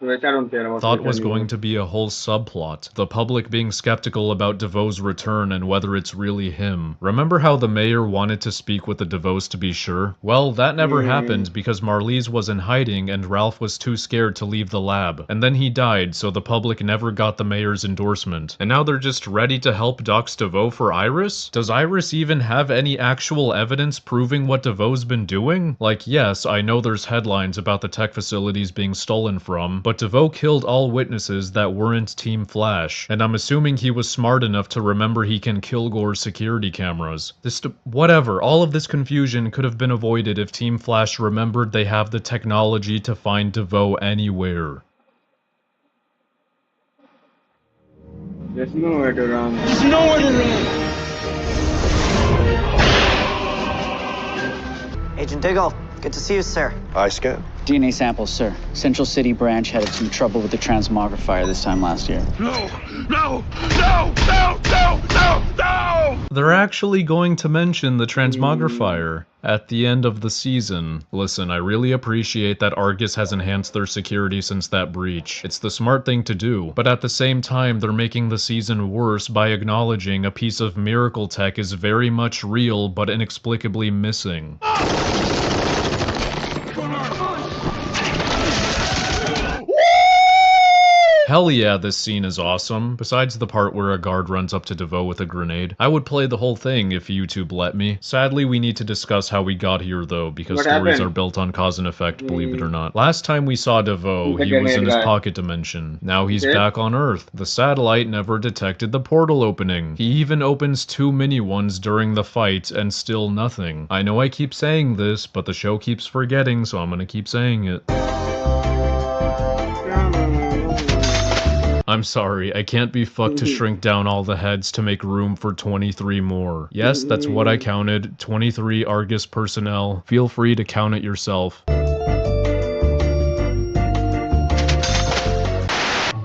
Which I don't care about. Thought which was anymore. going to be a whole subplot. The public being skeptical about DeVoe's return and whether it's really him. Remember how the mayor wanted to speak with the DeVoes to be sure? Well, that never happened because Marlize was in hiding and Ralph was too scared to leave the lab. And then he died, so the public never got the mayor's endorsement. And now they're just ready to help dox DeVoe for Iris? Does Iris even have any actual evidence proving what DeVoe's been doing? Like, yes, I know there's headlines about the tech facilities being stolen from, but DeVoe killed all witnesses that weren't Team Flash, and I'm assuming he was smart enough to remember he can kill Gore's security cameras. Whatever, all of this confusion could have been avoided if Team Flash remembered they have the technology to find DeVoe anywhere. There's nowhere to run. There's nowhere to run. Agent Diggle, good to see you, sir. I scan. DNA samples, sir. Central City branch had some trouble with the transmogrifier this time last year. No! No! No! No! No! No! No! They're actually going to mention the transmogrifier at the end of the season. Listen, I really appreciate that Argus has enhanced their security since that breach. It's the smart thing to do, but at the same time, they're making the season worse by acknowledging a piece of miracle tech is very much real but inexplicably missing. Hell yeah, this scene is awesome. Besides the part where a guard runs up to DeVoe with a grenade. I would play the whole thing if YouTube let me. Sadly, we need to discuss how we got here though, because What stories happened? are built on cause and effect, believe it or not. Last time we saw DeVoe, The he was in grenade his guy. pocket dimension. Now he's Okay. back on Earth. The satellite never detected the portal opening. He even opens 2 mini ones during the fight, and still nothing. I know I keep saying this, but the show keeps forgetting, so I'm gonna keep saying it. I'm sorry, I can't be fucked to shrink down all the heads to make room for 23 more. Yes, that's what I counted, 23 Argus personnel. Feel free to count it yourself.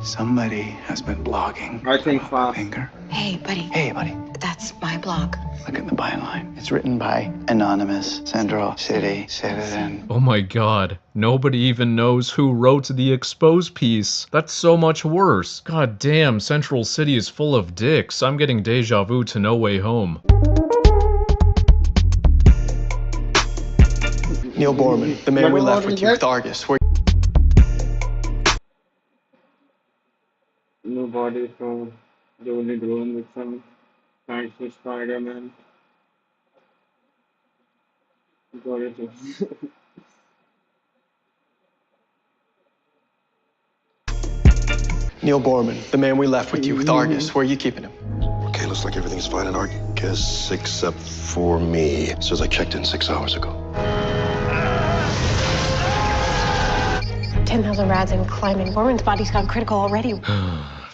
Somebody has been blogging. I think Finger. Hey, buddy. Hey, buddy. That's my blog. Look at the byline. It's written by Anonymous, Central City Citizen. Oh my god, nobody even knows who wrote the expose piece. That's so much worse. God damn, Central City is full of dicks. I'm getting deja vu to No Way Home. Neil Borman, the man we What left was with you that? with Argus. Where Nobody from the only drone with some fancy Spider-Man. Got it. Neil Borman, the man we left with you with Argus. Where are you keeping him? Okay, looks like everything's fine in Argus except for me. Says I checked in 6 hours ago. 10,000 rads and climbing. Borman's body's gone critical already.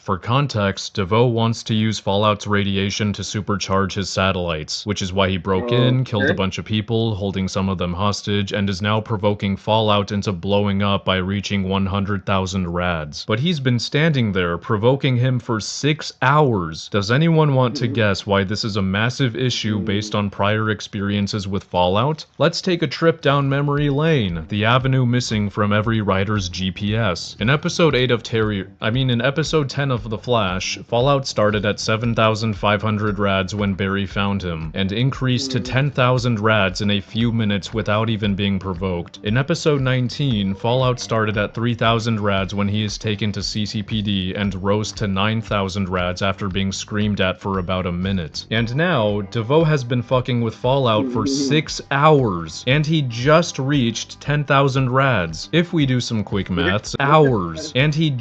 For context, DeVoe wants to use Fallout's radiation to supercharge his satellites, which is why he broke in, killed a bunch of people, holding some of them hostage, and is now provoking Fallout into blowing up by reaching 100,000 rads. But he's been standing there, provoking him for 6 hours. Does anyone want to guess why this is a massive issue based on prior experiences with Fallout? Let's take a trip down memory lane, the avenue missing from every writer's GPS. In episode 10 of The Flash, Fallout started at 7,500 rads when Barry found him, and increased to 10,000 rads in a few minutes without even being provoked. In episode 19, Fallout started at 3,000 rads when he is taken to CCPD and rose to 9,000 rads after being screamed at for about a minute. And now, DeVoe has been fucking with Fallout for 6 hours, and he just reached 10,000 rads. If we do some quick maths, hours, and he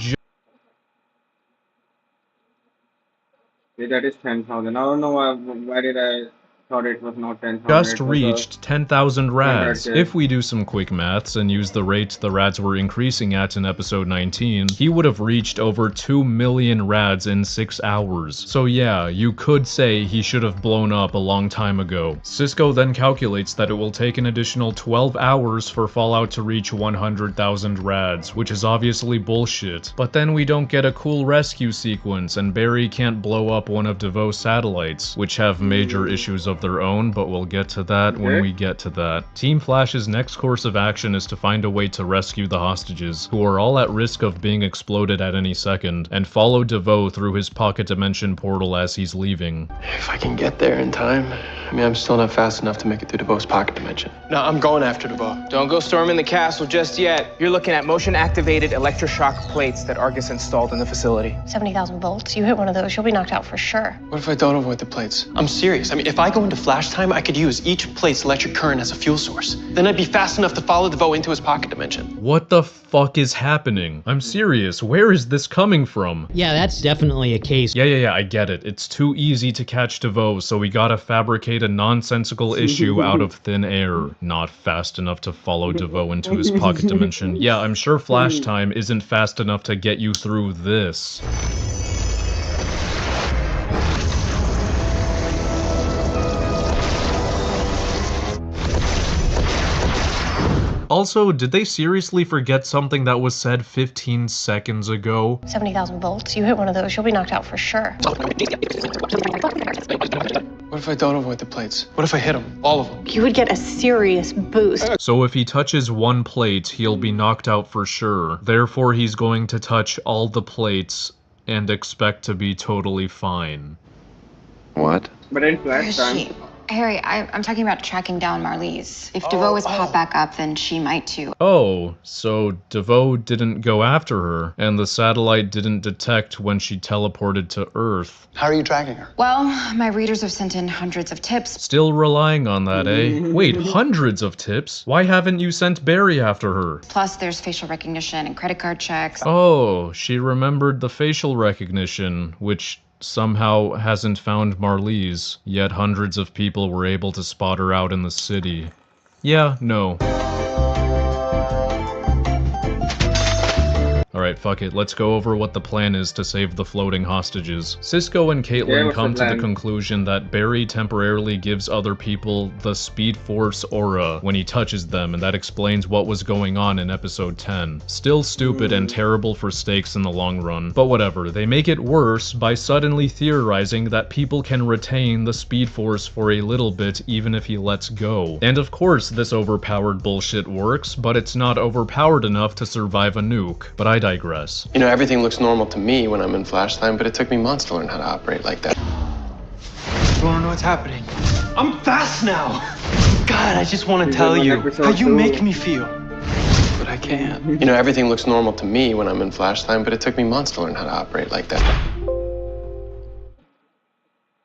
That is 10,000. I don't know why did I thought it was not 10,000. just reached 10,000 rads. 100K. If we do some quick maths and use the rate the rads were increasing at in episode 19, he would have reached over 2 million rads in 6 hours. So yeah, you could say he should have blown up a long time ago. Cisco then calculates that it will take an additional 12 hours for Fallout to reach 100,000 rads, which is obviously bullshit. But then we don't get a cool rescue sequence, and Barry can't blow up one of DeVoe's satellites, which have major issues of of their own, but we'll get to that when we get to that. Team Flash's next course of action is to find a way to rescue the hostages, who are all at risk of being exploded at any second, and follow DeVoe through his pocket dimension portal as he's leaving. If I can get there in time. I mean, I'm still not fast enough to make it through DeVoe's pocket dimension. No, I'm going after DeVoe. Don't go storming the castle just yet. You're looking at motion-activated electroshock plates that Argus installed in the facility. 70,000 volts. You hit one of those, you'll be knocked out for sure. What if I don't avoid the plates? I'm serious. I mean, if I go into flash time, I could use each plate's electric current as a fuel source. Then I'd be fast enough to follow DeVoe into his pocket dimension. What the fuck is happening? I'm serious. Where is this coming from? Yeah, that's definitely a case. Yeah, I get it. It's too easy to catch DeVoe, so we gotta fabricate a nonsensical issue out of thin air. Not fast enough to follow DeVoe into his pocket dimension. Yeah, I'm sure flash time isn't fast enough to get you through this. Also, did they seriously forget something that was said 15 seconds ago? 70,000 volts. You hit one of those, you'll be knocked out for sure. What if I don't avoid the plates? What if I hit them? All of them? You would get a serious boost. So if he touches one plate, he'll be knocked out for sure. Therefore, he's going to touch all the plates and expect to be totally fine. What? But in Where flash is time. she? Harry, I'm talking about tracking down Marlize. If DeVoe was popped back up, then she might too. Oh, so DeVoe didn't go after her, and the satellite didn't detect when she teleported to Earth. How are you tracking her? Well, my readers have sent in hundreds of tips. Still relying on that, eh? Wait, hundreds of tips? Why haven't you sent Barry after her? Plus, there's facial recognition and credit card checks. Oh, she remembered the facial recognition, which somehow hasn't found Marlize, yet hundreds of people were able to spot her out in the city. Yeah, no. Alright, fuck it. Let's go over what the plan is to save the floating hostages. Cisco and Caitlin come to the conclusion that Barry temporarily gives other people the Speed Force aura when he touches them, and that explains what was going on in episode 10. Still stupid and terrible for stakes in the long run, but whatever. They make it worse by suddenly theorizing that people can retain the Speed Force for a little bit even if he lets go. And of course this overpowered bullshit works, but it's not overpowered enough to survive a nuke. But I digress. You know, everything looks normal to me when I'm in flash time, but it took me months to learn how to operate like that. You wanna know what's happening? I'm fast now! God, I just wanna tell you how you make me feel. But I can't. You know, everything looks normal to me when I'm in flash time, but it took me months to learn how to operate like that.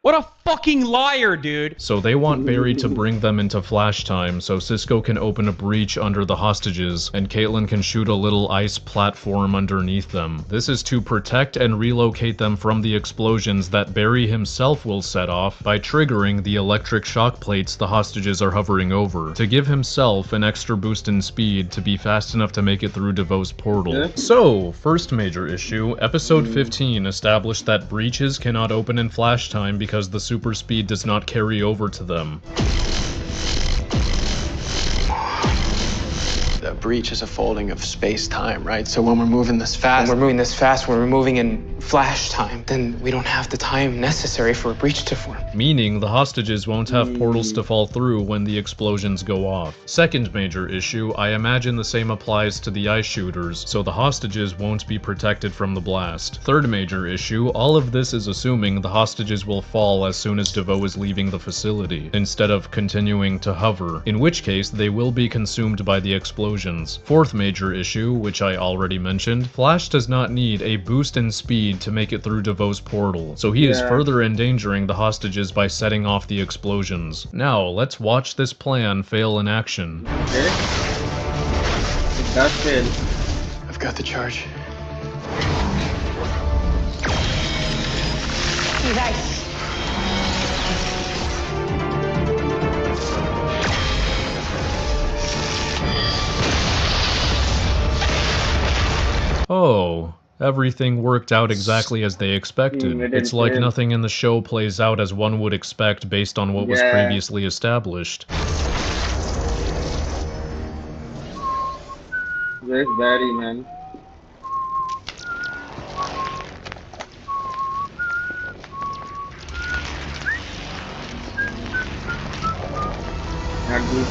What a fucking liar, dude! So they want Barry to bring them into flash time so Cisco can open a breach under the hostages and Caitlin can shoot a little ice platform underneath them. This is to protect and relocate them from the explosions that Barry himself will set off by triggering the electric shock plates the hostages are hovering over, to give himself an extra boost in speed to be fast enough to make it through DeVoe's portal. So, first major issue, episode 15 established that breaches cannot open in flash time because the super speed does not carry over to them. The breach is a folding of space-time, right? So when we're moving this fast... When we're moving this fast, when we're moving in flash time, then we don't have the time necessary for a breach to form. Meaning the hostages won't have portals to fall through when the explosions go off. Second major issue, I imagine the same applies to the ice shooters, so the hostages won't be protected from the blast. Third major issue, all of this is assuming the hostages will fall as soon as DeVoe is leaving the facility, instead of continuing to hover, in which case they will be consumed by the explosions. Fourth major issue, which I already mentioned, Flash does not need a boost in speed to make it through DeVoe's portal, so he is further endangering the hostages by setting off the explosions. Now, let's watch this plan fail in action. Okay. It does fail. I've got the charge. Nice. Oh, everything worked out exactly as they expected. It's like nothing in the show plays out as one would expect based on what was previously established. Where's Barry, man?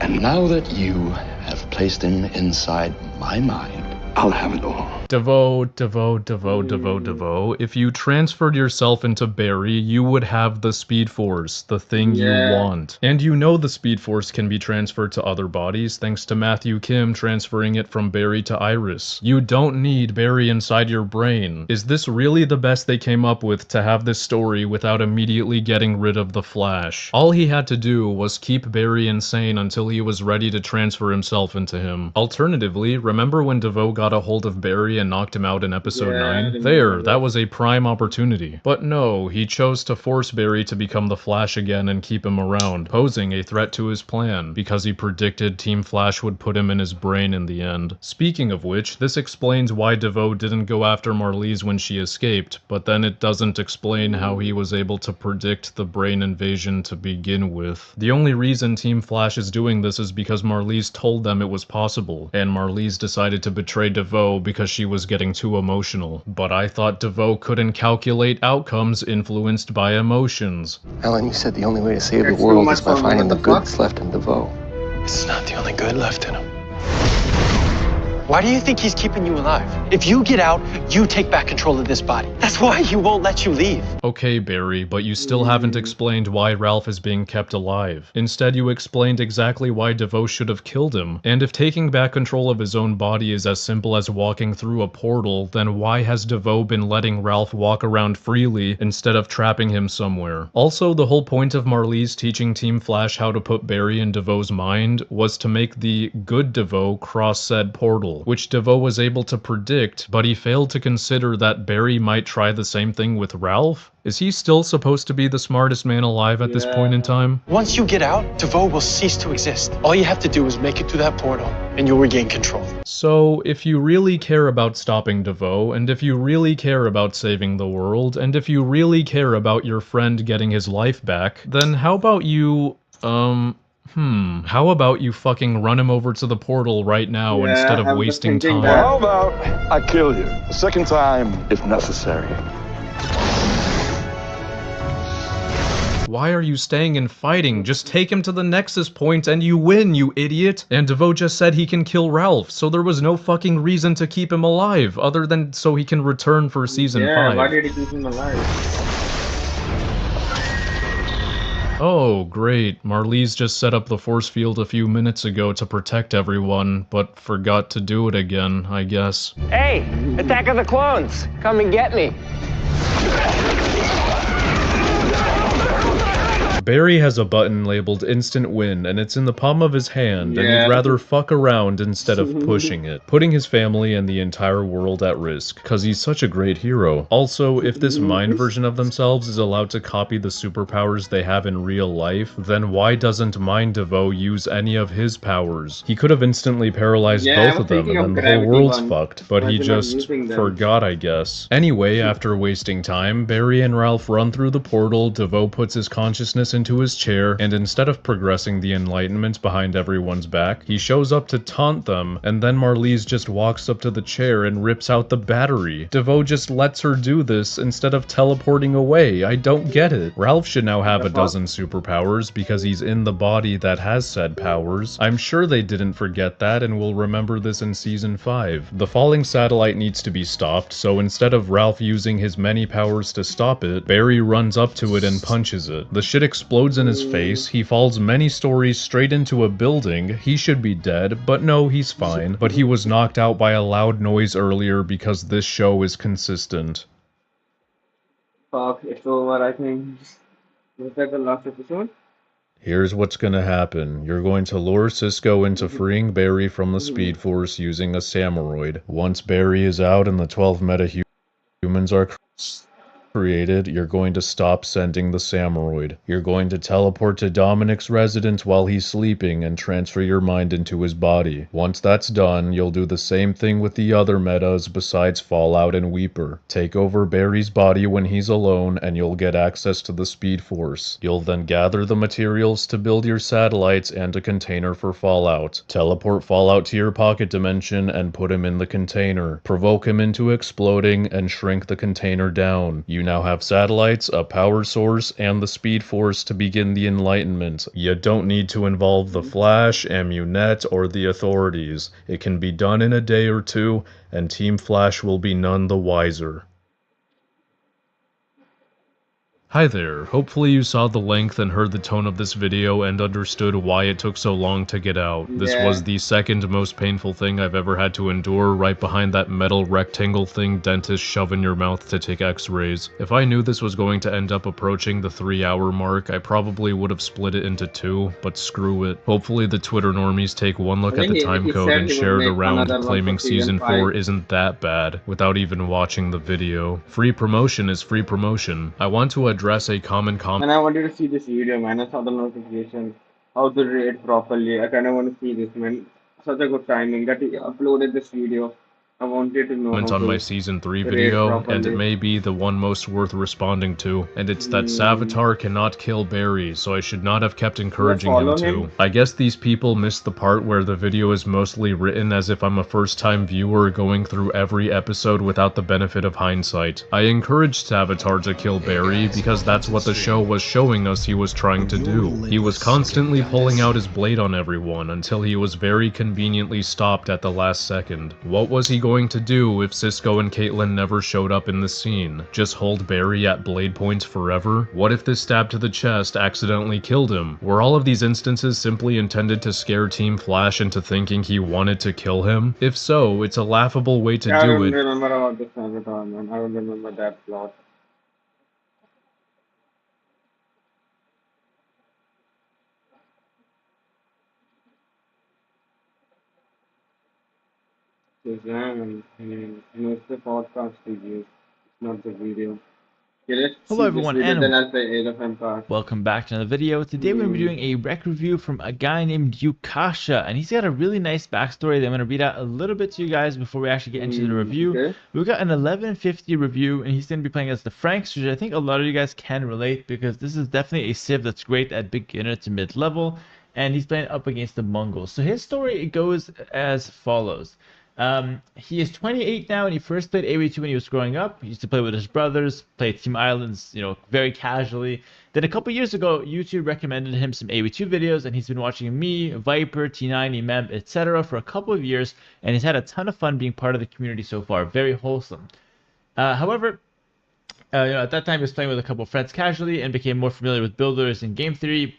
And now that you have placed him inside my mind, I'll have it all. DeVoe. If you transferred yourself into Barry, you would have the Speed Force, the thing you want. And you know the Speed Force can be transferred to other bodies thanks to Matthew Kim transferring it from Barry to Iris. You don't need Barry inside your brain. Is this really the best they came up with to have this story without immediately getting rid of the Flash? All he had to do was keep Barry insane until he was ready to transfer himself into him. Alternatively, remember when DeVoe got a hold of Barry and knocked him out in episode 9? That was a prime opportunity. But no, he chose to force Barry to become the Flash again and keep him around, posing a threat to his plan, because he predicted Team Flash would put him in his brain in the end. Speaking of which, this explains why DeVoe didn't go after Marlize when she escaped, but then it doesn't explain how he was able to predict the brain invasion to begin with. The only reason Team Flash is doing this is because Marlize told them it was possible, and Marlize decided to betray DeVoe because she was getting too emotional. But I thought DeVoe couldn't calculate outcomes influenced by emotions. Alan, you said the only way to save the world is by finding the good that's left in DeVoe. This is not the only good left in him. Why do you think he's keeping you alive? If you get out, you take back control of this body. That's why he won't let you leave. Okay, Barry, but you still haven't explained why Ralph is being kept alive. Instead, you explained exactly why DeVoe should have killed him. And if taking back control of his own body is as simple as walking through a portal, then why has DeVoe been letting Ralph walk around freely instead of trapping him somewhere? Also, the whole point of Marlize teaching Team Flash how to put Barry in DeVoe's mind was to make the good DeVoe cross said portal, which DeVoe was able to predict, but he failed to consider that Barry might try the same thing with Ralph? Is he still supposed to be the smartest man alive at this point in time? Once you get out, DeVoe will cease to exist. All you have to do is make it through that portal, and you'll regain control. So, if you really care about stopping DeVoe, and if you really care about saving the world, and if you really care about your friend getting his life back, then how about you, how about you fucking run him over to the portal right now instead of wasting time? How about I kill you? A second time, if necessary. Why are you staying and fighting? Just take him to the Nexus point and you win, you idiot! And DeVoe just said he can kill Ralph, so there was no fucking reason to keep him alive, other than so he can return for season 5. Why did he keep him alive? Oh, great. Marlize just set up the force field a few minutes ago to protect everyone, but forgot to do it again, I guess. Hey, Attack of the Clones! Come and get me! Barry has a button labeled Instant Win, and it's in the palm of his hand, and he'd rather fuck around instead of pushing it, putting his family and the entire world at risk, cause he's such a great hero. Also, if this mind version of themselves is allowed to copy the superpowers they have in real life, then why doesn't Mind DeVoe use any of his powers? He could have instantly paralyzed both of them, and then the whole world's fucked, but he just forgot, I guess. Anyway, after wasting time, Barry and Ralph run through the portal, DeVoe puts his consciousness into his chair, and instead of progressing the Enlightenment behind everyone's back, he shows up to taunt them, and then Marlize just walks up to the chair and rips out the battery. DeVoe just lets her do this instead of teleporting away. I don't get it. Ralph should now have a dozen superpowers because he's in the body that has said powers. I'm sure they didn't forget that and will remember this in season 5. The falling satellite needs to be stopped, so instead of Ralph using his many powers to stop it, Barry runs up to it and punches it. The shit explodes in his face, he falls many stories straight into a building, he should be dead, but no, he's fine. But he was knocked out by a loud noise earlier because this show is consistent. Fuck, it's over, I think. Was that the last episode? Here's what's gonna happen. You're going to lure Cisco into freeing Barry from the Speed Force using a Samuroid. Once Barry is out and the 12 meta-humans are created, you're going to stop sending the Samuroid. You're going to teleport to Dominic's residence while he's sleeping and transfer your mind into his body. Once that's done, you'll do the same thing with the other metas besides Fallout and Weeper. Take over Barry's body when he's alone and you'll get access to the Speed Force. You'll then gather the materials to build your satellites and a container for Fallout. Teleport Fallout to your pocket dimension and put him in the container. Provoke him into exploding and shrink the container down. You now have satellites, a power source, and the Speed Force to begin the Enlightenment. You don't need to involve the Flash, Amunet, or the authorities. It can be done in a day or two, and Team Flash will be none the wiser. Hi there, hopefully you saw the length and heard the tone of this video and understood why it took so long to get out. This was the second most painful thing I've ever had to endure, right behind that metal rectangle thing dentists shove in your mouth to take x-rays. If I knew this was going to end up approaching the 3-hour mark, I probably would have split it into 2, but screw it. Hopefully the Twitter normies take one look at the timecode and share it around claiming Season 4 isn't that bad, without even watching the video. Free promotion is free promotion. I want to address a common comment. And I wanted to see this video, man. I saw the notification. How to rate properly. I kind of want to see this, man. Such a good timing that he uploaded this video. I wanted to know on my Season 3 video, and it may be the one most worth responding to, and it's that Savitar cannot kill Barry, so I should not have kept encouraging him to. I guess these people missed the part where the video is mostly written as if I'm a first-time viewer going through every episode without the benefit of hindsight. I encouraged Savitar to kill Barry because that's what the show was showing us he was trying to do. He was constantly pulling out his blade on everyone until he was very conveniently stopped at the last second. What was he going to do if Cisco and Caitlyn never showed up in the scene? Just hold Barry at blade points forever? What if this stab to the chest accidentally killed him? Were all of these instances simply intended to scare Team Flash into thinking he wanted to kill him? If so, it's a laughable way to do it. I don't remember about this Savitar, man. I don't remember that plot. It's the podcast review, it's not the video. Hello everyone, and welcome back to another video. Today we're going to be doing a rec review from a guy named Yukasha, and he's got a really nice backstory that I'm going to read out a little bit to you guys before we actually get into the review. We've got an 1150 review, and he's going to be playing as the Franks, which I think a lot of you guys can relate, because this is definitely a civ that's great at beginner to mid-level, and he's playing up against the Mongols. So his story, it goes as follows. He is 28 now, and he first played AOE2 when he was growing up. He used to play with his brothers, played Team Islands, very casually. Then a couple years ago, YouTube recommended him some AOE2 videos, and he's been watching me, Viper, T9, Emem, etc. for a couple of years, and he's had a ton of fun being part of the community so far. Very wholesome. However, at that time he was playing with a couple of friends casually and became more familiar with builders and game theory.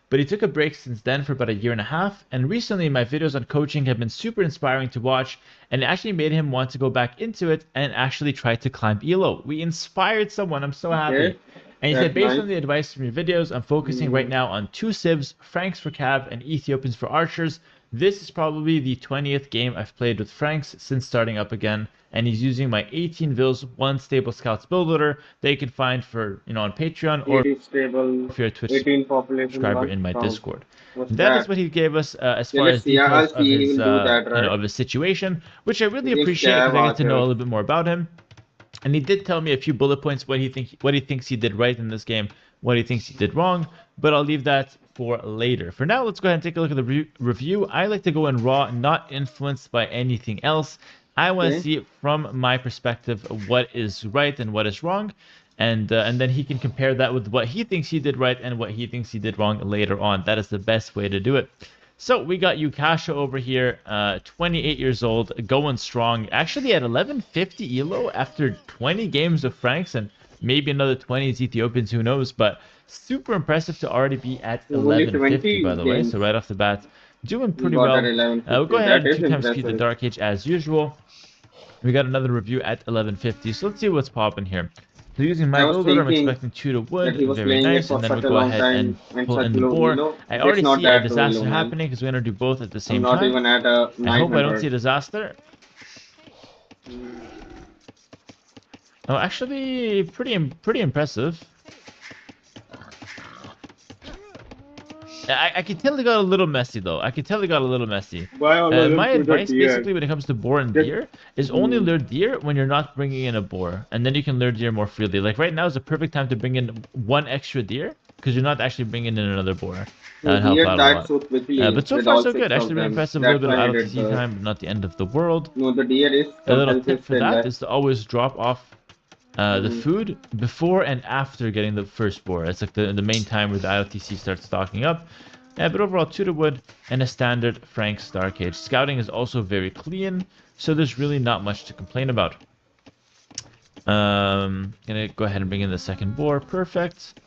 But he took a break since then for about a year and a half, and recently my videos on coaching have been super inspiring to watch, and it actually made him want to go back into it and actually try to climb ELO. We inspired someone, I'm so happy. And he said, based on the advice from your videos, I'm focusing right now on 2 civs, Franks for Cav and Ethiopians for Archers. This is probably the 20th game I've played with Franks since starting up again, and he's using my 18 Vils, 1 Stable Scouts build loader that you can find for, on Patreon, or if you're a Twitch subscriber in my Discord. That is what he gave us as far as details of his, of his situation, which I really appreciate because I get to know a little bit more about him. And he did tell me a few bullet points what he thinks he did right in this game, what he thinks he did wrong, but I'll leave that for later. For now, let's go ahead and take a look at the review. I like to go in raw, not influenced by anything else. I want to see from my perspective what is right and what is wrong, and then he can compare that with what he thinks he did right and what he thinks he did wrong later on. That is the best way to do it. So we got Yukasha over here, 28 years old, going strong. Actually at 1150 ELO after 20 games of Franks and maybe another 20 as Ethiopians, who knows, but super impressive to already be at 1150 by the way. So right off the bat, doing pretty well. We'll go ahead and 2 times speed the Dark Age as usual. We got another review at 1150, so let's see what's popping here. So using my builder, I'm expecting 2 to wood, very nice, and then we'll go ahead and pull in the boar. I already see a disaster happening because we're going to do both at the same time. I hope I don't see a disaster. Oh, actually, pretty impressive. I can tell it got a little messy though. My advice basically when it comes to boar and deer is only lure deer when you're not bringing in a boar, and then you can lure deer more freely. Like right now is the perfect time to bring in 1 extra deer because you're not actually bringing in another boar. That helps out a lot. But so far so good. Actually really impressive. A little bit of out of time, but not the end of the world. A little tip for that is to always drop off the food before and after getting the first boar. That's like the main time where the ILTC starts stocking up. But overall, 2 to wood and a standard Frank's Dark Age. Scouting is also very clean, so there's really not much to complain about. Gonna go ahead and bring in the second boar. Perfect.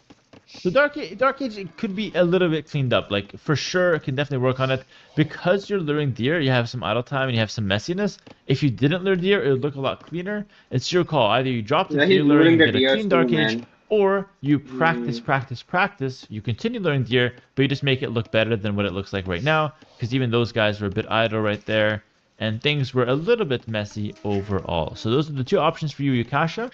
So Dark Age, it could be a little bit cleaned up. Like, for sure, I can definitely work on it. Because you're luring deer, you have some idle time and you have some messiness. If you didn't lure deer, it would look a lot cleaner. It's your call. Either you drop the deer luring and get a clean Dark Age, or you practice. You continue luring deer, but you just make it look better than what it looks like right now. Because even those guys were a bit idle right there. And things were a little bit messy overall. So those are the 2 options for you, Yukasha.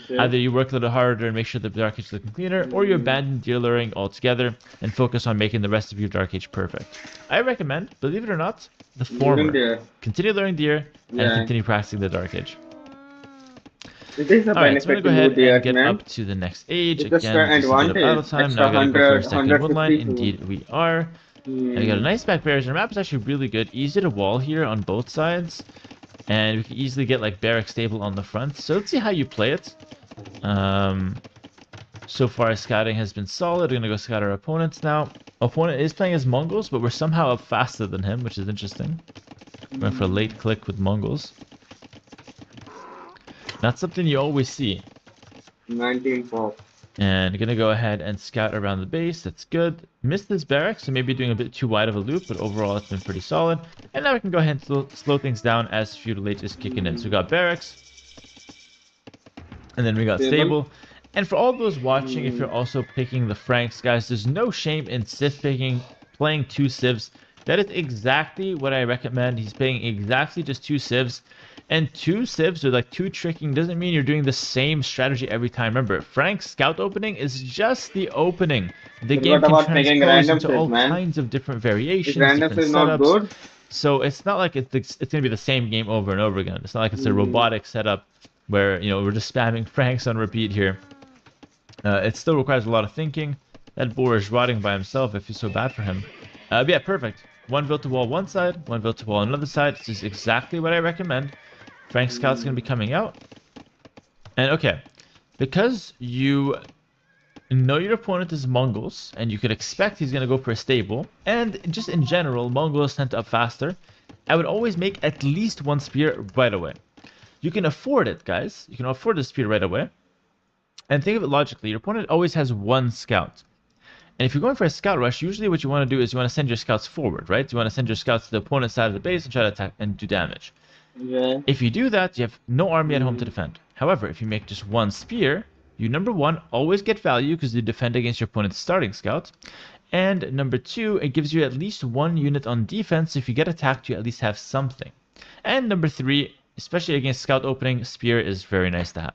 Okay. Either you work a little harder and make sure the Dark Age is looking cleaner, or you abandon deer luring altogether and focus on making the rest of your Dark Age perfect. I recommend, believe it or not, the former. Continue luring deer and continue practicing the Dark Age. Alright, so I'm going to go ahead and get up to the next age. Again, just a bit of idle time. Now I got to go for a second wood line. Indeed, we are. I got a nice back barriers. Our map is actually really good. Easy to wall here on both sides. And we can easily get like barrack stable on the front. So let's see how you play it. So far scouting has been solid. We're going to go scout our opponents now. Opponent is playing as Mongols, but we're somehow up faster than him, which is interesting. Went for a late click with Mongols. Not something you always see. 19-4. And gonna go ahead and scout around the base. That's good. Missed this barrack, so maybe doing a bit too wide of a loop, but overall it's been pretty solid. And now we can go ahead and slow things down as Feudal Age is kicking in. So we got barracks, and then we got stable. And for all those watching, if you're also picking the Franks, guys, there's no shame in Civ picking, playing 2 civs. That is exactly what I recommend. He's playing exactly just 2 civs. And 2 civs or like 2 tricking doesn't mean you're doing the same strategy every time. Remember, Frank's scout opening is just the opening. The game can transpose into all kinds of different variations, different setups. So it's not like it's going to be the same game over and over again. It's not like it's a robotic setup where, you know, we're just spamming Franks on repeat here. It still requires a lot of thinking. That boar is rotting by himself. I feel so bad for him. But yeah, perfect. 1 built to wall one side, 1 built to wall another side. This is exactly what I recommend. Frank Scout's going to be coming out. And okay, because you know your opponent is Mongols, and you could expect he's going to go for a stable, and just in general, Mongols tend to up faster, I would always make at least 1 spear right away. You can afford it, guys. You can afford the spear right away. And think of it logically. Your opponent always has 1 scout. And if you're going for a scout rush, usually what you want to do is you want to send your scouts forward, right? You want to send your scouts to the opponent's side of the base and try to attack and do damage. Yeah. If you do that, you have no army at home to defend. However, if you make just 1 spear, you number 1 always get value because you defend against your opponent's starting scout. And number 2, it gives you at least 1 unit on defense. If you get attacked, you at least have something. And number 3, especially against scout opening, spear is very nice to have.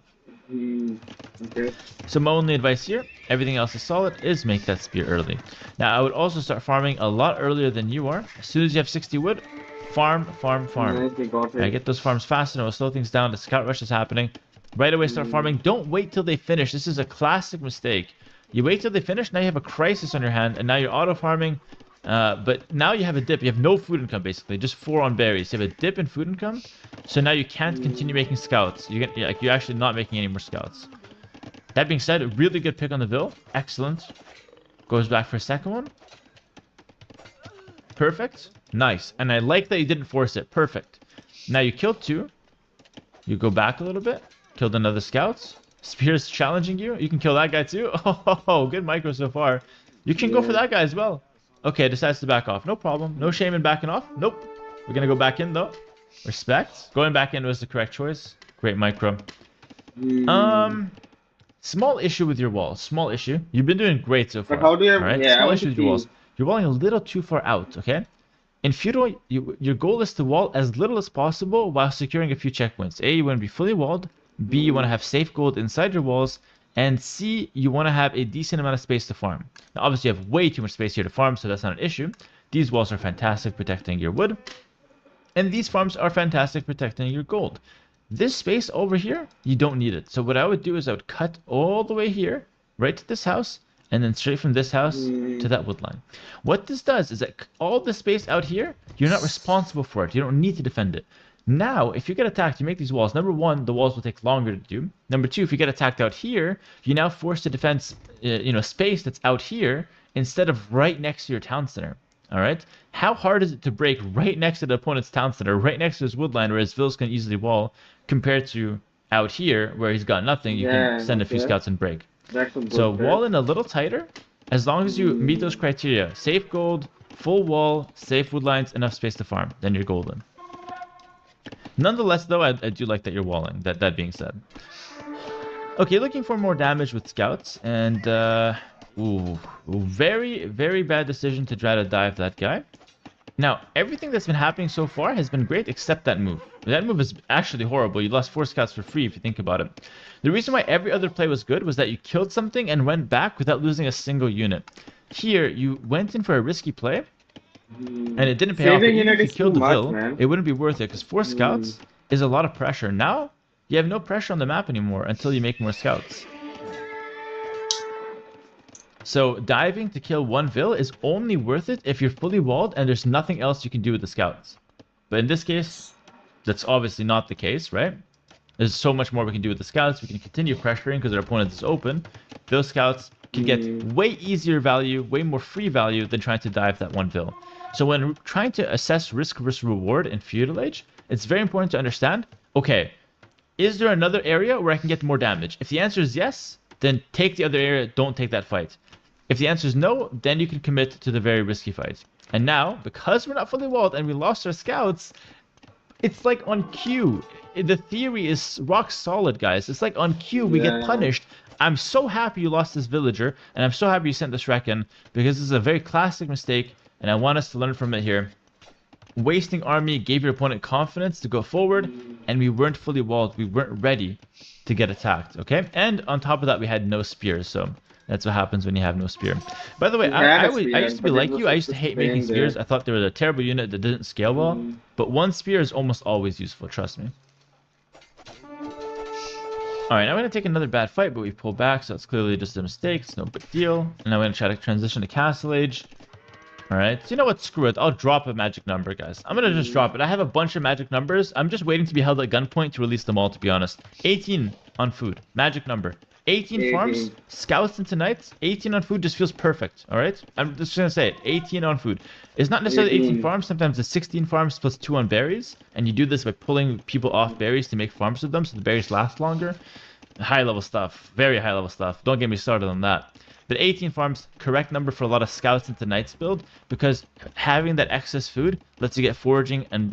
Okay. So my only advice here, everything else is solid, is make that spear early. Now I would also start farming a lot earlier than you are. As soon as you have 60 wood, farm. I get those farms fast and it will slow things down. The scout rush is happening. Right away start farming. Don't wait till they finish. This is a classic mistake. You wait till they finish, now you have a crisis on your hand, and now you're auto farming. But now you have a dip. You have no food income basically, just 4 on berries. You have a dip in food income, so now you can't continue making scouts. You're actually not making any more scouts. That being said, a really good pick on the Vil. Excellent. Goes back for a second one. Perfect. Nice. And I like that you didn't force it. Perfect. Now you killed 2. You go back a little bit. Killed another scout. Spear's challenging you. You can kill that guy too. Oh, good micro so far. You can go for that guy as well. Okay, decides to back off. No problem. No shame in backing off. Nope. We're going to go back in though. Respect. Going back in was the correct choice. Great micro. Small issue with your walls. Small issue. You've been doing great so far. But how do you have... Right? Yeah, small issue with your walls. You're walling a little too far out, okay? In Feudal, your goal is to wall as little as possible while securing a few checkpoints. A, you want to be fully walled. B, you want to have safe gold inside your walls. And C, you want to have a decent amount of space to farm. Now, obviously, you have way too much space here to farm, so that's not an issue. These walls are fantastic protecting your wood. And these farms are fantastic protecting your gold. This space over here, you don't need it. So what I would do is I would cut all the way here, right to this house, and then straight from this house to that wood line. What this does is that all the space out here, you're not responsible for it. You don't need to defend it. Now, if you get attacked, you make these walls. Number one, the walls will take longer to do. Number two, if you get attacked out here, you now force to defend, space that's out here instead of right next to your town center. All right. How hard is it to break right next to the opponent's town center, right next to his woodline, where his villas can easily wall, compared to out here where he's got nothing? You can send a few scouts and break. So wall in a little tighter, as long as you meet those criteria: safe gold, full wall, safe woodlines, enough space to farm. Then you're golden. Nonetheless, though, I do like that you're walling. That being said, okay, looking for more damage with scouts, and very, very bad decision to try to dive that guy. Now, everything that's been happening so far has been great except that move. That move is actually horrible. You lost 4 scouts for free if you think about it. The reason why every other play was good was that you killed something and went back without losing a single unit. Here, you went in for a risky play, and it didn't pay off. Even if you killed the Vil, it wouldn't be worth it, because 4 scouts is a lot of pressure. Now, you have no pressure on the map anymore until you make more scouts. So diving to kill 1 Vil is only worth it if you're fully walled and there's nothing else you can do with the scouts. But in this case, that's obviously not the case, right? There's so much more we can do with the scouts. We can continue pressuring because our opponent is open. Those scouts can get way easier value, way more free value than trying to dive that 1 Vil. So when trying to assess risk versus reward in Feudal Age, it's very important to understand, okay, is there another area where I can get more damage? If the answer is yes, then take the other area, don't take that fight. If the answer is no, then you can commit to the very risky fight. And now, because we're not fully walled and we lost our scouts, it's like on cue. The theory is rock solid, guys. It's like on cue, we get punished. I'm so happy you lost this villager, and I'm so happy you sent this Reckon, because this is a very classic mistake, and I want us to learn from it here. Wasting army gave your opponent confidence to go forward, and we weren't fully walled. We weren't ready to get attacked, okay? And on top of that, we had no spears, so that's what happens when you have no spear. By the way, I used to be like you. I used to hate making spears. I thought they were a terrible unit that didn't scale well. But 1 spear is almost always useful, trust me. Alright, now we're going to take another bad fight, but we pull back, so it's clearly just a mistake. It's no big deal. And now we're going to try to transition to Castle Age. Alright, so you know what? Screw it. I'll drop a magic number, guys. I'm going to just drop it. I have a bunch of magic numbers. I'm just waiting to be held at gunpoint to release them all, to be honest. 18 on food. Magic number. 18 farms, scouts into knights, 18 on food just feels perfect, alright? I'm just gonna say it, 18 on food. It's not necessarily 18 farms, sometimes it's 16 farms plus 2 on berries, and you do this by pulling people off berries to make farms with them so the berries last longer. High level stuff, very high level stuff, don't get me started on that. But 18 farms, correct number for a lot of scouts into knights build, because having that excess food lets you get foraging and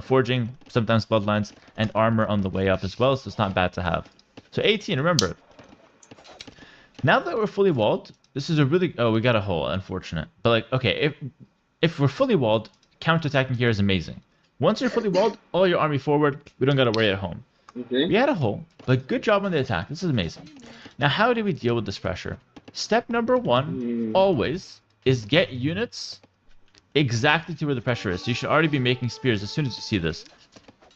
foraging, sometimes bloodlines, and armor on the way up as well, so it's not bad to have. So 18, remember. Now that we're fully walled, this is a really... Oh, we got a hole, unfortunate. But like, okay, if we're fully walled, counterattacking here is amazing. Once you're fully walled, all your army forward, we don't gotta worry at home. We had a hole, but good job on the attack. This is amazing. Now, how do we deal with this pressure? Step number 1, always, is get units exactly to where the pressure is. So you should already be making spears as soon as you see this.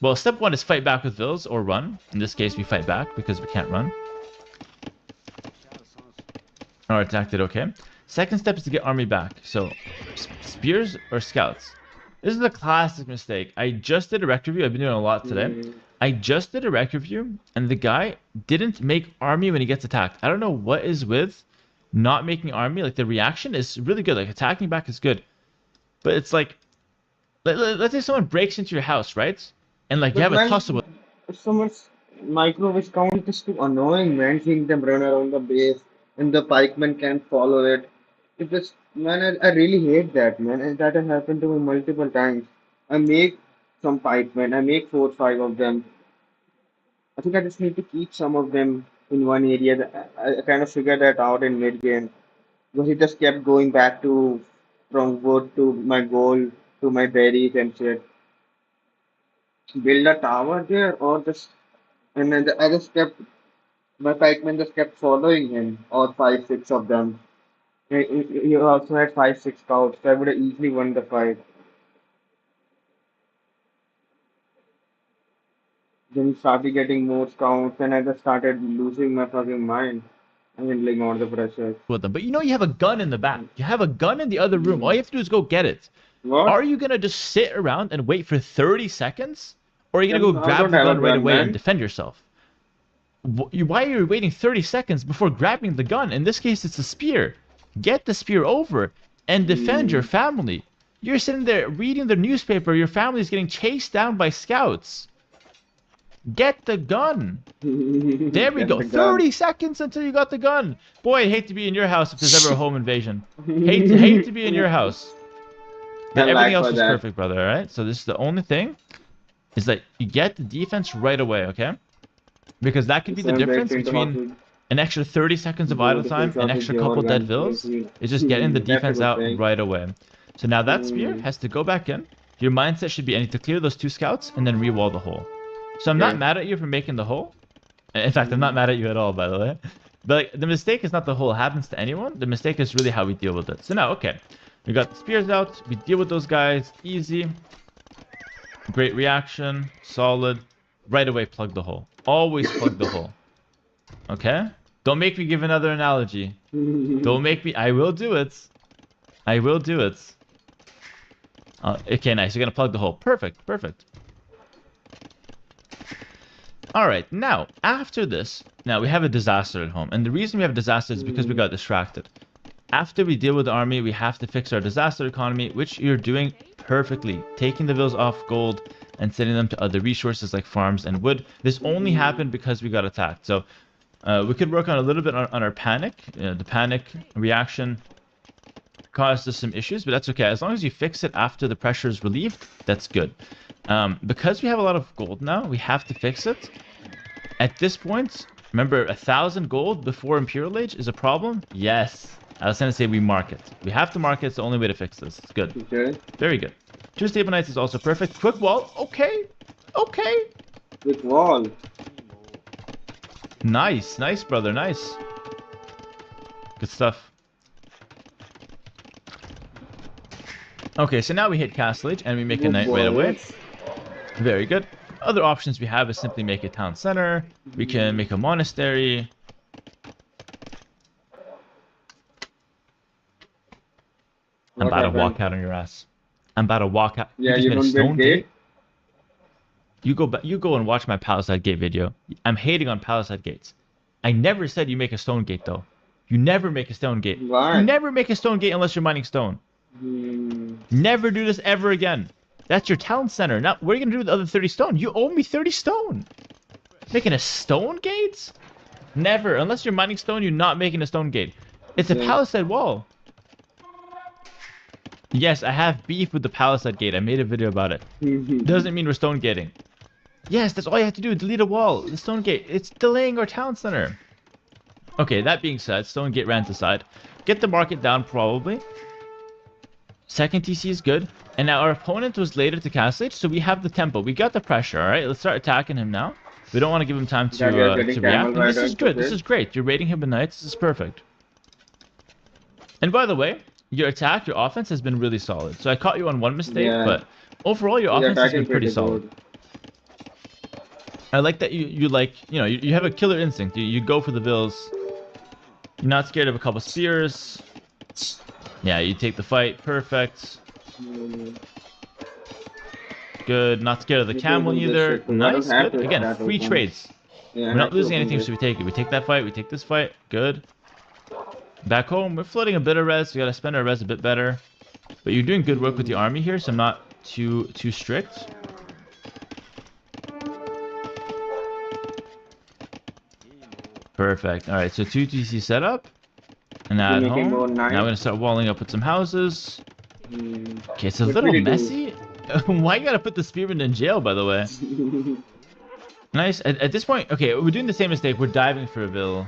Well, step 1 is fight back with Vils or run. In this case, we fight back because we can't run. Our attack did okay. Second step is to get army back. So, spears or scouts. This is a classic mistake. I just did a rec review. I've been doing a lot today. I just did a rec review, and the guy didn't make army when he gets attacked. I don't know what is with not making army. Like, the reaction is really good. Like, attacking back is good. But it's like, let's say someone breaks into your house, right? And like, you have a tussle with... If someone's microwave count is too annoying, man, seeing them run around the base, and the pikemen can't follow it. It just, man, I really hate that, man. And that has happened to me multiple times. I make some pikemen, I make 4 or 5 of them. I think I just need to keep some of them in one area. I kind of figured that out in mid-game. Because he just kept going back from wood to my goal, to my berries and shit. Build a tower there, or just... And then I just kept... My pikemen just kept following him, or 5, 6 of them. He also had 5, 6 scouts, so I would have easily won the fight. Then he started getting more scouts, and I just started losing my fucking mind. I'm handling all the pressure. With them. But you know you have a gun in the back. You have a gun in the other room. All you have to do is go get it. What? Are you going to just sit around and wait for 30 seconds Or are you going to go I grab don't the have a gun right gun, away man. and defend yourself? Why are you waiting 30 seconds before grabbing the gun? In this case, it's a spear. Get the spear over and defend your family. You're sitting there reading the newspaper. Your family is getting chased down by scouts. Get the gun. There we go. 30 seconds until you got the gun. Boy, I'd hate to be in your house if there's ever a home invasion. Hate to be in your house. But everything else was perfect, brother, alright? So this is the only thing, is that you get the defense right away, okay? Because that could be the difference between an extra 30 seconds of idle time, an extra couple dead vills, is just getting the defense out right away. So now that spear has to go back in. Your mindset should be, I need to clear those 2 scouts and then re-wall the hole. So I'm not mad at you for making the hole. In fact, I'm not mad at you at all, by the way. But like, the mistake is not the hole happens to anyone. The mistake is really how we deal with it. So now, okay. We got the spears out. We deal with those guys. Easy. Great reaction. Solid. Right away, plug the hole. Always plug the hole. Okay? Don't make me give another analogy. Don't make me... I will do it. I will do it. Okay, nice. You're going to plug the hole. Perfect. Perfect. Alright, now, after this, now we have a disaster at home. And the reason we have a disaster is because we got distracted. After we deal with the army, we have to fix our disaster economy, which you're doing perfectly. Taking the vills off gold and sending them to other resources like farms and wood. This only happened because we got attacked. So we could work on a little bit on our panic. The panic reaction caused us some issues, but that's okay. As long as you fix it after the pressure is relieved, that's good. Because we have a lot of gold now, we have to fix it. At this point, remember, 1,000 gold before Imperial Age is a problem? Yes. I was going to say we mark it. We have to mark it. It's the only way to fix this. It's good. Okay. Very good. 2 stable knights is also perfect. Quick wall. Okay. Okay. Quick wall. Nice. Nice, brother. Nice. Good stuff. Okay, so now we hit Castle Age and we make a knight right away. Very good. Other options we have is simply make a town center. We can make a monastery. I'm about to walk out on your ass. I'm about to walk out. Yeah, you don't build gate? You go and watch my Palisade Gate video. I'm hating on Palisade Gates. I never said you make a stone gate though. You never make a stone gate. Why? You never make a stone gate unless you're mining stone. Never do this ever again. That's your town center. Now, what are you going to do with the other 30 stone? You owe me 30 stone. Making a stone gate? Never. Unless you're mining stone, you're not making a stone gate. It's a Palisade wall. Yes, I have beef with the Palisade gate. I made a video about it. Doesn't mean we're stone gating. Yes, that's all you have to do. Delete a wall. The stone gate. It's delaying our town center. Okay, that being said, stone gate ran aside. Get the market down probably. Second TC is good. And now our opponent was later to Castle Age, so we have the tempo. We got the pressure, alright? Let's start attacking him now. We don't want to give him time to react. And this is good. This is great. You're raiding him with knights. This is perfect. And by the way, your attack, your offense has been really solid. So I caught you on one mistake, but overall your offense has been pretty solid. I like that you have a killer instinct. You go for the vills. You're not scared of a couple spears. Yeah, you take the fight. Perfect. Good. Not scared of the camel either. Nice. Good. Again, free trades. We're not losing anything, so we take it. We take that fight. We take this fight. Good. Back home, we're floating a bit of res. We gotta spend our res a bit better. But you're doing good work with the army here, so I'm not too strict. Perfect. Alright, so 2 TC setup. And now at home. Now I'm gonna start walling up with some houses. Okay, it's a little messy. Why you gotta put the spearman in jail, by the way? Nice. At this point, okay, we're doing the same mistake. We're diving for a vill.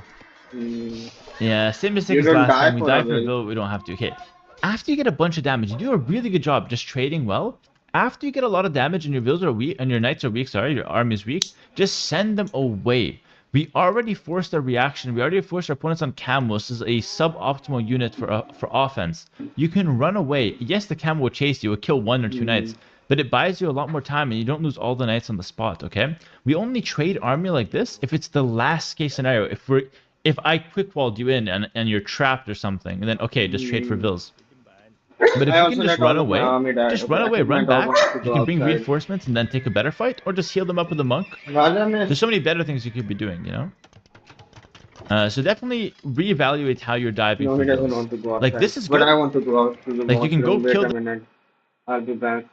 Yeah, same mistake as last time. We dive for a vill, but we don't have to. Okay, after you get a bunch of damage, you do a really good job just trading well. After you get a lot of damage and your vills are weak, and your knights are weak, sorry, your army is weak, just send them away. We already forced a reaction. We already forced our opponents on camels. This is a suboptimal unit for offense. You can run away. Yes, the camel will chase you. It will kill 1 or 2 knights. But it buys you a lot more time and you don't lose all the knights on the spot, okay? We only trade army like this if it's the last case scenario. If I quick walled you in and you're trapped or something, and then, okay, just trade for vills. But if I you also can just let all run of my away, army die. just Okay, run away, run equipment all back. wants to You go can bring outside. reinforcements and then take a better fight, or just heal them up with a monk. There's so many better things you could be doing, you know? So definitely reevaluate how you're diving No, for he doesn't kills. want to go outside. Like, this is But good. I want to go out to the Like, you can go washroom. Wait kill a the... minute. I'll be back.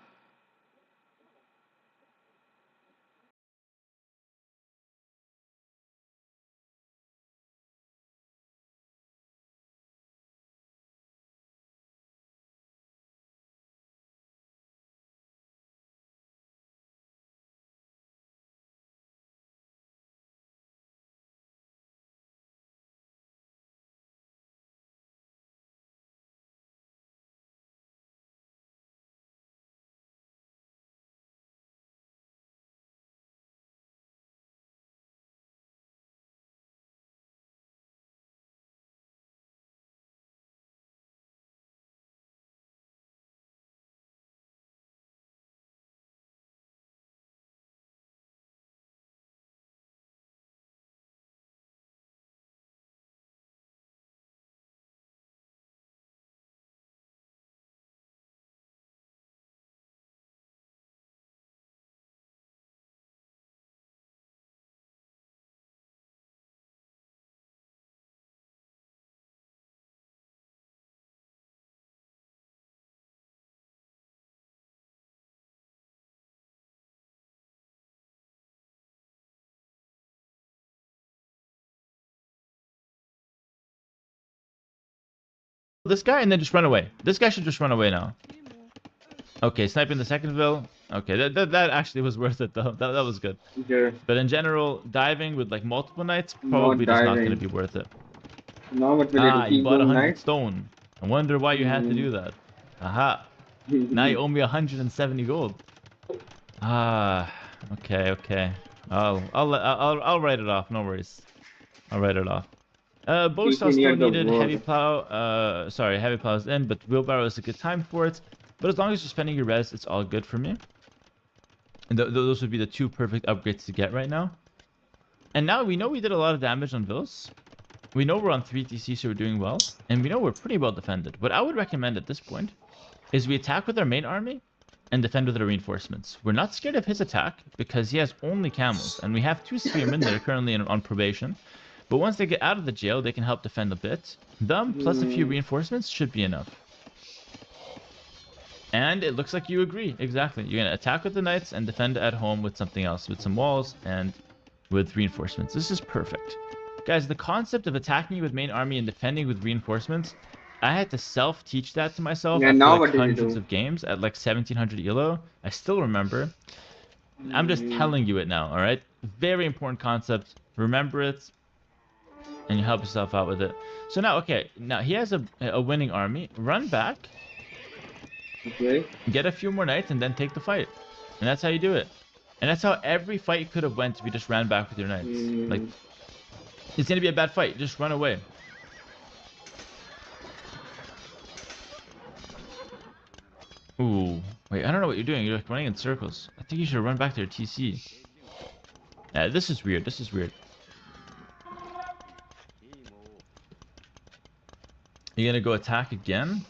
This guy and then just run away. This guy should just run away now. Okay, sniping the second vill. Okay, that actually was worth it though. That was good. Yeah. But in general, diving with like multiple knights probably just not going to be worth it. No, but will Ah, it you keep bought going 100 night? stone. I wonder why you had to do that. Aha. Now you owe me 170 gold. Ah, okay. I'll write it off. No worries. I'll write it off. Bow saw still needed. Heavy plow. Sorry, heavy plow is in, but wheelbarrow is a good time for it. But as long as you're spending your res, it's all good for me. And those would be the two perfect upgrades to get right now. And now we know we did a lot of damage on vills. We know we're on 3 TC, so we're doing well. And we know we're pretty well defended. What I would recommend at this point is we attack with our main army and defend with our reinforcements. We're not scared of his attack because he has only camels. And we have 2 spearmen that are currently on probation. But once they get out of the jail, they can help defend a bit. Them plus a few reinforcements should be enough. And it looks like you agree. Exactly. You're going to attack with the knights and defend at home with something else. With some walls and with reinforcements. This is perfect. Guys, the concept of attacking with main army and defending with reinforcements, I had to self-teach that to myself after like hundreds of games at like 1700 ELO. I still remember. I'm just telling you it now, alright? Very important concept. Remember it. And you help yourself out with it. So now, okay. Now, he has a winning army. Run back. Okay. Get a few more knights and then take the fight. And that's how you do it. And that's how every fight could have went if you just ran back with your knights. Like, it's going to be a bad fight. Just run away. Ooh. Wait, I don't know what you're doing. You're like running in circles. I think you should run back to your TC. Yeah, this is weird. This is weird. You're going to go attack again?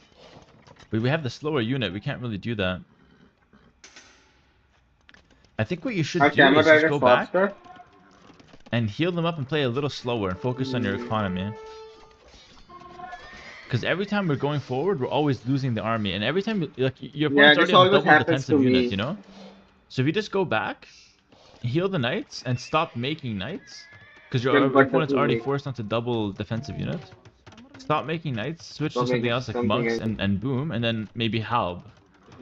But we have the slower unit. We can't really do that. I think what you should do is just go back and heal them up and play a little slower and focus on your economy. Because every time we're going forward, we're always losing the army. And every time, like, your opponent's already on double defensive units, you know? So if you just go back, heal the knights, and stop making knights, because your opponent's already forced onto double defensive units. Stop making knights, switch to something else like monks and boom, and then maybe halb.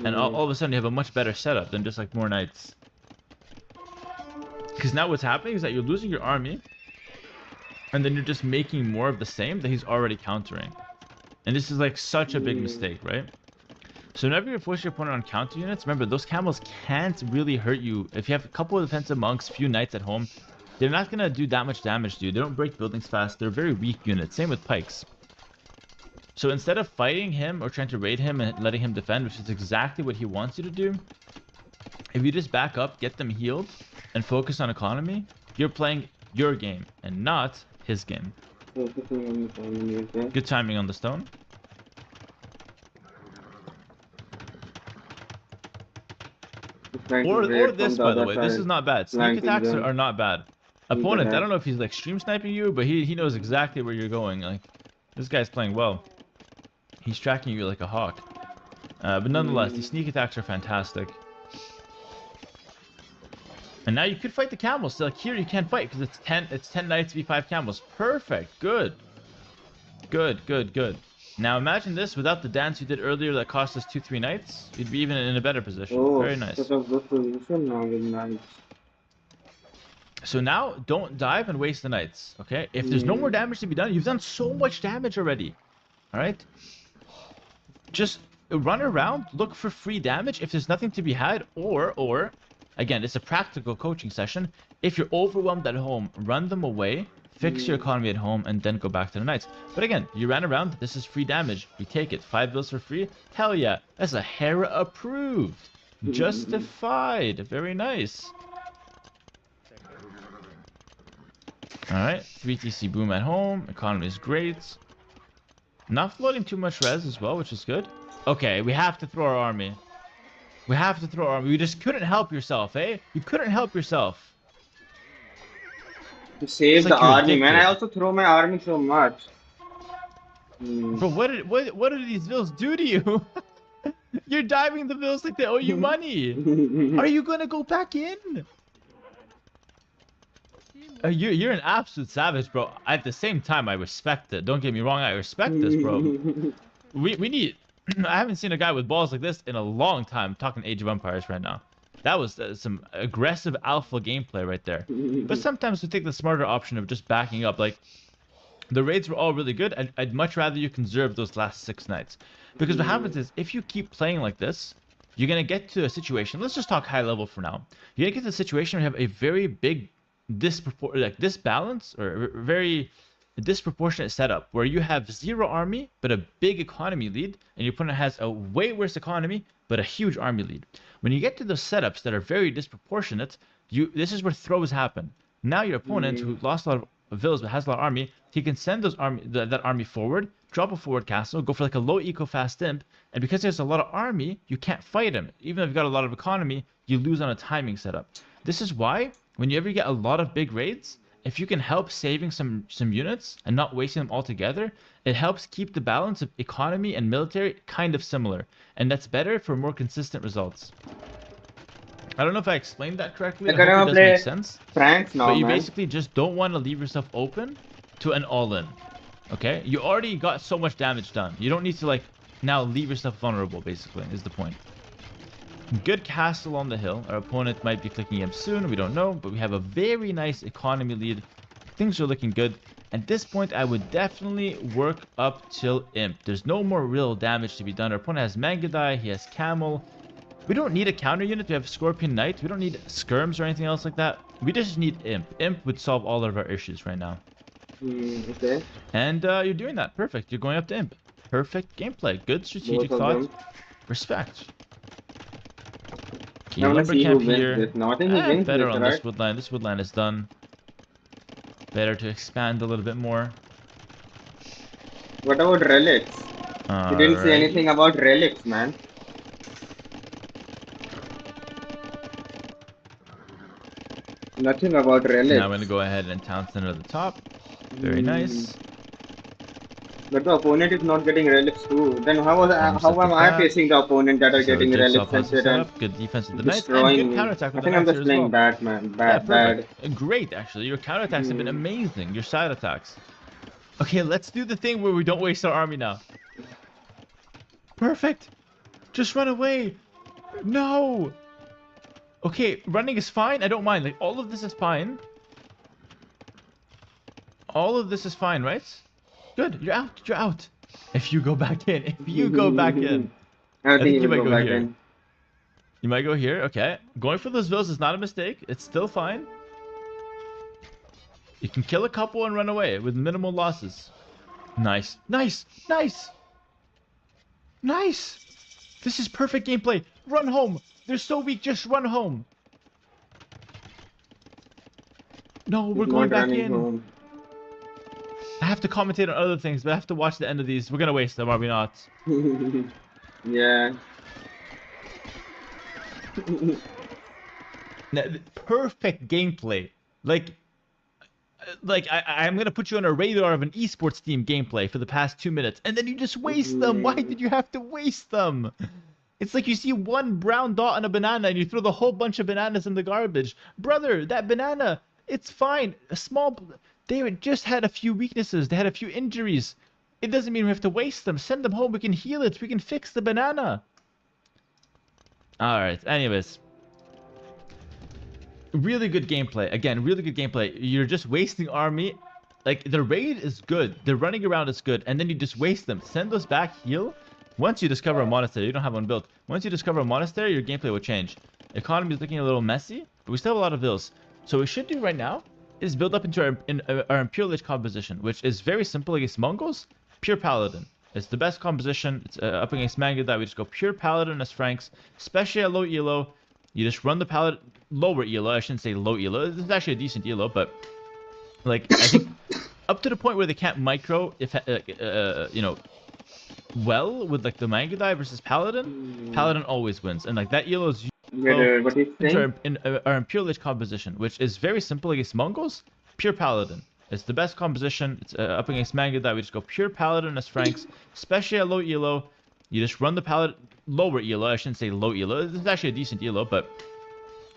And all of a sudden you have a much better setup than just like more knights. Because now what's happening is that you're losing your army, and then you're just making more of the same that he's already countering. And this is like such a big mistake, right? So whenever you force your opponent on counter units, remember those camels can't really hurt you. If you have a couple of defensive monks, few knights at home, they're not going to do that much damage to you. They don't break buildings fast. They're very weak units. Same with pikes. So instead of fighting him or trying to raid him and letting him defend, which is exactly what he wants you to do, if you just back up, get them healed, and focus on economy, you're playing your game and not his game. Good timing on the stone. Or this, by the way. This is not bad. Sneak Flanking attacks them. are not bad. Who the Opponent, I heck? don't know if he's like stream sniping you, but he knows exactly where you're going. Like, this guy's playing well. He's tracking you like a hawk. But nonetheless, these sneak attacks are fantastic. And now you could fight the camels. So like here you can't fight because it's 10 knights v5 camels. Perfect. Good. Good, good, good. Now imagine this without the dance you did earlier that cost us 2-3 knights. You'd be even in a better position. Oh, Very nice. such a good position now with knights. So now don't dive and waste the knights. Okay? If there's no more damage to be done, you've done so much damage already. Alright? Just run around, look for free damage if there's nothing to be had, or again, it's a practical coaching session. If you're overwhelmed at home, run them away, fix your economy at home, and then go back to the knights. But again, you ran around, this is free damage. We take it. 5 bills for free? Hell yeah. That's a Hera approved. Justified. Very nice. Alright, 3TC boom at home. Economy is great. Not floating too much res as well, which is good. Okay, we have to throw our army. We have to throw our army. You just couldn't help yourself, eh? You couldn't help yourself. To save It's like the you're army, man. addicted. I also throw my army so much. Bro, what did these bills do to you? You're diving the bills like they owe you money. Are you gonna go back in? You're an absolute savage, bro. At the same time, I respect it. Don't get me wrong, I respect this, bro. We need... I haven't seen a guy with balls like this in a long time talking Age of Empires right now. That was some aggressive alpha gameplay right there. But sometimes we take the smarter option of just backing up. Like, the raids were all really good. I'd much rather you conserve those last 6 nights. Because what happens is, if you keep playing like this, you're going to get to a situation... Let's just talk high level for now. You're going to get to a situation where you have a very big disbalance, or a very disproportionate setup, where you have 0 army, but a big economy lead, and your opponent has a way worse economy, but a huge army lead. When you get to those setups that are very disproportionate, this is where throws happen. Now your opponent, who lost a lot of villas but has a lot of army, he can send that army forward, drop a forward castle, go for like a low eco fast imp, and because there's a lot of army, you can't fight him. Even if you've got a lot of economy, you lose on a timing setup. This is why, when you ever get a lot of big raids, if you can help saving some units and not wasting them altogether, it helps keep the balance of economy and military kind of similar. And that's better for more consistent results. I don't know if I explained that correctly. I hope it does make sense. Franks now, but you man. basically just don't want to leave yourself open to an all-in. Okay? You already got so much damage done. You don't need to, like, now leave yourself vulnerable, basically, is the point. Good castle on the hill. Our opponent might be clicking him soon. We don't know. But we have a very nice economy lead. Things are looking good. At this point, I would definitely work up till Imp. There's no more real damage to be done. Our opponent has Mangadai. He has Camel. We don't need a counter unit. We have Scorpion Knight. We don't need Skirms or anything else like that. We just need Imp. Imp would solve all of our issues right now. Okay. And you're doing that. Perfect. You're going up to Imp. Perfect gameplay. Good strategic thought. Respect. Okay, lumber camp here. Better on this woodline. This woodline is done. Better to expand a little bit more. What about relics? You didn't say anything about relics, man. Nothing about relics. Now I'm going to go ahead and town center at the top. Very nice. But the opponent is not getting relics too. Then how am I facing the opponent that are getting relics and good defense of the knights and good counterattack with I think I'm just playing bad, man. Bad. Great, actually. Your counterattacks have been amazing. Your side attacks. Okay, let's do the thing where we don't waste our army now. Perfect. Just run away. No. Okay, running is fine. I don't mind. Like, all of this is fine. All of this is fine, right? Good. You're out. You're out. If you go back in. If you go back in. I think you might go here. You might go here. Okay. Going for those villas is not a mistake. It's still fine. You can kill a couple and run away with minimal losses. Nice. Nice. Nice. Nice. This is perfect gameplay. Run home. They're so weak. Just run home. No, we're going back in. Home. I have to commentate on other things, but I have to watch the end of these. We're gonna waste them, are we not? Yeah. Perfect gameplay. Like I'm gonna put you on a radar of an esports team gameplay for the past 2 minutes, and then you just waste them. Why did you have to waste them? It's like you see one brown dot on a banana and you throw the whole bunch of bananas in the garbage. Brother, that banana, it's fine. They just had a few weaknesses. They had a few injuries. It doesn't mean we have to waste them. Send them home. We can heal it. We can fix the banana. All right. Anyways. Really good gameplay. Again, really good gameplay. You're just wasting army. Like, the raid is good. The running around is good. And then you just waste them. Send those back, heal. Once you discover a monastery, you don't have one built. Once you discover a monastery, your gameplay will change. Economy is looking a little messy, but we still have a lot of vills. So what we should do right now is build up into our Imperial Age composition, which is very simple against Mongols. Pure Paladin. It's the best composition. It's up against Mangudai. We just go pure Paladin as Franks, especially at low elo. You just run the Paladin, lower elo. I shouldn't say low elo. It's actually a decent elo, but like I think up to the point where they can't micro if you know, well with like the Mangudai versus Paladin. Paladin always wins, and like that elo is in our Imperial Age composition, which is very simple against Mongols. Pure Paladin. It's the best composition. It's up against Mangudai. We just go pure Paladin as Franks, especially at low elo. You just run the Paladin, lower elo. I shouldn't say low elo. It's actually a decent elo, but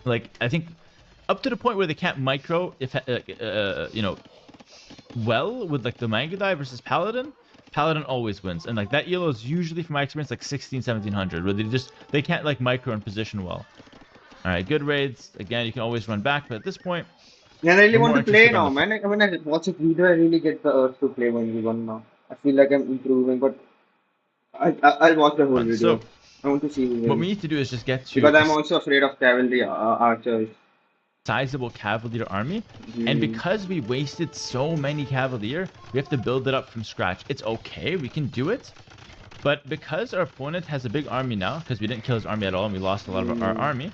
like I think up to the point where they can't micro if you know, well with like the Mangudai versus Paladin. Paladin always wins, and like that elo is usually, from my experience, like 1700, where they can't like micro and position well. All right, good raids. Again, you can always run back, but at this point, yeah, I really want to play now, man. Like, when I watch a video, I really get the urge to play 1v1 now. I feel like I'm improving, but I'll watch the whole video. So, I want to see what we need to do is just get to, because I'm also afraid of cavalry archers. Sizable cavalier army, and because we wasted so many cavalier, we have to build it up from scratch. It's okay, we can do it, but because our opponent has a big army now, because we didn't kill his army at all and we lost a lot of our army,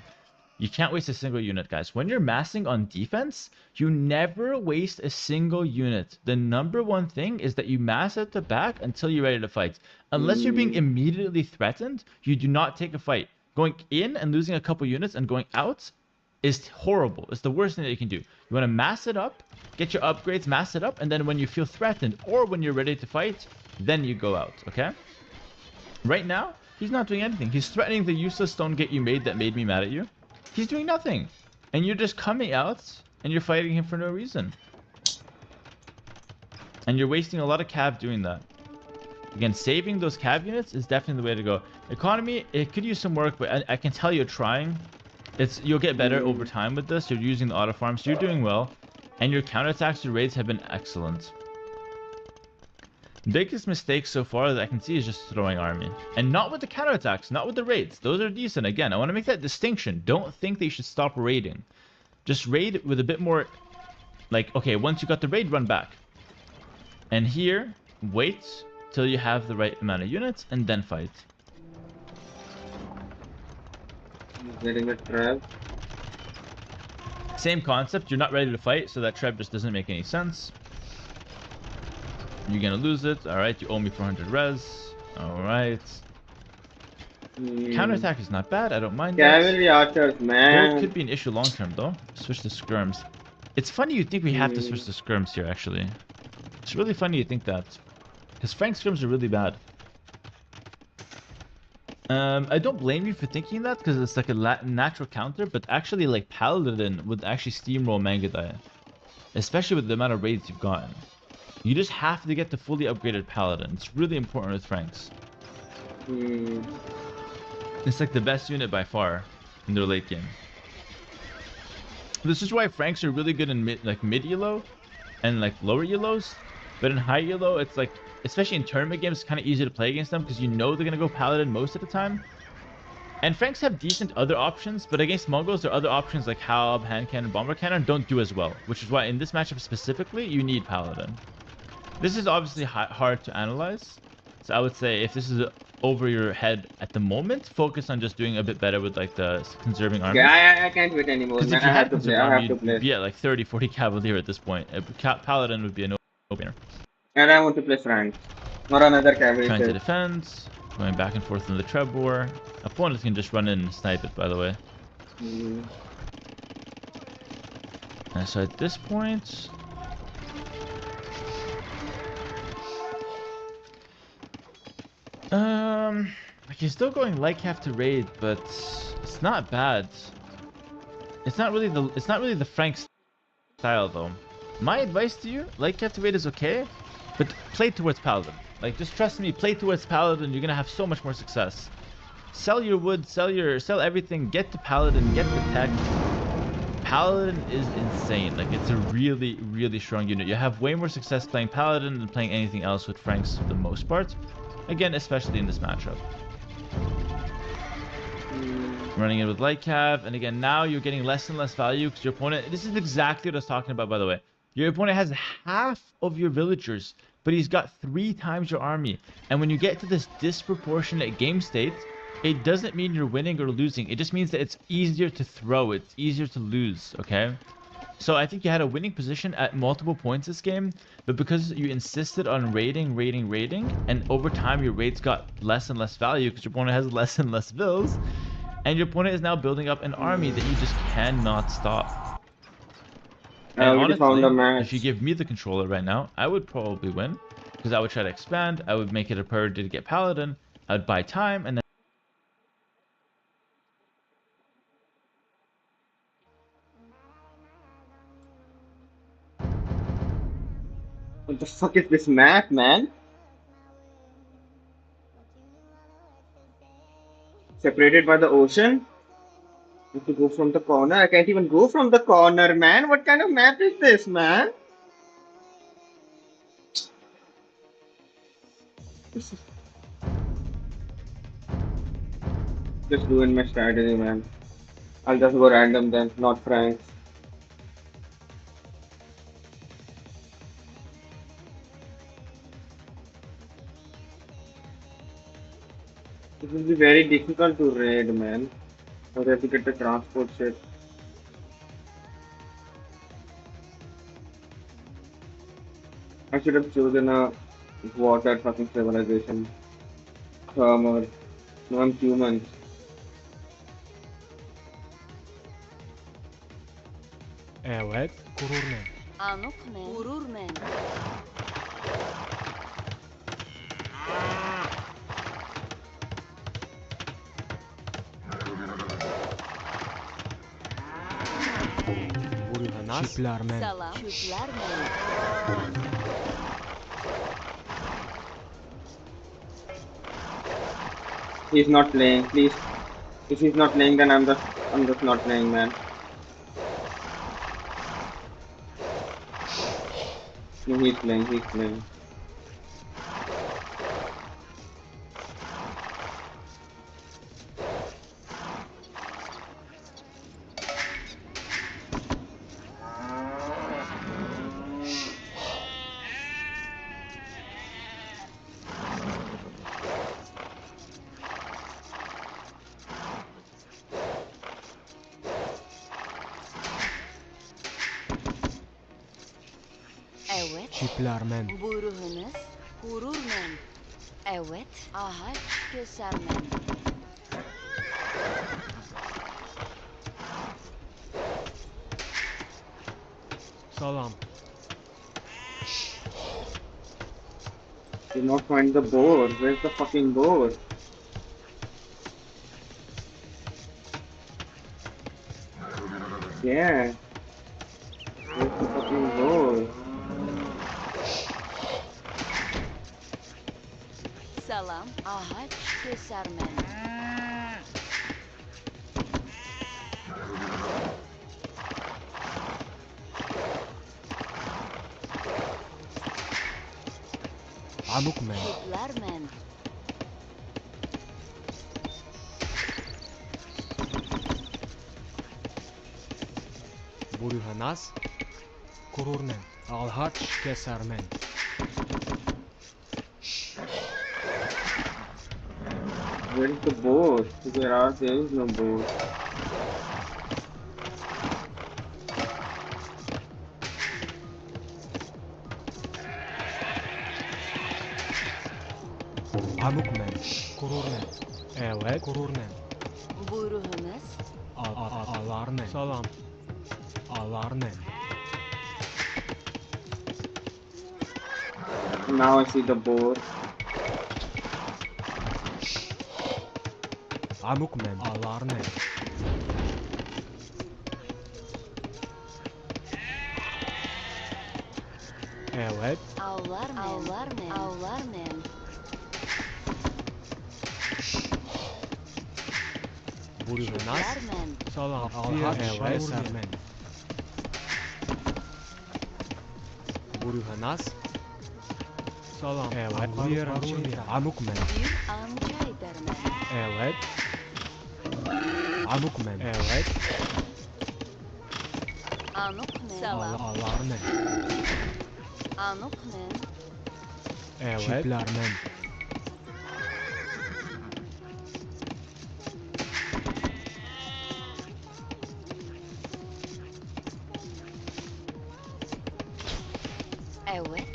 you can't waste a single unit, guys. When you're massing on defense, you never waste a single unit. The number one thing is that you mass at the back until you're ready to fight. Unless you're being immediately threatened, you do not take a fight. Going in and losing a couple units and going out is horrible. It's the worst thing that you can do. You want to mass it up, get your upgrades, mass it up, and then when you feel threatened or when you're ready to fight, then you go out, okay? Right now, he's not doing anything. He's threatening the useless stone gate you made that made me mad at you. He's doing nothing. And you're just coming out and you're fighting him for no reason. And you're wasting a lot of cav doing that. Again, saving those cav units is definitely the way to go. Economy, it could use some work, but I can tell you're trying. You'll get better over time with this. You're using the auto farm, so you're doing well. And your counterattacks to raids have been excellent. Biggest mistake so far that I can see is just throwing army. And not with the counterattacks, not with the raids. Those are decent. Again, I want to make that distinction. Don't think that you should stop raiding. Just raid with a bit more, like, okay, once you got the raid, run back. And here, wait till you have the right amount of units, and then fight. Getting a trap. Same concept. You're not ready to fight, so that trap just doesn't make any sense. You're gonna lose it. Alright, you owe me 400 res. Alright. Counterattack is not bad. I don't mind that. Cavalry archers, man. Gold could be an issue long term, though. Switch to skirms. It's funny you think we have to switch to skirms here, actually. It's really funny you think that. Because Frank skirms are really bad. I don't blame you for thinking that, because it's like a natural counter, but actually, like, Paladin would actually steamroll Mangudai. Especially with the amount of raids you've gotten. You just have to get the fully upgraded Paladin. It's really important with Franks. It's like the best unit by far in their late game. This is why Franks are really good in mid elo and like lower elos, but in high elo it's like, especially in tournament games, it's kind of easy to play against them because you know they're gonna go Paladin most of the time. And Franks have decent other options, but against Mongols, their other options like Halb, Hand Cannon, Bomber Cannon don't do as well, which is why in this matchup specifically, you need Paladin. This is obviously hard to analyze, so I would say if this is over your head at the moment, focus on just doing a bit better with like the conserving army. Yeah, I can't wait anymore. Because if you had conserving army, you'd be at like 30-40 Cavalier at this point. Paladin would be a no-brainer. And I want to play Frank. Or another cavalry. Trying to defend, going back and forth in the Treb War. Opponents can just run in and snipe it, by the way. And so at this point, like he's still going Lightcap to raid, but it's not bad. It's not really the Frank style though. My advice to you, Lightcap to raid is okay, but play towards Paladin. Like, just trust me, play towards Paladin, you're gonna have so much more success. Sell your wood, sell everything, get to Paladin, get the tech. Paladin is insane. Like, it's a really, really strong unit. You have way more success playing Paladin than playing anything else with Franks for the most part. Again, especially in this matchup. Running it with Lightcap, and again, now you're getting less and less value because your opponent, this is exactly what I was talking about, by the way. Your opponent has half of your villagers, but he's got 3 times your army. And when you get to this disproportionate game state, it doesn't mean you're winning or losing. It just means that it's easier to throw, it's easier to lose, okay? So I think you had a winning position at multiple points this game, but because you insisted on raiding, and over time your raids got less and less value because your opponent has less and less vills, and your opponent is now building up an army that you just cannot stop. And honestly, if you give me the controller right now, I would probably win, because I would try to expand, I would make it a priority to get Paladin, I would buy time, and then what the fuck is this map, man? Separated by the ocean? I have to go from the corner. I can't even go from the corner, man. What kind of map is this, man? Just ruin my strategy, man. I'll just go random then, not Franks. It will be very difficult to raid, man. I have to get the transport shit. I should have chosen a water fucking civilization. Or no, I'm human. Evet, gurur men. Anuk men. Gurur men. Çipler men. Salam. Çipler men. He's not playing, please. If he's not playing, then I'm just not playing, man. No, he's playing. Evet. Çipler men. Buyruğunuz gurur men. Evet. Ağaç keser men. Salam. Did not find the board. Where's the fucking board? Yeah. Where's the fucking board? Salam. Ağaç keser men. Anuk men. Çipler men. Buyruğunuz gurur men. Ağaç keser men. Where's the board? There is no board. Anuk men. Gurur men. Evet, gurur men. Buyruğunuz Ağlar men. Salam. Ağlar men. Now I see the board. Amukmen. Alarne. Evet. Avlarmen. Burunas. Salam. Evet. Kesermen. Burunas. Salam. Evet. Amukmen. Evet. Amukmen. Evet. Alarne. Evet. Çiplermen. Evet.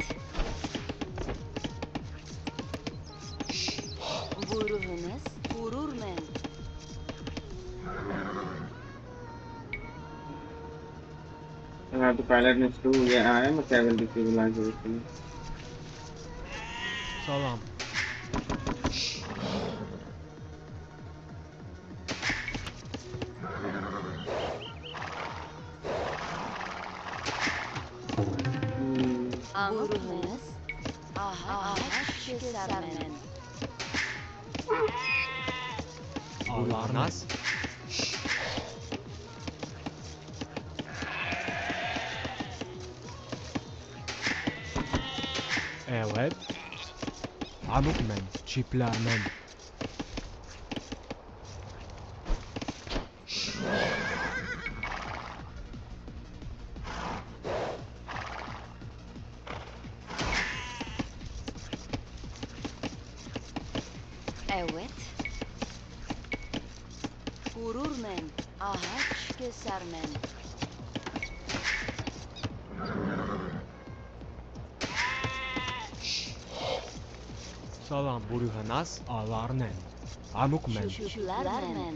Buyruğunuz gururmen. I have to pilot next to. Yeah, I am a cavalry civilization. Salam. Buyruğunuz ağaç kesermen. Alarnas. Evet. Amukmen. Çiplermen. Evet. Gururmen. Ağaç kesermen. Salam. Burunas. Alarne. Amukmen. Şükürlermen.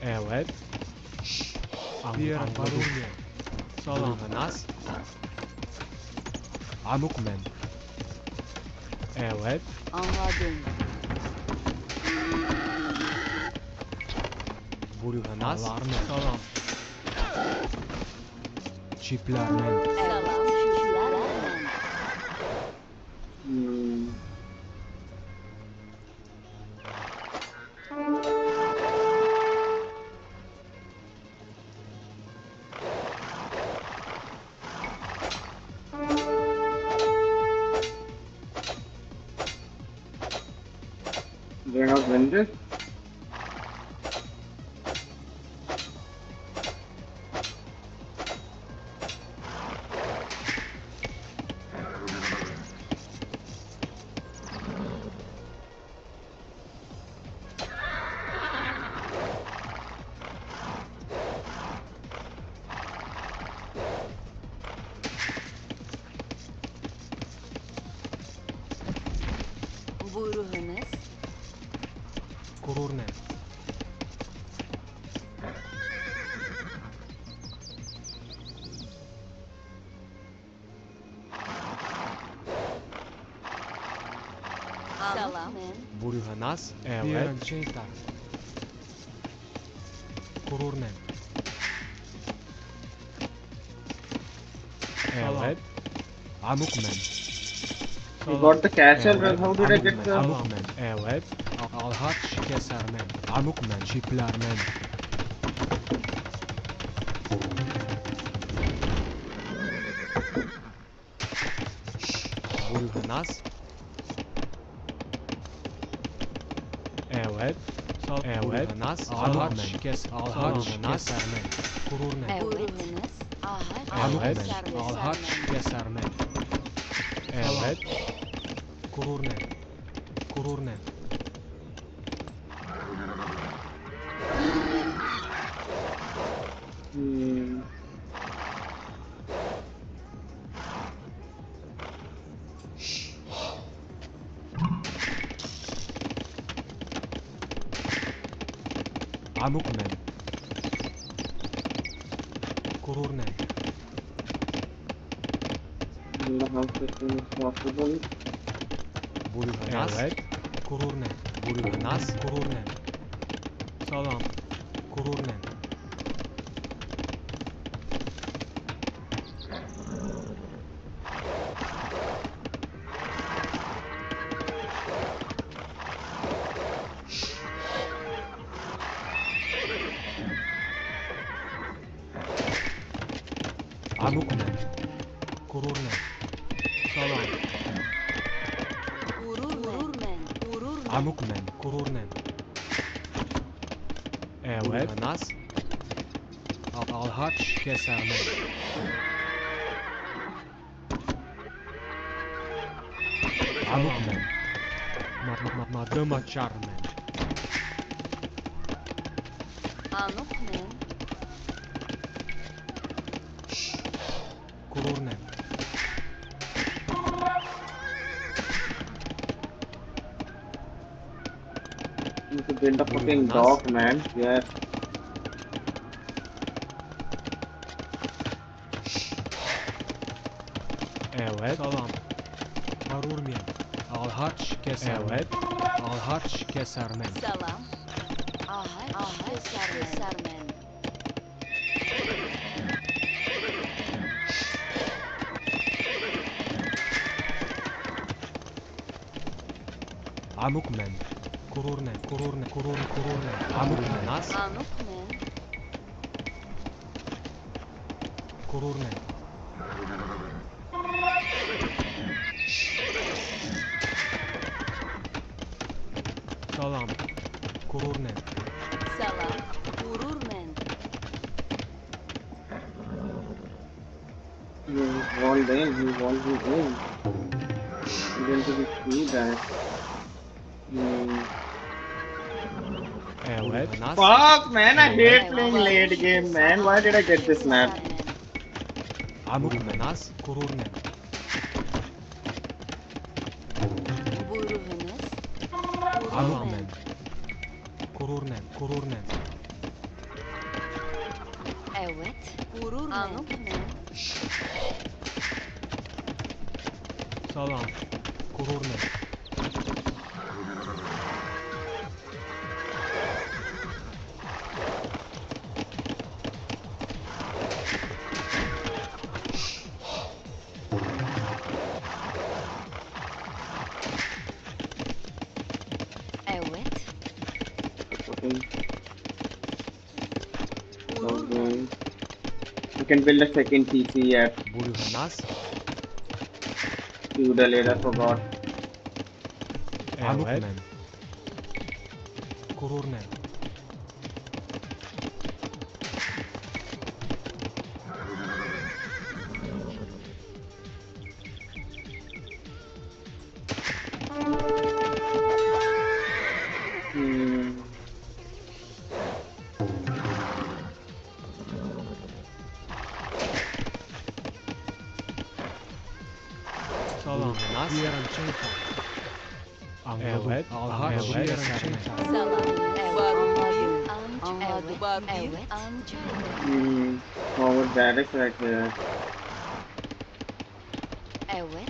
Evet. Anladım. Salam. Burunas. Amukmen. Evet. Anladım. Burunas. Alarne. Salam. Çiplermen. Selam şükürlermen. They're not vendors. Buyruğunuz Gurur ne? selam. Buruhanas. Evet. Şeytan. Gurur ne? Evet. Amukmen. You got the castle, well, how did I get the... Amukmen. Evet. Alhaç kesermen. Amukmen. Çiplermen. Buruhanas. Evet. Evet. Buruhanas. Alhaç kes. Alhaç kesermen. Gurur ne? Buyruğunuz Evet. Alhaç kesermen. Evet. Gurur ne? Gurur ne? Amukmen. Gururnen. In the house as soon as possible. Buyurunuz. Evet. Gururnen. Buyurunuz. Gururnen. Salam. Gururnen. Amukmen. Gururnen. Salam. Amukmen. Gururnen. Evet. Buyurunuz. Alhaç kesermen. Amukmen. Madıma çarmen. Anukmen. Gururnen. You need to build a fucking dock, man. Yes. Evet. Salam. Marurmen. Alhaç kesermen. Evet. Alhaç kesermen. Salam. Ahaç kesermen. Amukmen. Gururnen. Gururnen. Gururnen. Amukmen. Nas. Anukmen. Gururnen. Salam. Gururnen. Salam. Gururmen. You walled in. You walled me in. You didn't see that. Evet. Fuck, man. I hate playing late game, man. Why did I get this map? Amukmen. Nas. Gururnen. Buyurunuz. Amukmen. Gururnen. Gururnen. Evet. Gururmen. Anukmen. Salam. Gururnen. Evet. Okay. Okay. You can build a second PC at Buyurunuz. feudal era. Forgot. Amukmen. Gururnen. Salam. Nas. Diyerim çeyta. Evet. Alhaç. Evet. Salam. Evet. Anladım. Evet. Forward direct right here. Evet.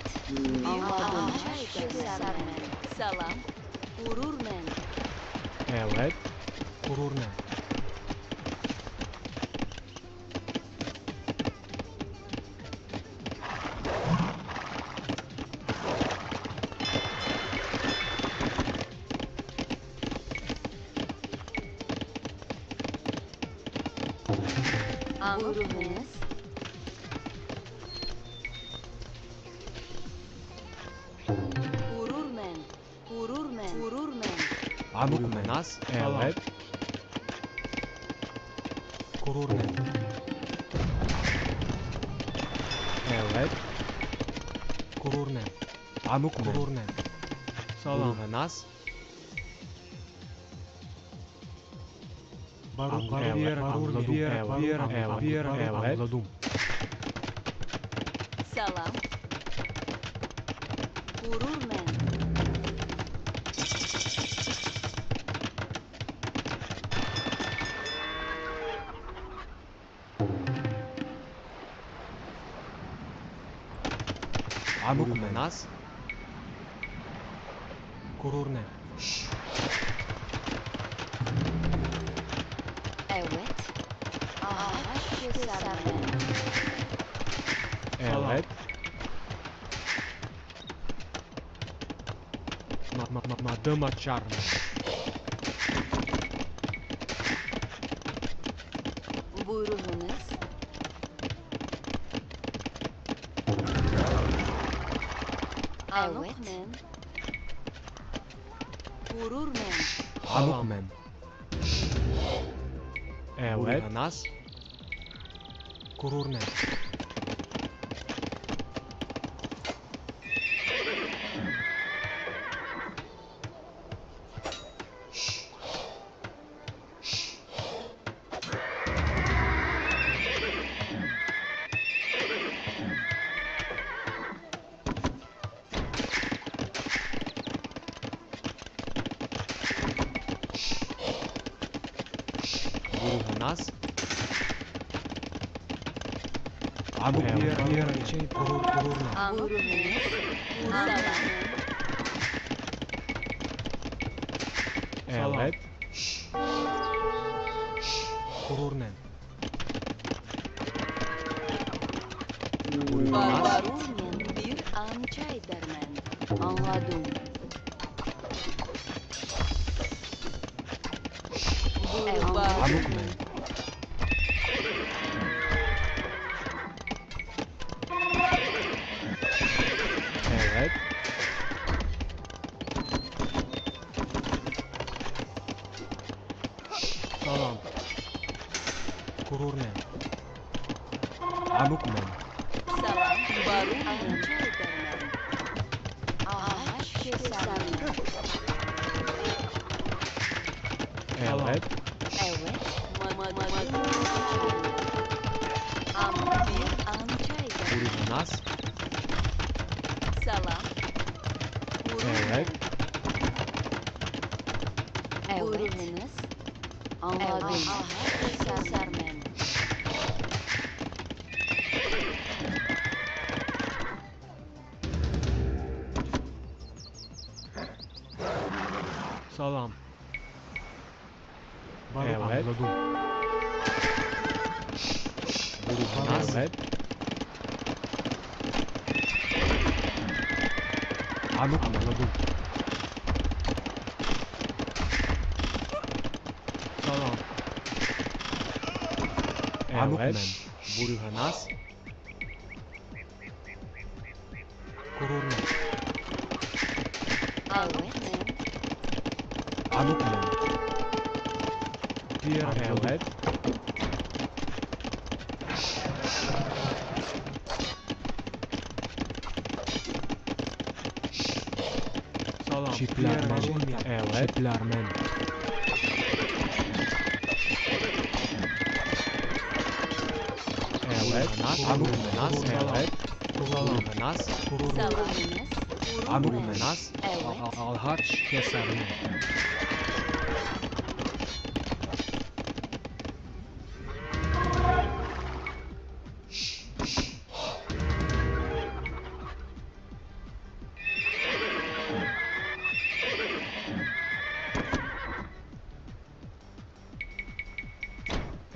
Anladım. Kesermen. Salam. Gururmen. Evet. Gururnen. Buyurunuz. Gururmen. Gururmen. Gururmen. Amukmen. Nas. Evet. Gururnen. Evet. Gururnen. Amukmen. Gururnen. Salam. Nas. Anladım. Salam. Gururmen. عمق ناس gururne. Evet. Ağaç kesermen. Evet. Madıma çarmı. Buyurunuz. Evet. Gurur men. Amuk men. Evet. Nas. Gurur ne? Nas. Amuk bir şey gurur ne? Buyurunuz. Evet. Gurur ne? Barurmen bir an çay dermen. Anladım. Amuk men. Evet. Salam. Gurur ne? Amuk men. Salam. Barurmen çay dermen. Ağaç kesermen. Evet. Evet. Ama bir an çay dermen. Gurur nas. Salam. Evet. Buyurunuz. Anladım. Ağaç kesermen. Salam. Evet. Anladım. Evet. Anladım. Salam. Evet. Burhanas. Gurur ne? Evet. Amuk men. Diğer evet. Salam. Çiplermen. Evet. Çiplermen. Evet. Amuk menas. Evet. Salam menas. Gurur. Salamınız. Amuk menas. Evet. Alhaç kesermen.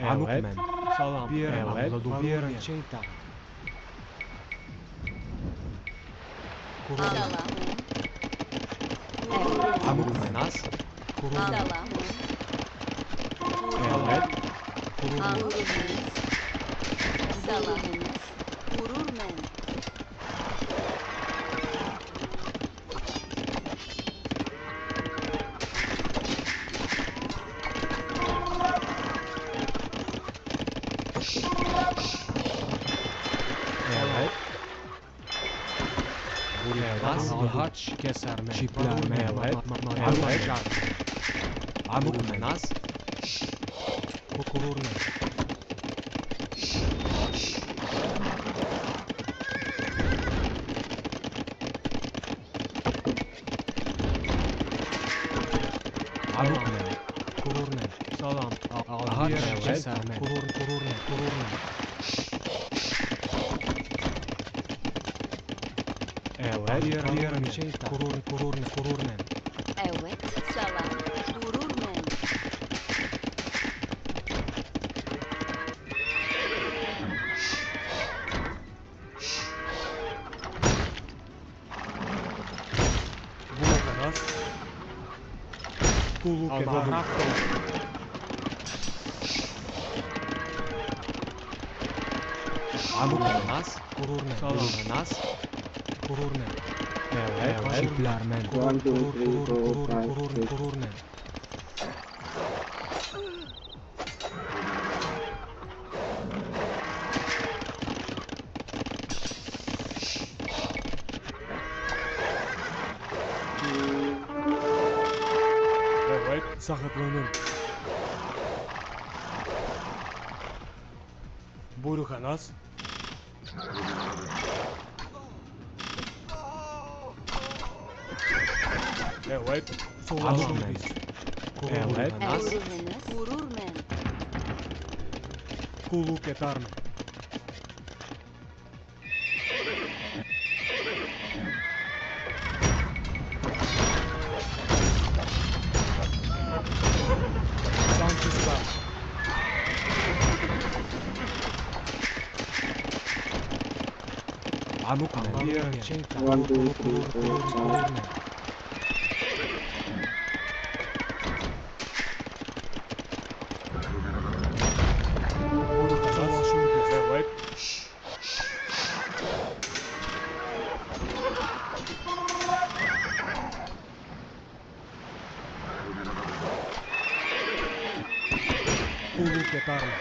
Amuk men. Salam. Evet. Bir şey tak. Salam. Amuk menas. Gurur. Salam. Evet. Gurur. Buyurunuz. Salamınız. Gurur men. Evet. Burhanas. Alhaç kesermen. Çiplermen. Evet. Evet. Amuk menas. Gurur ne? Amuk men. Gurur ne? Salam. Alhaç kesermen. Gurur ne? Gurur ne? Evet, salam. Gurur men. One, two, three, four, five, six. Evet, sakatlanın. Buyurunuz. Evet, sola şuradayız. Evet. Emriniz gurur men. Kulluk eder mi? Sanchez'da. Amuk men. One, two, three, four, five. Sola şuradayız. Evet. Kulluk eder mi?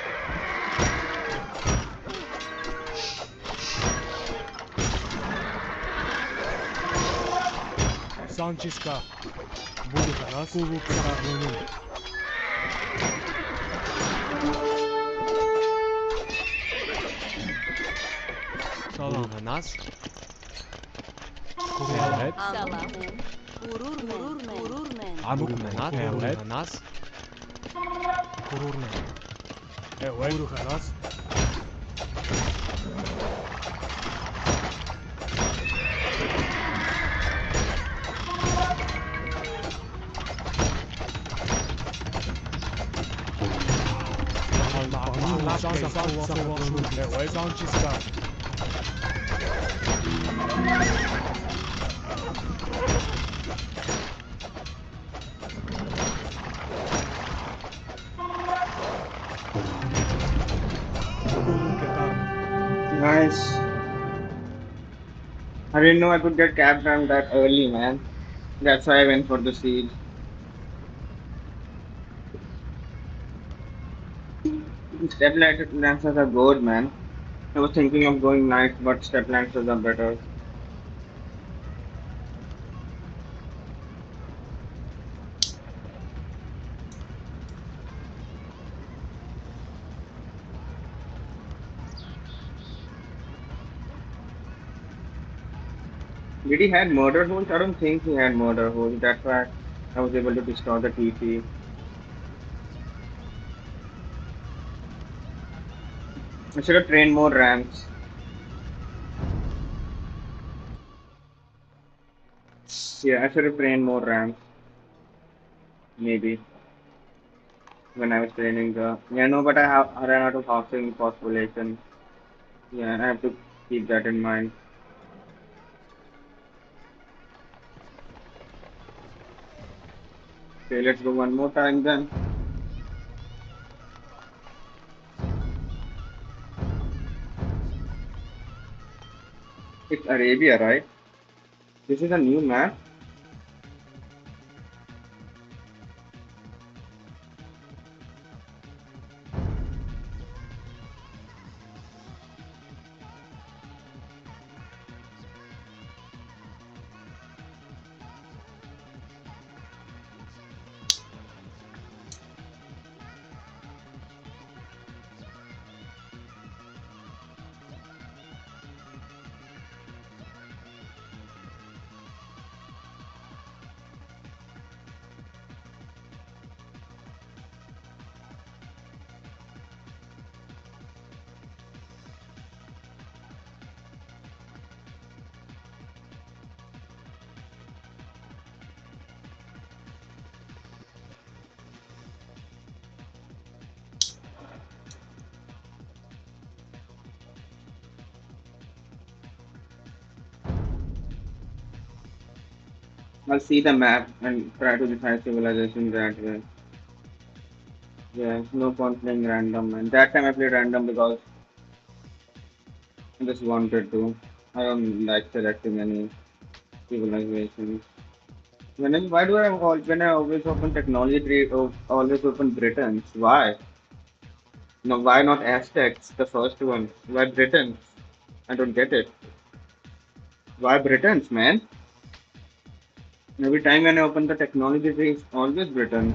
Sanchez'da. Buyurunuz. Kulluk eder mi? Salam. Nas. Evet. Salam men. Gurur men. Gurur men. Amuk men. Evet. Nas. Gurur men. Evet. Buyurunuz. Evet. Sanchez'da. Nice. I didn't know I could get cap done that early, man. That's why I went for the siege. Step lancers are good, man. I was thinking of going knights, but step lancers are better. Did he had murder holes? I don't think he had murder holes. That's why I was able to destroy the TP. I should have trained more ramps. Yeah, I should have trained more ramps. Maybe when I was training the. Yeah, no, but I ran out of housing population. Yeah, I have to keep that in mind. Okay, let's go one more time then. It's Arabia, right? This is a new map. I'll see the map and try to decide civilization that way. Yeah, no point playing random, man. That time I played random because I just wanted to. I don't like selecting any civilizations. Why do when I always open technology tree, always open Britons? Why? No, why not Aztecs? The first one. Why Britons? I don't get it. Why Britons, man? Every time when I open the technology tree, it's always Britons.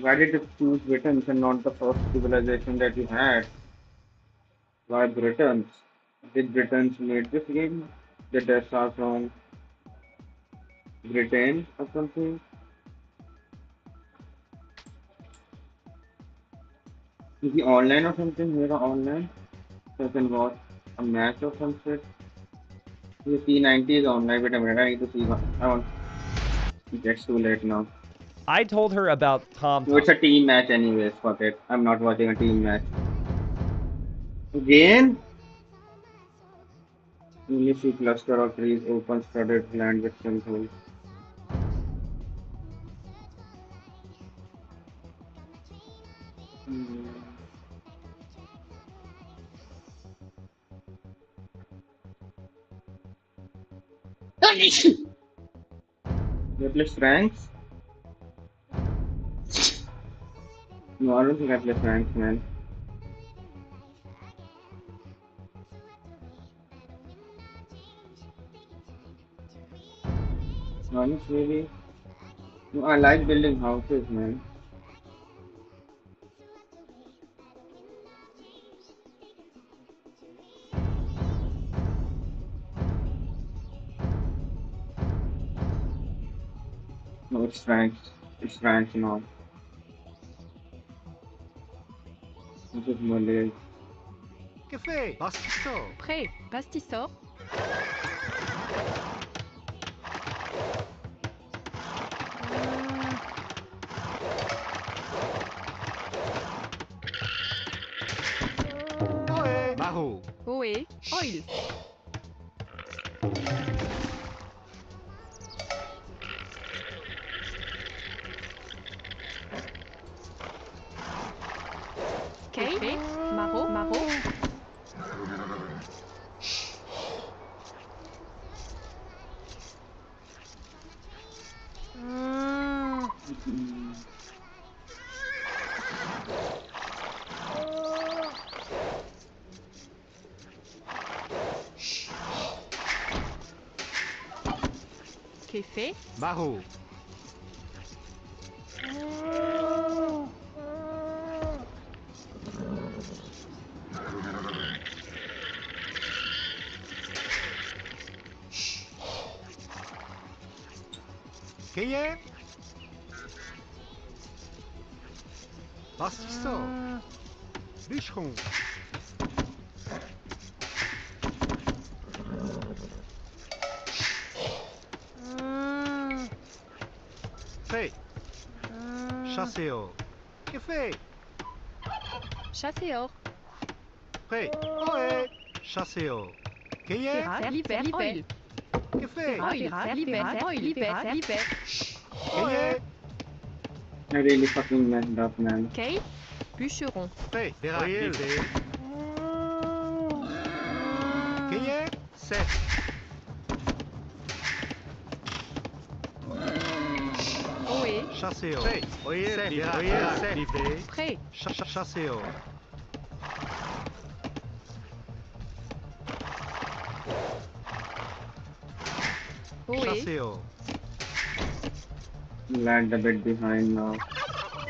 Why did you choose Britons and not the first civilization that you had? Why Britons? Did Britons made this game? Did they start from Britain or something? Is he online or something? Here online? So I can watch a match or some shit. The T90 is online. Wait a minute, I need to see one. I want. It's too late now. I told her about Tom. No, it's a team match anyways. Fuck it. I'm not watching a team match. Again? Only see cluster of trees, open studded land with control. They play Franks? No, I don't think I play Franks, man. Honest, really? No, I like building houses, man. No, it's Franks. It's Franks now. This is Malay. Que fait? Pastisseau. Prêt, pastisseau. Ohé. Maho. Ohé, oil. Café, maro, maro. Café. Maho. Qu'est-ce? Pastisseau. Bûcheron. Fait. Chasseur. Que fait? Chasseur. Prêt. Ohé. Chasseur. Qu'est-ce? Libère, oil. Que fait? Libère, libère. Qu'est-ce? I really fucking messed up, man. Ok. Bûcheron. Fait. Qu'est-ce? C'est. Ohé. Chasseur. Fait. C'est. Prêt. Chasseur. Ohé. Chasseur. Lagged a bit behind now.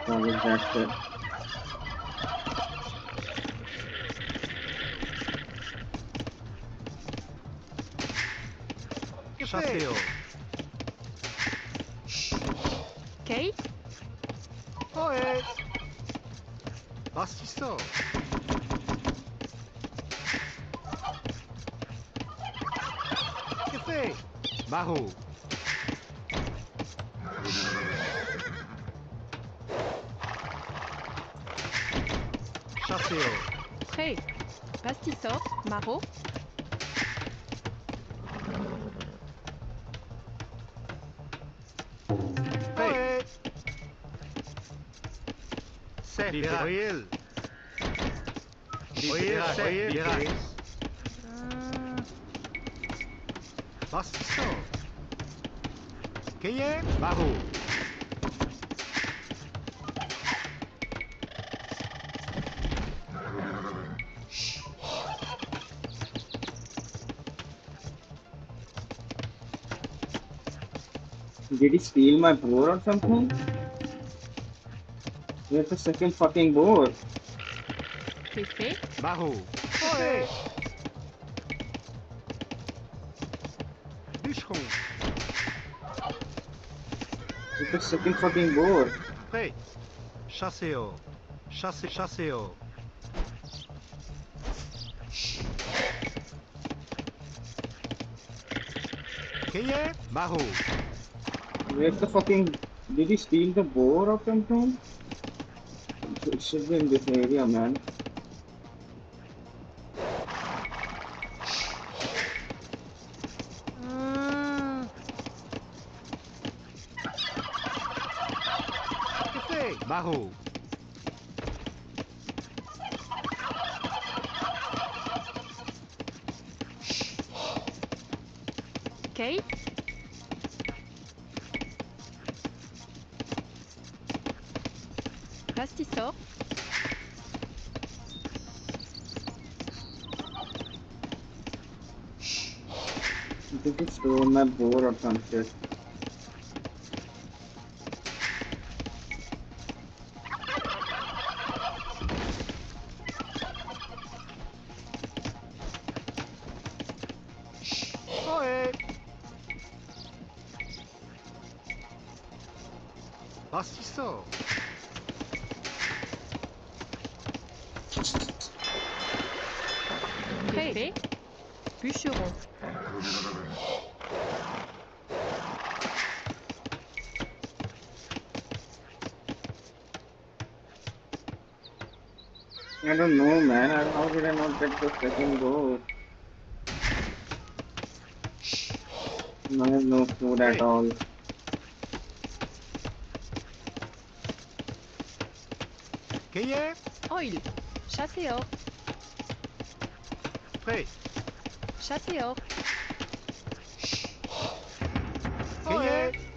So that's it. Chasseur. Ok. Ohé. Pastisseau. Que fait? Maho. Chasseur. Prêt. Pastisseau, maro. Libéral. Libéral. Bastisso. Quem Barro. Did he steal my board or something? Where's the second fucking board? Barro. Oi. Bichon. Where's the second fucking board? Prêt. Chasseo. Chasseo. Quem Barro. Where's the fucking... Did he steal the board or something? It should be in this area, man. Barro. Okay. Bastisso. I think he stole my board or some shit. Bastisso. Préfet. Bûcheron. I don't know, man. How did I not get the second goal? I have no food at all. Quem Oil. Chasseur. Prêt. Chasseur. Quem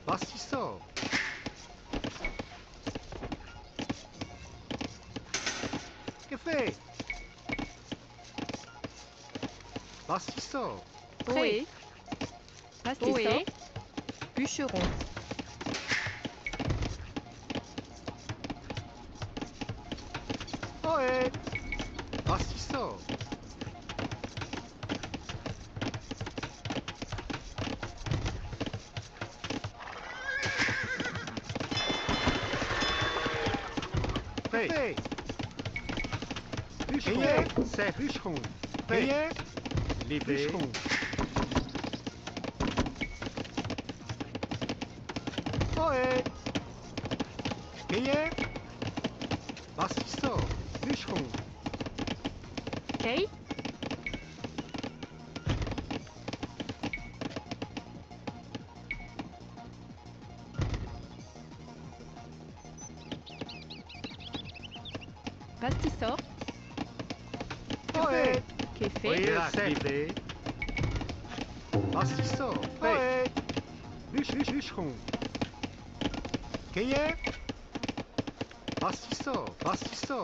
Bastisso. Que fait? Bastisso. Oui. Bastisso. Oui. Bûcheron. Oi. Bastisso. Prêt. Bûcheron. C'est bûcheron. Prêt. Bûcheron. Oi. Quem Bastisso. Bûcheron. Okay. Bastisso. Oi. Que fait? Libé. Bastisso. Prêt. Bûcheron. Quem Bastisso. Bastisso.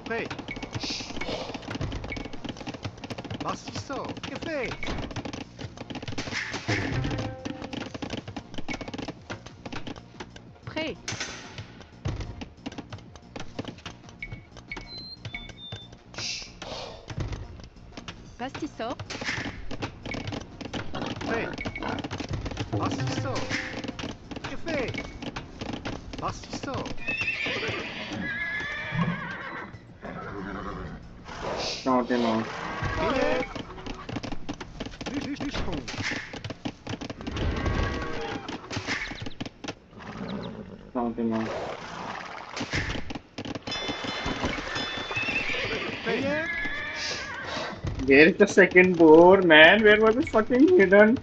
Prêt. Bastisso. Que fait? Prêt. Bastisso. Prêt. Bastisso. Que fait? Bastisso. Count him out. Count him out. Where is the second board, man? Where was it fucking hidden?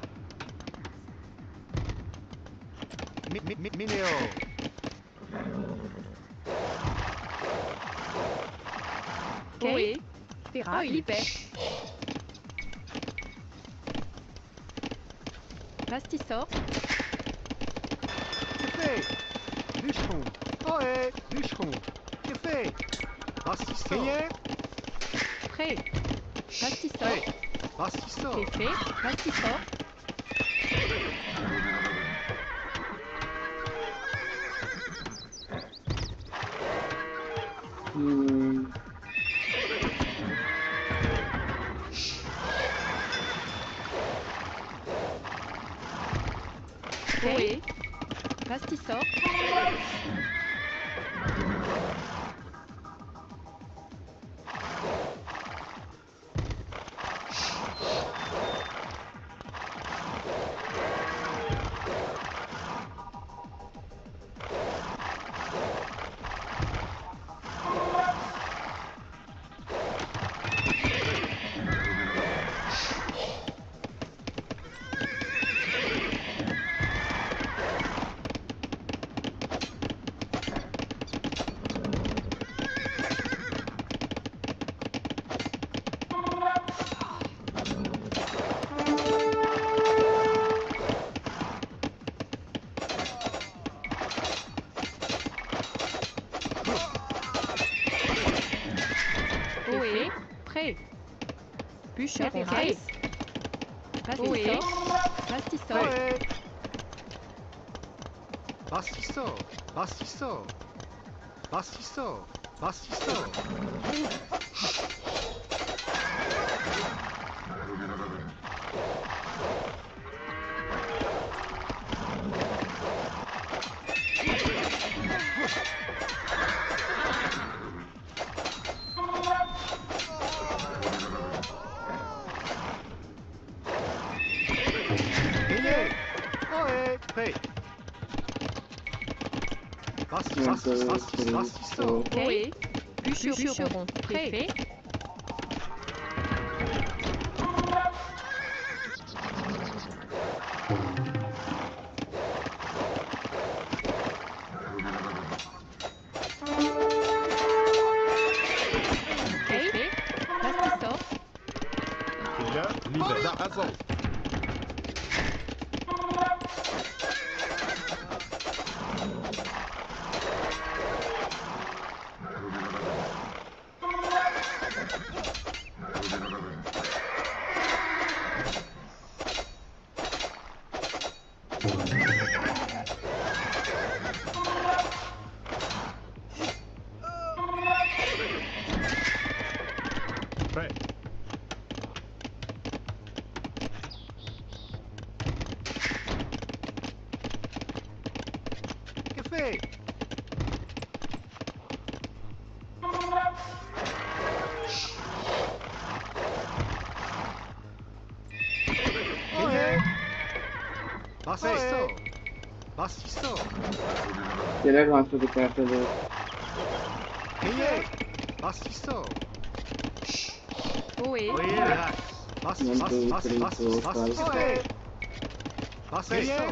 Oui. Oh, il y paie. Pastissor. Café. Bûcheron. Ohé. Bûcheron. Café. Pastissor. Prêt. Pastissor. Pastissor. C'est fait. Pastissor. Oui. Pastissor. Oui. Prêt. Bûcheron. Oui. Pastissor. Pastissor. Pastissor. Pastissor. Pastissor. Pastissor. Oui. Bûcheron. Prêt. Pastissor. Café. Pastissor. Pastissor. Killer wants to be captured. Pastissor. Oui. Pastissor. Pastissor.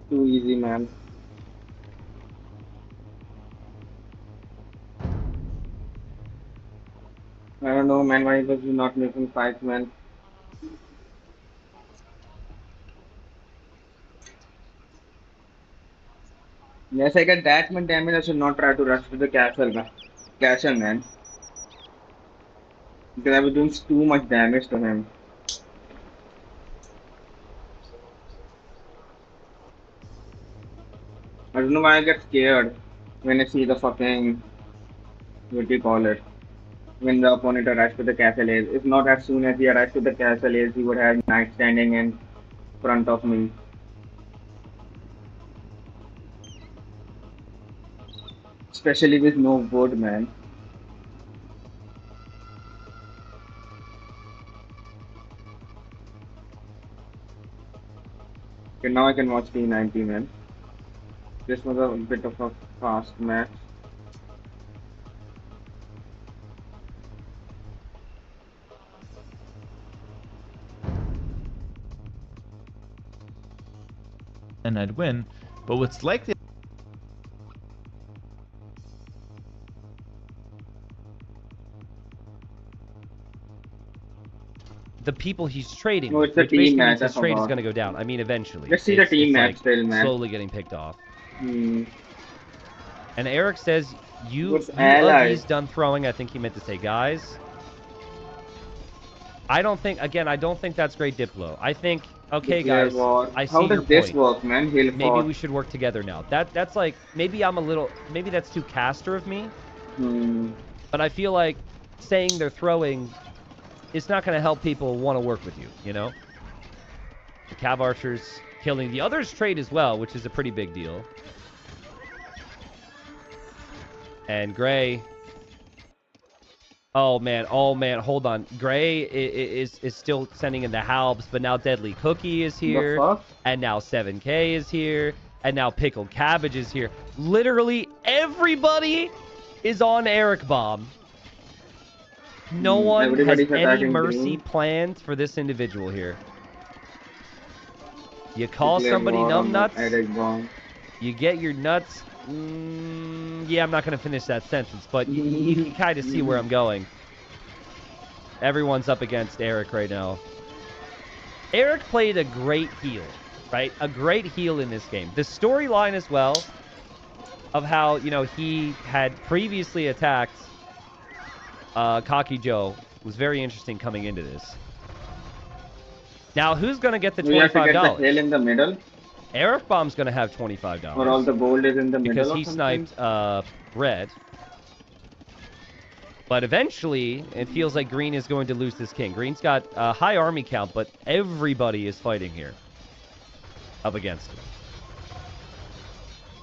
Too easy, man. I don't know, man. Why was he not making fights, man? Yes, I get that much damage. I should not try to rush to the castle, man. Because I was doing too much damage to him. I don't know why I get scared when I see the fucking, what do you call it? When the opponent arrives to the castle edge. If not as soon as he arrives to the castle edge, he would have knight standing in front of me. Especially with no wood, man. Okay, now I can watch T90, man. This was a bit of a fast match. And I'd win, but what's likely the people he's trading No, with, it's a which team basically match, means his I trade is forgot. going to go down. I mean, eventually. Let's see the team it's match like still, man. slowly getting picked off. Hmm. And Eric says, you What's Uggies done throwing. I think he meant to say guys. I don't think, again, I don't think that's great Diplo. I think, okay, guys, I see How your does this point. work, man? Maybe we should work together now. That's like, maybe I'm a little, maybe that's too caster of me. But I feel like saying they're throwing, it's not going to help people want to work with you, you know? The Cav Archers killing the others trade as well, which is a pretty big deal. And Gray. Oh man, hold on. Gray is still sending in the Halbs, but now Deadly Cookie is here. The fuck? And now 7K is here. And now Pickled Cabbage is here. Literally everybody is on Eric Bomb. No one has any mercy planned for this individual here. You call somebody numbnuts, you get your nuts. Yeah, I'm not going to finish that sentence, but you can kind of see where I'm going. Everyone's up against Eric right now. Eric played a great heal, right? A great heal in this game. The storyline as well of how, you know, he had previously attacked Cocky Joe was very interesting coming into this. Now, who's going to get the $25? We have to get the hill in the middle. Eric Bomb's going to have $25. Or all the gold is in the middle because he sniped red. But eventually, it feels like Green is going to lose this king. Green's got a high army count, but everybody is fighting here up against him.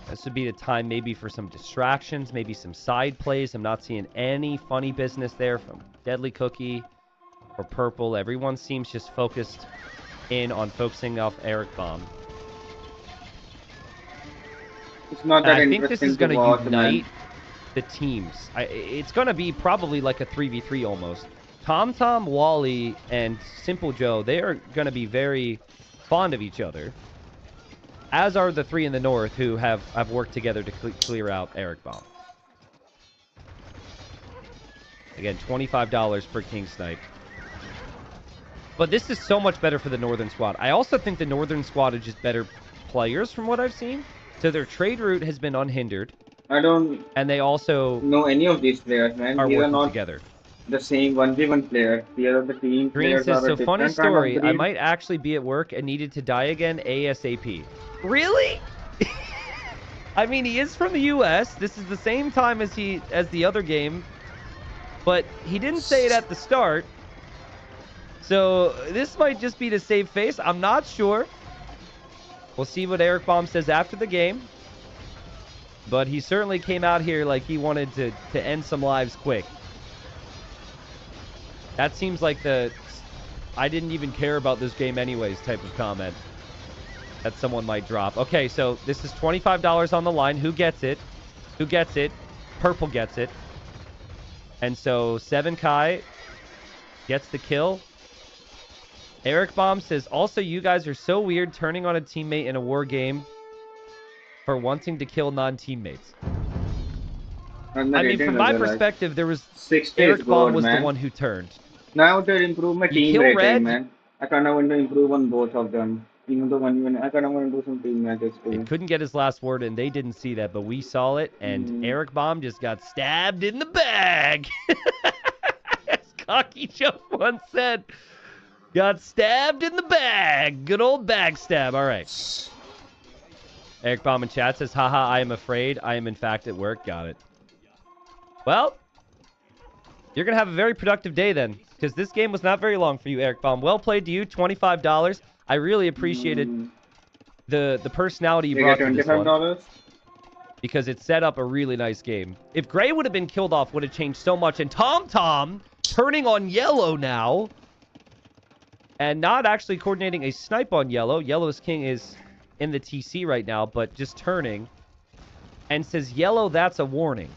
This would be the time maybe for some distractions, maybe some side plays. I'm not seeing any funny business there from Deadly Cookie or Purple. Everyone seems just focused in on focusing off Eric Bomb. It's not that I think this is going to unite man. the teams. It's going to be probably like a 3v3 almost. TomTom, Wally, and Simple Joe, they are going to be very fond of each other. As are the three in the north who have worked together to clear out Eric Bomb. Again, $25 per King Snipe. But this is so much better for the northern squad. I also think the northern squad are just better players from what I've seen. So their trade route has been unhindered. I don't and they also know any of these players, man. Are These are working not together. The same 1v1 player. These are the team Green players. says, are so a funny different kind of story, I breed." might actually be at work and needed to die again ASAP. Really? I mean, he is from the US. This is the same time as the other game. But he didn't say it at the start. So this might just be to save face. I'm not sure. We'll see what Eric Bomb says after the game. But he certainly came out here like he wanted to end some lives quick. That seems like the I didn't even care about this game anyways type of comment that someone might drop. Okay, so this is $25 on the line. Who gets it? Who gets it? Purple gets it. And so 7Kai gets the kill. Eric Bomb says, also, you guys are so weird turning on a teammate in a war game for wanting to kill non-teammates. I mean, from my perspective, there was Eric Bomb was the one who turned. Now to improve my You team kill rating, red. man. I kind of want to improve on both of them. Even though I kind of want to do some team matches too. It couldn't get his last word, and they didn't see that, but we saw it, and Eric Bomb just got stabbed in the bag. As Cocky Joe once said, got stabbed in the bag. Good old bag stab. All right. Eric Baum in chat says, haha, I am afraid. I am in fact at work. Got it. Well, you're going to have a very productive day then, because this game was not very long for you, Eric Baum. Well played to you, $25. I really appreciated the personality you brought to this one, because it set up a really nice game. If Gray would have been killed off, would have changed so much. And Tom turning on Yellow now, and not actually coordinating a snipe on Yellow. Yellow's king is in the TC right now, but just turning, and says, Yellow, that's a warning.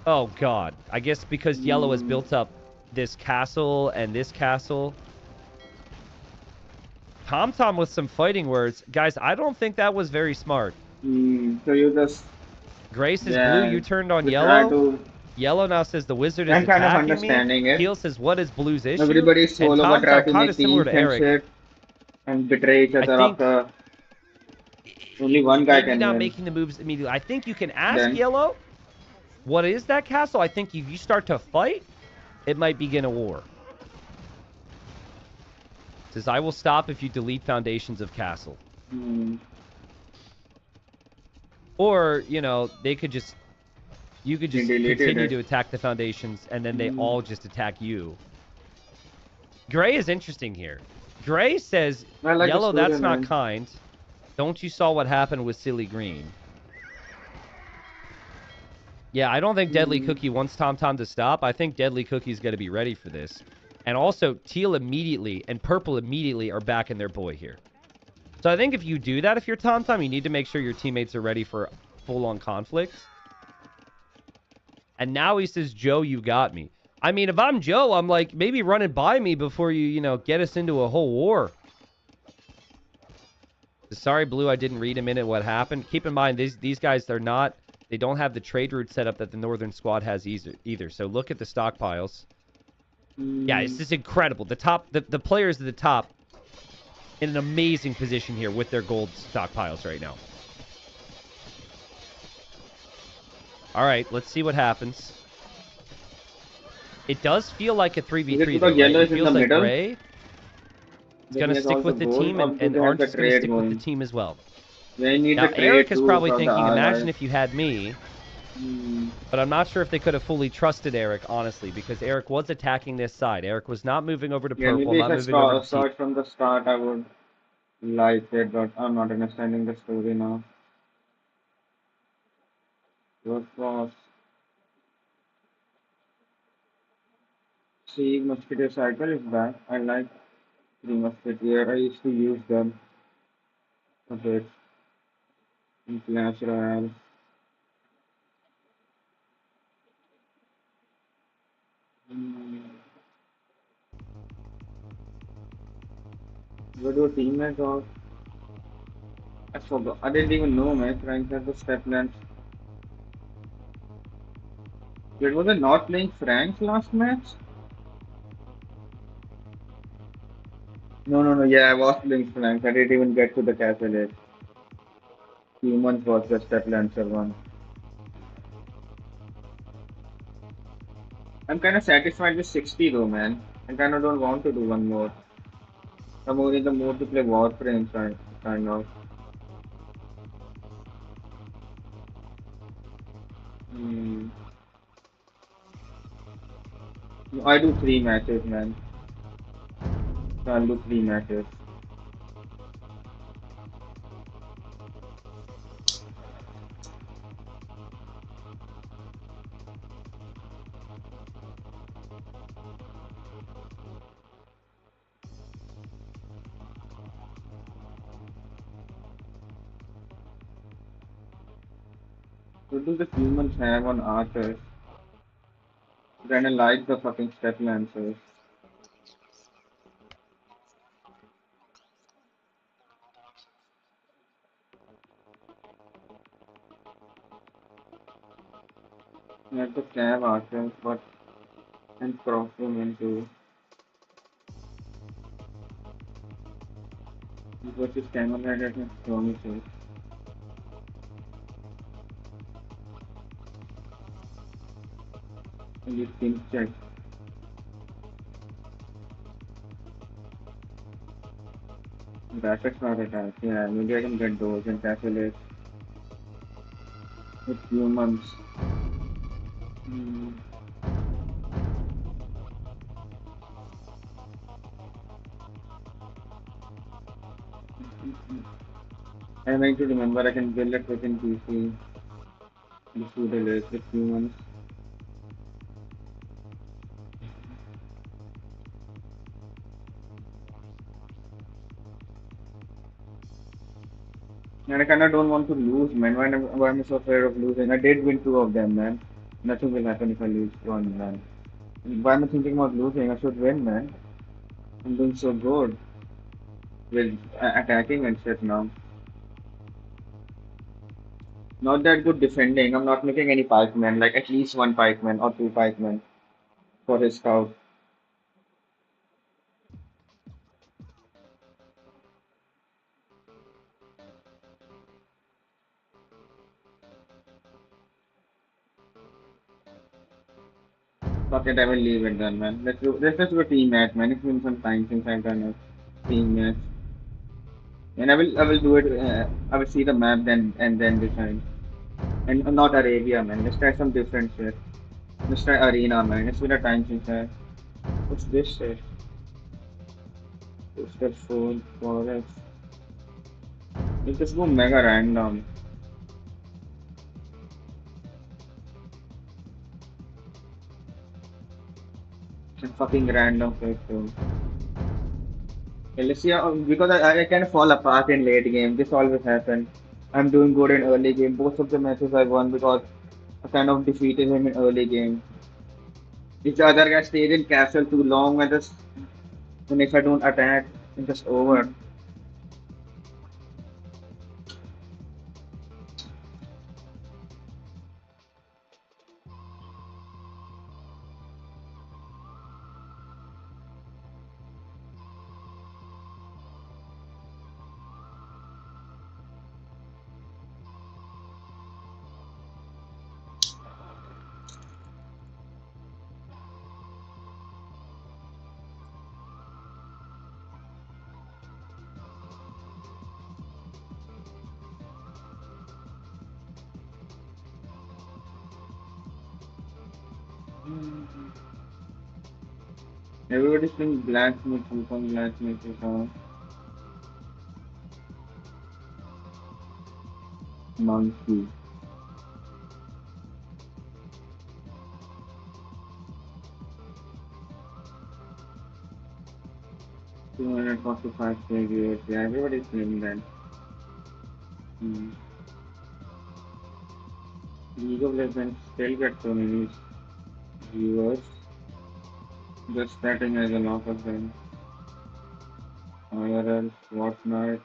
Oh, God. I guess because Yellow has built up this castle and this castle. Tom with some fighting words. Guys, I don't think that was very smart. So you just... Gray says blue, you turned on Yellow. Yellow now says the wizard is attacking kind of understanding me. It. Heel says, what is blue's issue? Everybody's solo, but try to make similar to Eric. Shit and betray each other after... Only one guy can not win. Making the moves immediately. I think you can ask Yellow, what is that castle? I think if you start to fight, it might begin a war. It says, I will stop if you delete foundations of castle. Or, you know, they could just... You could just continue to attack the foundations, and then they all just attack you. Gray is interesting here. Gray says, Yellow, that's not kind. Don't you saw what happened with Silly Green? Yeah, I don't think Deadly Cookie wants Tom to stop. I think Deadly Cookie's going to be ready for this. And also, Teal immediately and Purple immediately are backing their boy here. So I think if you do that, if you're Tom, you need to make sure your teammates are ready for full-on conflict. And now he says, Joe, you got me. I mean, if I'm Joe, I'm like, maybe run it by me before you, you know, get us into a whole war. Sorry, Blue, I didn't read a minute what happened. Keep in mind, these guys, they don't have the trade route set up that the Northern squad has either. So look at the stockpiles. Yeah, this is incredible. The players at the top in an amazing position here with their gold stockpiles right now. All right, let's see what happens. It does feel like a 3v3, though, right? It feels like Gray is going to stick with the team, and Orange is going to stick with the team as well. Now, Eric is probably thinking, imagine if you had me. But I'm not sure if they could have fully trusted Eric, honestly, because Eric was attacking this side. Eric was not moving over to Purple, not moving over to Teal. From the start, I would like it, but I'm not understanding the story now. What was... See, Musketeer Cycle is back. I like the Musketeer. I used to use them a bit in Clash Royale. What do teammates of? I forgot. I didn't even know, man. Frank had the step length. Wait, was I not playing Frank's last match? No. Yeah, I was playing Frank. I didn't even get to the castle yet. Humans was the step lancer one. I'm kind of satisfied with 60 though, man. I kind of don't want to do one more. I'm only in the mood to play Warframe, kind of. I do 3 matches, man. So I'll do 3 matches. What do the humans have on archers? Kinda like the fucking step lancers. You have to stab archers, but and crossbowmen too. Because his camera had a strong shoot. And these things check. Rapid fire attack. Yeah, maybe I can get those and calculate with humans. Hmm. I need to remember I can build it within PC. Just do the list with humans. And I kinda don't want to lose, man. Why am I so afraid of losing? I did win two of them, man. Nothing will happen if I lose one, man. Why am I thinking about losing? I should win, man. I'm doing so good with attacking and shit now. Not that good defending. I'm not making any pikemen, like at least one pikeman or two pikemen for his scout. Fuck it, I will leave it then, man. Let's just do a team match, man. It's been some time since I've done a team match. And I will do it. I will see the map then decide. And not Arabia, man. Let's try some different shit. Let's try Arena, man. It's been a time since I. What's this shit? It's the food forest. Let's just go mega random. Some fucking random shit too. Okay, let's see how, because I kind of fall apart in late game. This always happens. I'm doing good in early game. Both of the matches I won because I kind of defeated him in early game. If the other guy stayed in castle too long, and if I don't attack, it's just over. Everybody's playing blacksmith, Wukong blacksmith, monkey. 245 viewers. Yeah, everybody's playing that. League of Legends still gets so many viewers. Just starting as a lot of them. IRL, Fortnite,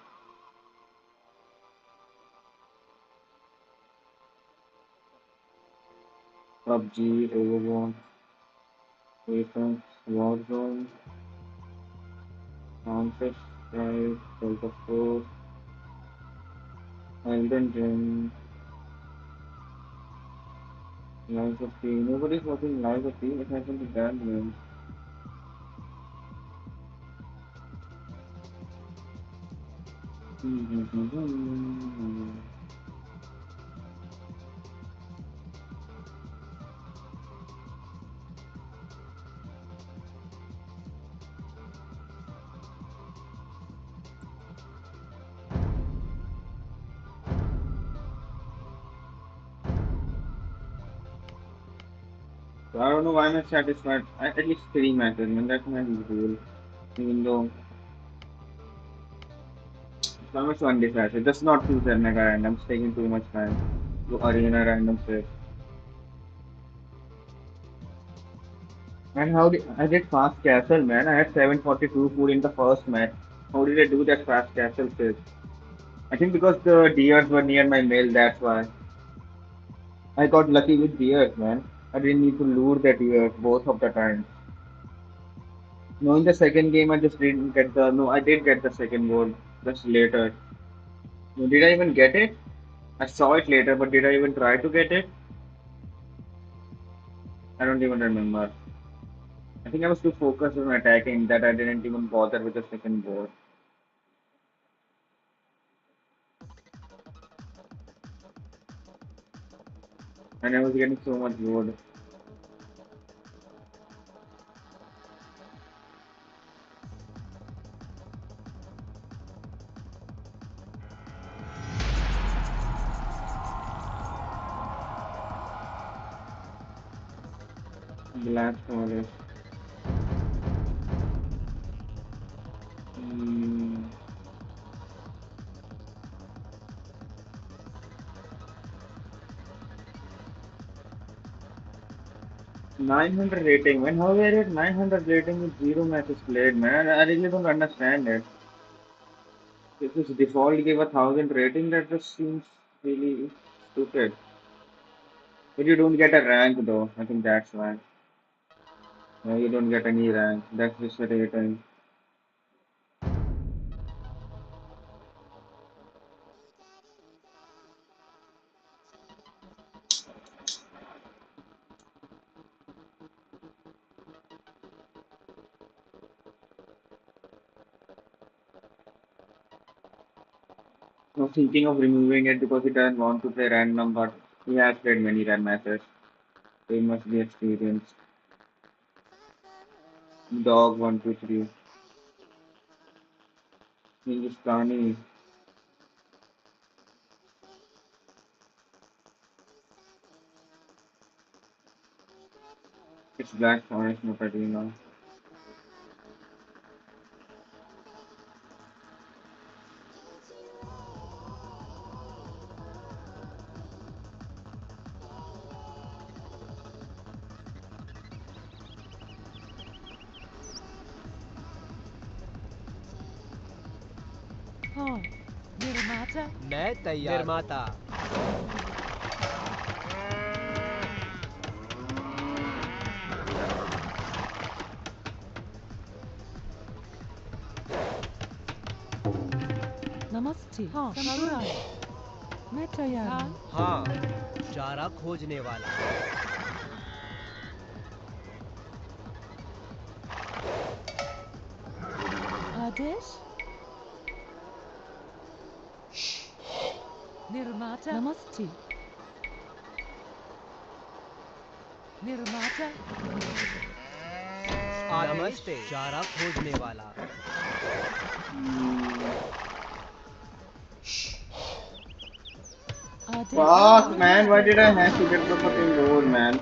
PUBG, Overwatch, Apex, Warzone, Counter Strike, Delta Force, Elden Ring, Lies of P. Nobody's watching Lies of P. What happened to that, man? So I don't know why I'm not satisfied. At least three matches, man. That's my goal. Even though so much undecided. Just not choose a mega random. It's taking too much time. To arena random shit. And how did I did fast castle, man? I had 742 food in the first match. How did I do that fast castle shit? I think because the deers were near my mill, that's why. I got lucky with deers, man. I didn't need to lure the deers both of the time. No, in the second game, I just didn't get the. No, I did get the second goal just later. No, did I even get it? I saw it later, but did I even try to get it? I don't even remember. I think I was too focused on attacking that I didn't even bother with the second goal. and I was getting so much bored. Black Forest. Hmm. 900 rating, man. How are it 900 rating with 0 matches played, man? I really don't understand it. If this default gave 1000 rating, that just seems really stupid. But you don't get a rank though. I think that's why. No, you don't get any rank. That's just a rating. I was thinking of removing it because he doesn't want to play random, but he has played many random matches. So he must be experienced. Dog 123. Hindustani. It's Black Forest, not Arena. हाँ निर्माता मैं तैयार निर्माता नमस्ते हाँ samurai मैं तैयार हूँ हाँ चारा खोजने वाला आदेश निर्माता नमस्ते निर्माता नमस्ते चारा खोजने वाला Fuck, man, why did I have to get the fucking goal, man?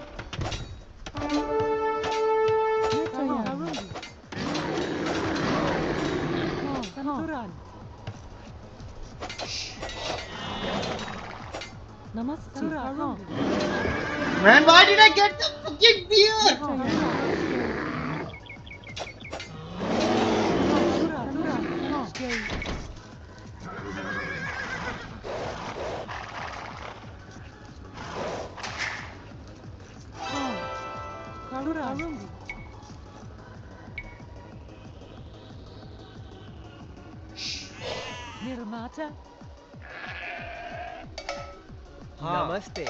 नमस्ते Man, why did I get the fucking beer? निर्माता नमस्ते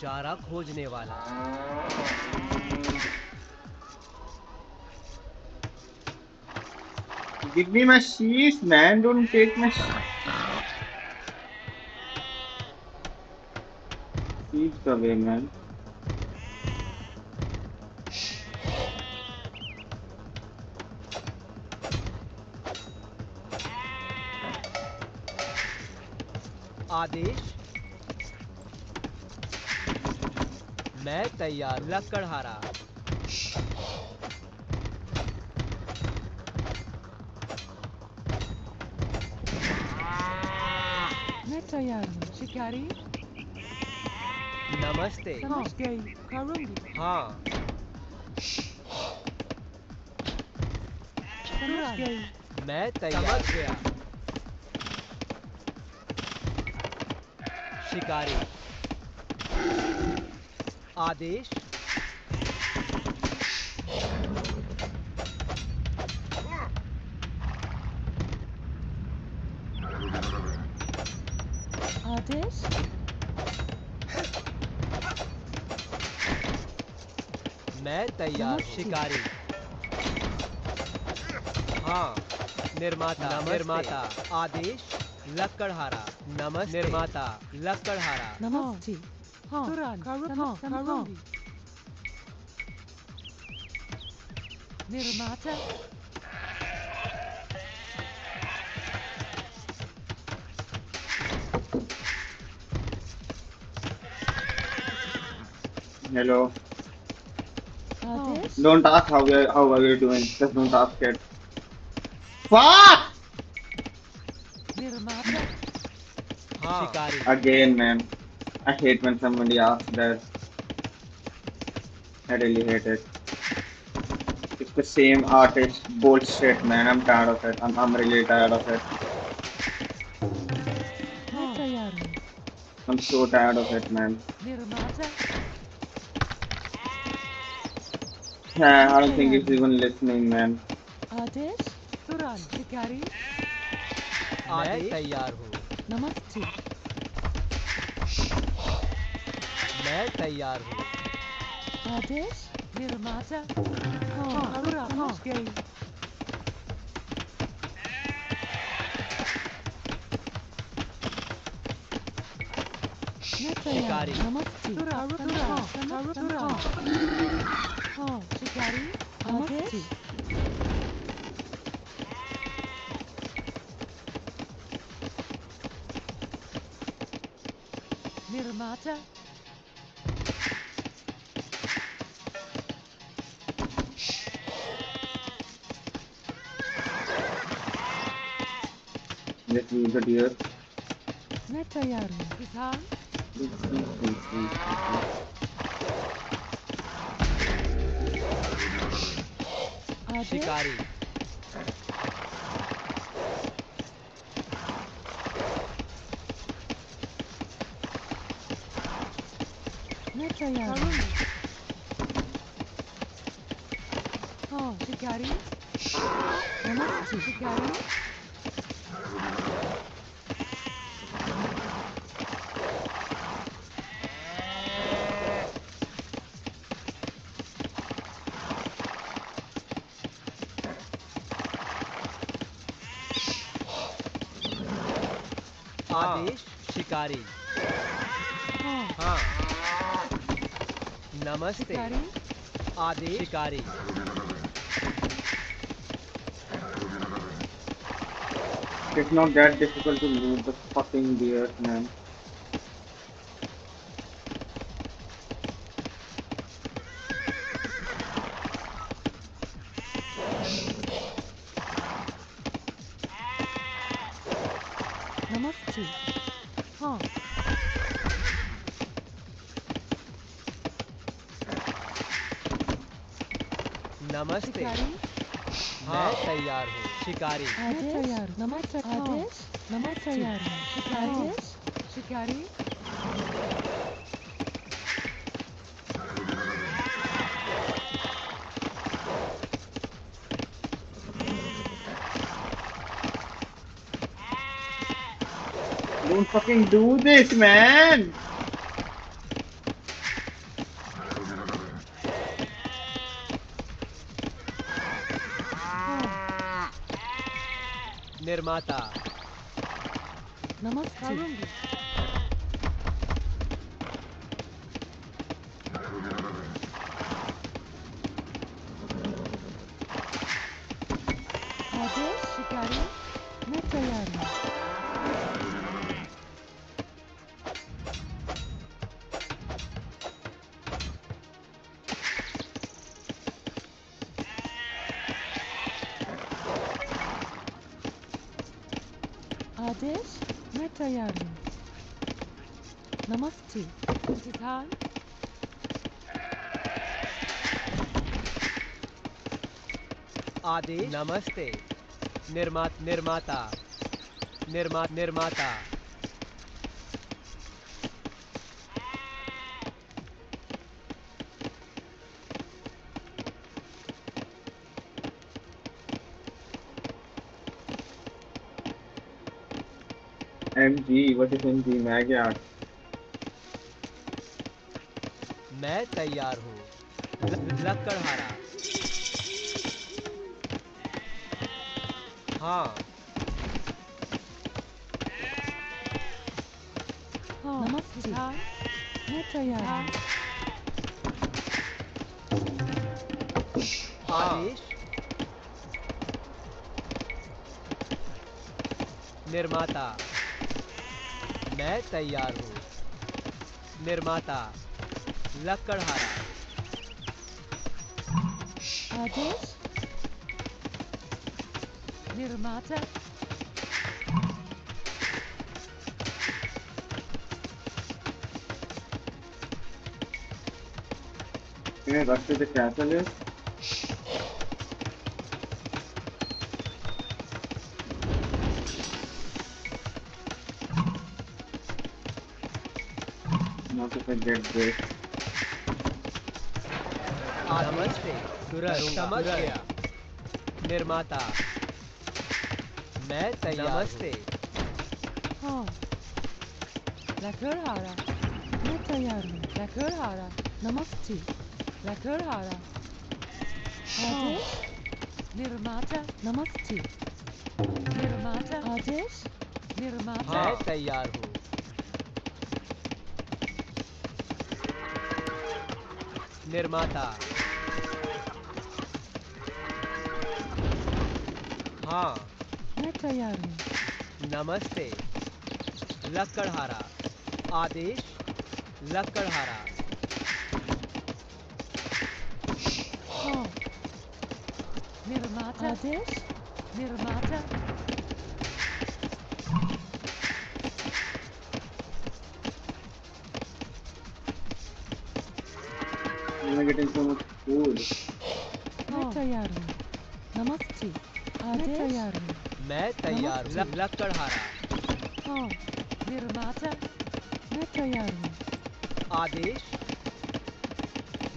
चारा खोजने वाला Give me my sheath, man. Don't take my sheath away, man. आदेश मैं तैयार लकड़हारा मैं तैयार हूँ शिकारी नमस्ते समझ गई करूँगी हाँ समझ गई मैं तैयार समझ गया शिकारी आदेश आदेश मैं तैयार शिकारी हाँ निर्माता निर्माता आदेश लकड़हारा नमस्ते निर्माता लकड़हारा नमस्ते हाँ करूंगी निर्माता Hello. Don't ask how are you doing. Just don't ask it. Fuck! शिकारी Again, man. I hate when somebody asks that. I really hate it. It's the same artist bullshit, man. I'm tired of it. I'm really tired of it. I'm so tired of it, man. Yeah, I don't think it's even listening, man. आदेश तुरंत शिकारी मैं तैयार हूँ नमस्ते मैं तैयार हूँ आदेश निर्माता हाँ पहुँच गई शिकारी नमस्ते हाँ शिकारी आदेश निर्माता Let's use the deer. मैं तैयार हूँ किसान शिकारी मैं तैयार हूँ हाँ शिकारी नमस्ते शिकारी आदेश शिकारी हाँ नमस्ते आदेश शिकारी It's not that difficult to move the fucking deer, man. नमस्ते हाँ नमस्ते शिकारी मैं तैयार हूँ शिकारी मैं तैयार नमस्ते आदेश नमस्ते तैयार हूँ शिकारी शिकारी Don't fucking do this, man! निर्माता नमस्ते आदेश शिकारी मैं तैयार हूँ आदेश मैं तैयार हूँ नमस्ते किसान आदेश नमस्ते निर्माता MG, what is MG? मैं क्या? मैं तैयार हूँ लकड़हारा हाँ नमस्ते मैं तैयार हूँ आदेश निर्माता मैं तैयार हूँ निर्माता लकड़हारा आदेश निर्माता Rush to the castle is not if I get this. नमस्ते तुरंत समझ गया निर्माता मैं तैयार नमस्ते हाँ लकड़हारा मैं तैयार हूँ लकड़हारा नमस्ते लकड़हारा आदेश निर्माता नमस्ते निर्माता आदेश निर्माता मैं तैयार हूँ निर्माता हाँ मैं तैयार हूँ नमस्ते लकड़हारा आदेश लकड़हारा हाँ निर्माता आदेश निर्माता I'm getting so much food. मैं तैयार हूँ नमस्ते आदेश मैं तैयार हूँ मैं तैयार हूँ लकड़हारा हाँ निर्माता मैं तैयार हूँ आदेश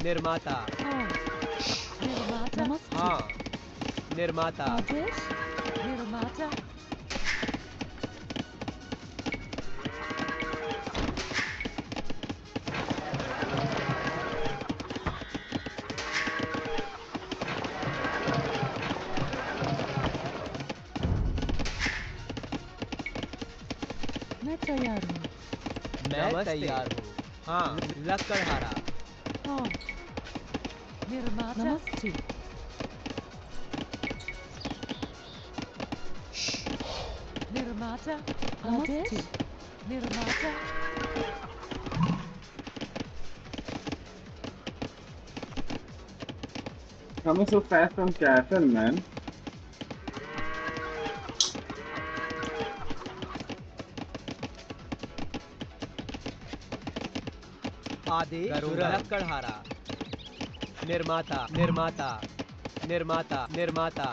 निर्माता हाँ निर्माता नमस्ते हाँ निर्माता आदेश निर्माता मैं तैयार हूँ मैं तैयार हूँ हाँ लकड़हारा हाँ निर्माता नमस्ते निर्माता आदेश निर्माता Coming so fast from castle, man. आदेश लकड़हारा निर्माता निर्माता निर्माता निर्माता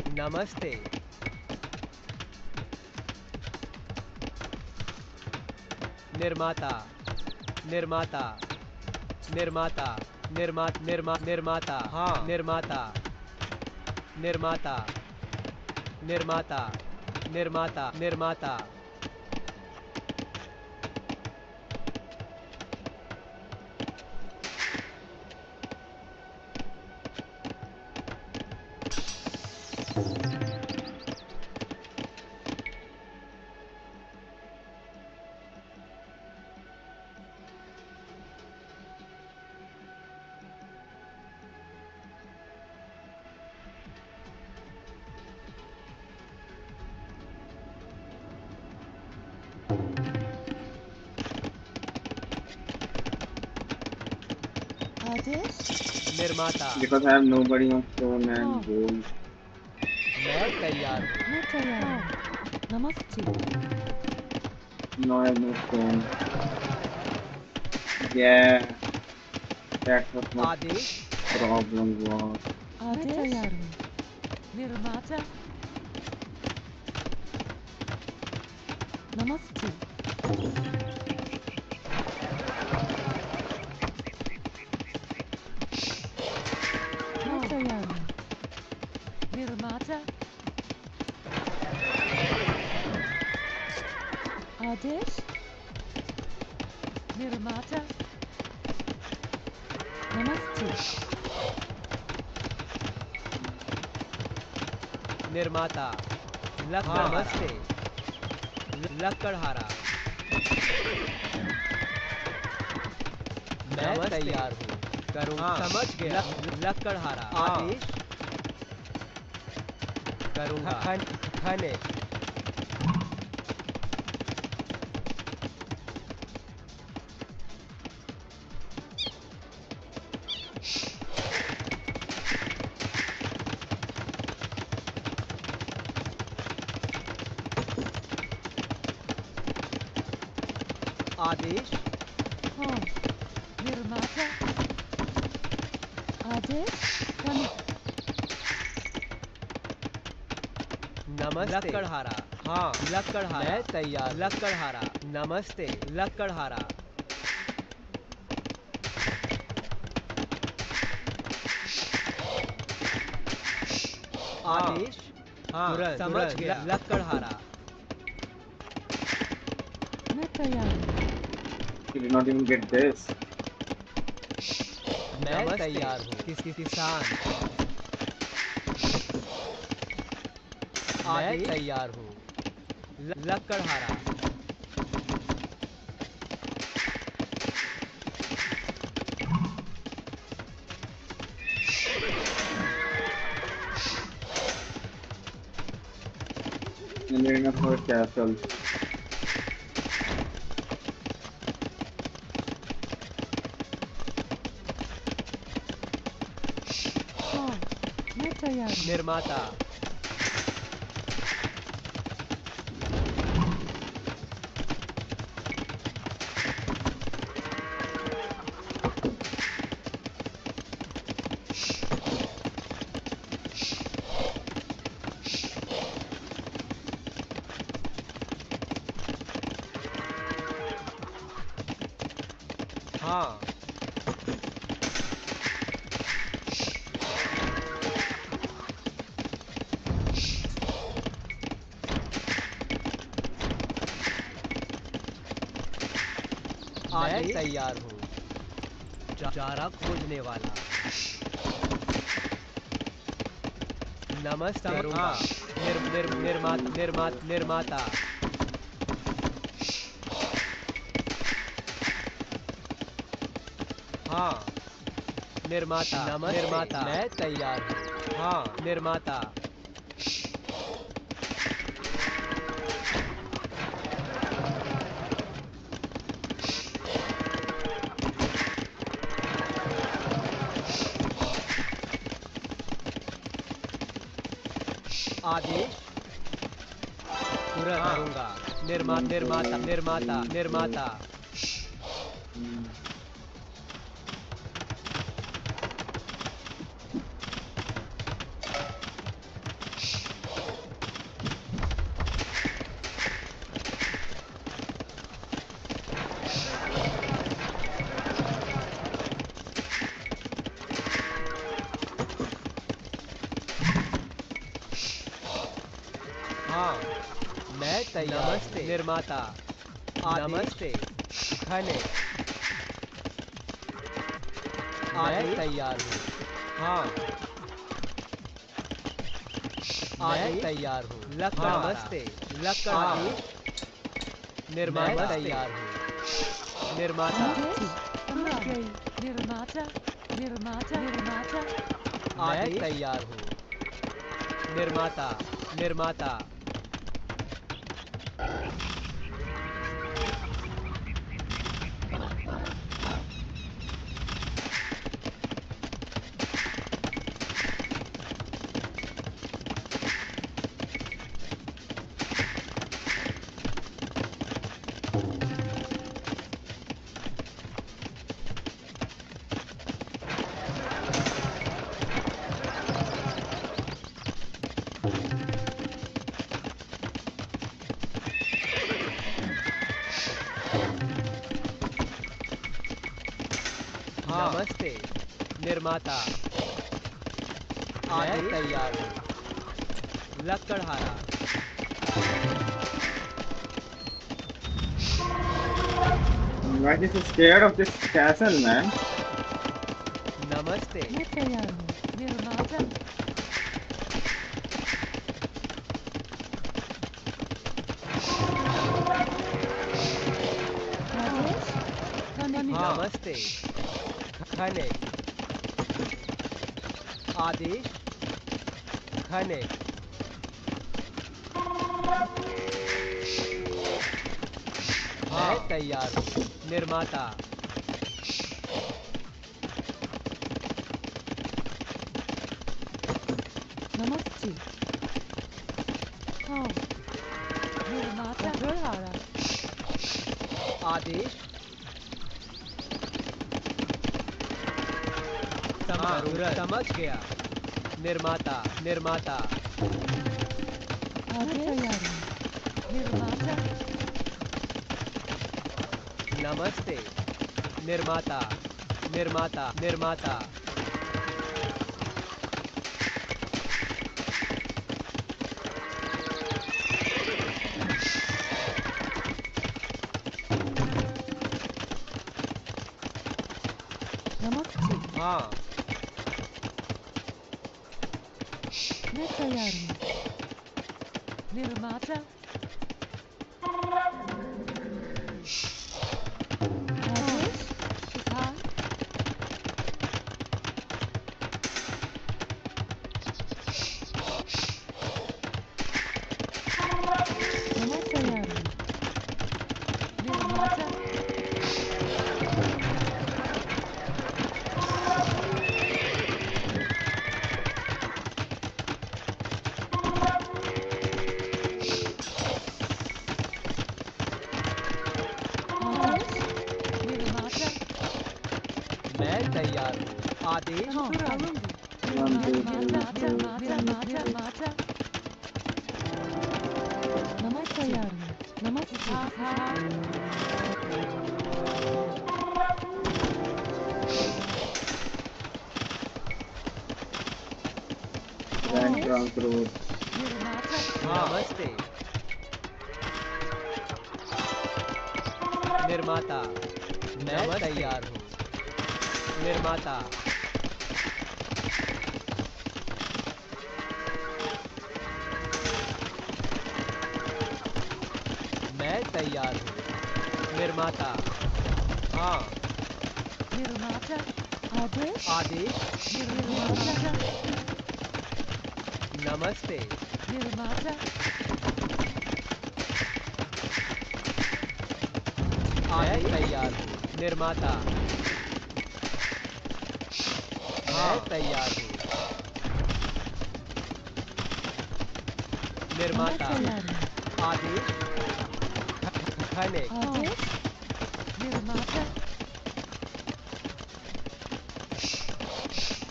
नमस्ते निर्माता निर्माता निर्माता निर्माता हाँ निर्माता निर्माता निर्माता निर्माता निर्माता आदेश निर्माता Because I have nobody on stone and gold. मैं तैयार हूँ मैं तैयार हूँ नमस्ते No, I have no stone. Yeah, that's what my Adesh problem was. मैं तैयार हूँ निर्माता नमस्ते मैं तैयार हूँ निर्माता आदेश निर्माता नमस्ते निर्माता नमस्ते लकड़हारा मैं तैयार हूँ करूँगा समझ गया लकड़हारा आदेश करूँगा खाने आदेश हाँ निर्माता आदेश नमस्ते लकड़हारा हाँ लकड़हारा मैं तैयार लकड़हारा नमस्ते लकड़हारा आदेश हाँ समझ गया लकड़हारा मैं तैयार हूँ You did not even get this. मैं तैयार हूँ किसान मैं तैयार हूँ लकड़हारा And you're enough for a castle. हाँ मैं तैयार हूँ निर्माता हाँ मैं तैयार हूँ चारा खोजने वाला नमस्ते निर्माता हाँ निर्माता निर्माता मैं तैयार हूँ हाँ निर्माता आदेश पूरा करूँगा निर्माता हाँ मैं तैयार नमस्ते निर्माता नमस्ते खाने मैं तैयार हूँ हाँ मैं तैयार हूँ नमस्ते लकड़हारा निर्माता तैयार हूँ निर्माता समझ गई निर्माता मैं तैयार हूँ निर्माता नमस्ते निर्माता मैं तैयार हूँ लकड़हारा Why is he scared of this castle, man? नमस्ते मैं तैयार हूँ निर्माता आदेश नमस्ते खाने आदेश खाने मैं तैयार हूँ निर्माता नमस्ते हाँ निर्माता गढ़हारा आदेश समझ गया निर्माता निर्माता तैयार हूँ निर्माता नमस्ते निर्माता निर्माता निर्माता नमस्ते हाँ मैं तैयार हूँ निर्माता आदेश किसान मैं तैयार हूँ निर्माता मैं तैयार हूँ आदेश नमस्ते नमस्ते Grand Trunk Road. नमस्ते निर्माता मैं तैयार हूँ निर्माता मैं तैयार हूँ निर्माता हाँ निर्माता आदेश आदेश निर्माता नमस्ते निर्माता मैं तैयार हूँ निर्माता मैं तैयार हूँ निर्माता आदेश खाने आदेश निर्माता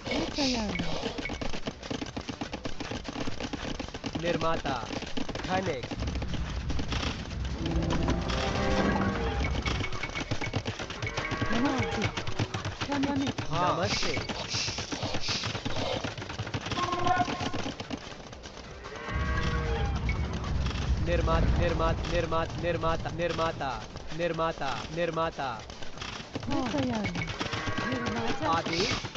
मैं तैयार हूँ निर्माता खाने नमस्ते नमस्ते निर्माता मैं तैयार हूँ निर्माता आदेश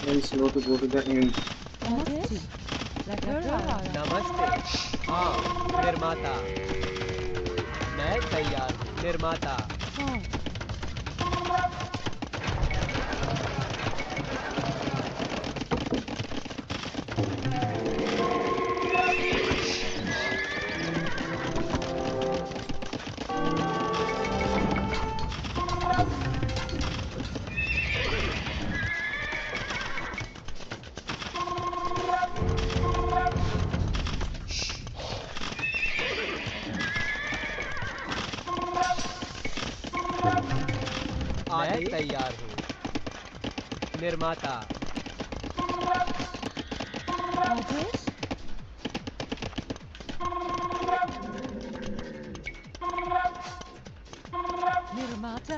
Very slow to go to the end. नमस्ते हाँ निर्माता मैं तैयार हूँ निर्माता हाँ मैं तैयार हूँ निर्माता आदेश निर्माता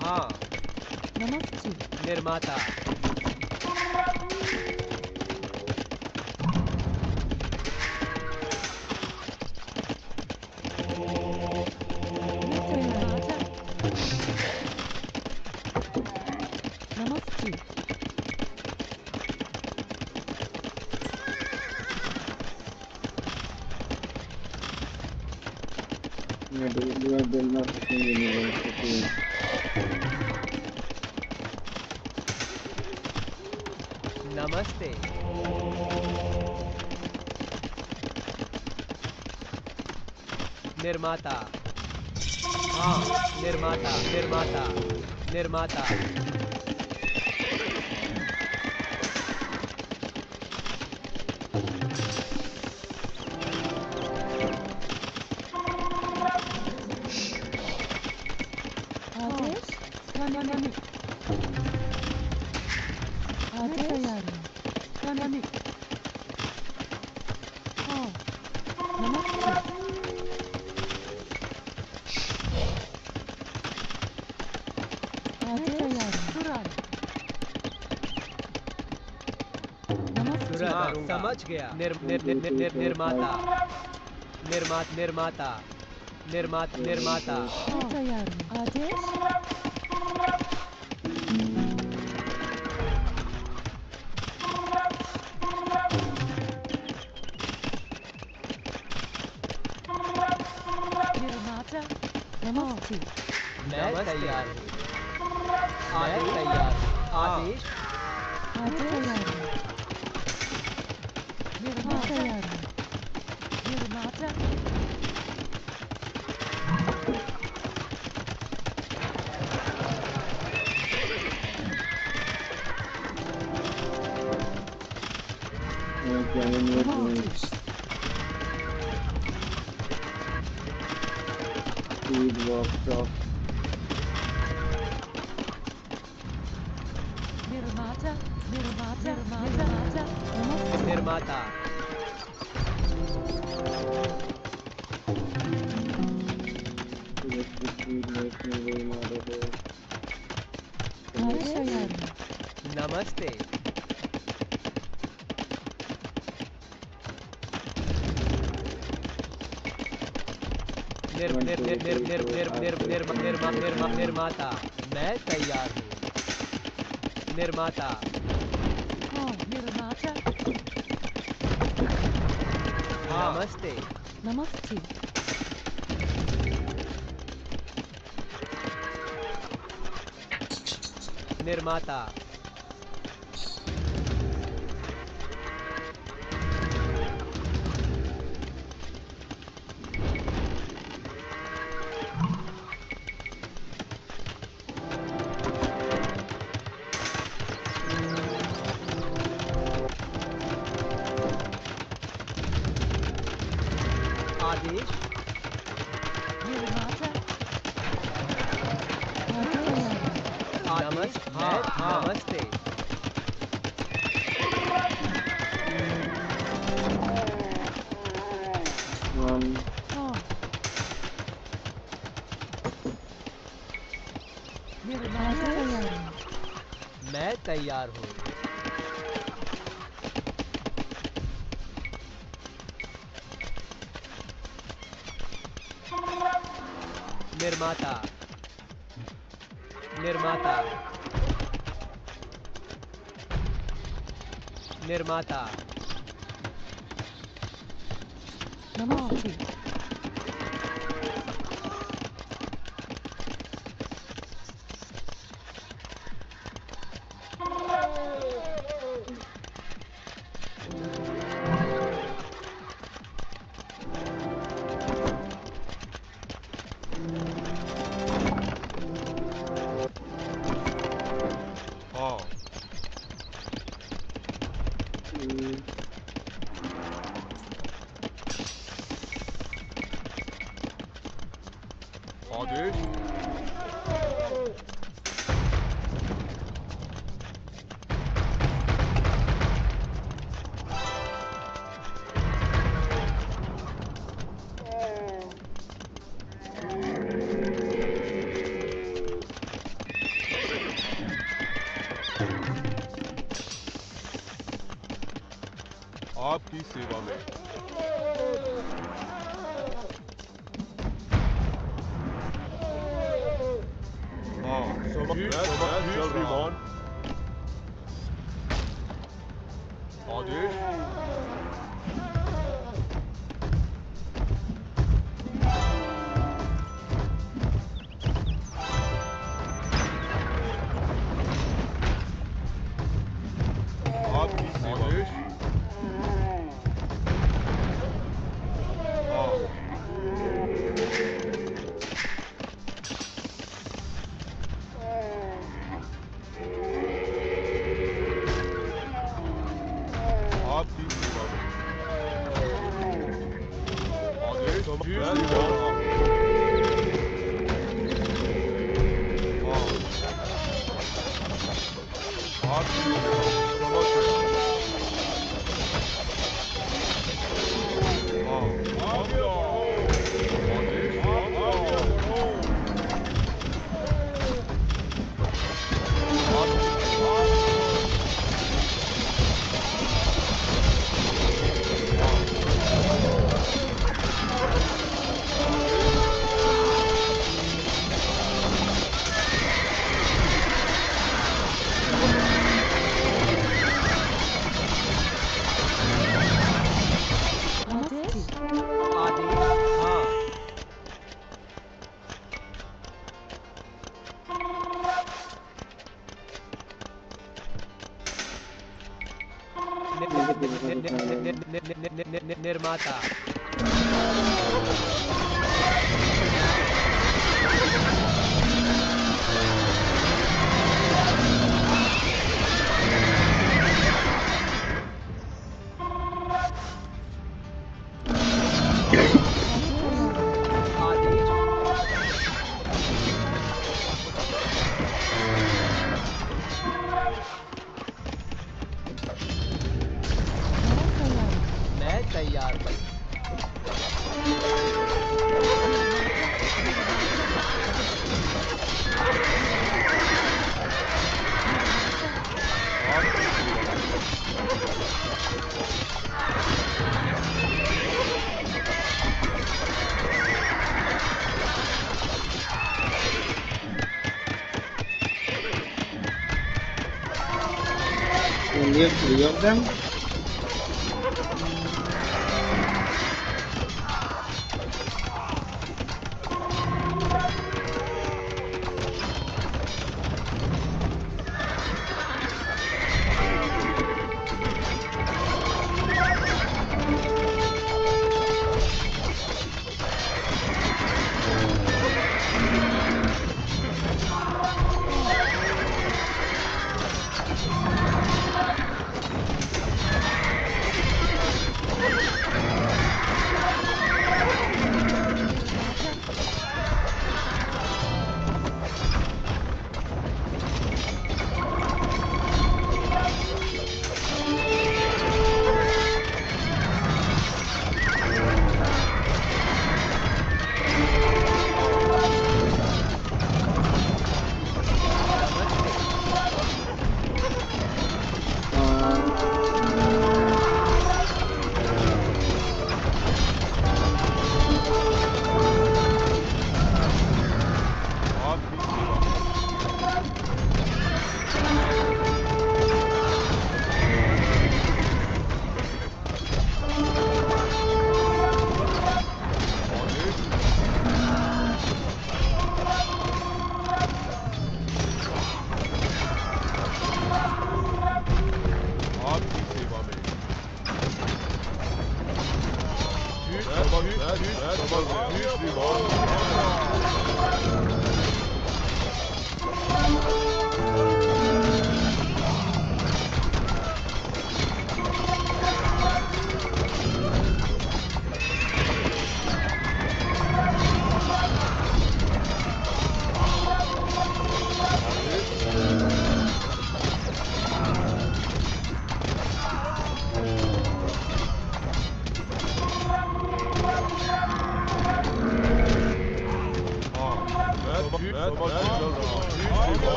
हाँ नमस्ते निर्माता नमस्ते नमस्ते निर्माता हाँ निर्माता निर्माता निर्माता आदेश प्रणामी आदेश तैयारी प्रणामी हाँ नमस्ते आदेश तैयारी तुरंत नमस्ते हाँ समझ गया निर्माता निर्माता निर्माता तैयारी आदेश निर्माता नमस्ते मैं तैयार हूँ मैं तैयार हूँ आदेश आदेश तैयारी निर्माता तैयारी निर्माता निर्माता निर्माता निर्माता नमस्ते निर्माता आदेश तैयारी नमस्ते निर्माता मैं तैयार हूँ निर्माता हाँ निर्माता नमस्ते नमस्ते निर्माता आदेश निर्माता आदेश हाँ नमस्ते हाँ निर्माता तैयारी मैं तैयार हूँ निर्माता निर्माता निर्माता नमस्ते आपकी सेवा में। श्रीमान। आदेश। आपकी सेवा में। आपकी सेवा में। आदेश। आपकी निर्माता। मैं तैयार हूँ। Only 3 of them?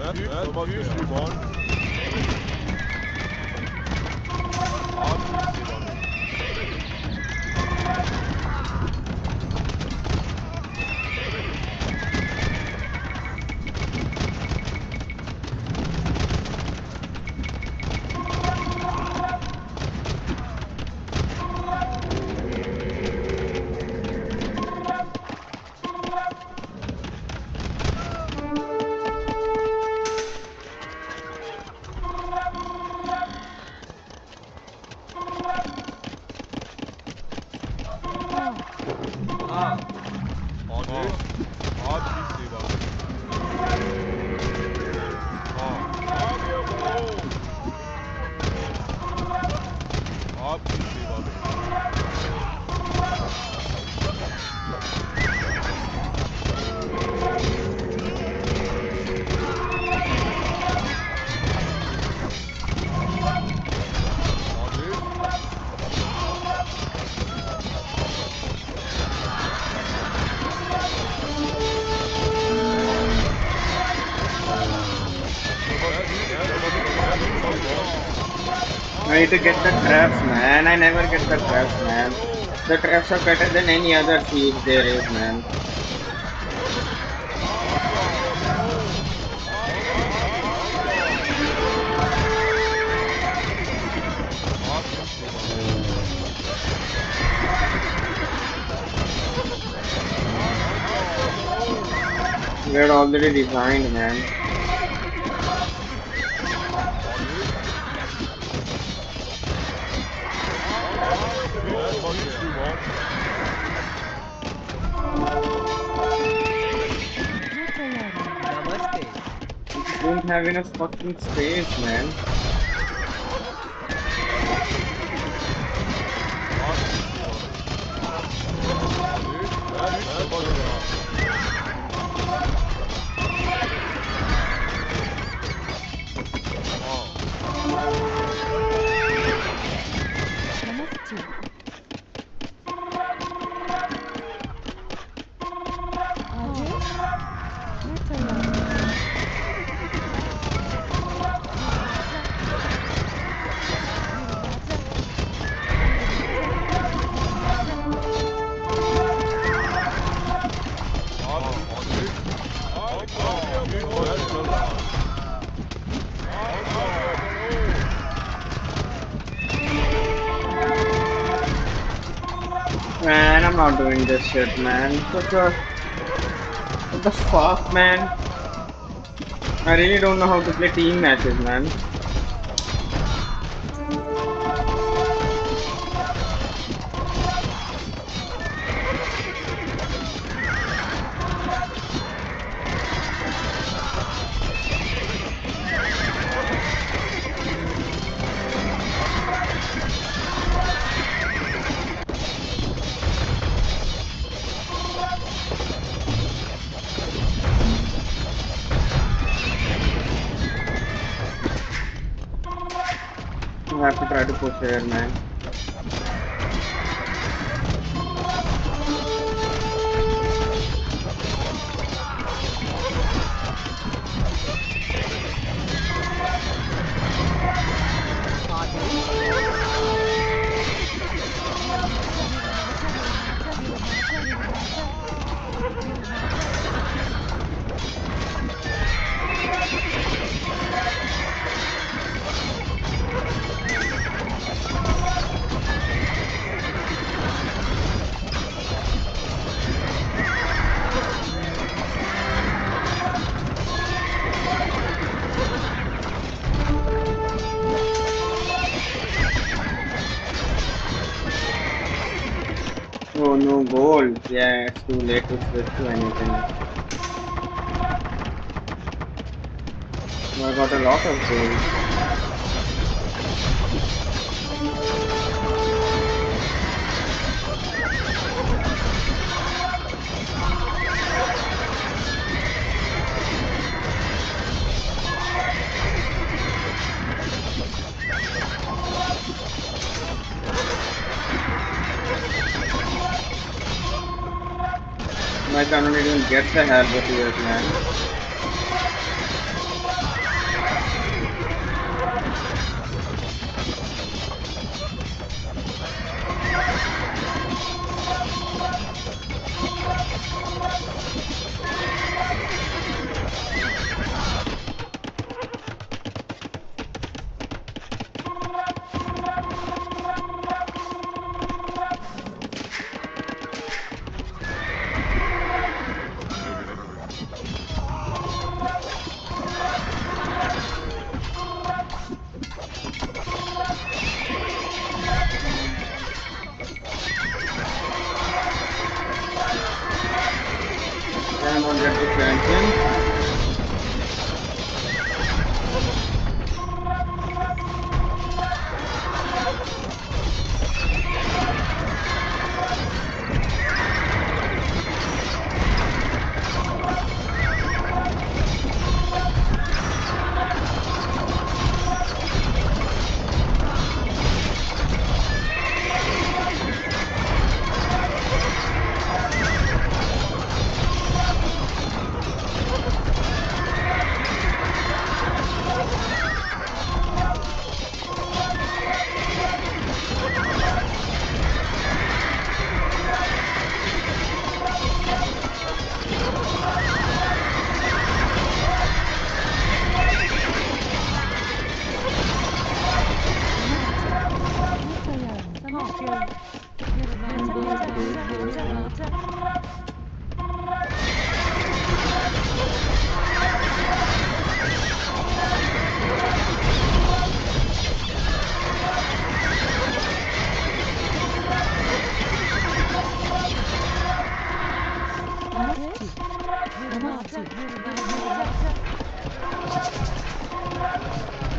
मैं समझ गया श्रीमान आपकी सेवा में I need to get the traps, man. I never get the traps, man. The traps are better than any other siege there is, man. We're already designed, man. Don't have enough fucking space, man. Man, I'm not doing this shit, man. What the fuck, man? I really don't know how to play team matches, man. I have to try to push here, man. Oh no, gold. Yeah, it's too late to switch to anything. I got a lot of gold. I cannot even get the help of yours, man.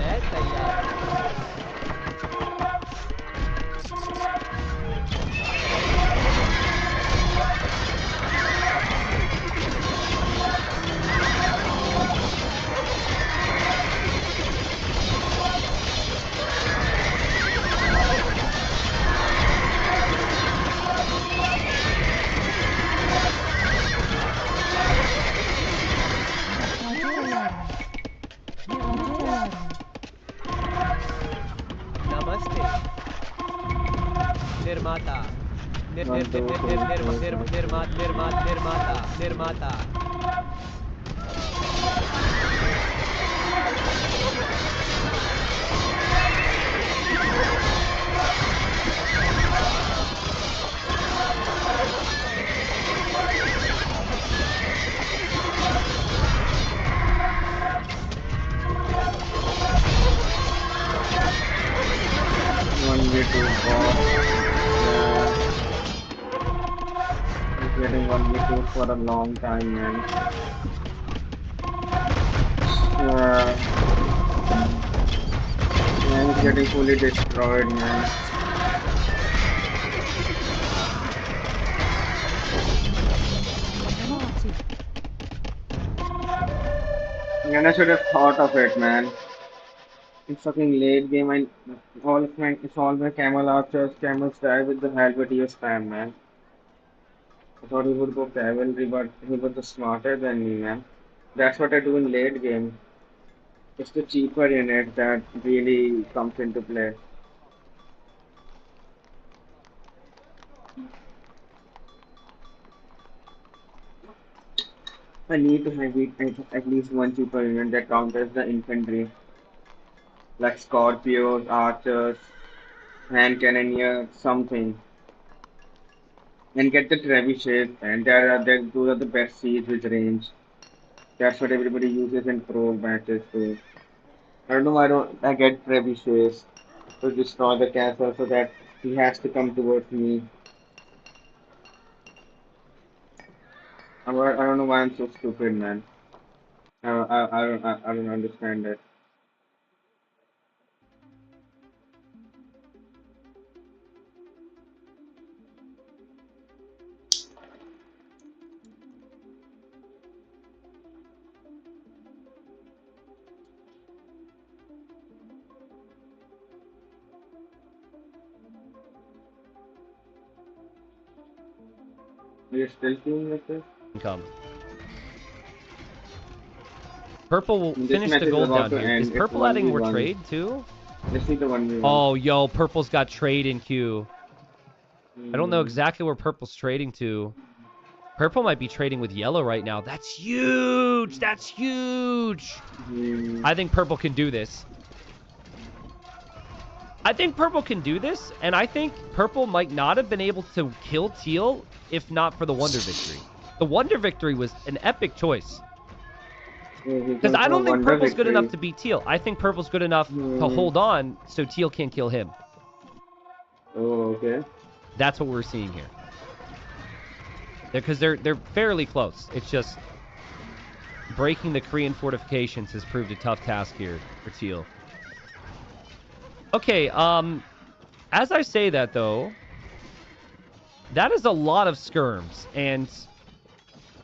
मैं तैयार नमस्ते निर्माता निर्माता One way to walk. He's getting one way to for a long time, man. Man, he's getting fully destroyed, man. And I should have thought of it, man. It's fucking late game and it's all my camel archers, camels die with the halberdier spam, man. I thought he would go cavalry, but he was just smarter than me, man. That's what I do in late game. It's the cheaper unit that really comes into play. I need to have at least one cheaper unit that counters the infantry. Like Scorpios, Archers, Hand Cannoneer, something. And get the trebuchets, and those are the best siege with range. That's what everybody uses in pro matches too. I don't know why I get trebuchets to destroy the castle so that he has to come towards me. I don't know why I'm so stupid, man. I don't understand it. You're still playing like this? Come. Purple will This finish match the is gold about down to here. end. Is It's purple adding more 1v1. trade too? Let's see the 1v1. Oh, yo, purple's got trade in queue. I don't know exactly where purple's trading to. Purple might be trading with yellow right now. That's huge. That's huge. I think purple can do this. I think purple can do this, and I think purple might not have been able to kill teal if not for the wonder victory. The wonder victory was an epic choice. Because I don't think purple's good enough to beat teal. I think purple's good enough to hold on so teal can't kill him. Oh, okay. That's what we're seeing here. Because they're fairly close. It's just breaking the Korean fortifications has proved a tough task here for teal. Okay, as I say that though, that is a lot of skirms, and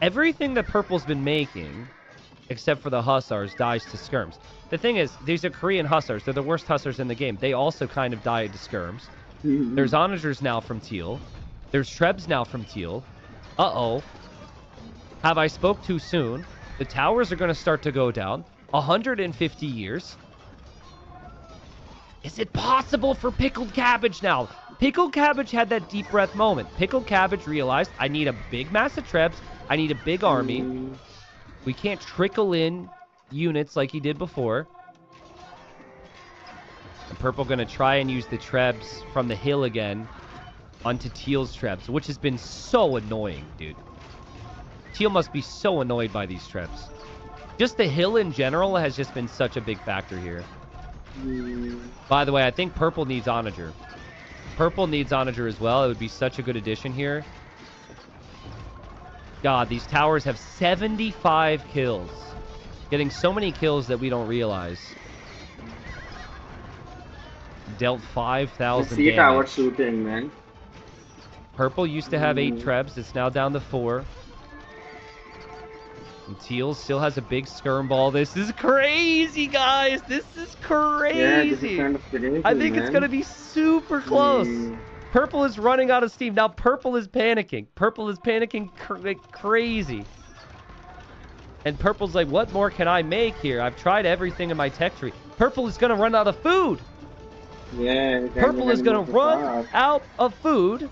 everything that purple's been making, except for the hussars, dies to skirms. The thing is, these are Korean hussars. They're the worst hussars in the game. They also kind of die to skirms. There's onagers now from teal. There's trebs now from teal. Uh-oh. Have I spoke too soon? The towers are going to start to go down. 150 years. Is it possible for Pickled Cabbage now? Pickled Cabbage had that deep breath moment. Pickled Cabbage realized, I need a big mass of trebs. I need a big army. We can't trickle in units like he did before. And purple going to try and use the trebs from the hill again onto teal's trebs, which has been so annoying, dude. Teal must be so annoyed by these trebs. Just the hill in general has just been such a big factor here. By the way, I think purple needs onager. Purple needs onager as well. It would be such a good addition here. God, these towers have 75 kills. Getting so many kills that we don't realize. Dealt 5,000 See tower damage. shooting, man. Purple used to have 8 trebs. It's now down to 4. And Teal still has a big skirm ball. This is crazy, guys. This is crazy. Yeah, this is kind of crazy, I think it's going to be super close. Purple is running out of steam. Now Purple is panicking. Purple is panicking like crazy. And Purple's like, what more can I make here? I've tried everything in my tech tree. Purple is going to run out of food. Yeah. Purple is going to run out of food.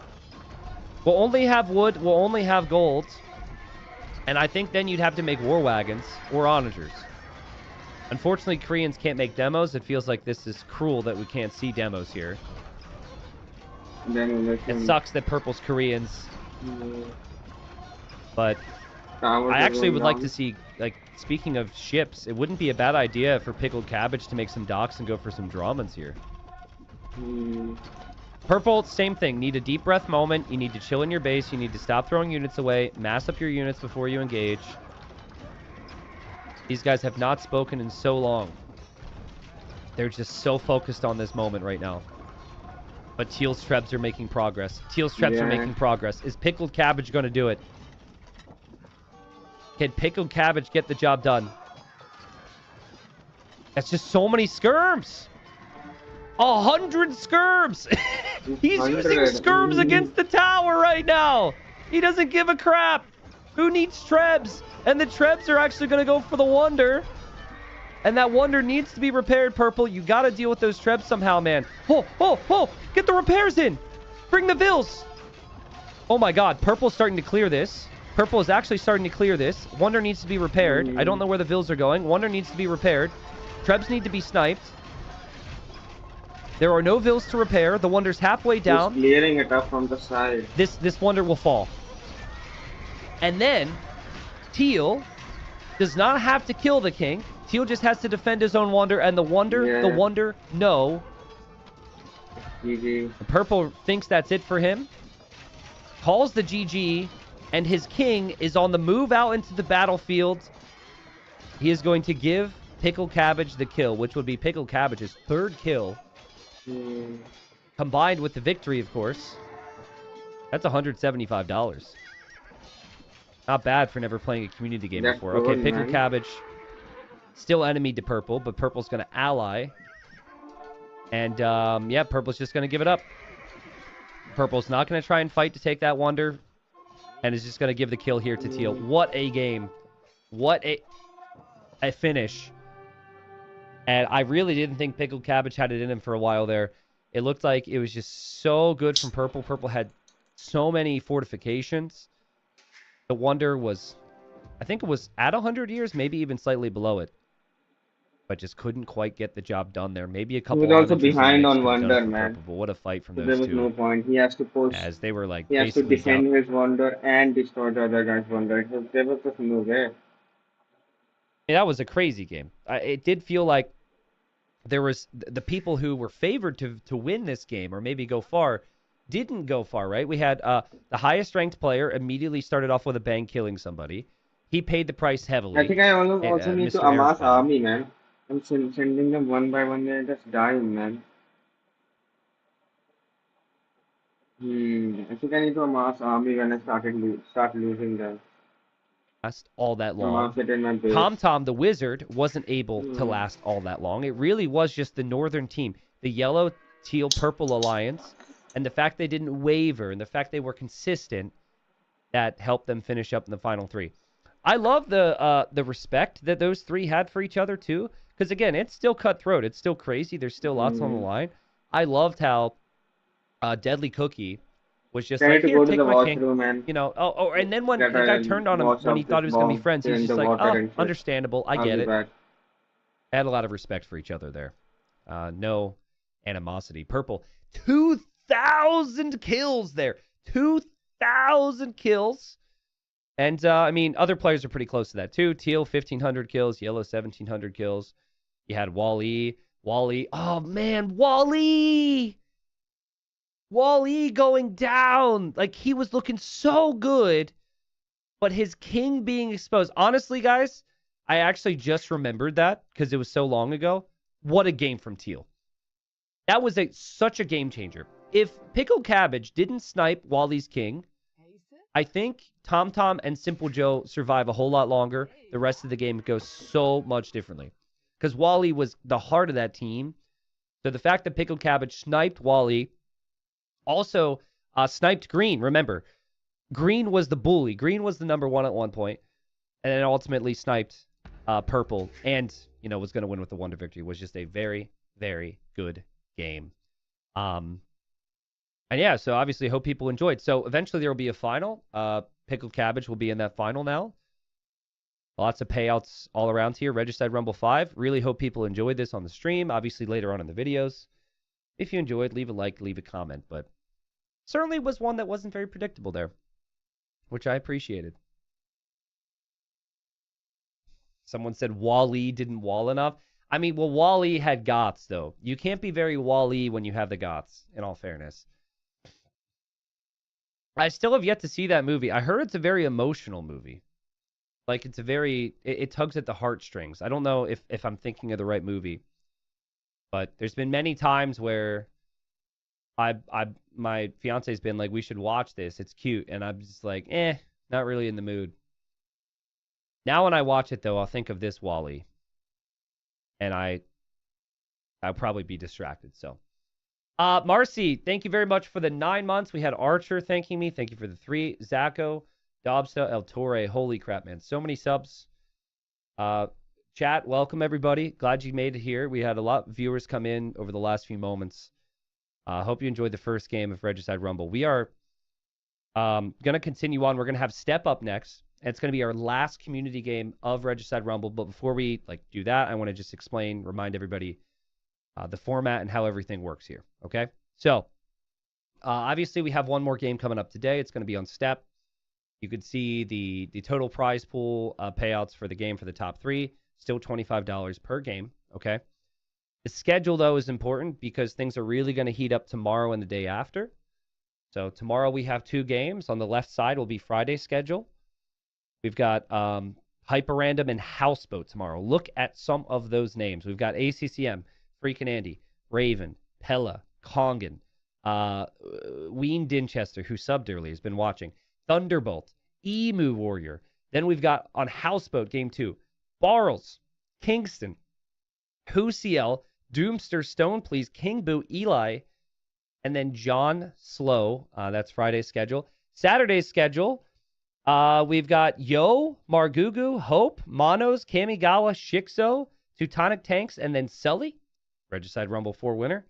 We'll only have wood. We'll only have gold. And I think then you'd have to make war wagons or onagers. Unfortunately, Koreans can't make demos. It feels like this is cruel that we can't see demos here. It sucks that Purple's Koreans. But I actually would like to see, like, speaking of ships, it wouldn't be a bad idea for Pickled Cabbage to make some docks and go for some dramans here. Purple, same thing. Need a deep breath moment. You need to chill in your base. You need to stop throwing units away. Mass up your units before you engage. These guys have not spoken in so long. They're just so focused on this moment right now. But Teal's Trebs are making progress. Teal's Trebs are making progress. Is Pickled Cabbage going to do it? Can Pickled Cabbage get the job done? That's just so many skirms. 100 skirms. He's using skirms against the tower right now. He doesn't give a crap. Who needs Trebs? And the Trebs are actually going to go for the Wonder. And that Wonder needs to be repaired, Purple. You got to deal with those Trebs somehow, man. Oh, get the repairs in. Bring the Vills. Oh my god, Purple's starting to clear this. Purple is actually starting to clear this. Wonder needs to be repaired. I don't know where the Vills are going. Wonder needs to be repaired. Trebs need to be sniped. There are no Vills to repair. The Wonder's halfway down. He's clearing it up from the side. This Wonder will fall. And then Teal does not have to kill the king. Teal just has to defend his own Wonder, and the Wonder, no. GG. Purple thinks that's it for him. Calls the GG, and his king is on the move out into the battlefield. He is going to give Pickled Cabbage the kill, which would be Pickled Cabbage's 3rd kill. Combined with the victory, of course. That's $175. Not bad for never playing a community game before. Okay, Pickled Cabbage. Still enemy to Purple, but Purple's going to ally. And, yeah, Purple's just going to give it up. Purple's not going to try and fight to take that Wonder. And is just going to give the kill here to Teal. What a game. What a finish. And I really didn't think Pickled Cabbage had it in him for a while there. It looked like it was just so good from Purple. Purple had so many fortifications. The Wonder was, I think it was at 100 years, maybe even slightly below it. But just couldn't quite get the job done there. Maybe a couple. He was also behind on Wonder, man. Purple, but what a fight from those two. There was no point. He has to push. As they were like, he has to defend his Wonder and destroy the other guy's Wonder. There was just no way. Yeah, that was a crazy game. It did feel like there was the people who were favored to win this game or maybe go far didn't go far, right? We had the highest ranked player immediately started off with a bang killing somebody. He paid the price heavily. I think I also need to amass army, man. I'm sending them one by one. They're just dying, man. I think I need to amass army when I start losing them. Last all that long. Tom the Wizard wasn't able to last all that long. It really was just the northern team, the yellow, teal, purple alliance, and the fact they didn't waver and the fact they were consistent that helped them finish up in the final 3. I love the respect that those 3 had for each other too, because again, it's still cutthroat, it's still crazy, there's still lots on the line. I loved how Deadly Cookie was just like, here, take my king. Man. You know, and then when the guy turned on him when he thought he was going to be friends, he was just like, oh, understandable, I get it. I had a lot of respect for each other there. No animosity. Purple, 2,000 kills there. 2,000 kills. And, I mean, other players are pretty close to that, too. Teal, 1,500 kills. Yellow, 1,700 kills. You had Wally. Oh, man, Wally! Wally going down. Like, he was looking so good, but his king being exposed. Honestly, guys, I actually just remembered that because it was so long ago. What a game from Teal. That was such a game changer. If Pickled Cabbage didn't snipe Wally's King, I think Tom Tom and Simple Joe survive a whole lot longer. The rest of the game goes so much differently. Because Wally was the heart of that team. So the fact that Pickled Cabbage sniped Wally, also sniped Green. Remember, Green was the bully. Green was the number one at one point, and then ultimately sniped Purple, and was going to win with the Wonder Victory. It was just a very, very good game. And yeah, so obviously hope people enjoyed. So eventually there will be a final. Pickled Cabbage will be in that final now. Lots of payouts all around here. Regicide Rumble 5. Really hope people enjoyed this on the stream. Obviously later on in the videos. If you enjoyed, leave a like, leave a comment. But certainly was one that wasn't very predictable there, which I appreciated. Someone said Wally didn't wall enough. I mean, well, Wally had gots, though. You can't be very Wally when you have the gots, in all fairness. I still have yet to see that movie. I heard it's a very emotional movie. Like, it's a very... It tugs at the heartstrings. I don't know if I'm thinking of the right movie. But there's been many times where my fiance's been like, we should watch this. It's cute. And I'm just like, not really in the mood. Now when I watch it, though, I'll think of this Wally. And I'll probably be distracted, so. Marcy, thank you very much for the 9 months. We had Archer thanking me. Thank you for the 3. Zacho, Dobsta, El Torre. Holy crap, man. So many subs. Chat, welcome, everybody. Glad you made it here. We had a lot of viewers come in over the last few moments. Hope you enjoyed the first game of Regicide Rumble. We are going to continue on. We're going to have Step Up next. And it's going to be our last community game of Regicide Rumble. But before we do that, I want to just remind everybody the format and how everything works here. Okay? So, obviously, we have one more game coming up today. It's going to be on Step. You can see the total prize pool payouts for the game for the top 3. Still $25 per game. Okay? The schedule, though, is important because things are really going to heat up tomorrow and the day after. So, tomorrow we have 2 games. On the left side will be Friday's schedule. We've got Hyper Random and Houseboat tomorrow. Look at some of those names. We've got ACCM, Freakin' Andy, Raven, Pella, Kongan, Ween Dinchester, who subbed early, has been watching, Thunderbolt, Emu Warrior. Then we've got on Houseboat, Game 2, Barles, Kingston, Huciel, Doomster, Stone Please, King Boo, Eli, and then John Slow. That's Friday's schedule. Saturday's schedule. We've got Yo, Margugu, Hope, Monos, Kamigawa, Shixo, Teutonic Tanks, and then Sully. Regicide Rumble 4 winner.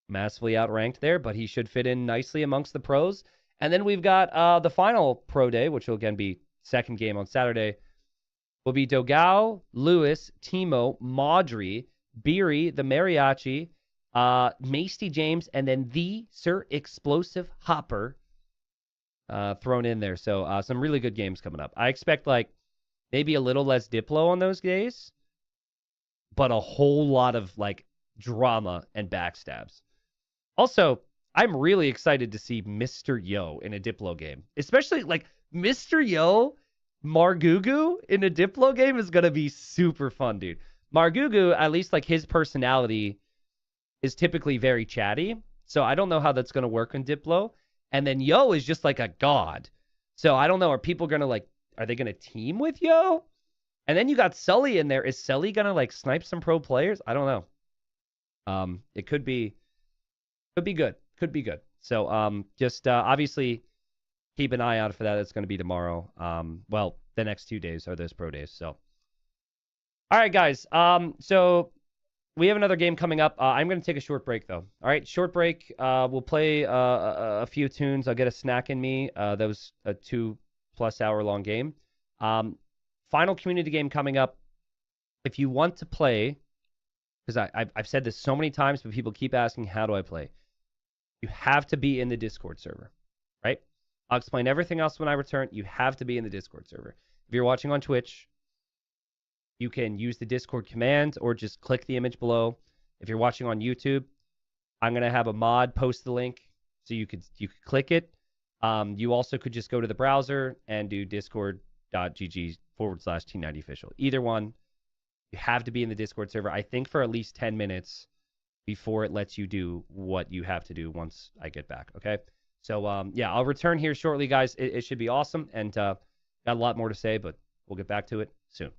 Massively outranked there, but he should fit in nicely amongst the pros. And then we've got the final pro day, which will again be second game on Saturday. Will be Dogao, Lewis, Timo, Maudry, Beery, the Mariachi, Masty James, and then the Sir Explosive Hopper. Thrown in there. So some really good games coming up. I expect maybe a little less Diplo on those days, but a whole lot of drama and backstabs. Also, I'm really excited to see Mr. Yo in a Diplo game. Especially Mr. Yo, Margugu in a Diplo game is going to be super fun, dude. Margugu, at least his personality is typically very chatty. So I don't know how that's going to work in Diplo. And then Yo is just a god. So I don't know. Are people going to are they going to team with Yo? And then you got Sully in there. Is Sully going to snipe some pro players? I don't know. It could be good. Could be good. So just obviously keep an eye out for that. It's going to be tomorrow. Well, the next 2 days are those pro days. So, all right, guys. So we have another game coming up. I'm going to take a short break, though. All right, short break. We'll play a few tunes. I'll get a snack in me. That was a 2+ hour long game. Final community game coming up. If you want to play, because I've said this so many times, but people keep asking, how do I play? You have to be in the Discord server, right? I'll explain everything else when I return. You have to be in the Discord server. If you're watching on Twitch, you can use the Discord command or just click the image below. If you're watching on YouTube, I'm going to have a mod post the link so you could click it. You also could just go to the browser and do discord.gg /T90official. Either one. You have to be in the Discord server, I think, for at least 10 minutes before it lets you do what you have to do once I get back, okay? So, yeah, I'll return here shortly, guys. It should be awesome, and got a lot more to say, but we'll get back to it soon.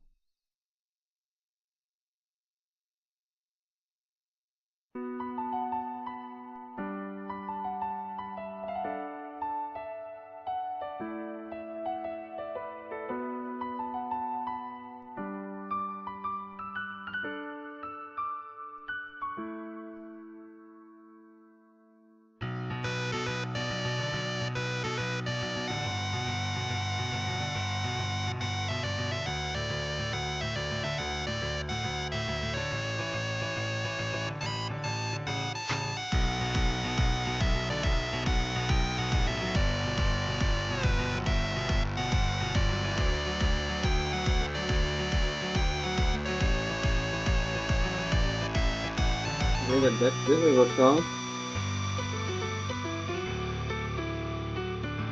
Look at that. This is a good song.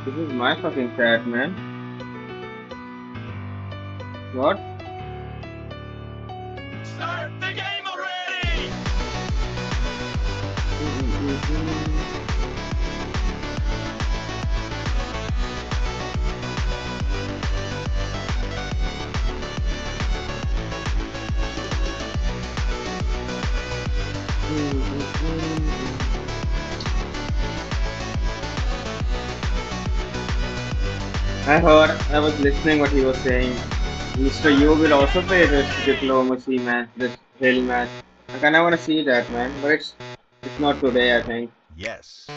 This is my fucking cat, man. What? Start the game already! I was listening what he was saying. Mr. You will also play this diplomacy match, this hill match. I kinda wanna see that, man, but it's not today, I think. Yes.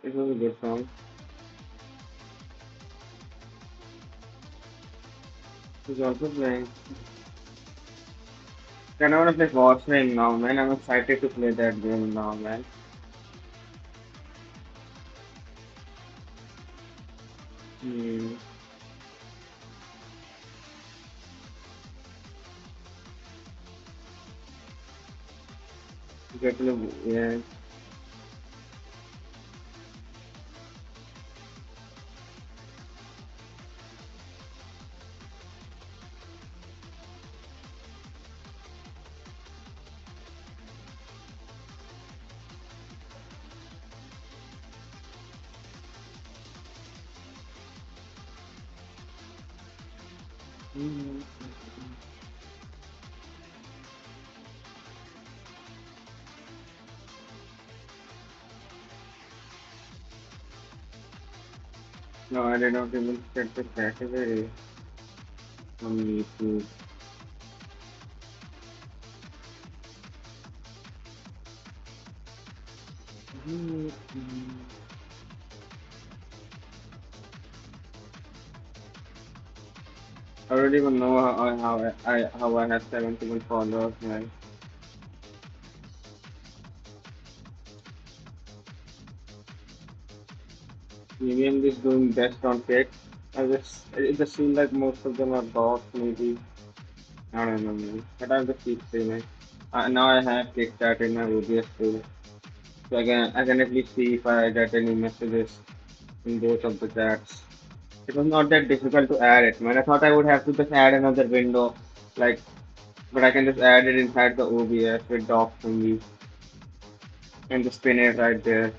It was a good song. He's also playing. Kinda wanna play Warframe now, man. I'm excited to play that game now, man. Hmm. Definitely, yeah. No, I did not even set the category on YouTube. I don't even know how I have 71 followers, man. Maybe I'm just doing best on pick. It just seems like most of them are bots, maybe. I don't know, man. But I'll just keep streaming. Now I have kicked that in my OBS too. So I can at least see if I get any messages in both of the chats. It was not that difficult to add it, man. I thought I would have to just add another window, like, but I can just add it inside the OBS with docs only, and just pin it right there.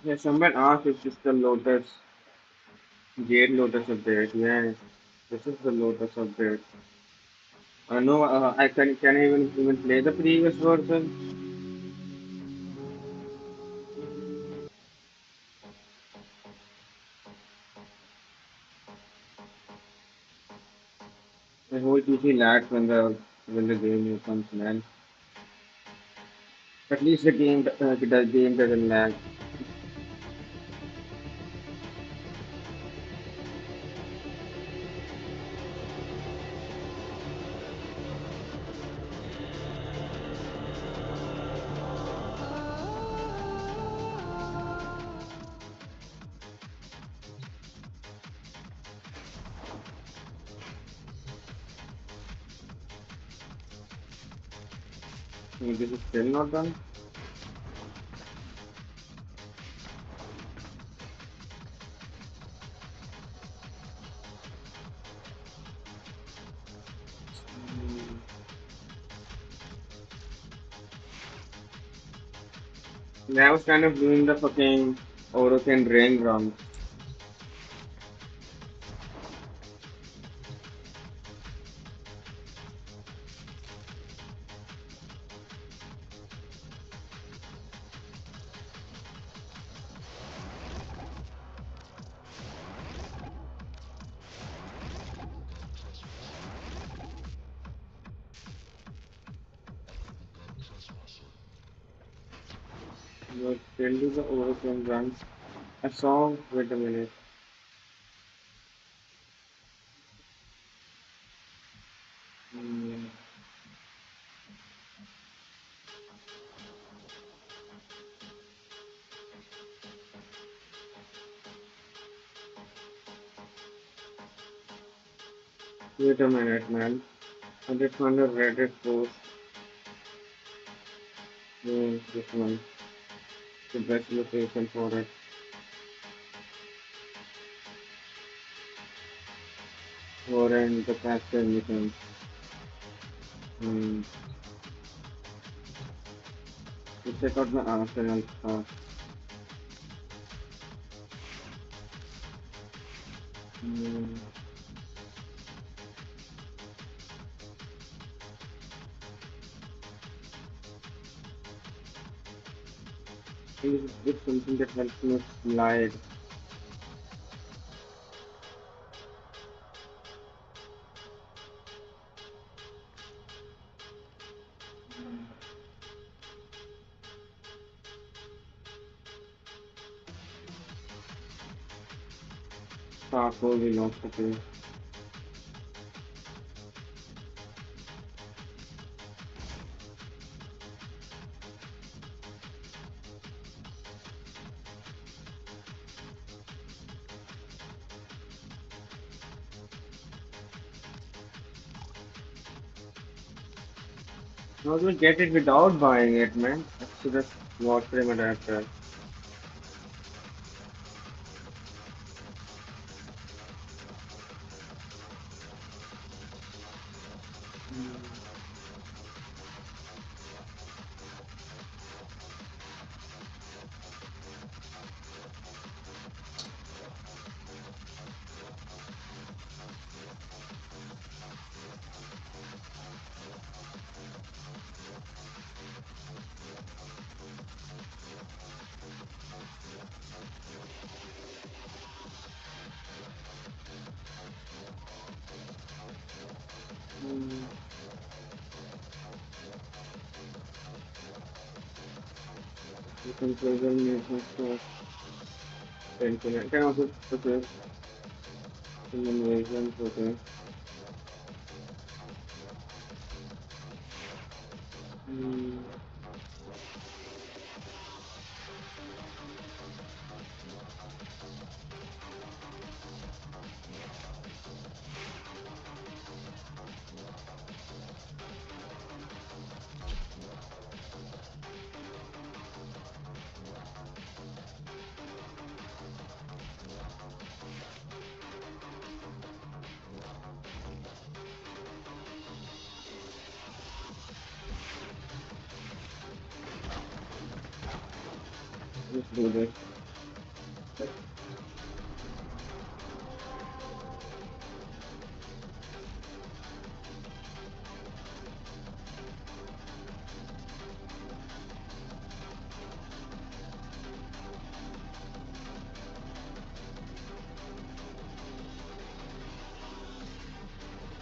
Yeah, someone asked if this is the Lotus, Jade Lotus update. Yeah, this is the Lotus update. No, I can I even play the previous version? The whole PC lags when the game comes, man. At least the game doesn't lag. This is still not done. Yeah, I was kind of doing the fucking Oroken rain run. You still do the Oroken run. I saw. Wait a minute. Hmm. Wait a minute, man. I just found a Reddit post. This one. The best location for it. Or in the caster missions. Hmm. Let's check out the Arsenal stuff. Hmm. It's something that helps me slide. Charcoal velocity. How do we get it without buying it, man? That's just Warframe adapter. You can program movement stuff. Internet can also purchase invasions, okay. Hmm. Let's do this.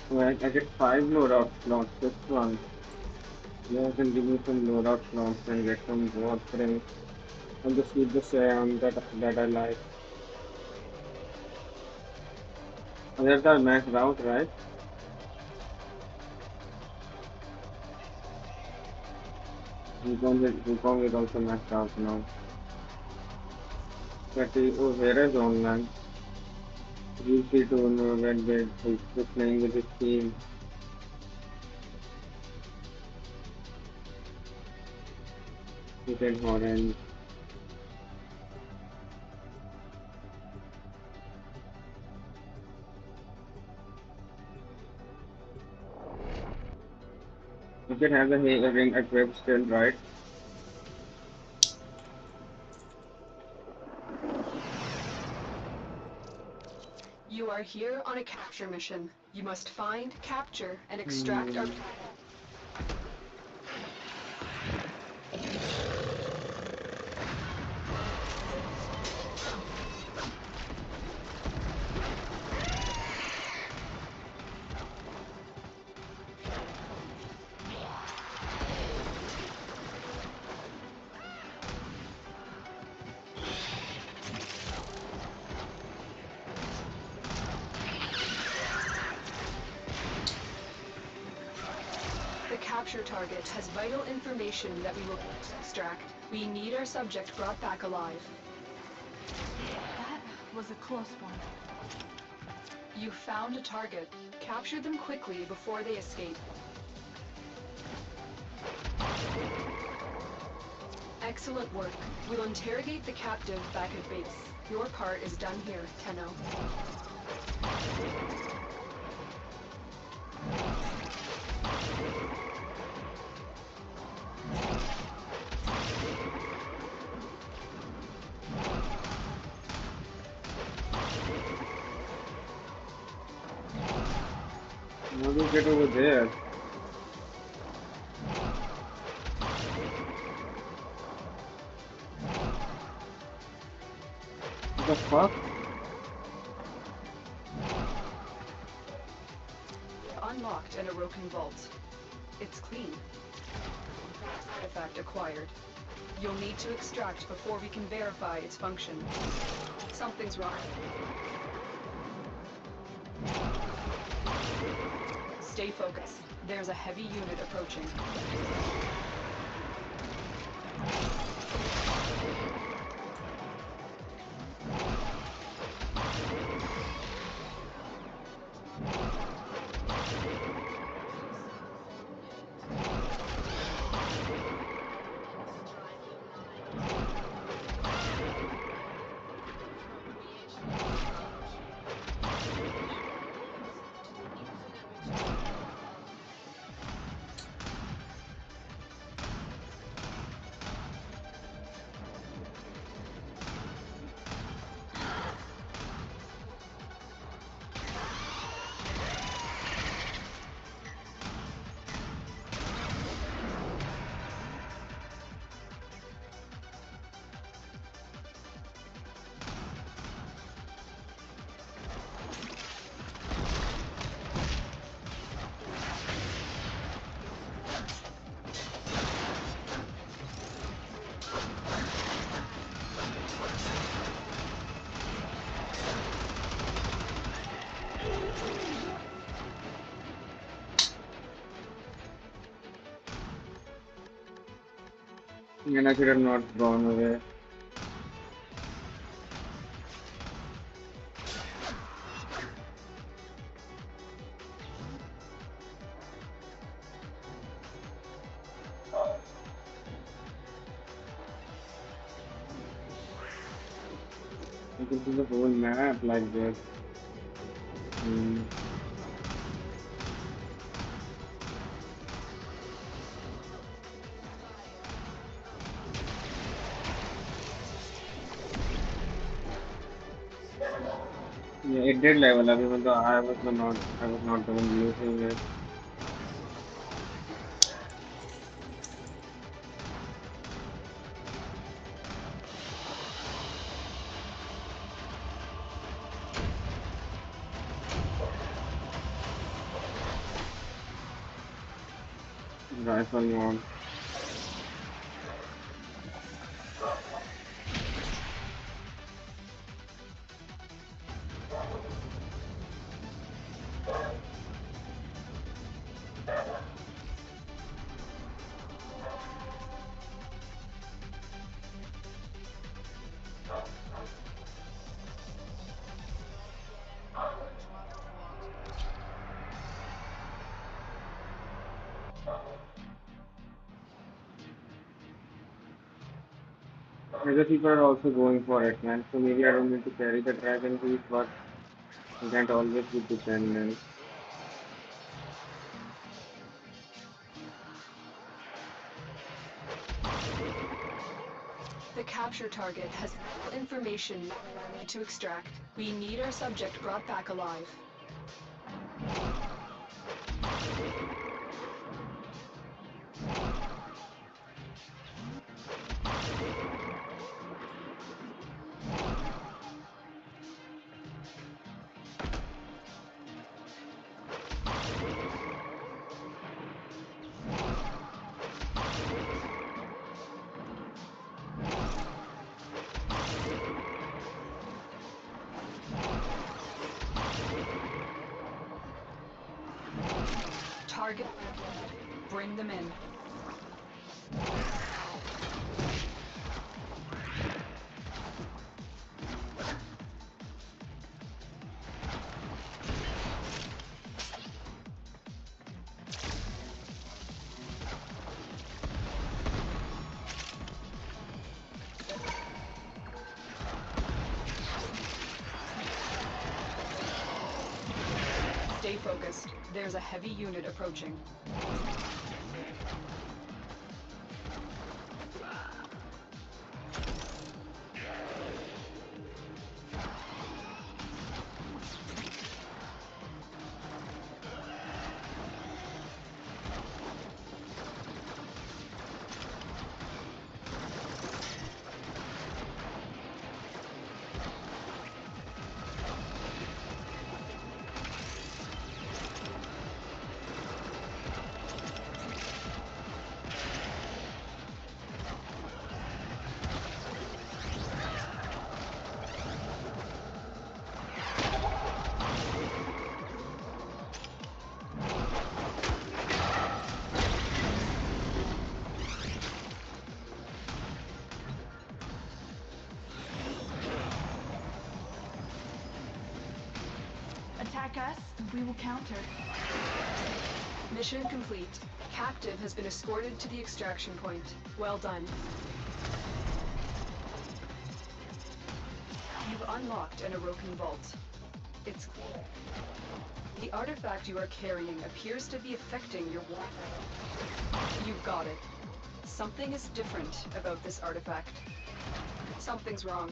Right, I get 5 loadout slots. This one. Yeah, I can give me some loadout slots and get some Warframe. And just keep the Sam that I like. And that's our max route, right? Wukong is also maxed out now. Oh, here is online. You see to know when he's playing with his team. He can orange. You can have the ring equipped still, right? You are here on a capture mission. You must find, capture, and extract our... The capture target has vital information that we will extract. We need our subject brought back alive. That was a close one. You found a target. Capture them quickly before they escape. Excellent work. We'll interrogate the captive back at base. Your part is done here, Tenno. How do you get over there? What the fuck? Unlocked in a Roken vault. It's clean. Artifact acquired. You'll need to extract before we can verify its function. Something's wrong. Stay focused. There's a heavy unit approaching. And I should have not gone away. You can see the whole map like this. Yeah, it did level up even though I was not the one using it. Rifle mode. Other people are also going for it, man. So maybe I don't need to carry the dragon piece, but I can't always be dependent. The capture target has information to extract. We need our subject brought back alive. Target. Bring them in. Stay focused. There's a heavy unit approaching. Attack us, we will counter. Mission complete. Captive has been escorted to the extraction point. Well done. You've unlocked an Orokin vault. It's... The artifact you are carrying appears to be affecting your Warframe. You've got it. Something is different about this artifact. Something's wrong.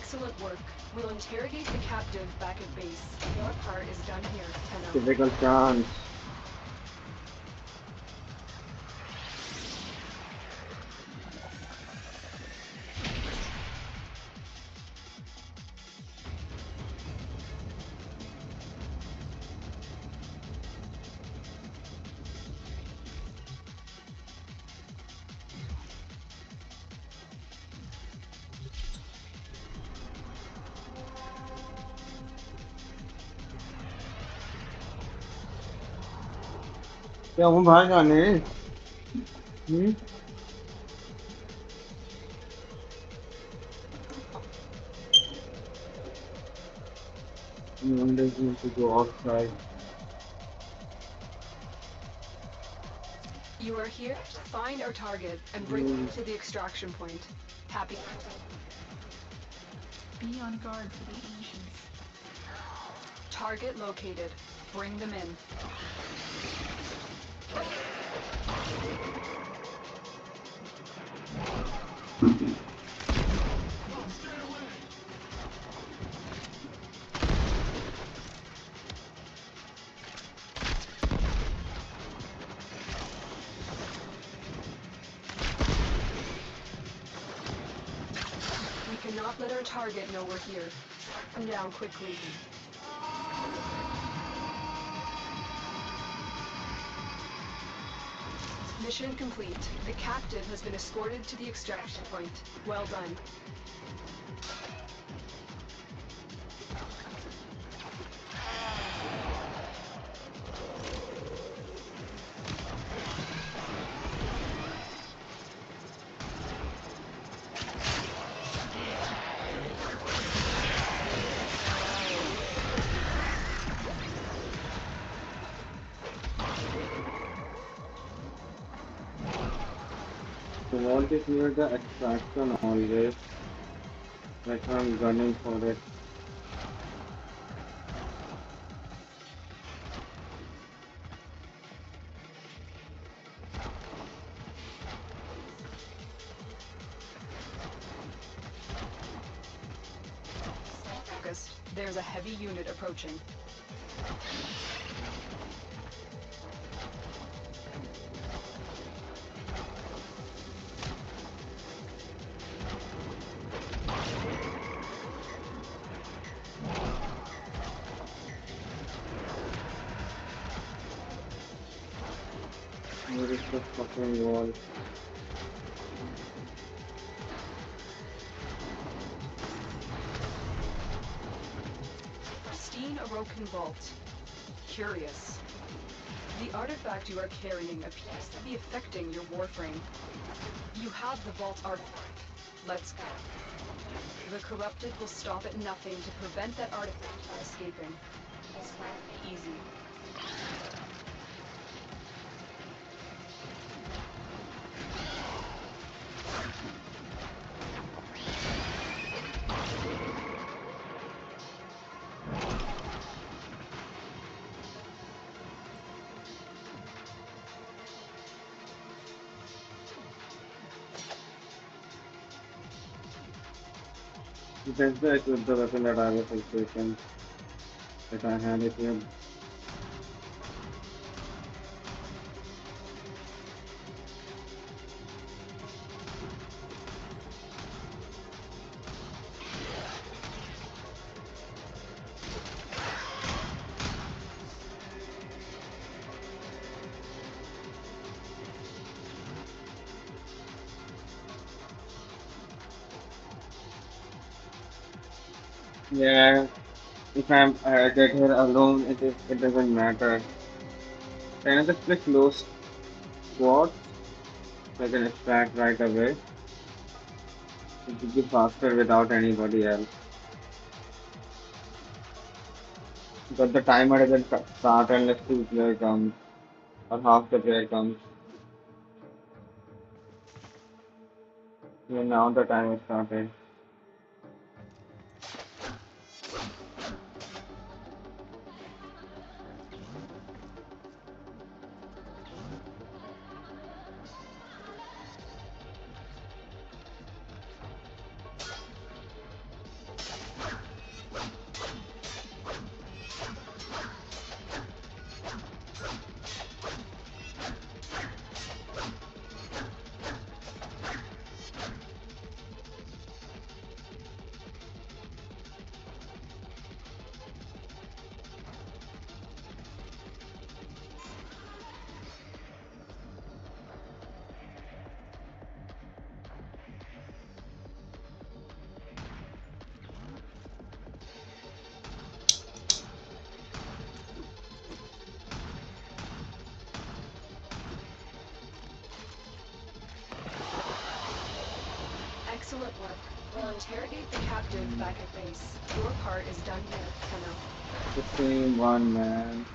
Excellent work. We'll interrogate the captive back at base. Your part is done here, Tenno. Typical chance. क्या हूँ बाहर जाने Mondays need to go outside. You are here. Find our target and bring him to the extraction point. Happy. Be on guard for the ancients. Target located. Bring them in. We cannot let our target know we're here. Come down quickly. Mission complete. The captive has been escorted to the extraction point. Well done. The vault is near the extraction always. Like I'm gunning for it. Focused. There's a heavy unit approaching. Where is the fucking wall? Pristine Orokin Vault. Curious. The artifact you are carrying appears to be affecting your Warframe. You have the vault artifact. Let's go. The corrupted will stop at nothing to prevent that artifact from escaping. This won't be easy. That's the equip the weapon that I was taken. That I had it here. Yeah, if I get here alone, it doesn't matter. Can I just click close squad so I can extract right away? It would be faster without anybody else. Because the timer doesn't start unless 2 player comes or half the player comes. Yeah, now the timer started. Excellent work. We'll interrogate the captive back at base. Your part is done here, Kano. The same one, man.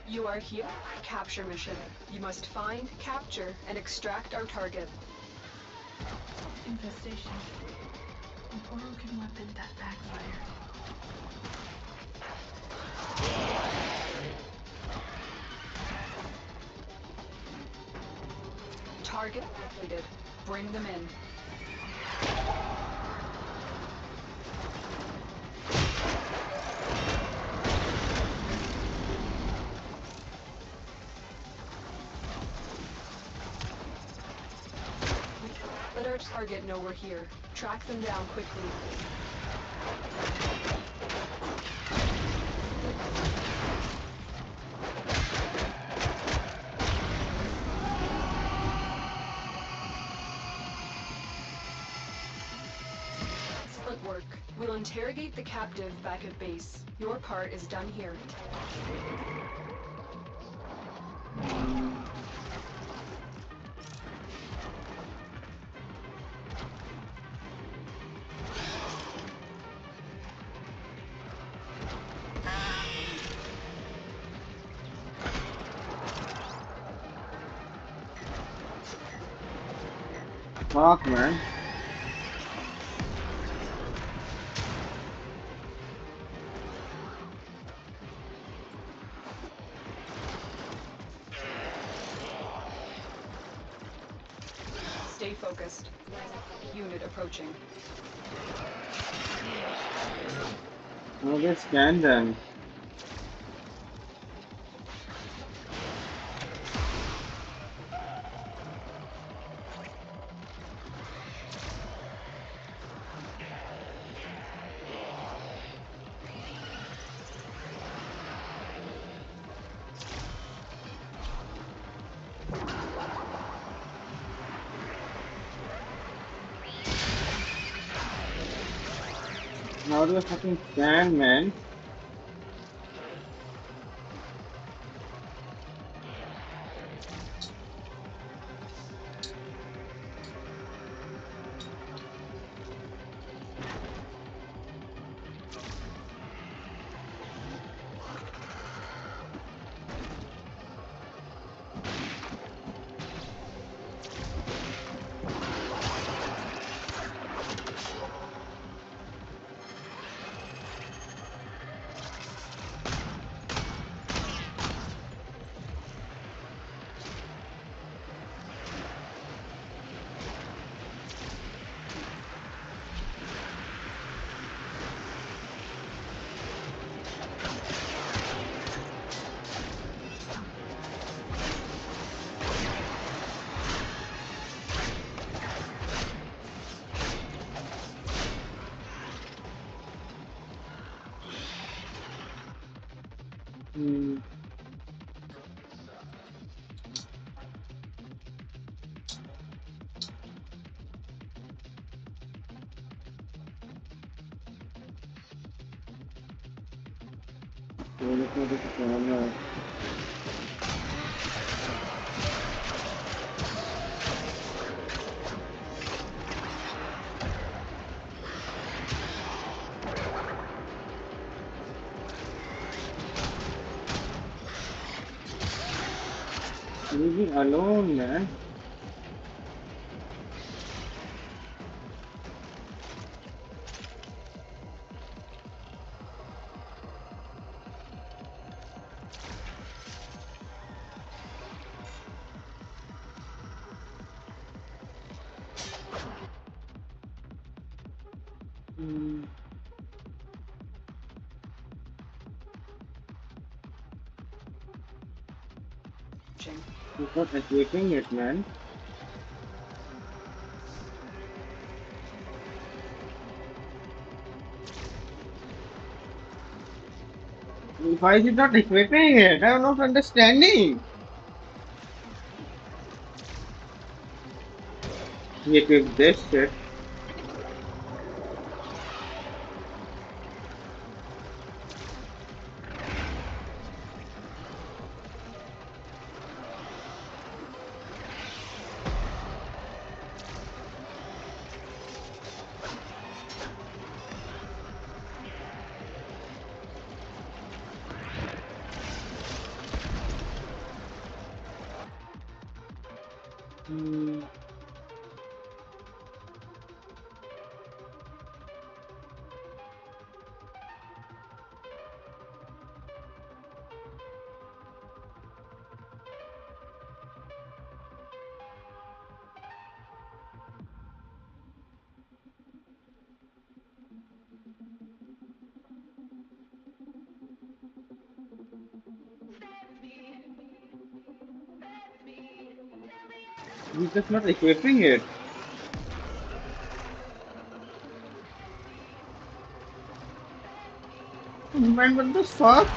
You are here. Capture mission. You must find, capture, and extract our target. Infestation. A broken weapon that backfired. Target completed. Bring them in. Let our target know we're here. Track them down quickly. Excellent work. We'll interrogate the captive back at base. Your part is done here. Fuck, man. Stay focused. Unit approaching. Now let's scan them. How do I fucking scan, man? Leave me alone, man. Hmm. He's not equipping it, man. Why is it not equipping it? I'm not understanding. He equipped this shit. Hmm. He's just not equipping it. Man, what the fuck?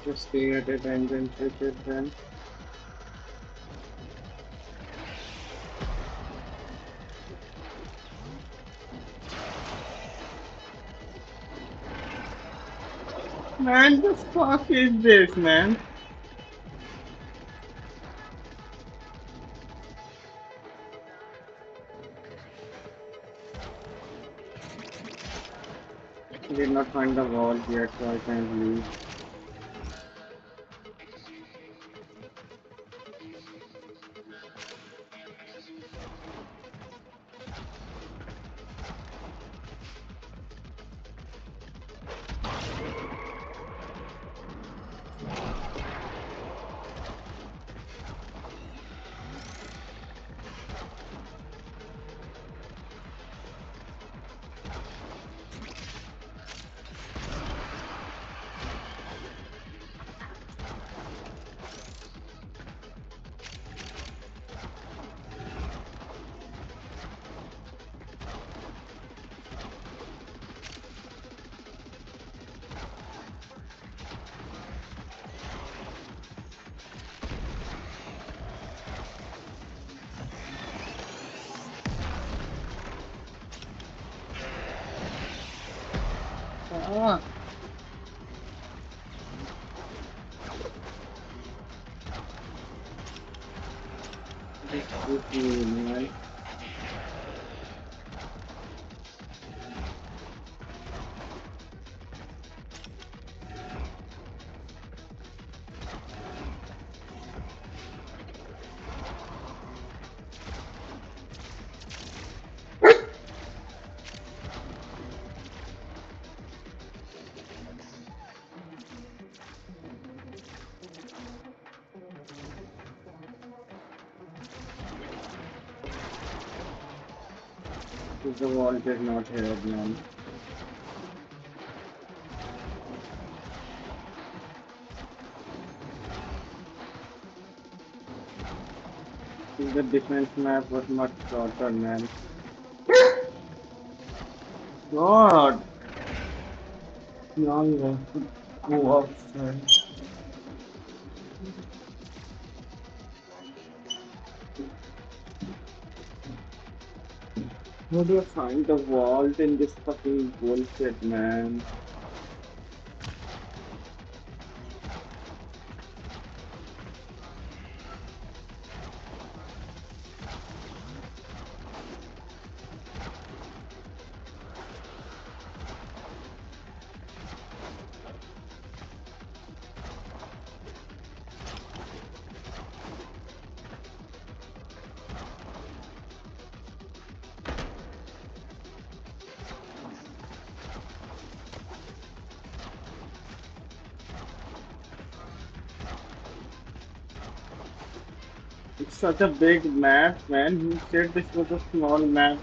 Just stay at it and then take it then. Man, the fuck is this, man? I did not find the wall yet, so I can't leave. Ah. This is man. The wall is not here, man. The defense map was much shorter, man. God. Now you have to go outside. How do I find the vault in this fucking bullshit, man? It's such a big map, man. Who said this was a small map?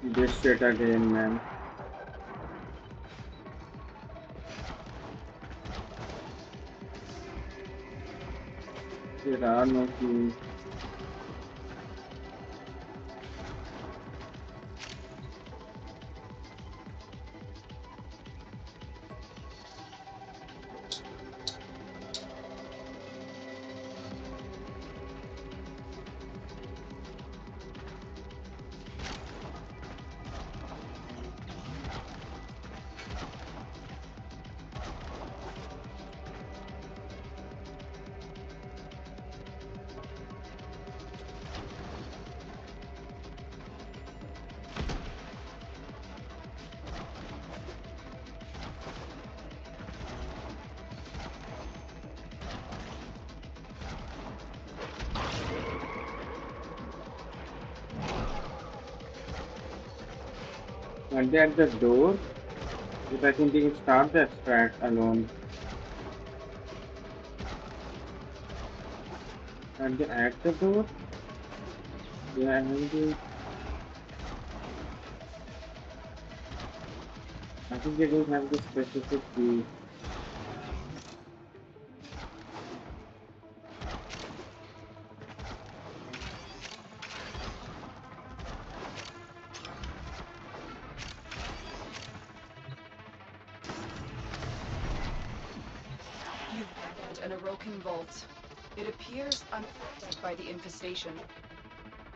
This shit again, man. There are no keys. Are they at the door? But I think they can start the extract alone. Are they at the door? Yeah, I think they don't have the specific key. You've entered an Orokin vault. It appears unaffected by the infestation.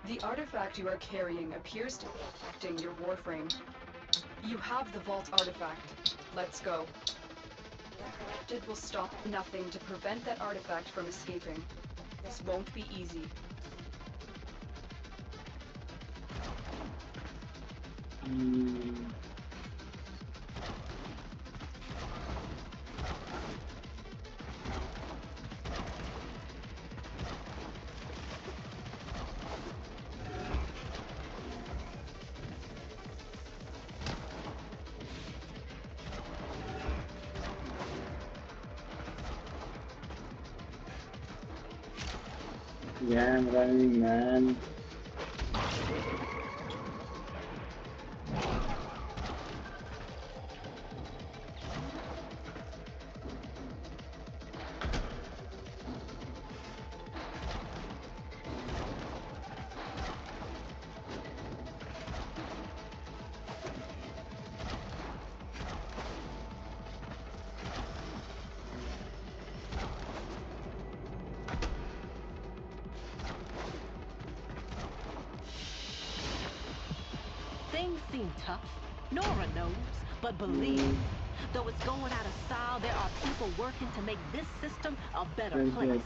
The artifact you are carrying appears to be affecting your Warframe. You have the vault artifact. Let's go. It will stop nothing to prevent that artifact from escaping. This won't be easy. Yeah, I'm running, man. Things seem tough. Nora knows, but believe, though it's going out of style, there are people working to make this system a better place.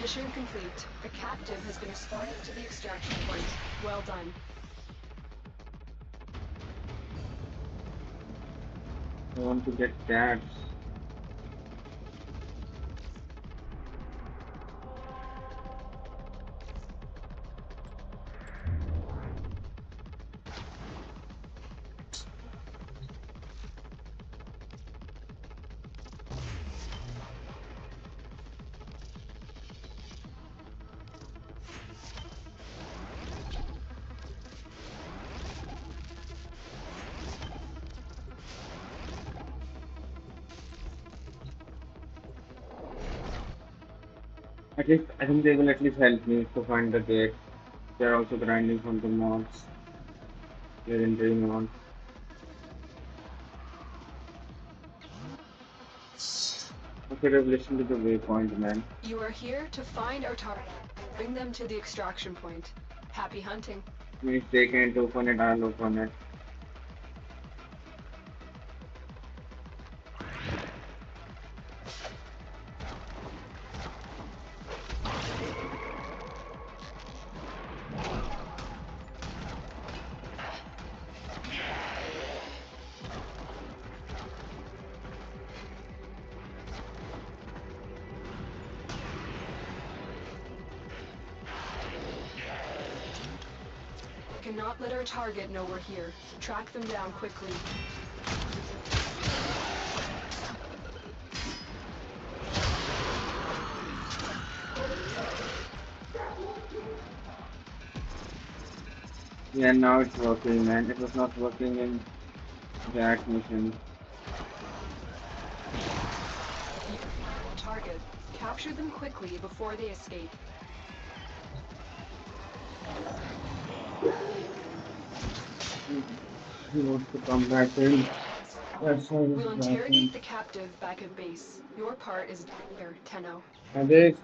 Mission complete. A captive has been escorted to the extraction point. Well done. I want to get cats. At least I think they will at least help me to find the gate. They're also grinding from the mods. They're entering on. Okay, they've listened to the waypoint, man. You are here to find our target. Bring them to the extraction point. Happy hunting. If they can't open it, I'll open it. Cannot let our target know we're here. Track them down quickly. Yeah, now it's working, man. It was not working in that mission. Target. Capture them quickly before they escape. He wants to come back in. That's why We'll interrogate the captive back at base. Your part is here, Tenno. And this.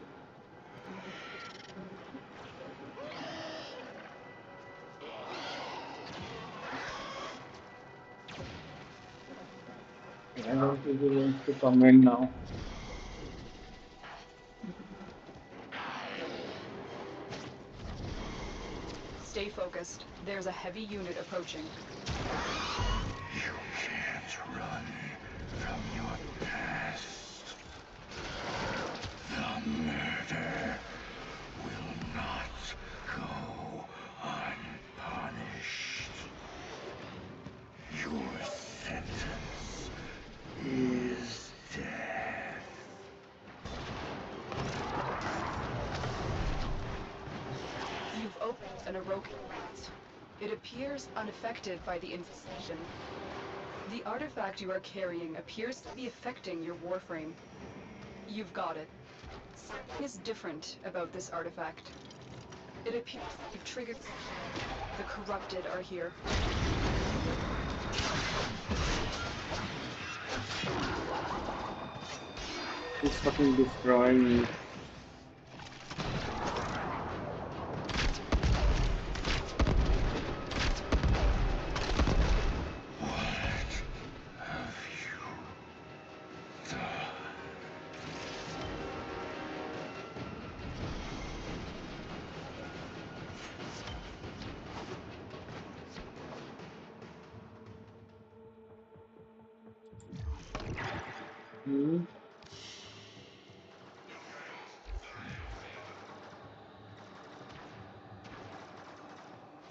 I don't think he wants to come in now. Stay focused. There's a heavy unit approaching. You can't run from your past. The murder will not go unpunished. Your sentence is death. You've opened an Aroken vault. It appears unaffected by the infestation. The artifact you are carrying appears to be affecting your Warframe. You've got it. Something is different about this artifact. It appears you've triggered. The corrupted are here. He's fucking destroying me.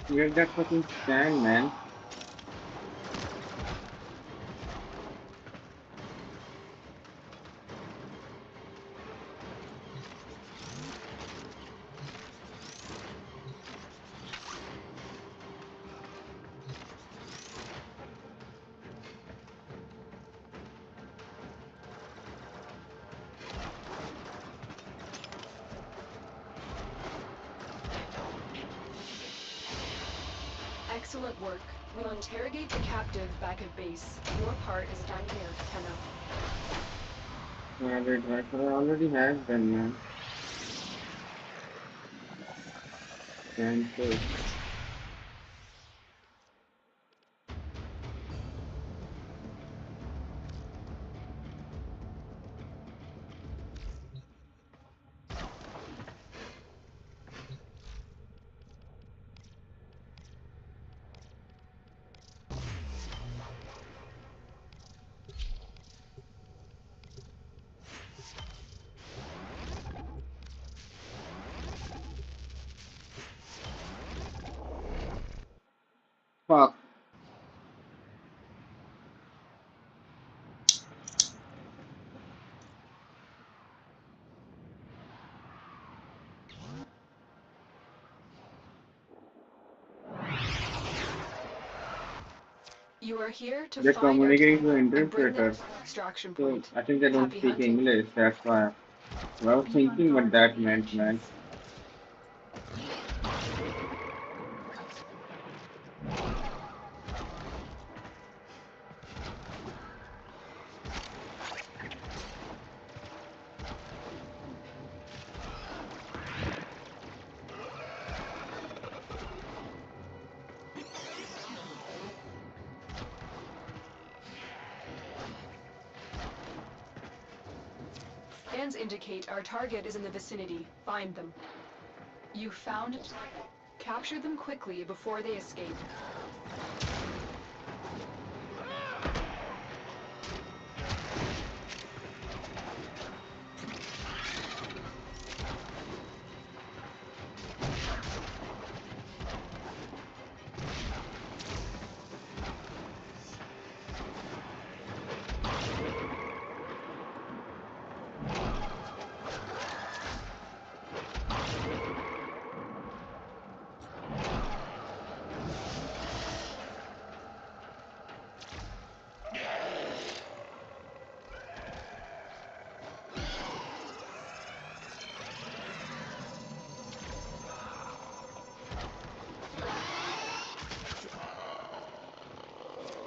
Where's that fucking stand, man? Excellent work. We'll interrogate the captive back at base. Your part is down here, Tenno. Wait, I already have them, man. Cancel. Fuck. You are here to They're find our communicating through and bring them interpreter. to the extraction So point. I think they don't Happy speak hunting. English, that's why. I was thinking what that meant, man. Scans indicate our target is in the vicinity. Find them. You found it. Capture them quickly before they escape.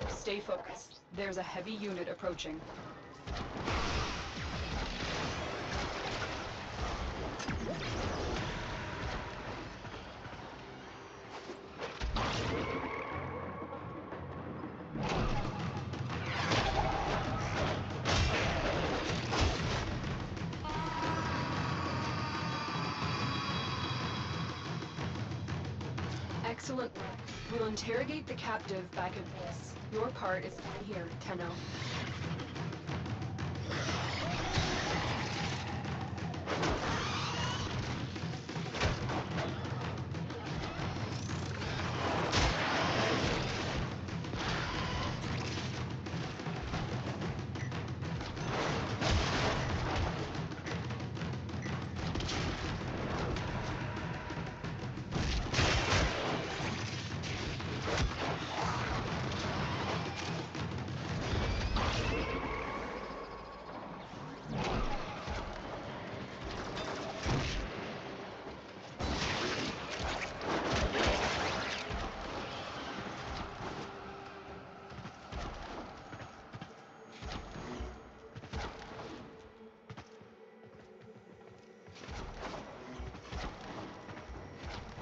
Stay focused. There's a heavy unit approaching. Excellent work. We'll interrogate the captive back at base. Your part is here, Tenno.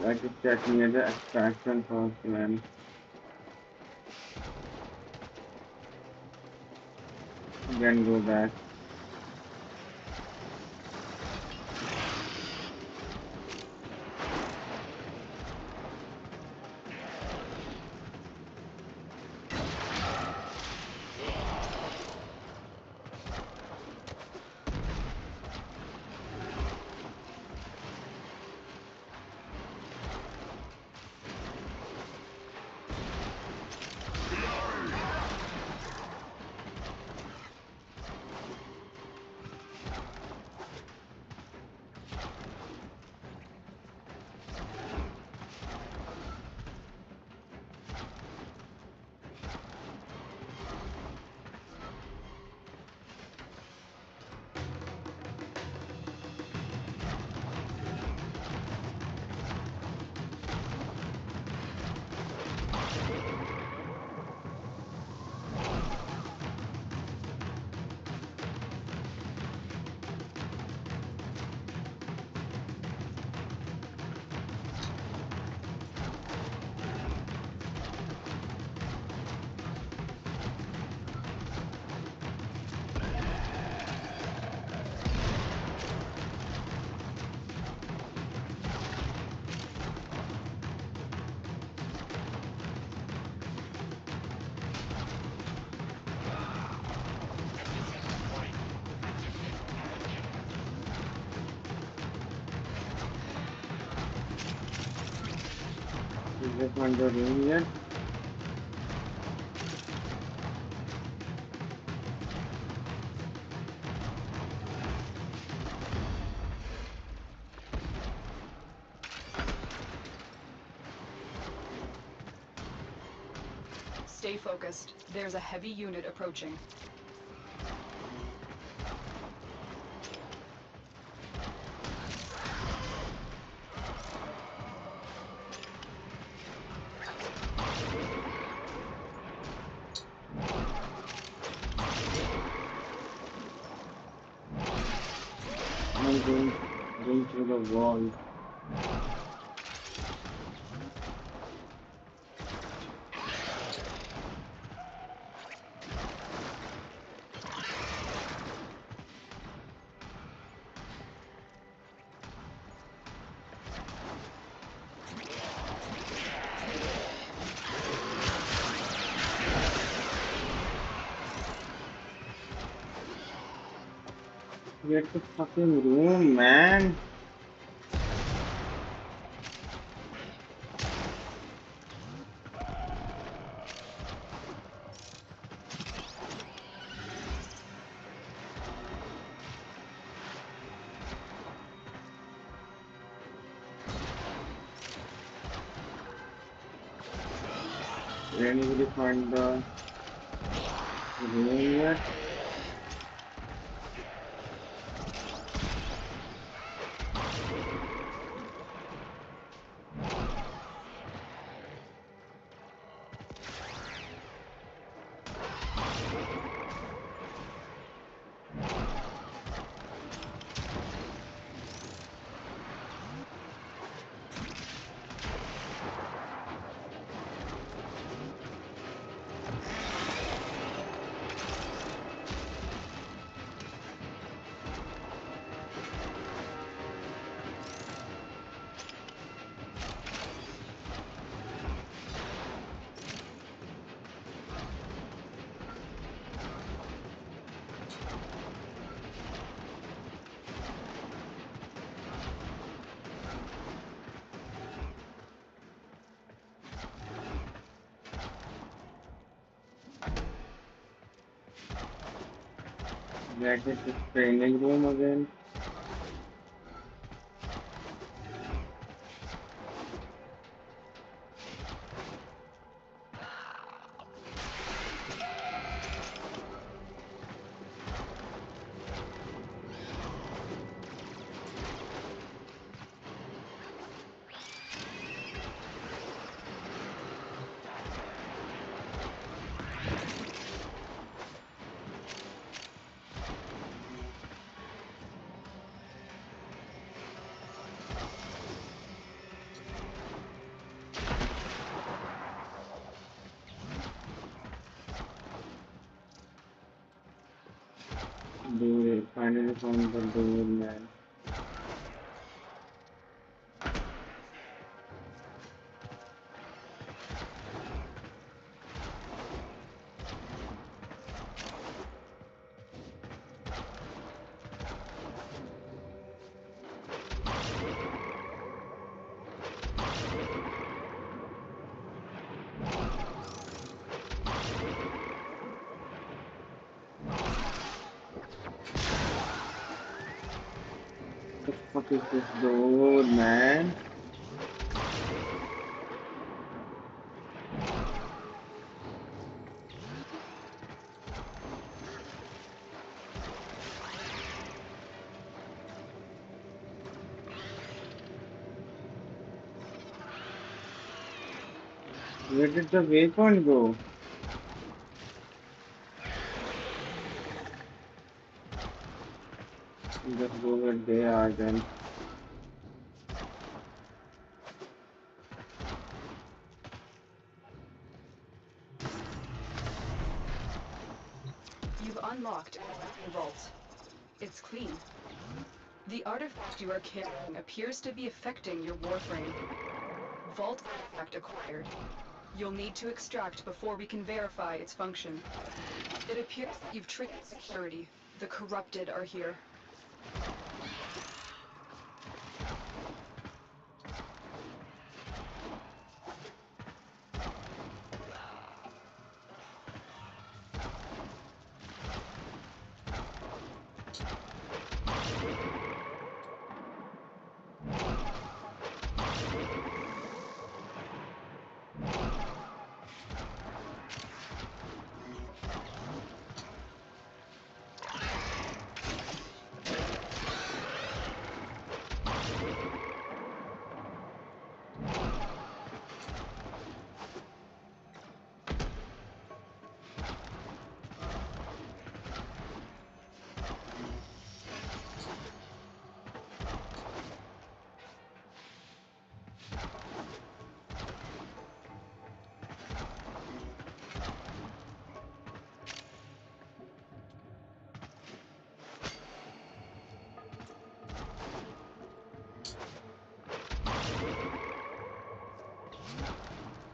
I just check near the extraction first, man. Then go back. Is this one the room yet? Stay focused. There's a heavy unit approaching. going through the wall. Get the fucking room, man. Did anybody find the room yet? That is the training room again. Dude, finally found the door, man. What the fuck is this door, man? Where did the waypoint go? Just go where they are then. You've unlocked a vault. It's clean. The artifact you are carrying appears to be affecting your Warframe. Vault artifact acquired. You'll need to extract before we can verify its function. It appears that you've tricked security. The corrupted are here.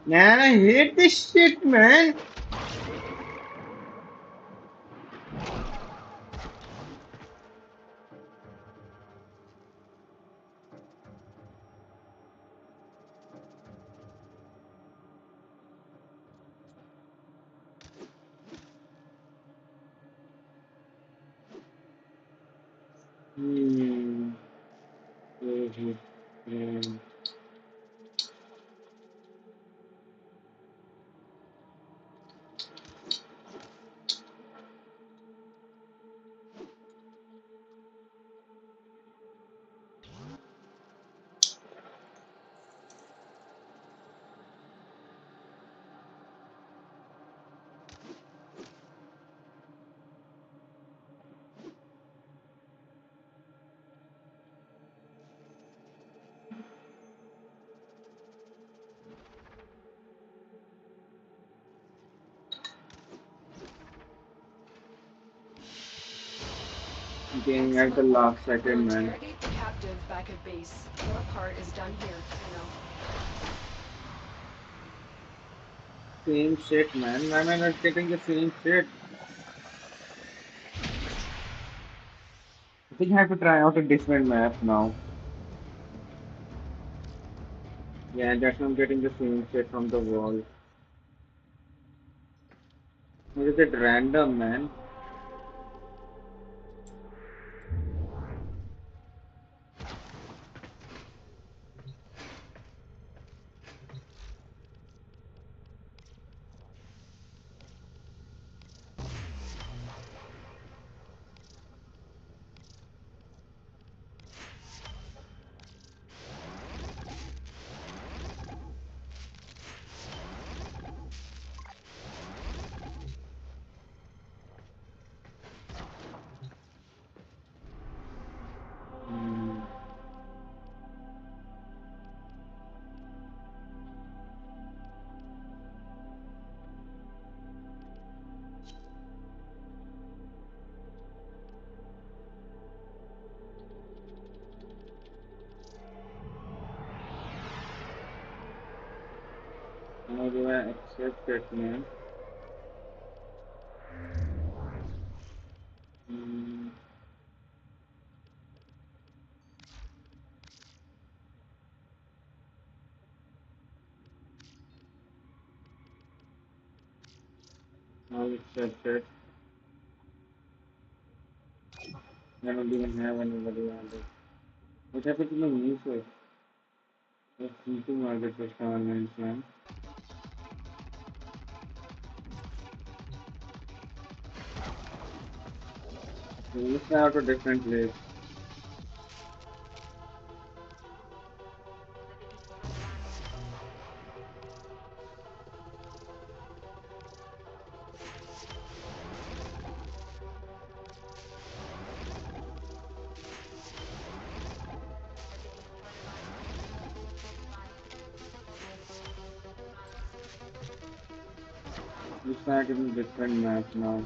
Man, I hate this shit, man. Hmm. Getting at the last second, man. Interrogate the captive back at base. Your part is done here, Same shit, man. Why am I not getting the same shit? I think I have to try out a different map now. Yeah, that's why I'm getting the same shit from the wall. What is it random, man? How do I accept it, man? How accept it? I don't even have anybody on it. What happened to my music? Let's see to market for comments, man. Let's try out a different place. Let's try out a different map now.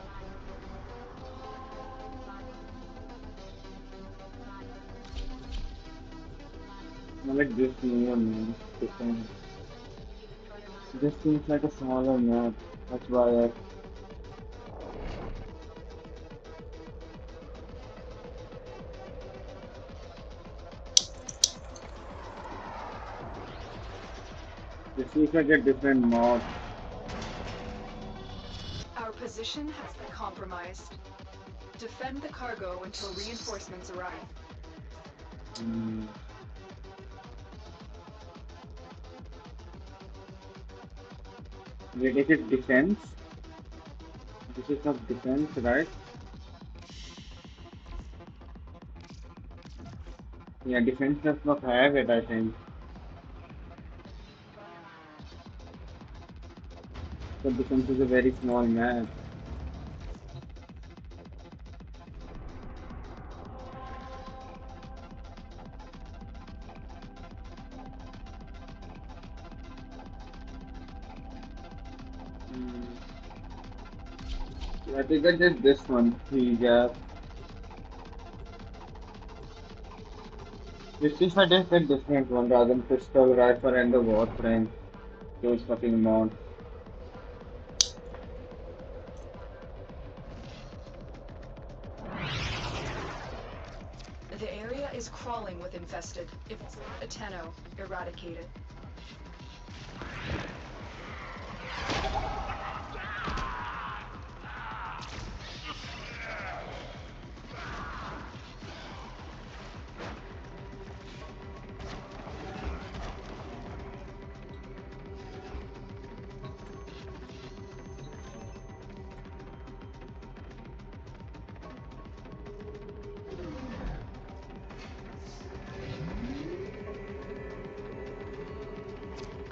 I like this new one, man. Different. This seems like a smaller map. That's why I. This seems like a different mod. Our position has been compromised. Defend the cargo until reinforcements arrive. Wait, is it defense? This is not defense, right? Yeah, defense does not have it, I think. So defense is a very small map. I think I did this one. Yeah. This is I did a different one rather than pistol, rifle, and the Warframe. Those fucking mods. The area is crawling with infested. If it's a Tenno, eradicate it.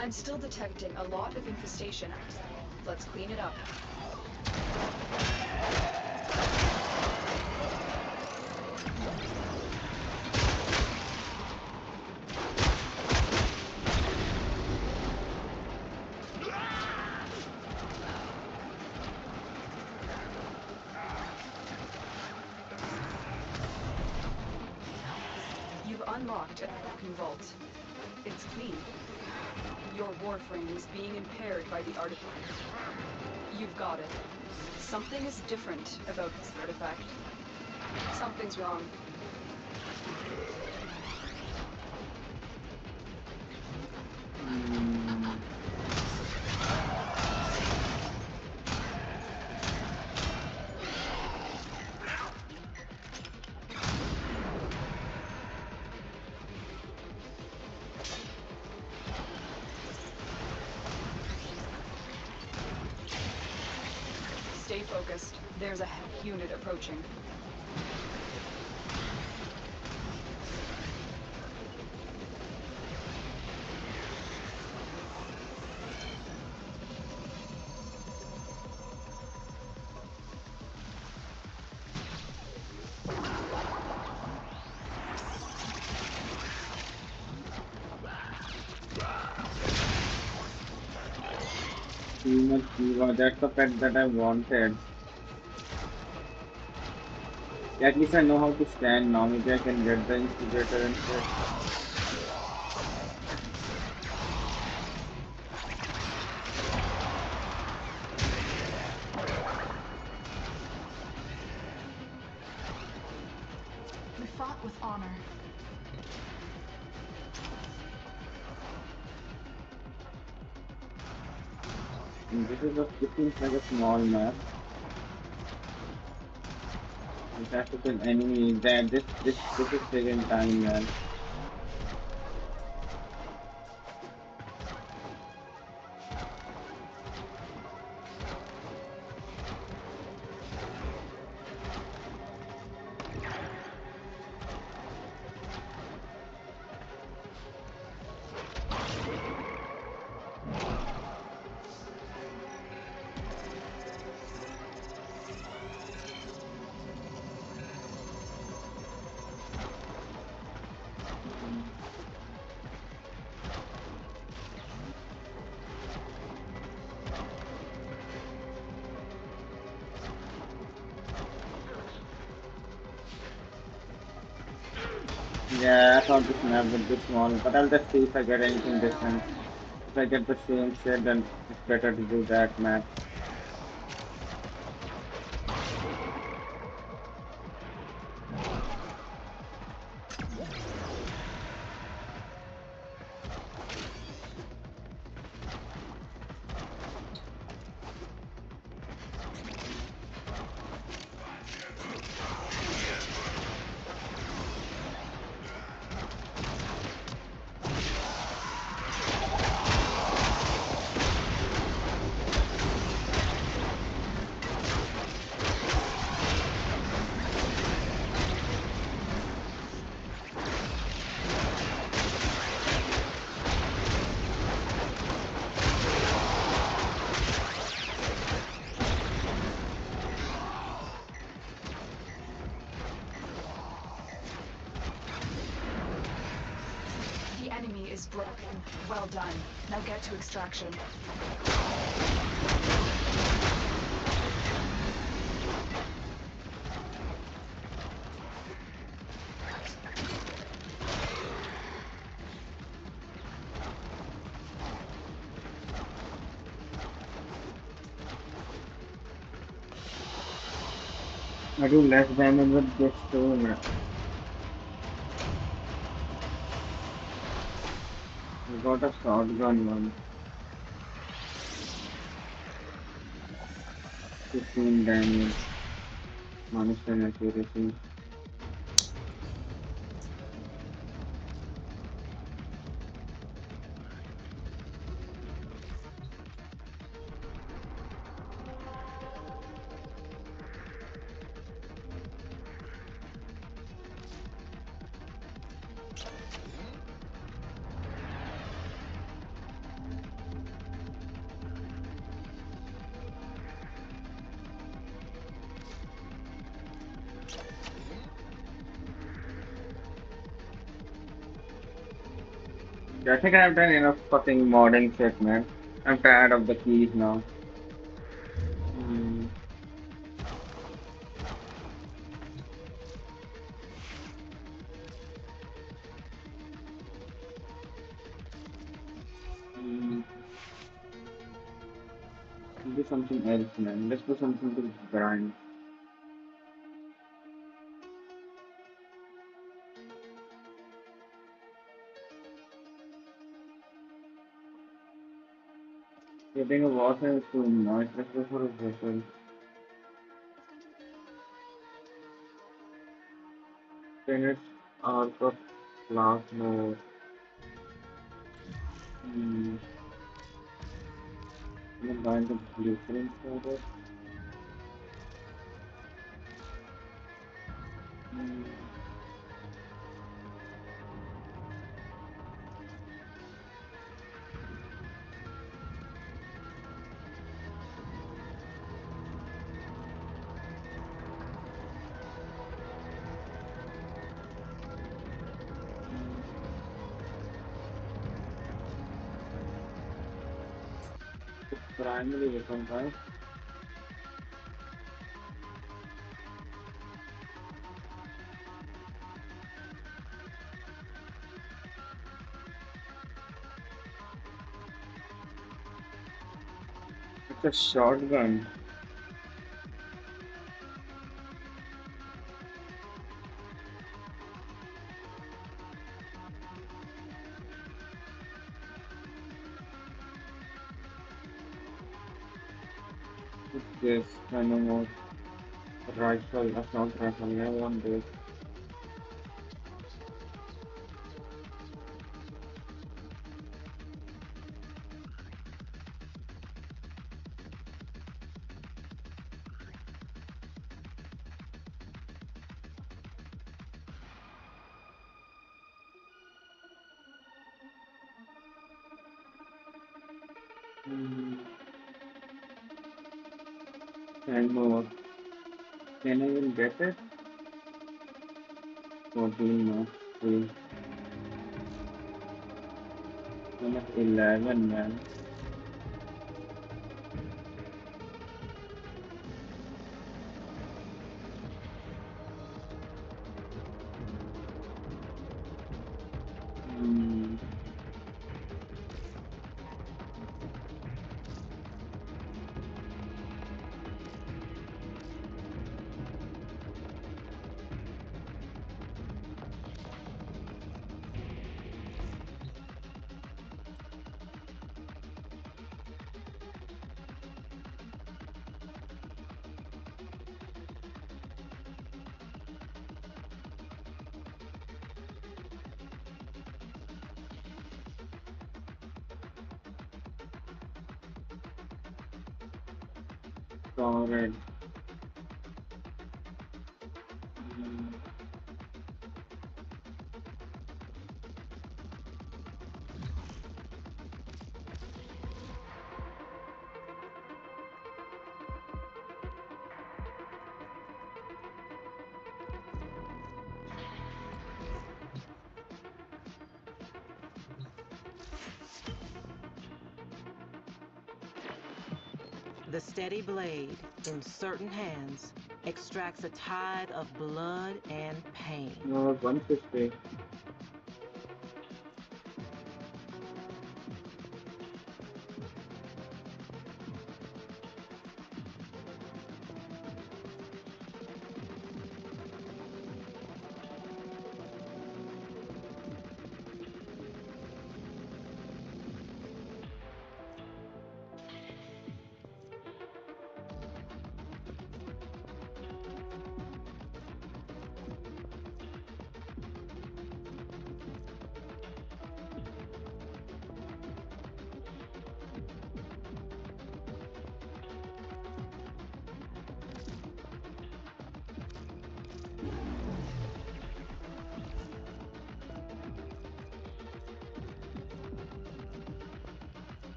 I'm still detecting a lot of infestation. Let's clean it up. You've unlocked a broken vault. It's clean. Your Warframe is being impaired by the artifact. You've got it. Something is different about this artifact. Something's wrong. Stay focused. There's a unit approaching. That's the pet that I wanted. At least I know how to stand now. Maybe I can get the incubator and shit. We fought with honor. This seems like a small map. It has to be an enemy. This is taking time, man. Yeah, I thought this map would be small, but I'll just see if I get anything different. If I get the same shit, then it's better to do that map. The enemy is broken. Well done. Now get to extraction. I do less damage with this too, man. I got a shotgun one. 15 damage. Minus 10 accuracy. I think I've done enough fucking modding shit, man. I'm tired of the keys now. Hmm. Hmm. Do something else, man. Let's do something to grind. Getting a Warframe is too much. Let's go for a vessel. Finish arc of last mode. Hmm. Combine the blueprints for it. Hmm. Primary weapon, right? It's a shotgun. It's this kind of more rifle, assault rifle. I want this. Hmm. And more. Can I even get it? 14 more. 3. I'm at 11, man. Hmm. Alright. The steady blade, in certain hands, extracts a tide of blood and pain. No, 150.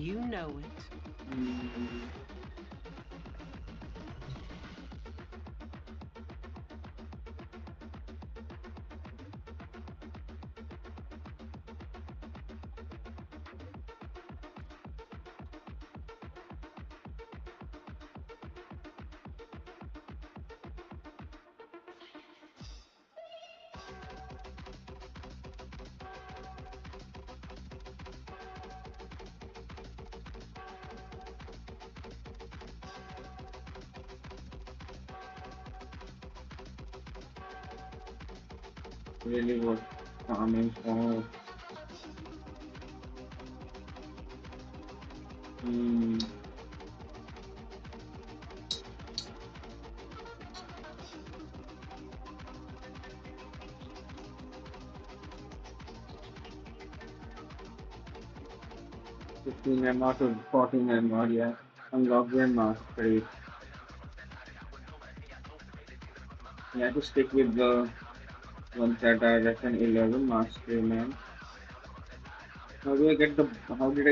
You know it. Really was calming. Oh. Fifteen MR to 14 MR, yeah. Unlock them mastery. You have to stick with the ones that are at an 11 mastery, man. How did I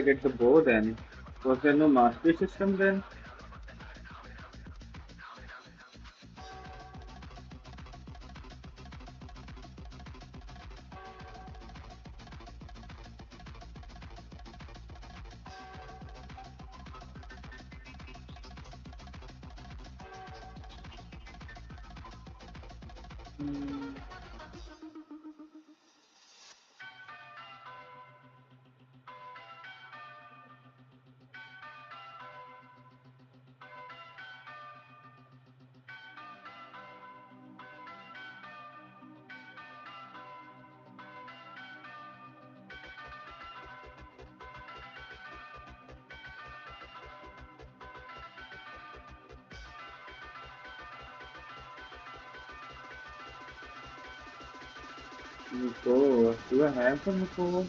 get the bow then? Was there no mastery system then? Nicole, do I have some Nicole?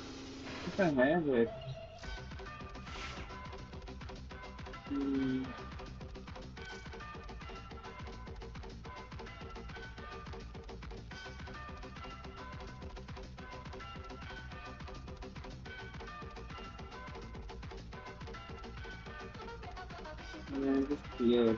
If I have it. Yeah, just here.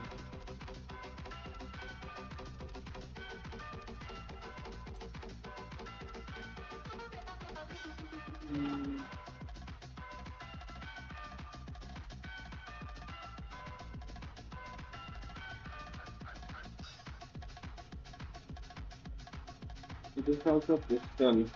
It is also pistol.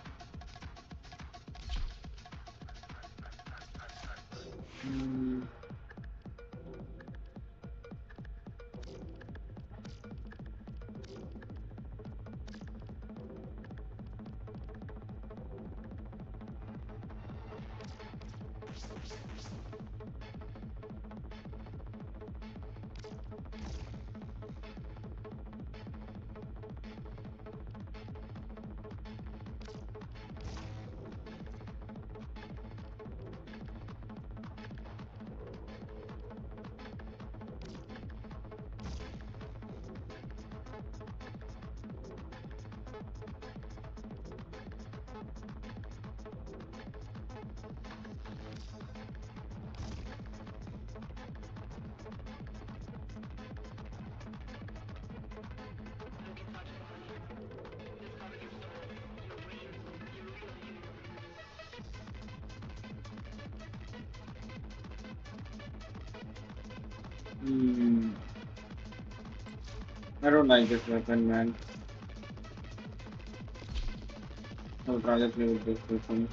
I don't like this weapon, man. I would rather play with this weapon.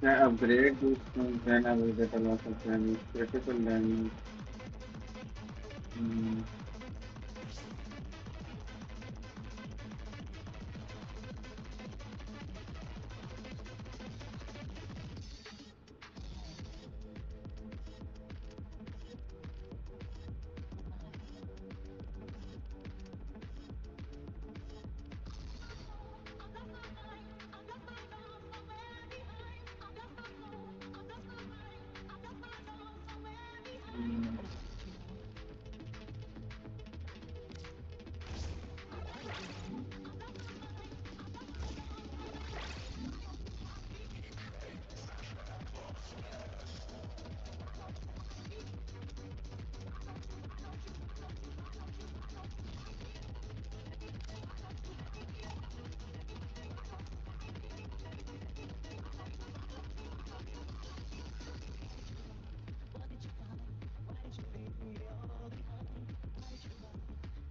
I upgrade these things, then I will get a lot of damage, critical damage. Mm.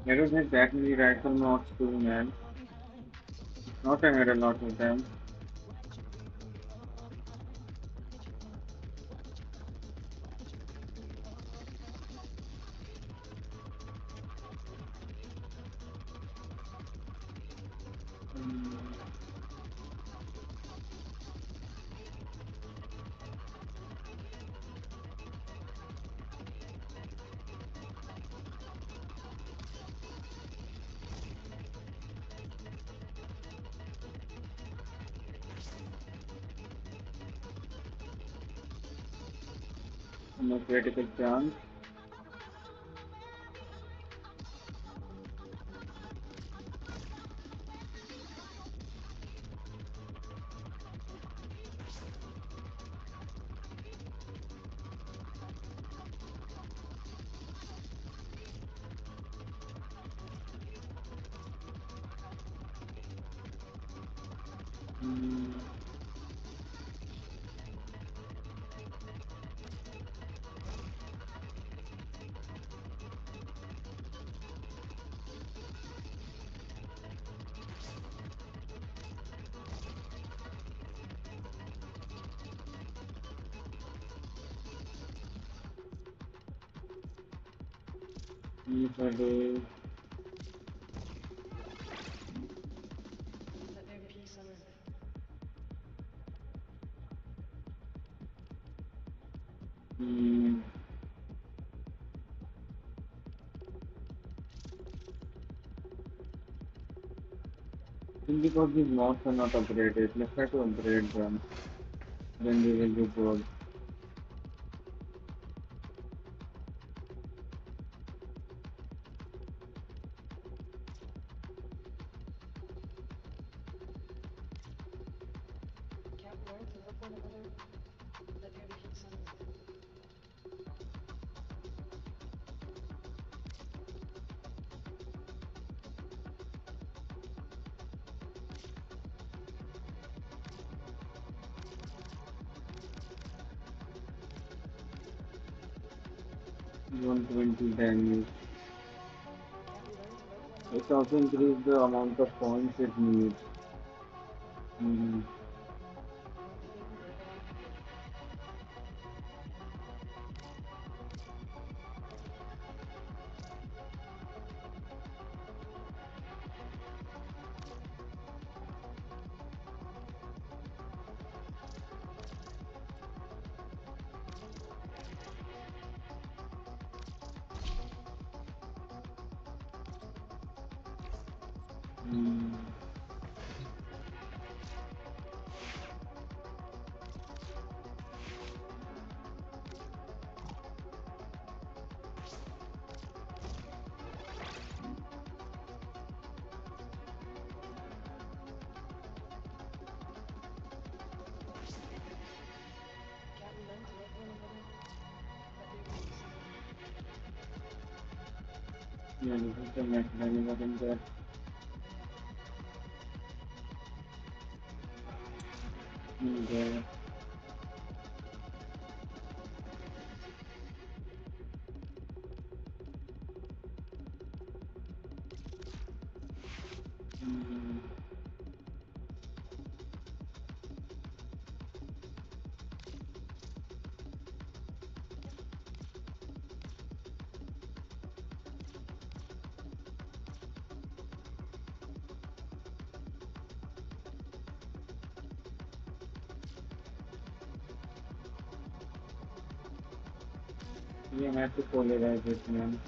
I don't have that many rifle mods too, man. Not I had a lot of them. No critical chance. If I do Let there be peace on earth. mm, think because these mods are not upgraded, let's try to upgrade them. Then we will be good. Can't learn to love one another. Let there be peace on earth. 120 damage. Can't we learn to love one another? It also increased the amount of points it needs. Mm. Mm. Can't we learn to love one another? Let there be peace on earth. Yeah, this is the next level of in there. Mm. You have to polarize it, man.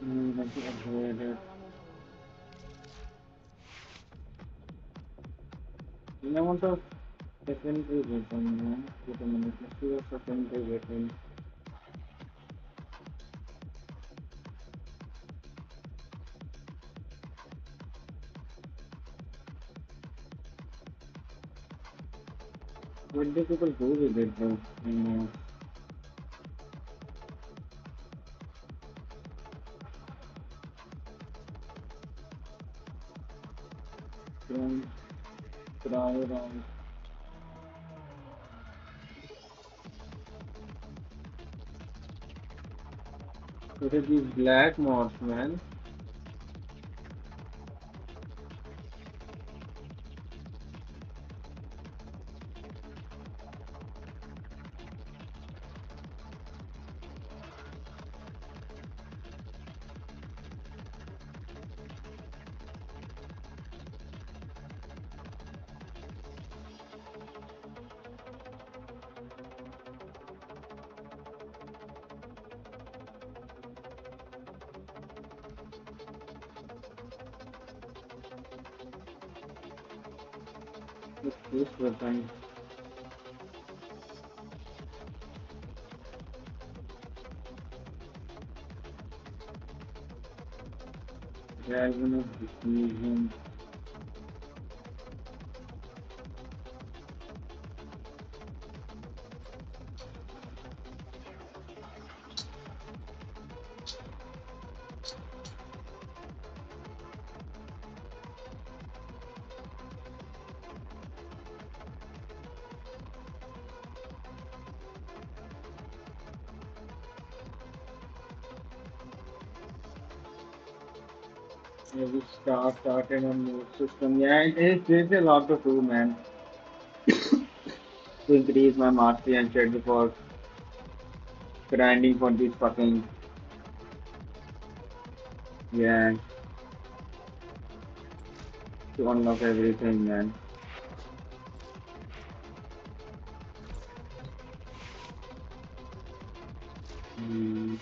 Let me upgrade it. I want a secondary weapon, man. Wait a minute, let's see a secondary weapon. What do people do with it though? Don't try it out. Look at these black moths, man. What's this weapon? Dragon of Diffusion. Yeah, we started on new system. Yeah, there's a lot to do, man. To increase my mastery and shit before grinding for these fucking, yeah, to unlock everything, man. Hmm.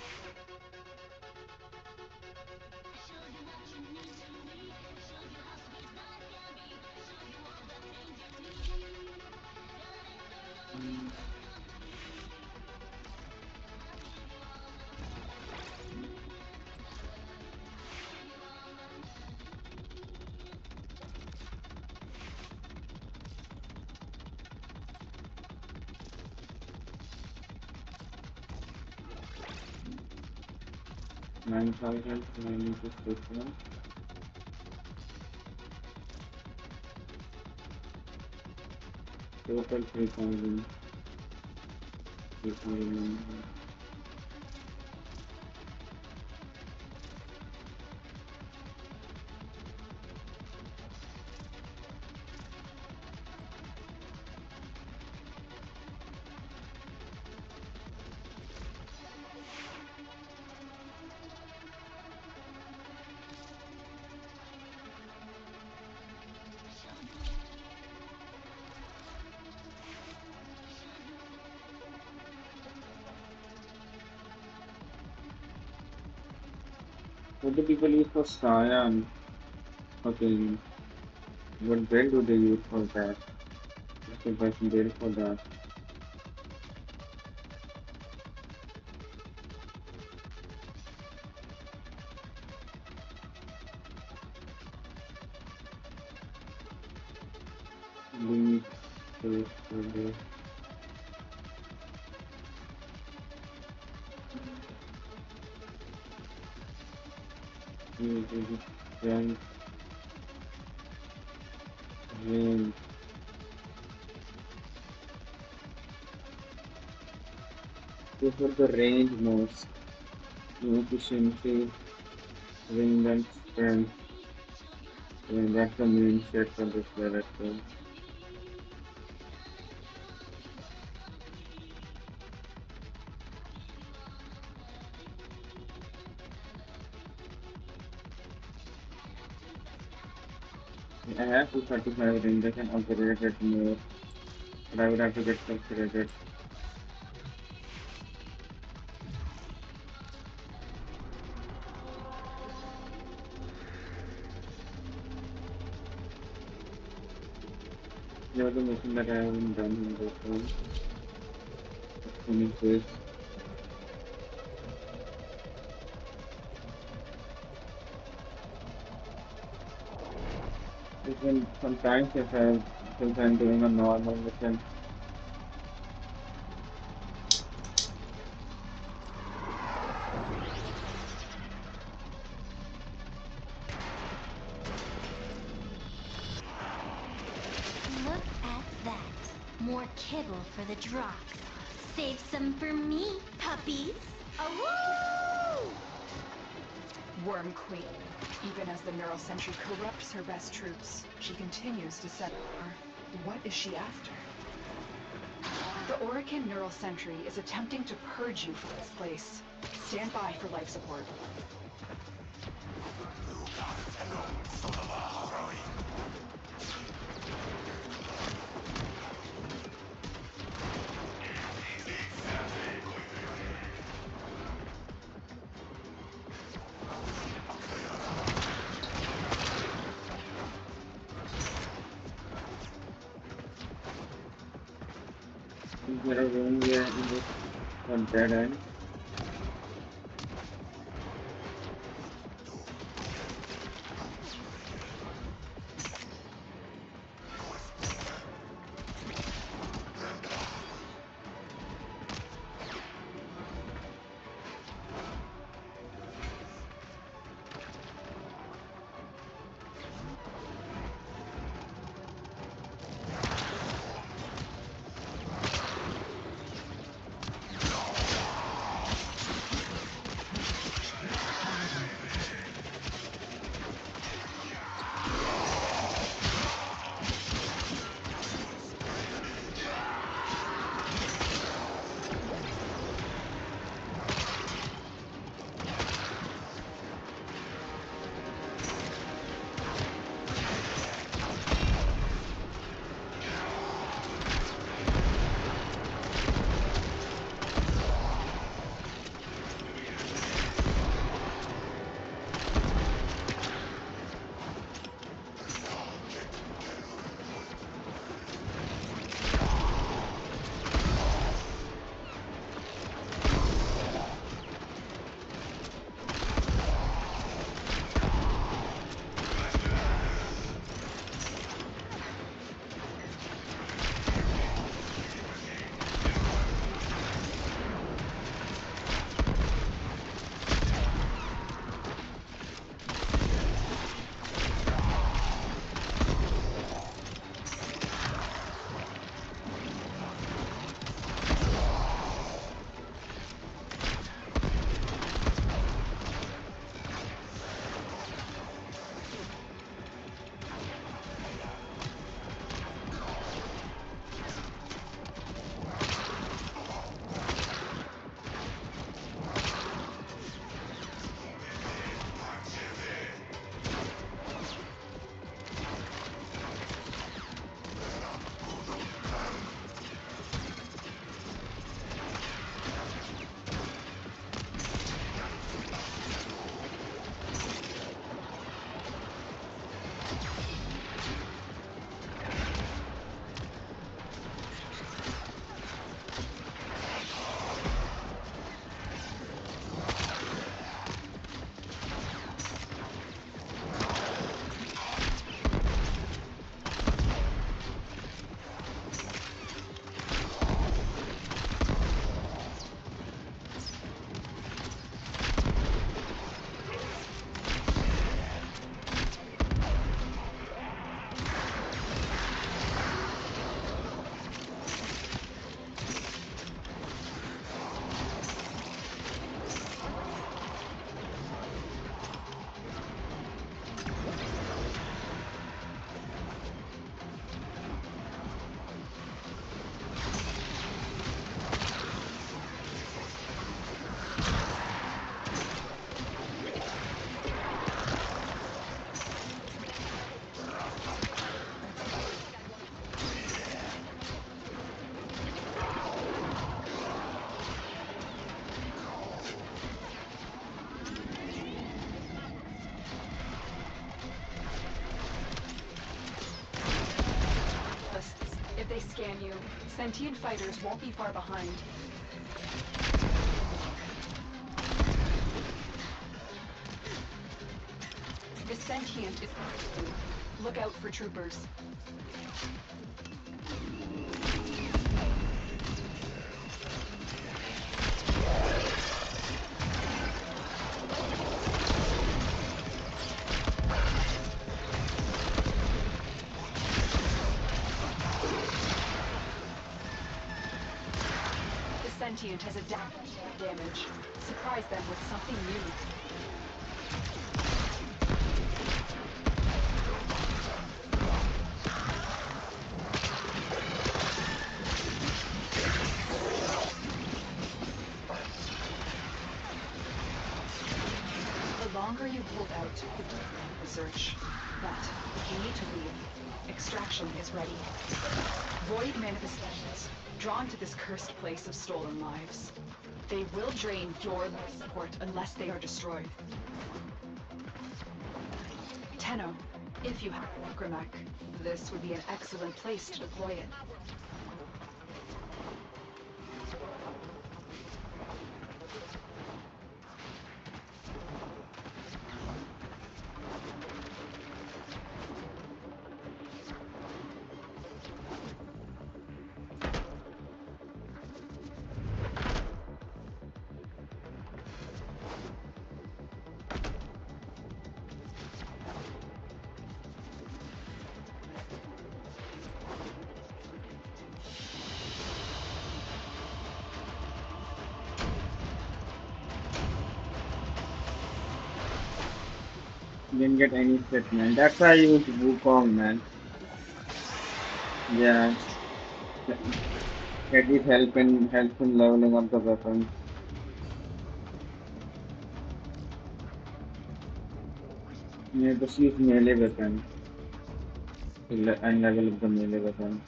$9,000, I need to switch now. Total 3,000. 3,000. What do people use for cyan? Okay, what build do they use for that? Just a person build for that. Leave this for range. Go for the range most. No efficiency, range and strength. And that's the main set for this character. I have 235 range, I can upgrade it more, but I would have to get frustrated. The other mission that I haven't done in this one. Let's finish this. Even sometimes since I'm doing a normal mission, Look at that. More kibble for the drops. Save some for me, puppies. Awoo! Worm Queen. Even as the Neural Sentry corrupts her best troops, she continues to set her. What is she after? The Orican Neural Sentry is attempting to purge you from this place. Stand by for life support. is there a room here in this one dead end? Sentient fighters won't be far behind. The sentient is... Look out for troopers. The sentient has adapted to that damage. Surprise them with something new. The longer you hold out, the deeper research. But you need to leave. Extraction is ready. Void manifestations, drawn to this cursed place of stolen lives. They will drain your life support unless they are destroyed. Tenno, if you have Warframe, this would be an excellent place to deploy it. Didn't get any shit, man. That's why I used Wukong, man. Yeah. At least help in leveling up the weapon. Yeah, just use melee weapon. And level up the melee weapon.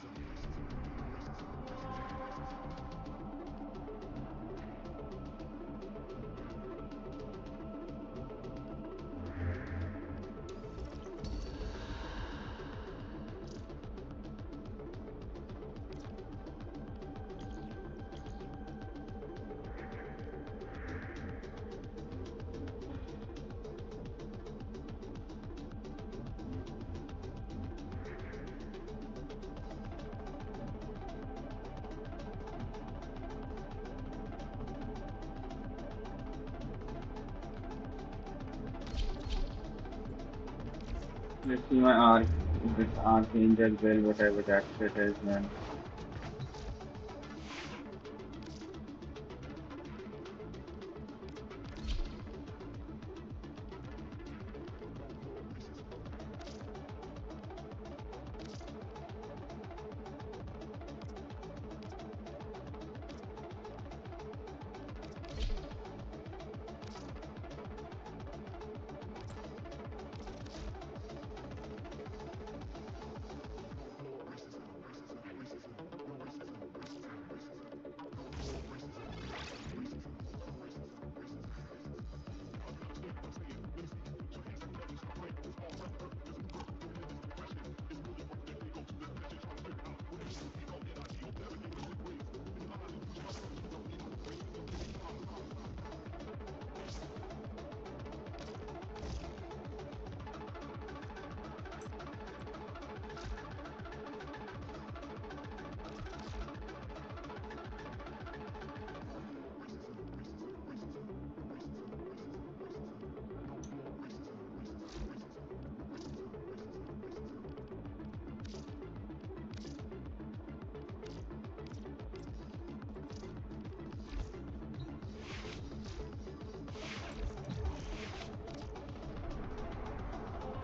Let's see my arc, this Archangel Bell, whatever that shit is, man.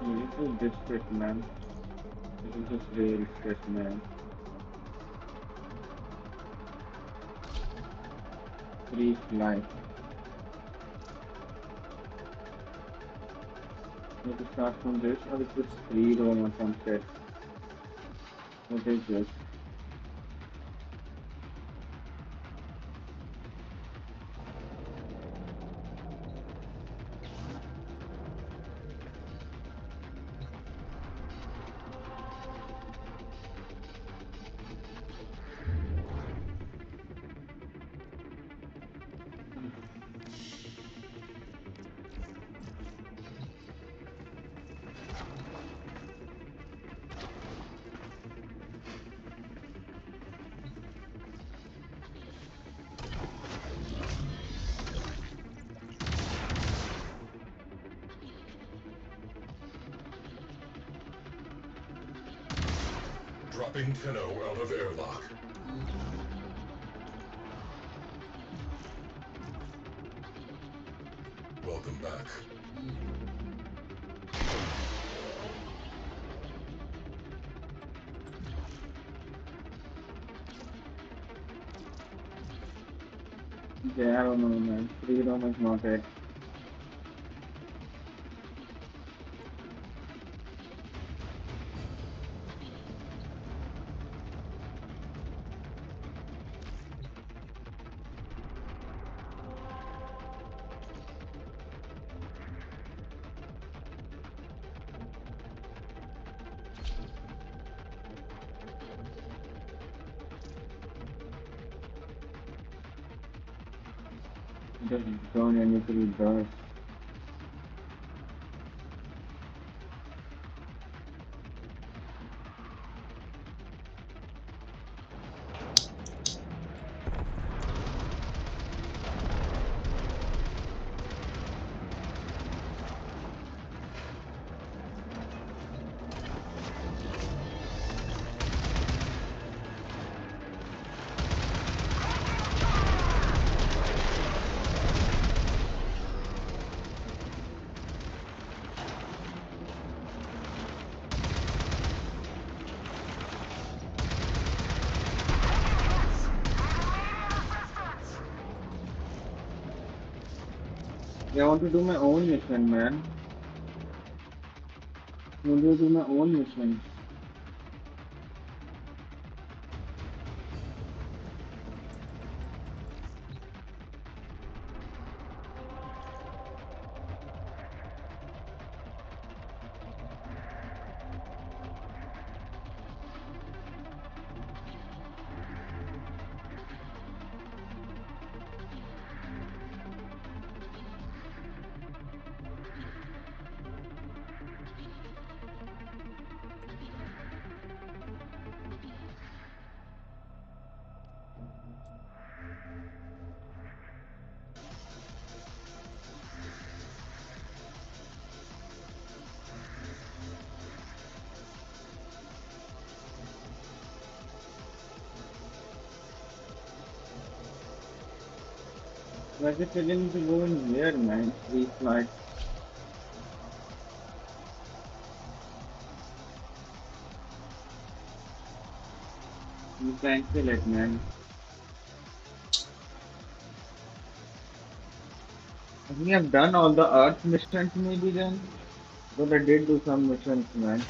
This is district, man. This is just real shit, man. Free flight. You have to start from this, or is this free roam or some shit? What is this? Dropping Tenno out of airlock. Welcome back. Yeah, I don't know, man. Freedom is not it. Just don't anything does. Yeah, I want to do my own mission, man. I want to do my own mission. Why is it telling me to go in here, man? Please, like. You cancel it, man. I think I've done all the Earth missions, maybe then. But I did do some missions, man.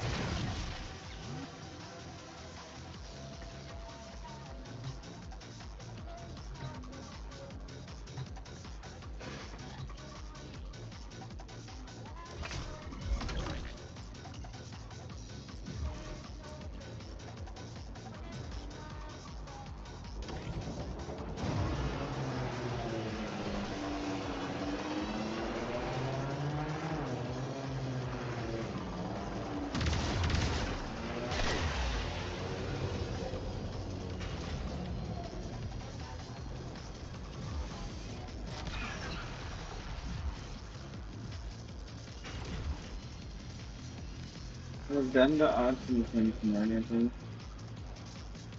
I've done the Earth missions, man. I think.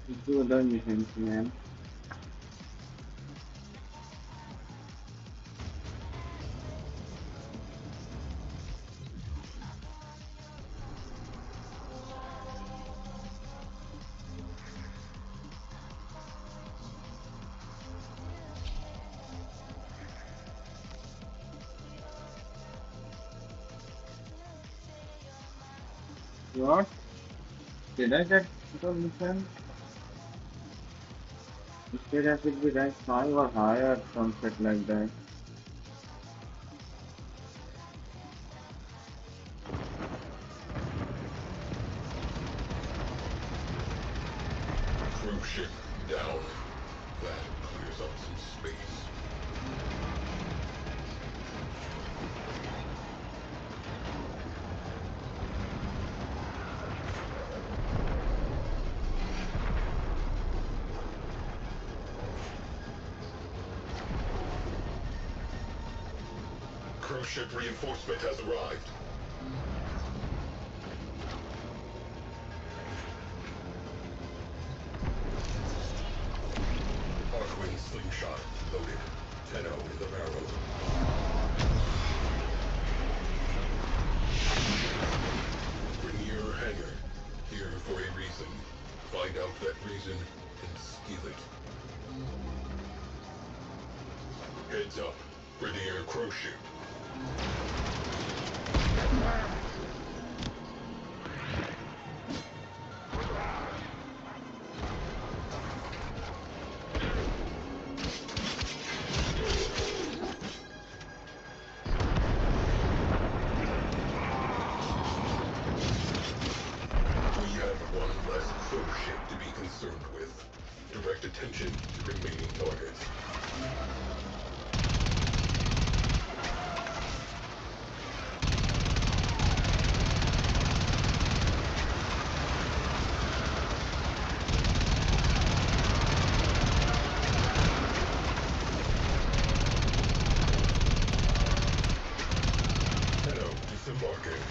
Let's do other missions, man. What? Did I get the mission? Instead I should be rank 5 or higher, some shit like that. Crew ship down. That clears up some space. Cruise ship reinforcement has arrived. poison and steal it. Heads up for the air crow ship. Direct attention to remaining targets. Hello, disembarking.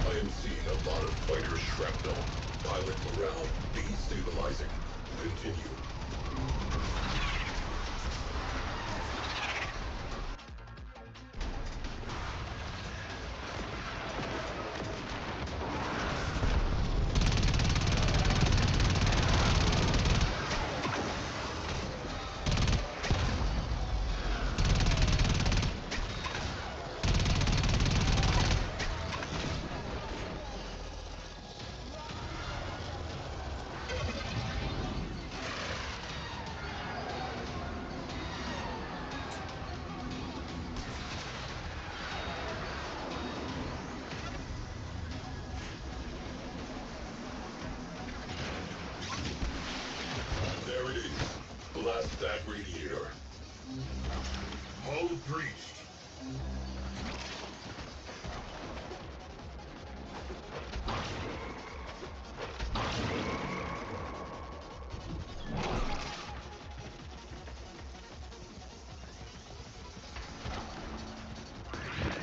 I am seeing a lot of fighter shrapnel. Pilot morale destabilizing. Continue. There it is. Blast that radiator. Hull breached.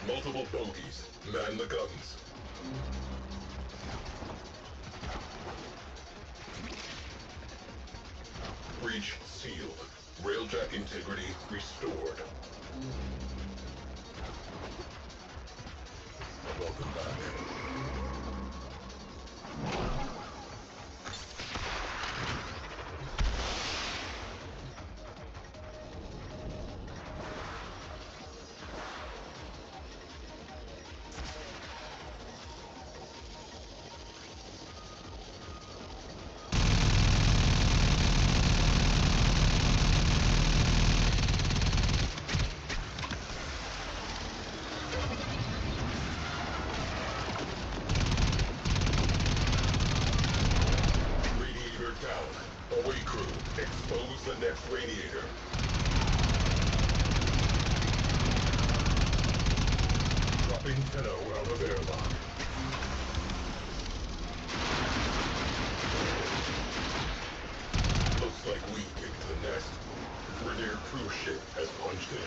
Multiple bogies. Man the guns. Breach sealed. Railjack integrity restored. Welcome back. Down. Away crew, expose the next radiator. Dropping Tenno out of airlock. Looks like we kicked the nest. Vernier cruise ship has punched in.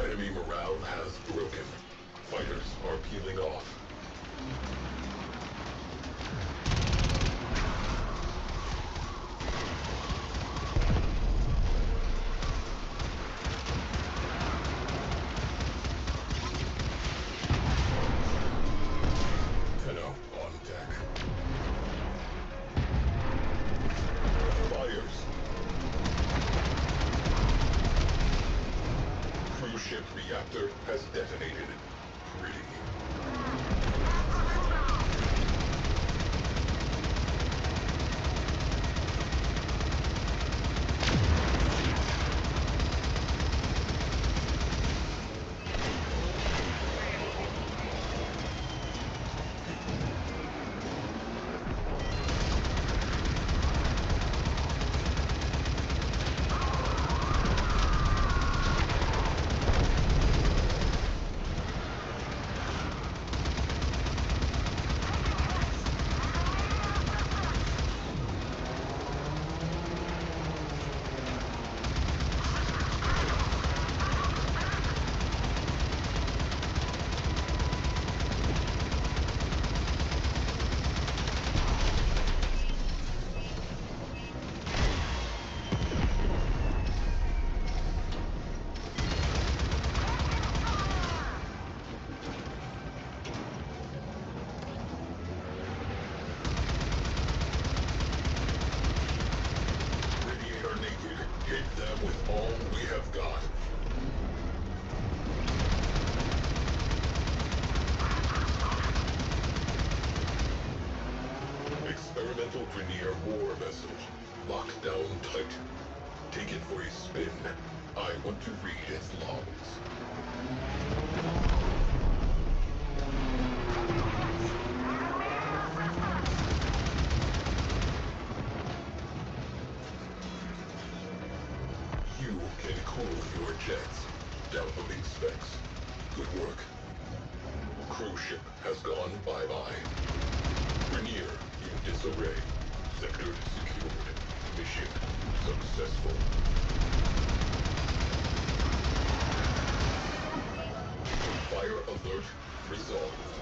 Enemy morale has broken. Fighters are peeling off. Tenno on deck. Fires. Cruise ship reactor has detonated. Pretty. Rainier war vessel. Locked down tight. Take it for a spin. I want to read its logs. You can cool your jets. Downloading specs. Good work. Cruise ship has gone bye-bye. Rainier in disarray. Sector secured. Mission successful. Fire alert resolved.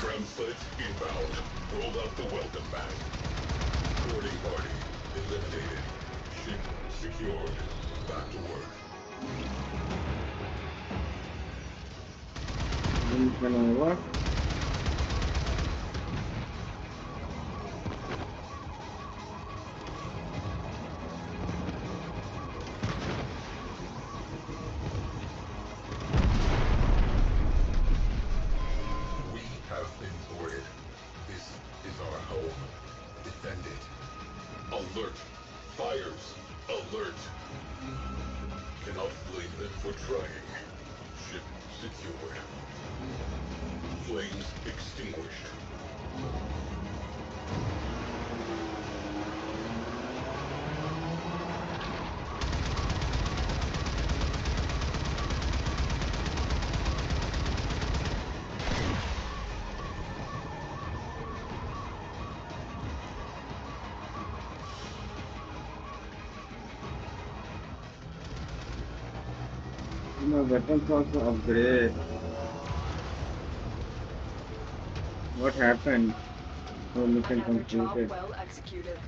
Translate inbound. Roll out the welcome mat. Boarding party eliminated. Ship secured. Back to work. What? We have been boarded. This is our home. Defend it. Alert. Fires. Alert. Cannot blame them for trying. Ship secured. Flames extinguished. No, weapons also upgrade. What happened? Oh, mission Another job completed. well executed.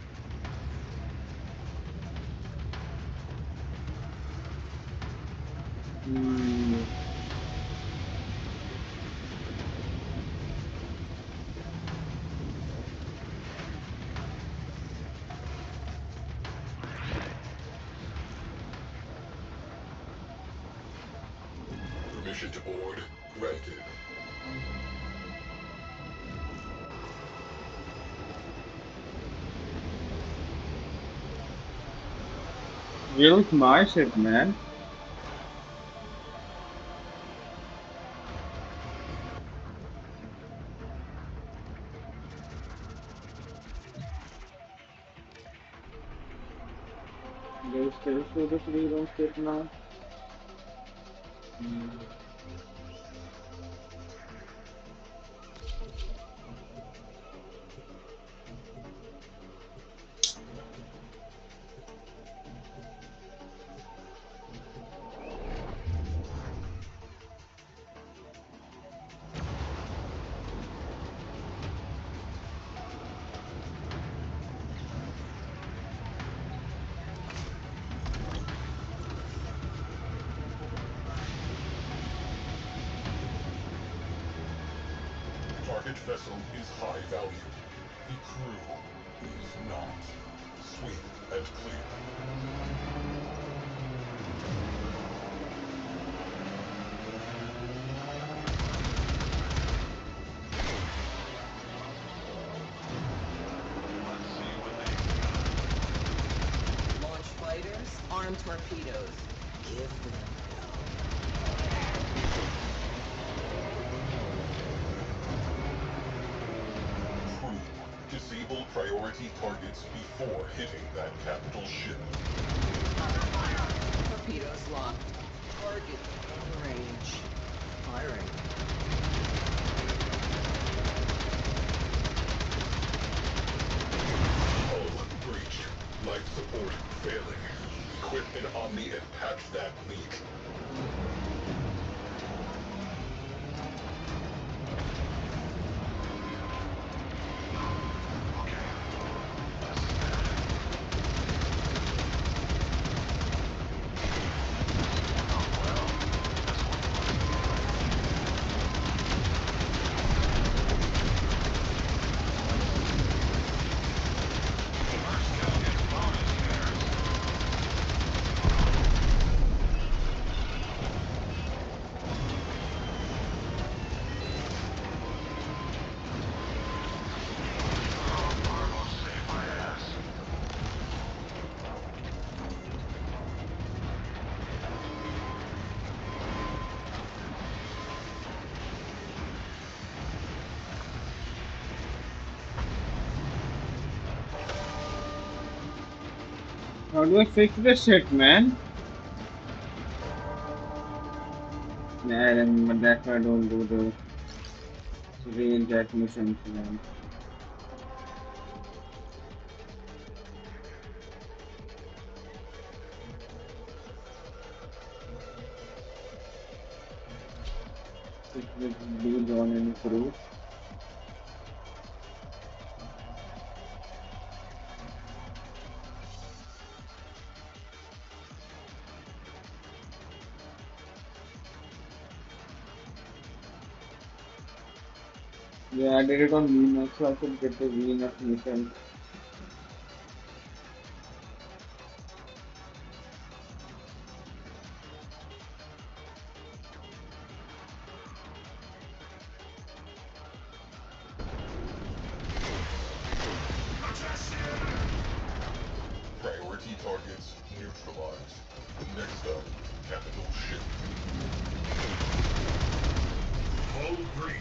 Permission to board granted. Use my ship, man. They still show the freedom ship now. Target vessel is high value. The crew is not. Sweep and clear. Launch fighters, armed torpedoes. Give them Crew, disable priority targets before hitting that capital ship. torpedoes locked. Target range. Firing. Hull breached. Life support failing. Equip an Omni and patch that leak. How do I fix this shit, man? Man, that's why I don't do the reinject missions, man. If this dude's on any crew. Yeah, I did it on VMAX, so I could get the VMAX mission. Priority targets neutralized. Next up, capital ship. Hull breach.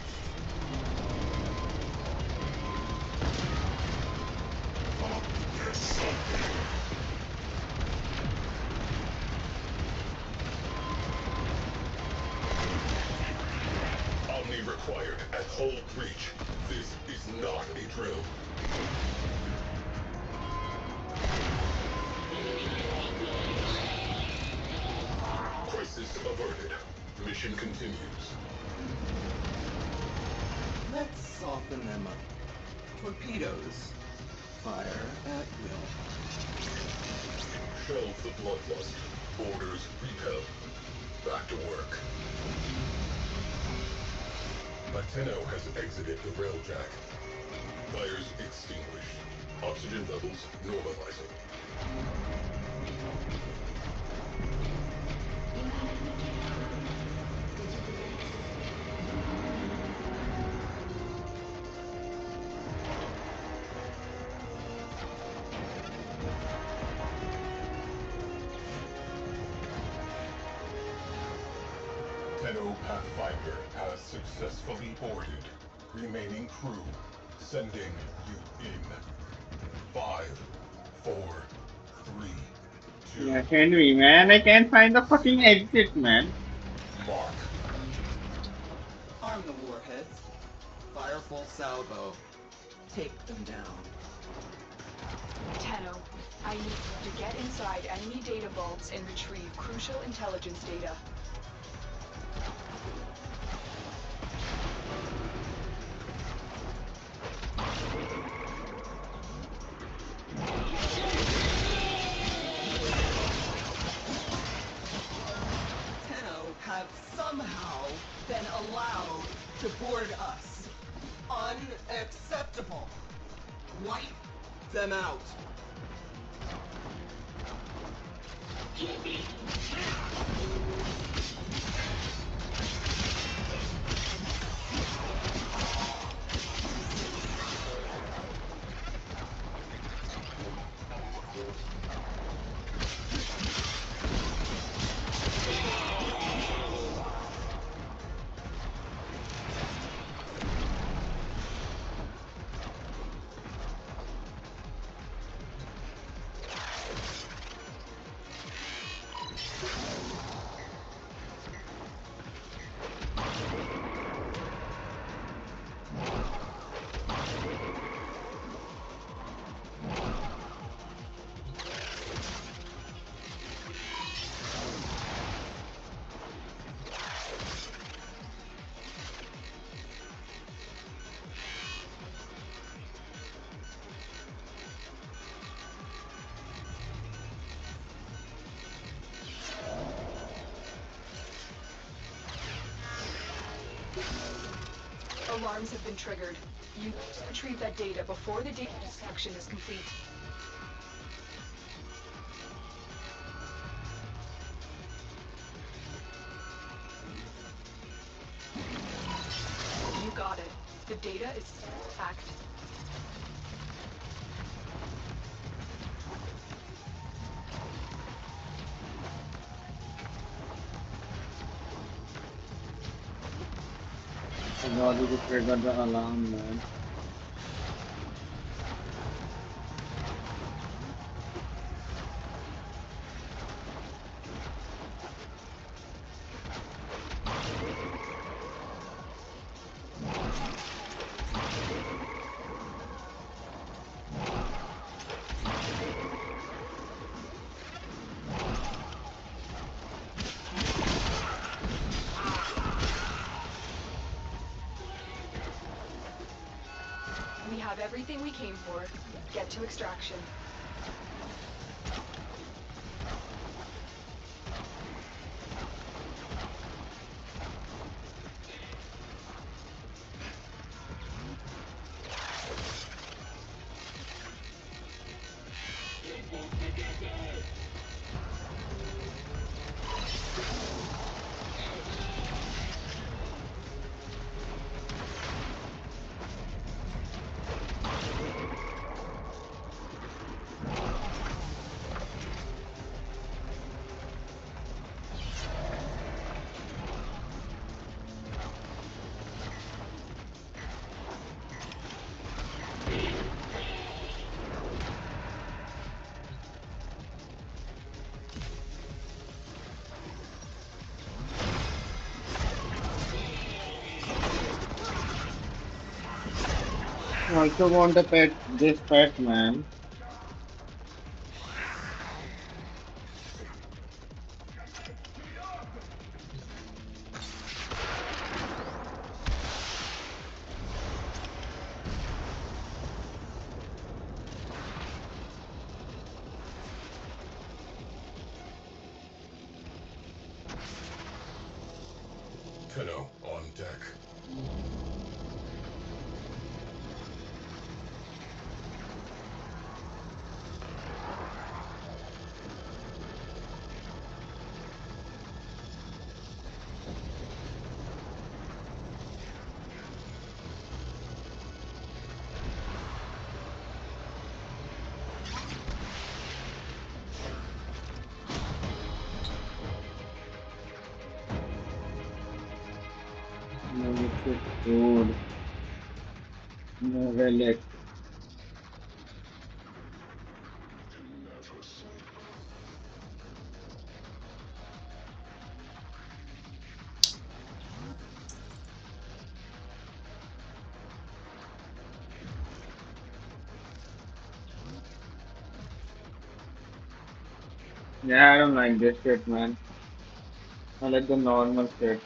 Omni required at hull breach. This is not a drill. Crisis averted. Mission continues. Let's soften them up. Torpedoes. Fire at will. Shelve the bloodlust. Orders repel. Back to work. Latino has exited the railjack. Fires extinguished. Oxygen levels normalizing. Tenno Pathfinder has successfully boarded. Remaining crew, sending you in. 5, 4, 3, 2. Yeah, Henry, man, I can't find the fucking exit, man. Mark. Arm the warheads. Fire full salvo. Take them down. Tenno, I need you to get inside enemy data vaults and retrieve crucial intelligence data. Tenno have somehow been allowed to board us. Unacceptable. Wipe them out. Alarms have been triggered. You must retrieve that data before the data destruction is complete. You got it. The data is fact. In order to trigger the alarm, man. We have everything we came for. Get to extraction. I also want a pet, this pet, man. Tenno on deck. No, it's food. No relic. Yeah, I don't like this shit, man. I like the normal shit.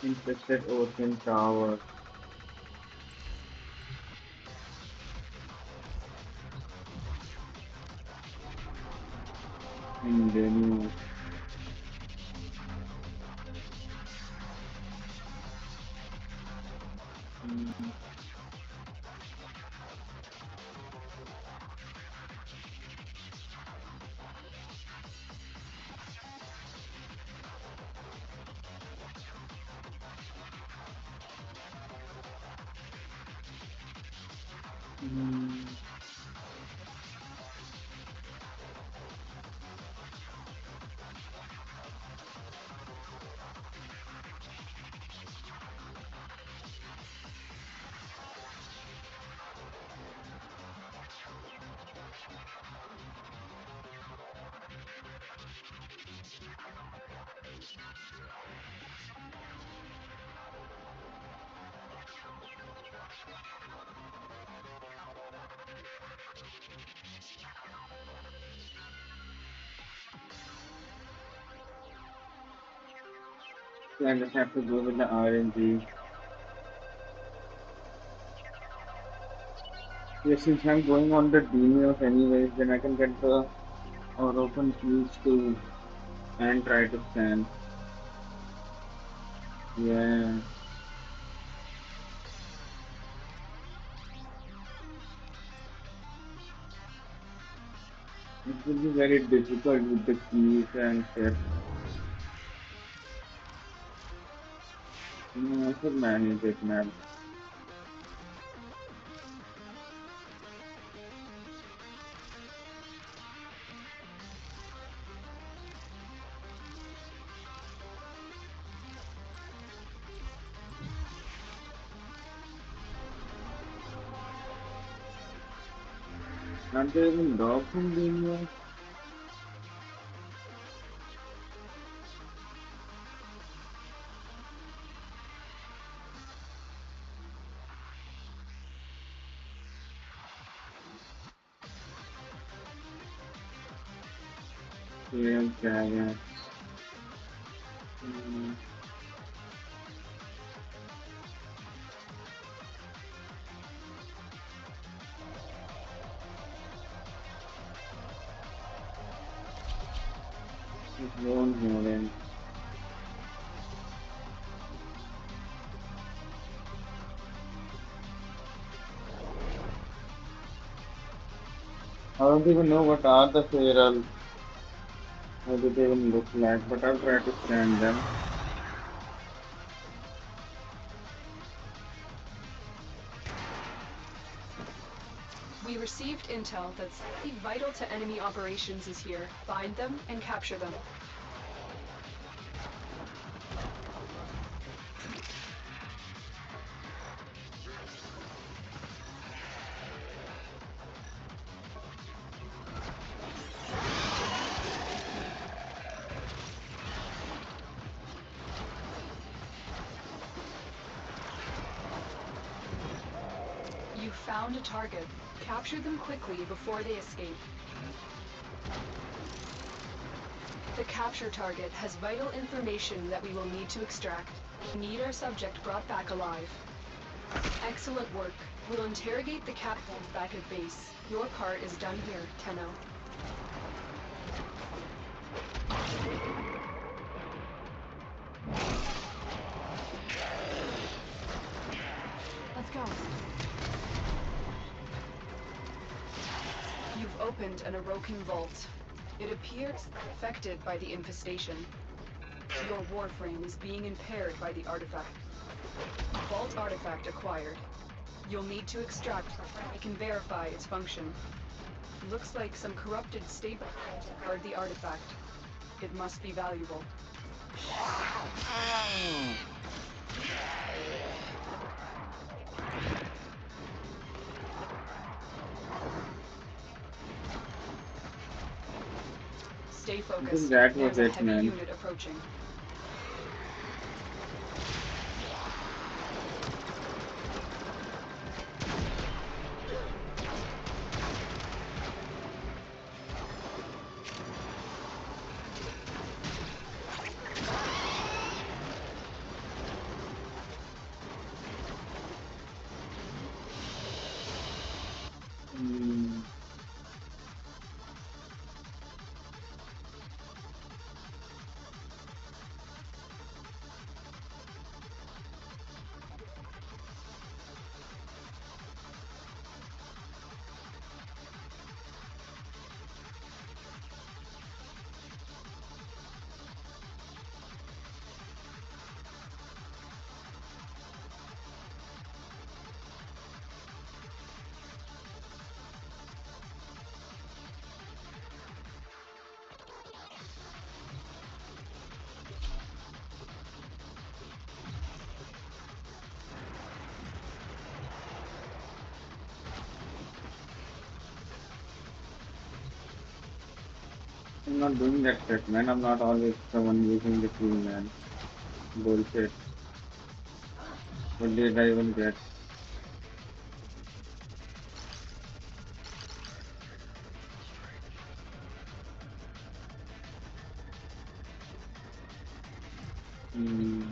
Infested ocean tower. And then So I just have to go with the RNG. Yes, since I'm going on the Demios anyways, then I can get the or open keys too and try to scan. Yeah. It will be very difficult with the keys and shit. No, I should manage it, man. Aren't there even dogs in Demios? Yeah, yeah. It's warm here then. I don't even know what are the feral. How do they even look like? But I'll try to scan them. We received intel that something vital to enemy operations is here. Find them and capture them. You found a target. Capture them quickly before they escape. The capture target has vital information that we will need to extract. We need our subject brought back alive. Excellent work. We'll interrogate the captains back at base. Your part is done here, Tenno. Let's go. You've opened an Orokin vault. It appears affected by the infestation. Your Warframe is being impaired by the artifact. Vault artifact acquired. You'll need to extract it can verify its function. Looks like some corrupted state guard the artifact. It must be valuable. Stay I think focused. that was There's a it, heavy man. unit approaching. I'm not doing that shit, man. I'm not always the one using the tool, man. Bullshit. What did I even get? Hmm.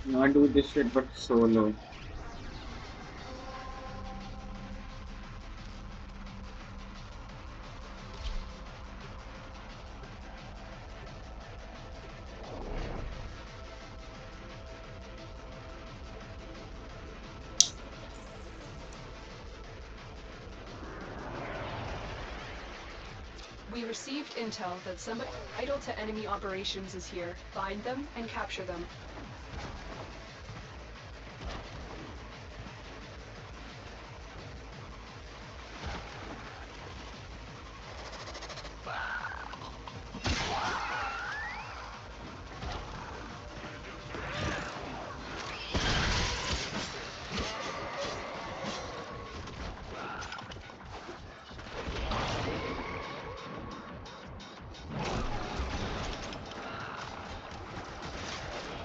Not do this shit, but solo. We received intel that somebody vital to enemy operations is here. Find them and capture them.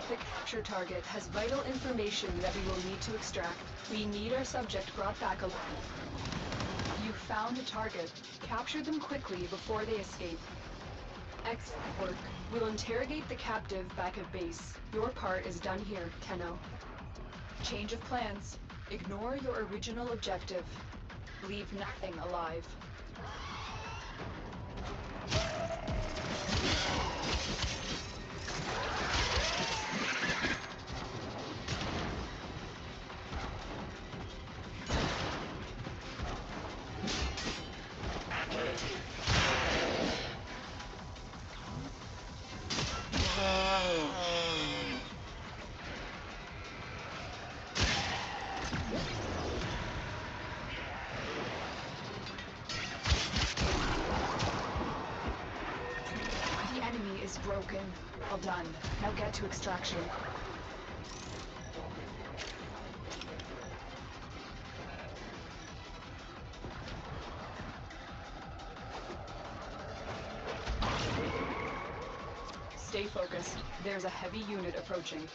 The capture target has vital information that we will need to extract. We need our subject brought back alive. You found a target. Capture them quickly before they escape. Excellent work. We'll interrogate the captive back at base. Your part is done here, Tenno. Change of plans. Ignore your original objective. Leave nothing alive. The enemy is broken. Well done. Now get to extraction. Stay focused. There's a heavy unit approaching.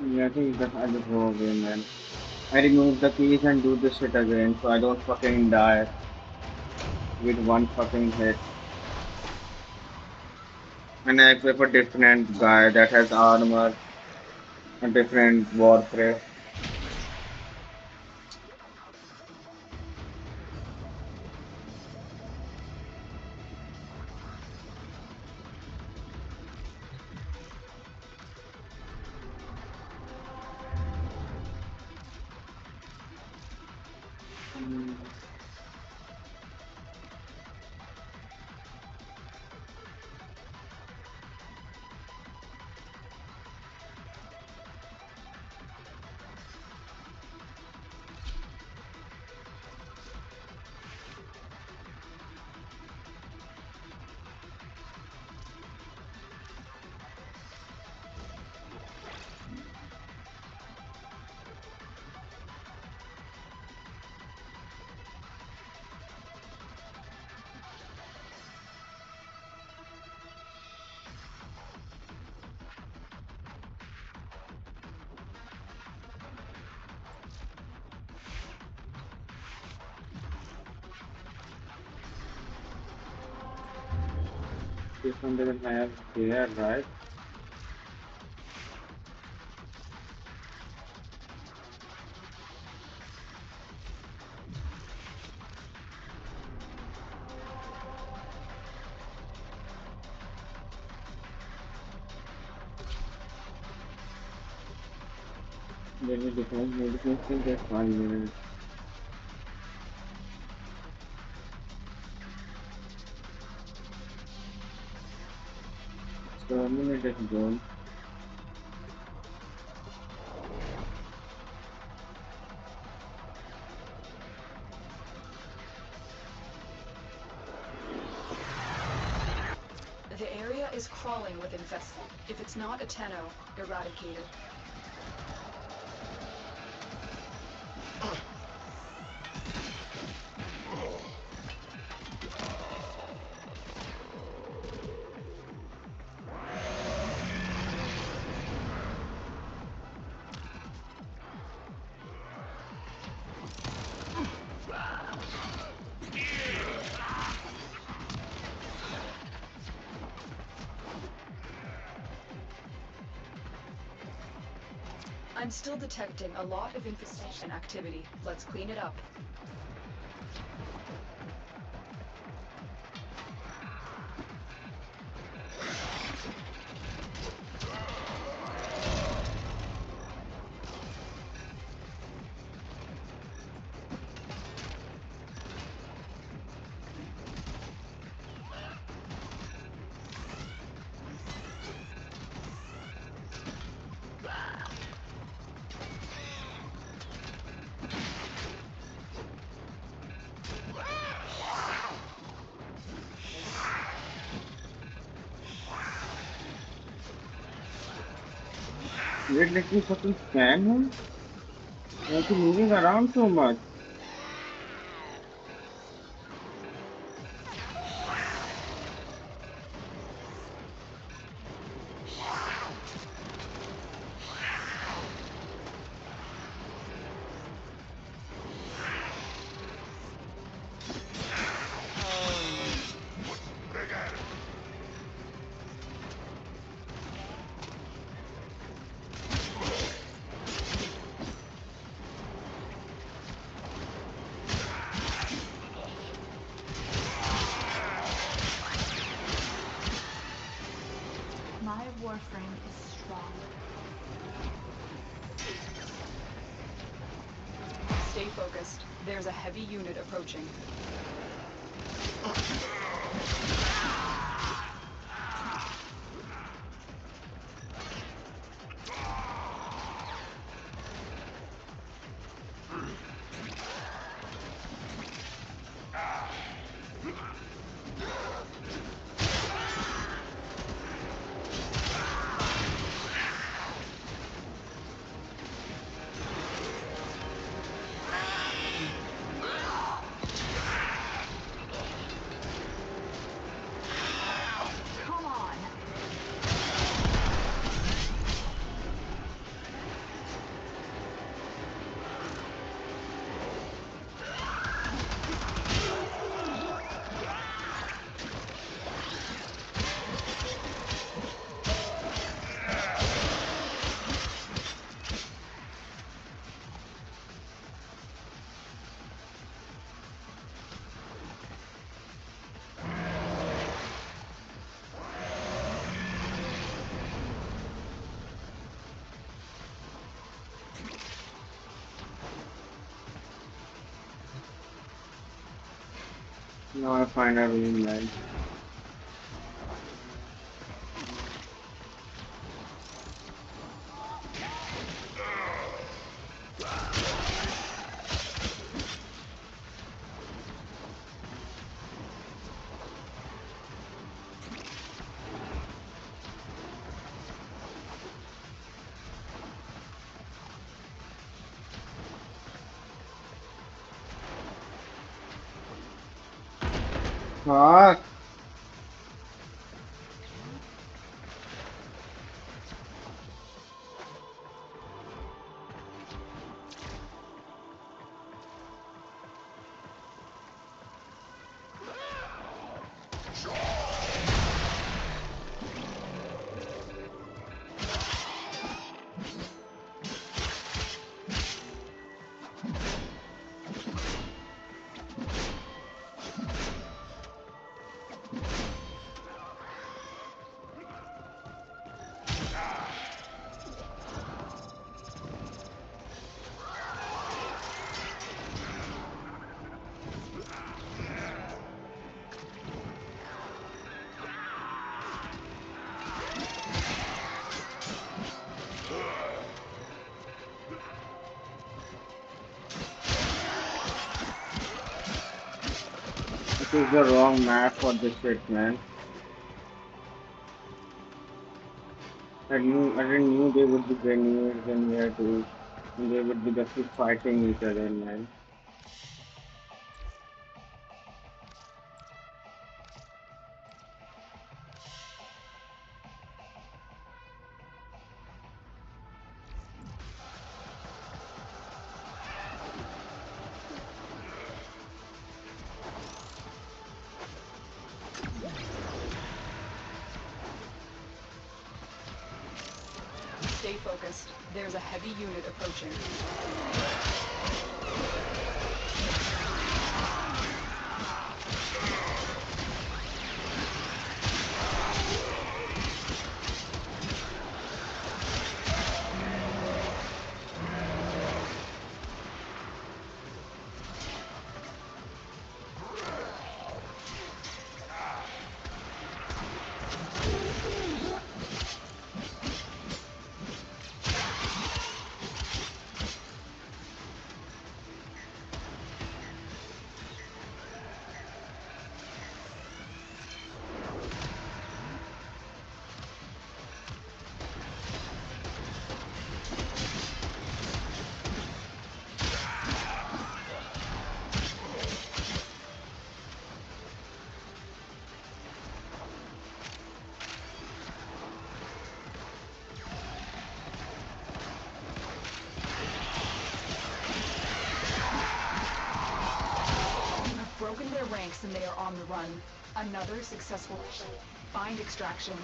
Yeah, I think that I just go away, man. I remove the keys and do this shit again so I don't fucking die with one fucking hit. And I equip a different guy that has armor, a different warframe. This one doesn't have here, right? There's a difference, maybe can just 1 minute. So I'm gonna just go. That is crawling with infested. If it's not a Tenno, eradicate it. I'm still detecting a lot of infestation activity. Let's clean it up. Wait, let me fucking scan him? Why is he moving around so much? My Warframe is strong. Stay focused. There's a heavy unit approaching. Come on. Now I find a room like. Fuck. This is the wrong map for this shit, man. I didn't knew they would be grenades in here too. And they would be just fighting each other, man. Stay focused. There's a heavy unit approaching. Broken their ranks and they are on the run. Another successful find extraction.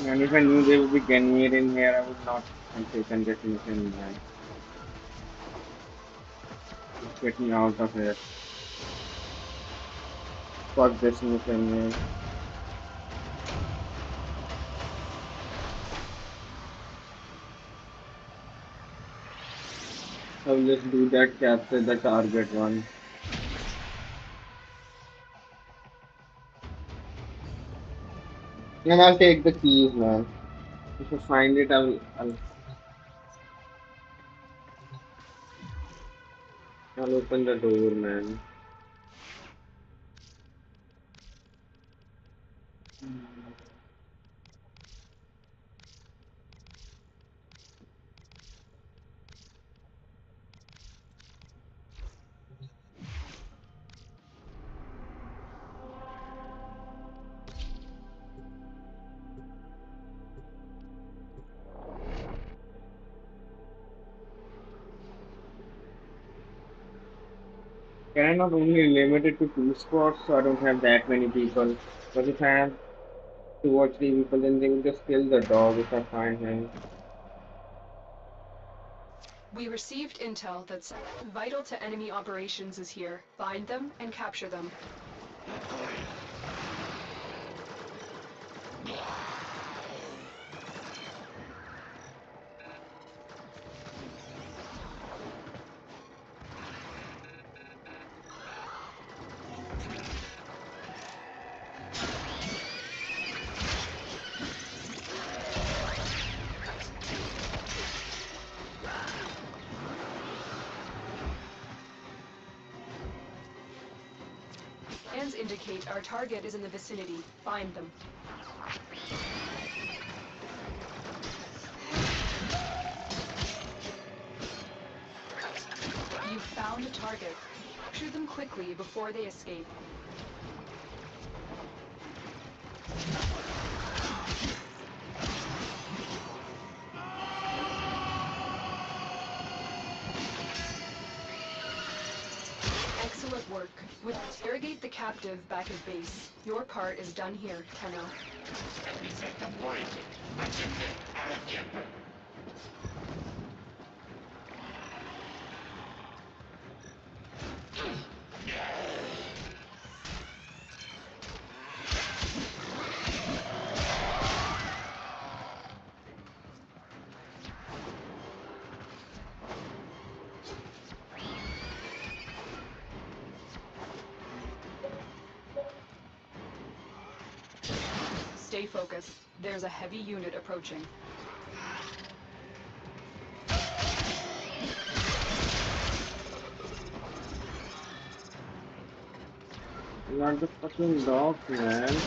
And if I knew there would be grenade in here, I would not have taken this mission, man. Just get me out of here. Fuck this mission, man. I'll just do that, capture the target one. And I'll take the keys, man. If I find it, I'll open the door, man. Can I not only limit it to 2 spots so I don't have that many people? But if I have 2 or 3 people, then they will just kill the dog if I find him. We received intel that's vital to enemy operations is here. Find them and capture them. Scans indicate our target is in the vicinity. Find them. You've found a target. Capture them quickly before they escape. Excellent work. Interrogate the captive back at base. Your part is done here, Tenno. Stay focused. There's a heavy unit approaching. Not the fucking dog, man.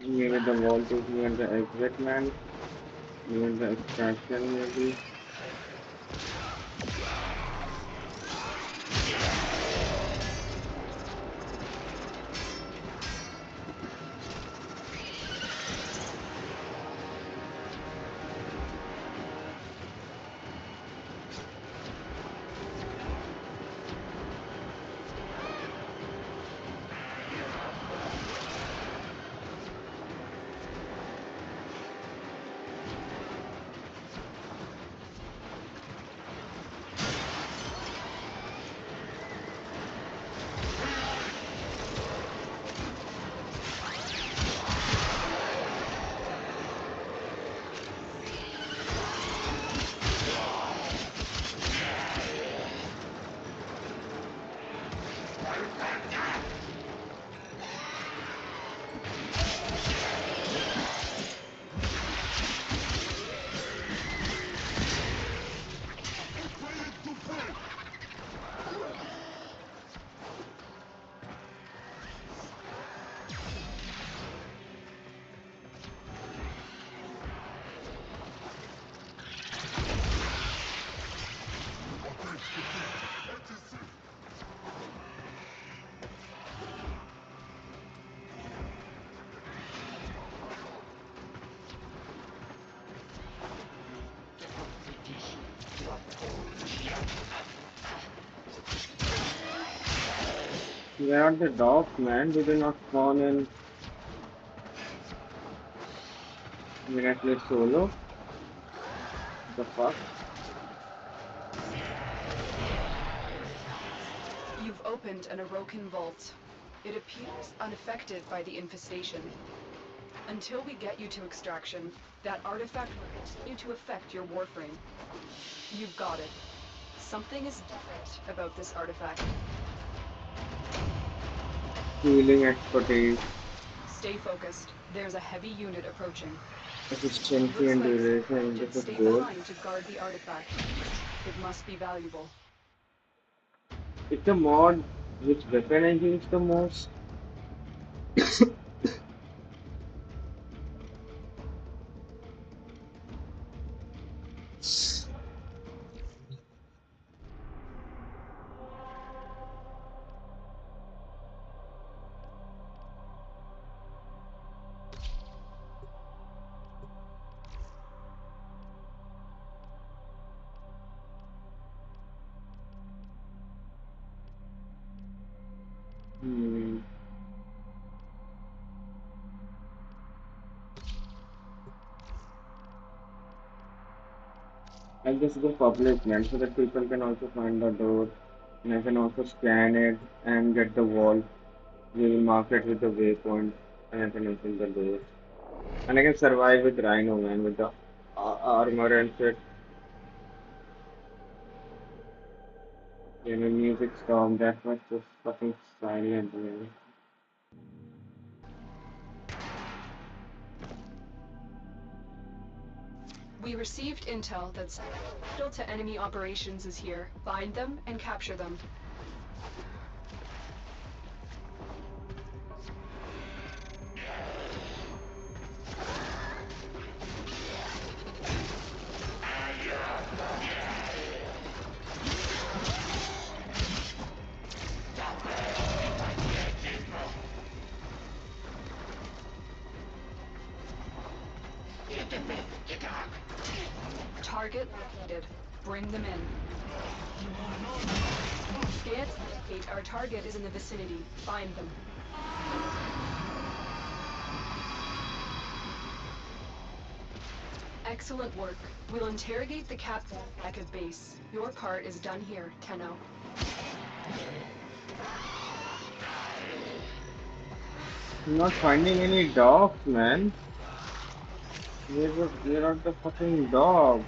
Maybe the vault is near the exit, man. Near the extraction, maybe. Where are the dogs, man? Did they not spawn in when I play solo? The fuck? You've opened an Orokin vault. It appears unaffected by the infestation. Until we get you to extraction, that artifact will continue to affect your Warframe. You've got it. Something is different about this artifact. Healing expertise, Stay focused. There's a heavy unit approaching. efficiency and duration. This is Stay good. behind to guard the artifact. It must be valuable. It's a mod. Which weapon I use the most? I'll just go public, man, so that people can also find the door. And I can also scan it and get the wall. We will mark it with the waypoint, and I can open the door. And I can survive with Rhino, man, with the armor and shit. You know, music storm, that was just fucking silent, man. We received intel that central to enemy operations is here. Find them and capture them. Target located. Bring them in. Scans indicate our target is in the vicinity. Find them. Excellent work. We'll interrogate the captain back at base. Your part is done here, Tenno. I'm not finding any dogs, man. Where are the fucking dogs?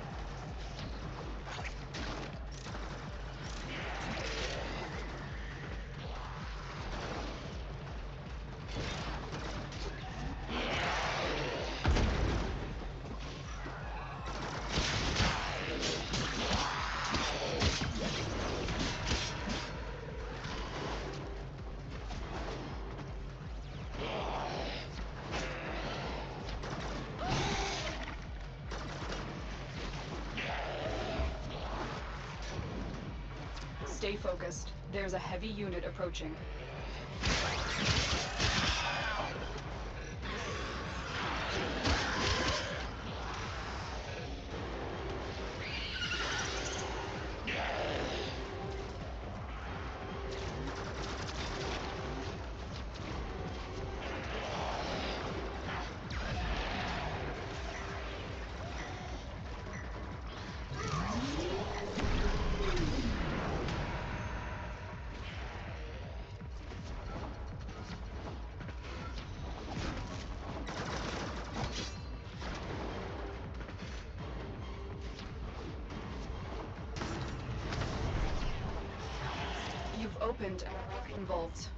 Stay focused. There's a heavy unit approaching. Opened and vault.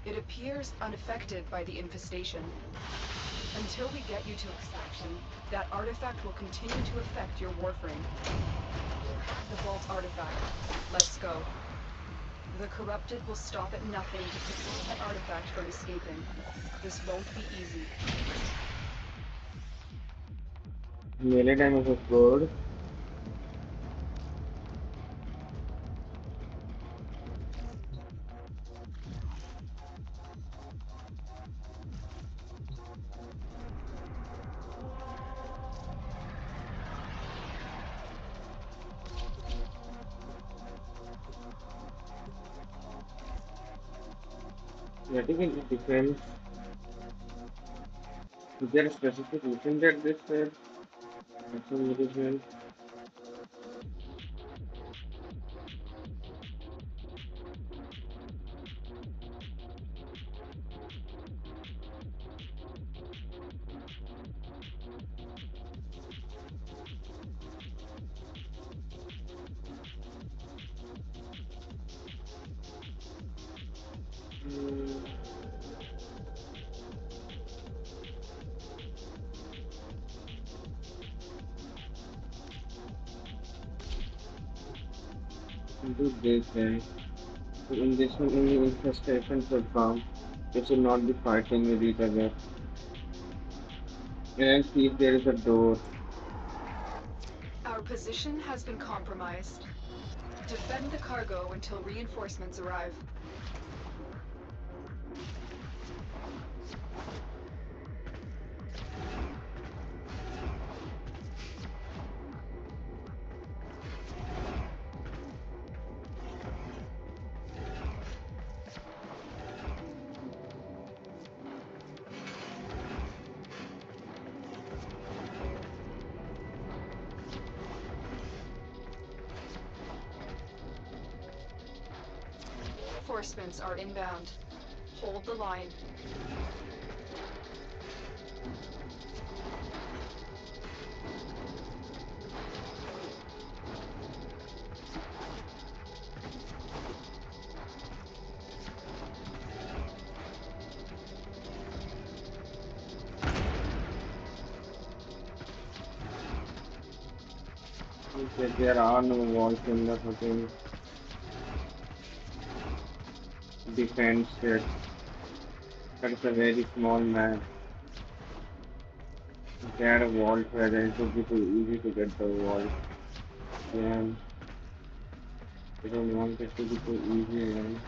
It appears unaffected by the infestation. Until we get you to extraction, that artifact will continue to affect your Warframe. The vault artifact. Let's go. The corrupted will stop at nothing to prevent that artifact from escaping. This won't be easy. Melee damage is good. I think it depends. Is there a specific mission that this said? Mission. Do this then. So in this one, only infestations will come. They should not be fighting with each other. And see if there is a door. Our position has been compromised. Defend the cargo until reinforcements arrive. Reinforcements are inbound. Hold the line. There are no walls in the fucking defense set. That's a very small map. If they had a wall here, then it would be too easy to get the wall. Yeah. I don't want it to be too easy, man.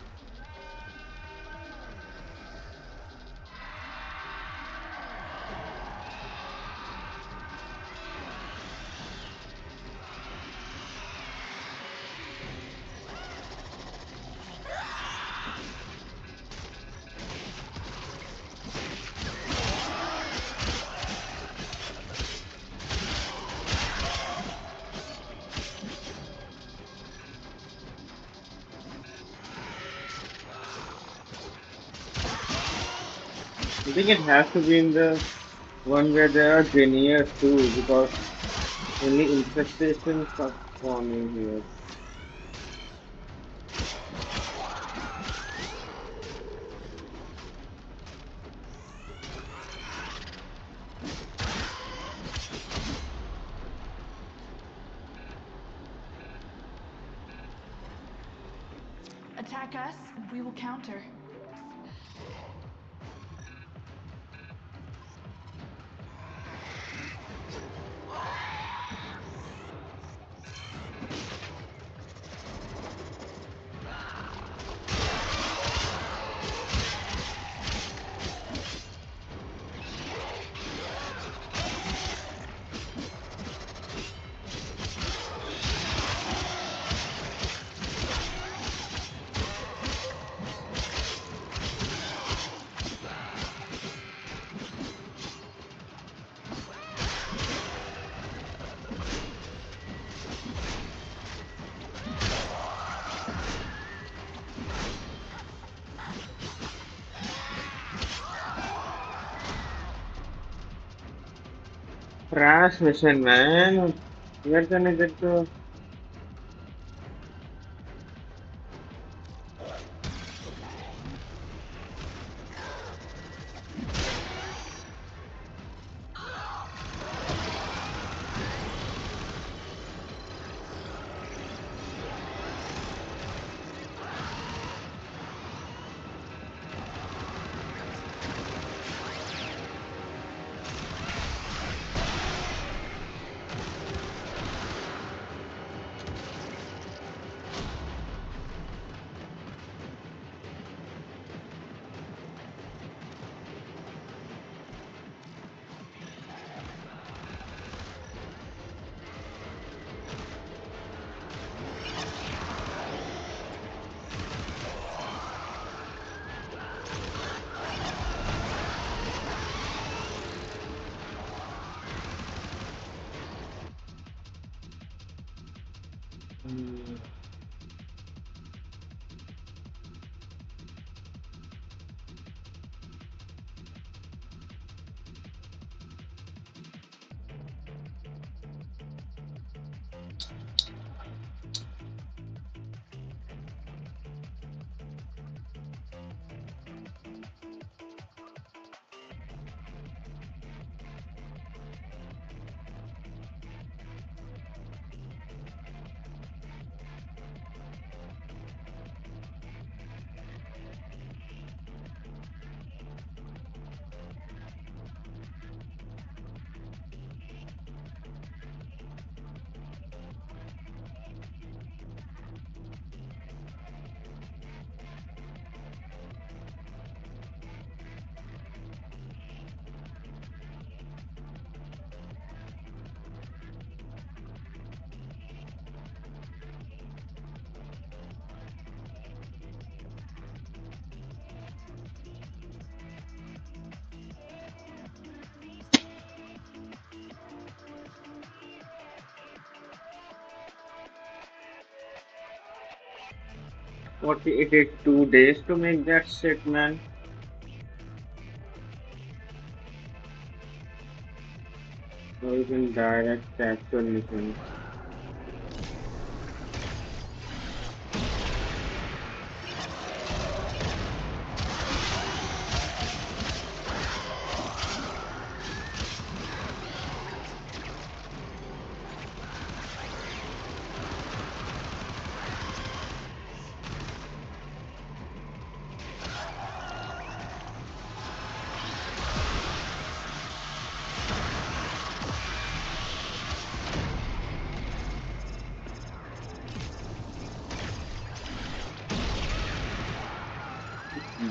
I think it has to be in the one where there are Grenadiers too, because only infestations are spawning here. Attack us, we will counter. Trash mission, man. Where can I get to? What it takes 2 days to make that shit, man. Or even direct capture missions.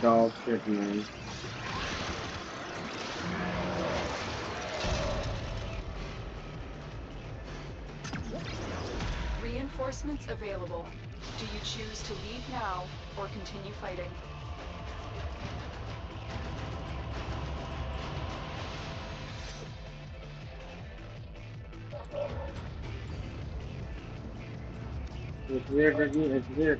Dog shit, man. Reinforcements available. Do you choose to leave now or continue fighting? Exit, let me exit.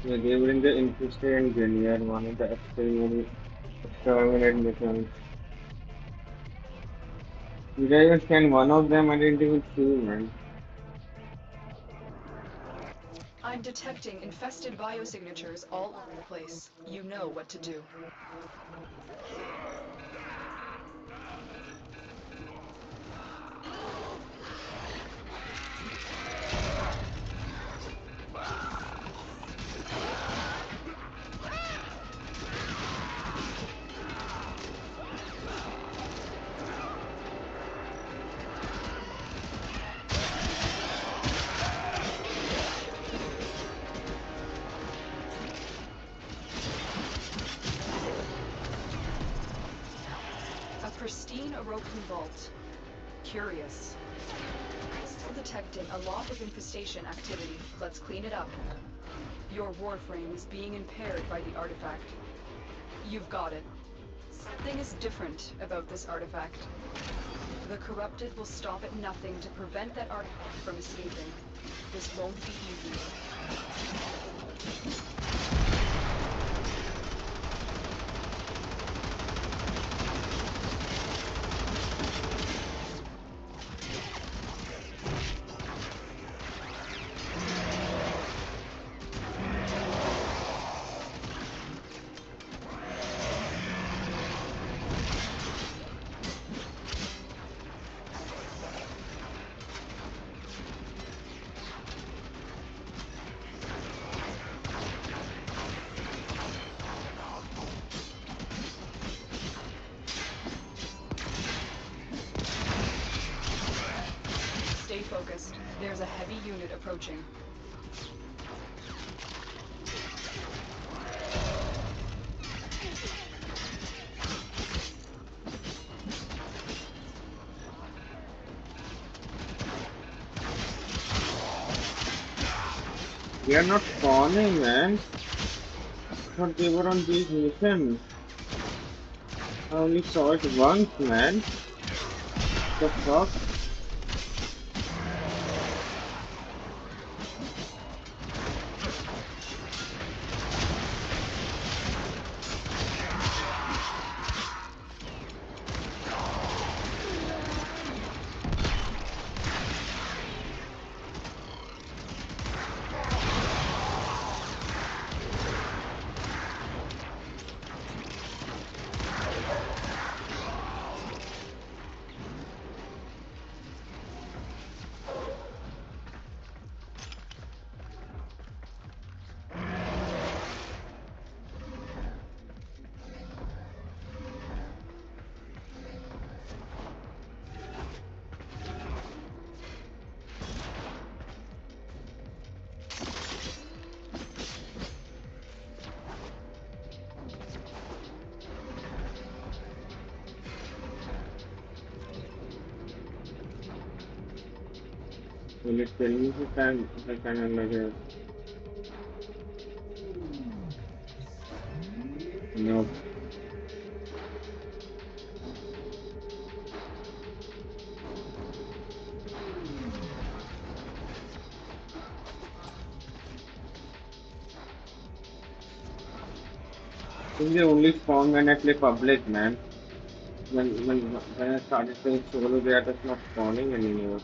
Yeah, they were in the infested engineer, one of the exterminate missions. Did I even scan one of them? I didn't even see, man. I'm detecting infested biosignatures all over the place. You know what to do. A pristine Orokin vault. Curious. Still detecting a lot of infestation activity. Let's clean it up. Your Warframe is being impaired by the artifact. You've got it. Something is different about this artifact. The corrupted will stop at nothing to prevent that artifact from escaping. This won't be easy. Stay focused. There's a heavy unit approaching. They are not spawning, man. But they were on these missions. I only saw it once, man. The fuck? Will it tell me if I can unlog? No. I think they only spawn when I play public, man. When I started playing solo, they are just not spawning anymore.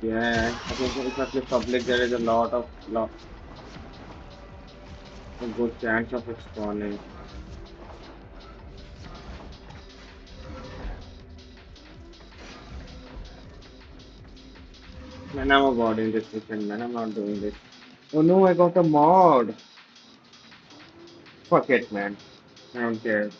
Yeah, I think if I play public, there is a a good chance of it spawning. Man, I'm avoiding this mission, man. I'm not doing this. Oh no, I got a mod. Fuck it, man. I don't care.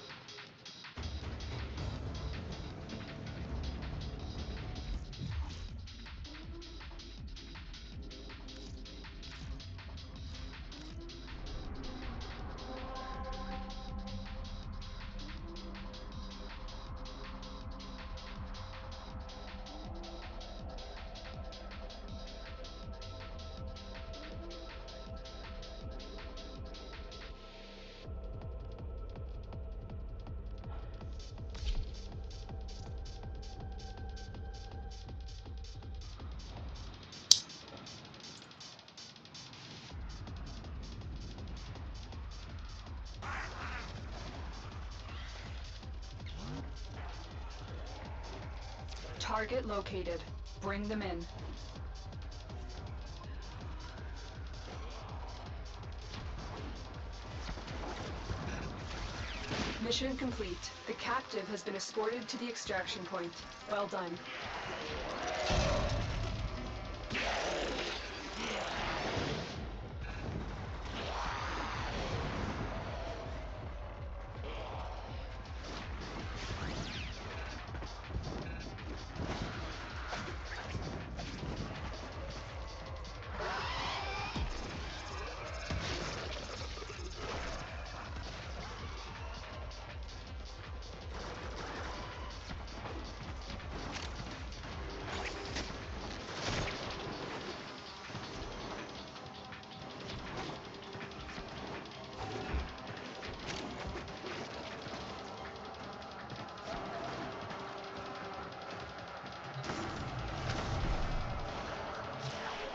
Target located. Bring them in. Mission complete. The captive has been escorted to the extraction point. Well done.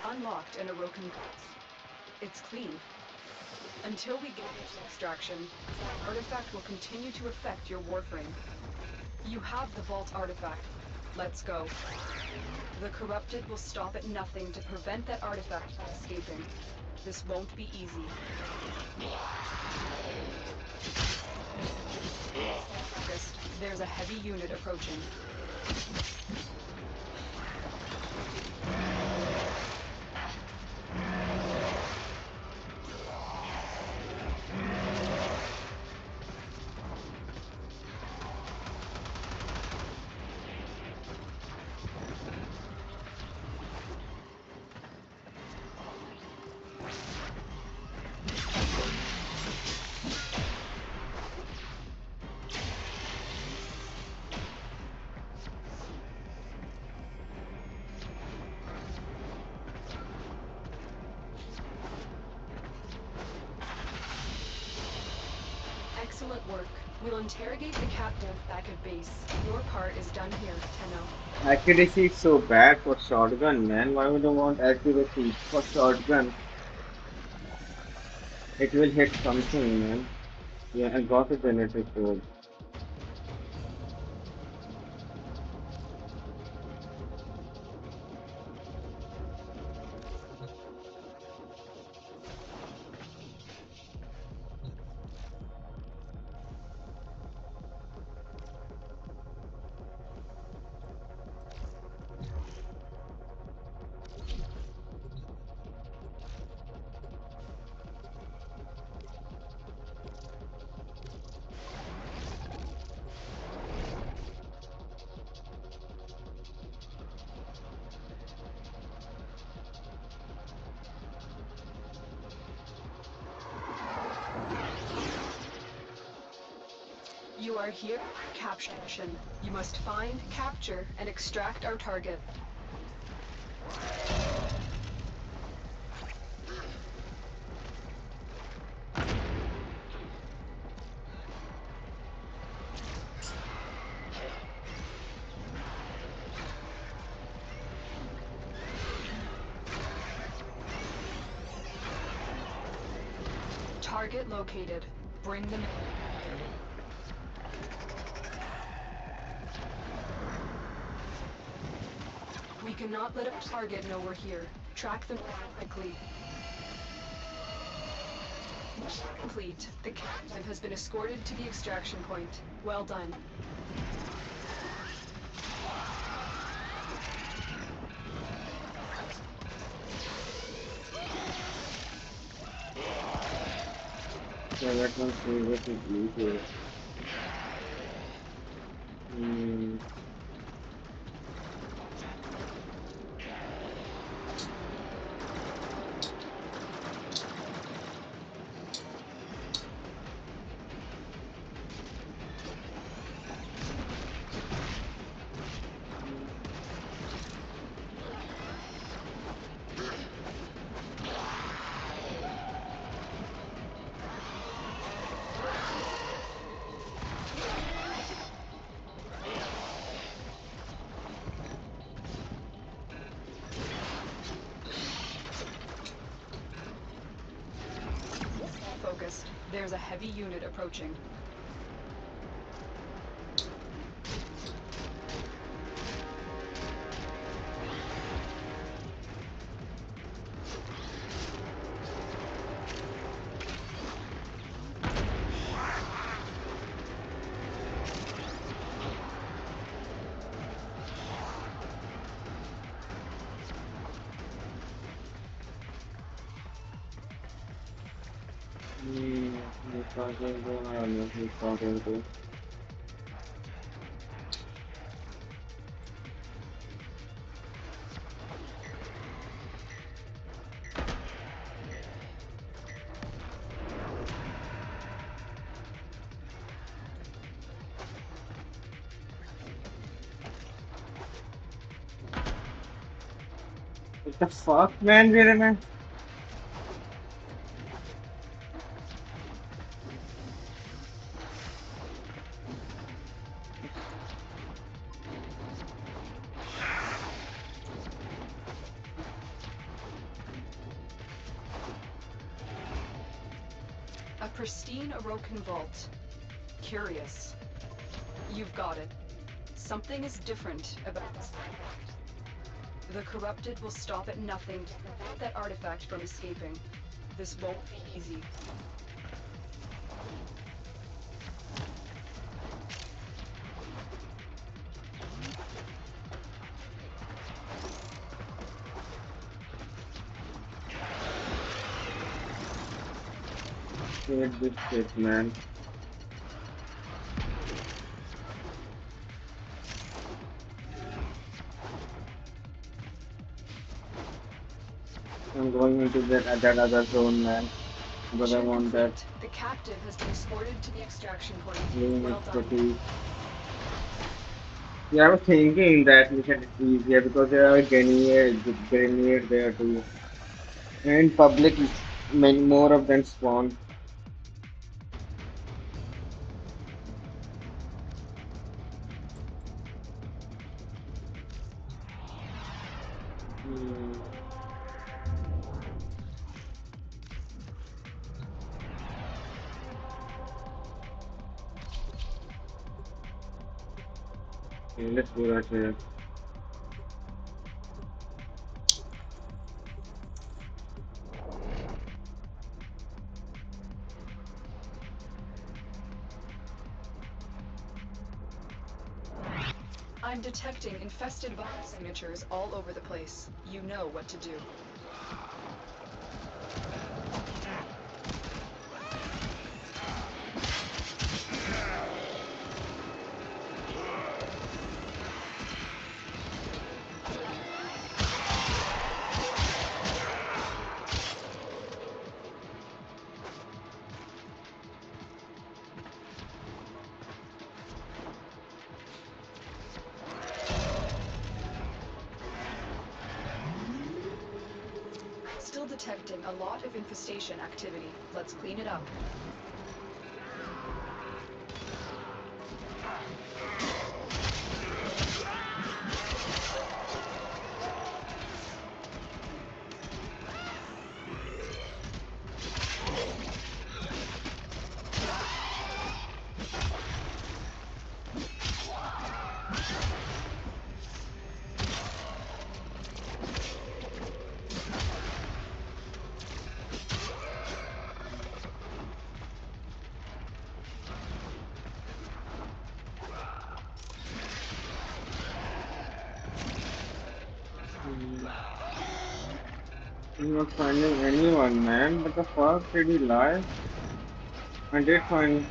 Unlocked in a Roken. It's clean. Until we get to extraction, the artifact will continue to affect your Warframe. You have the Vault artifact. Let's go. The Corrupted will stop at nothing to prevent that artifact from escaping. This won't be easy. There's a heavy unit approaching. Excellent work. We'll interrogate the captive back at base. Your part is done here, Tenno. Accuracy is so bad for shotgun, man. Why would I want accuracy for shotgun? It will hit something, man. Yeah, I got it when it is rolled. You are here, capture mission. You must find, capture, and extract our target. Target located. Bring them in. We cannot let our target know we're here. Track them quickly. Complete. The captive has been escorted to the extraction point. Well done. Yeah, that one's seriously blue. Focused. There's a heavy unit approaching. What the fuck, man? Where am I? A pristine Orokin vault. Curious. You've got it. Something is different about this. The corrupted will stop at nothing to prevent that artifact from escaping. This won't be easy. Hate this shit, man. I'm going into that other zone, man. But I want that. The captive has been escorted to the extraction point. Game Well done. expertise. Yeah, I was thinking that mission is easier because there are grenade there too. And public, many more of them spawn. Okay, let's go right here. I'm detecting infested virus signatures all over the place. You know what to do. Still detecting a lot of infestation activity. Let's clean it up. I'm not finding anyone, man. What the fuck? Did he lie? I did find.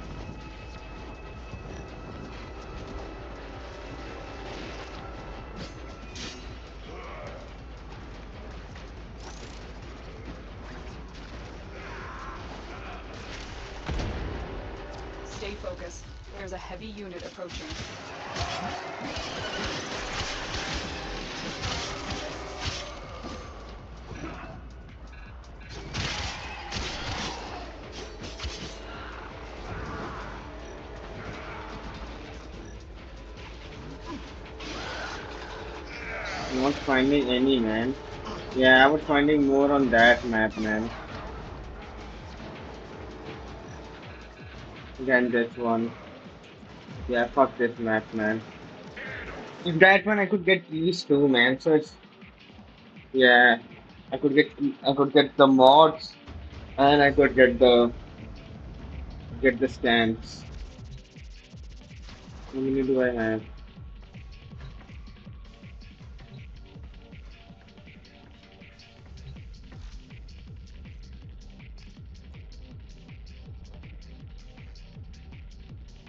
Stay focused. There's a heavy unit approaching. I'm not finding any, man. Yeah, I was finding more on that map, man, than this one. Yeah, fuck this map, man. If that one I could get keys too, man. So it's yeah, I could get the mods and I could get the stamps. How many do I have?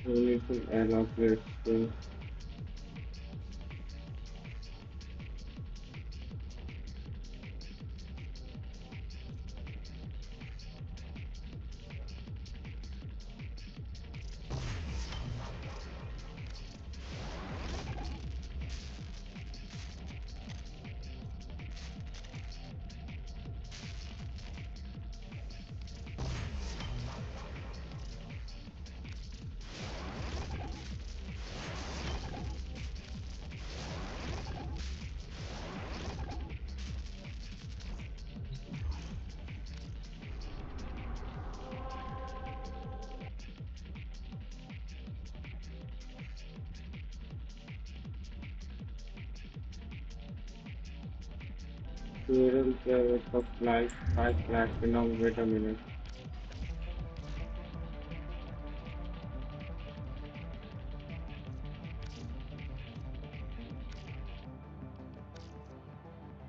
I need some add up this thing. Clearance of flash, 5 platinum. Wait a minute.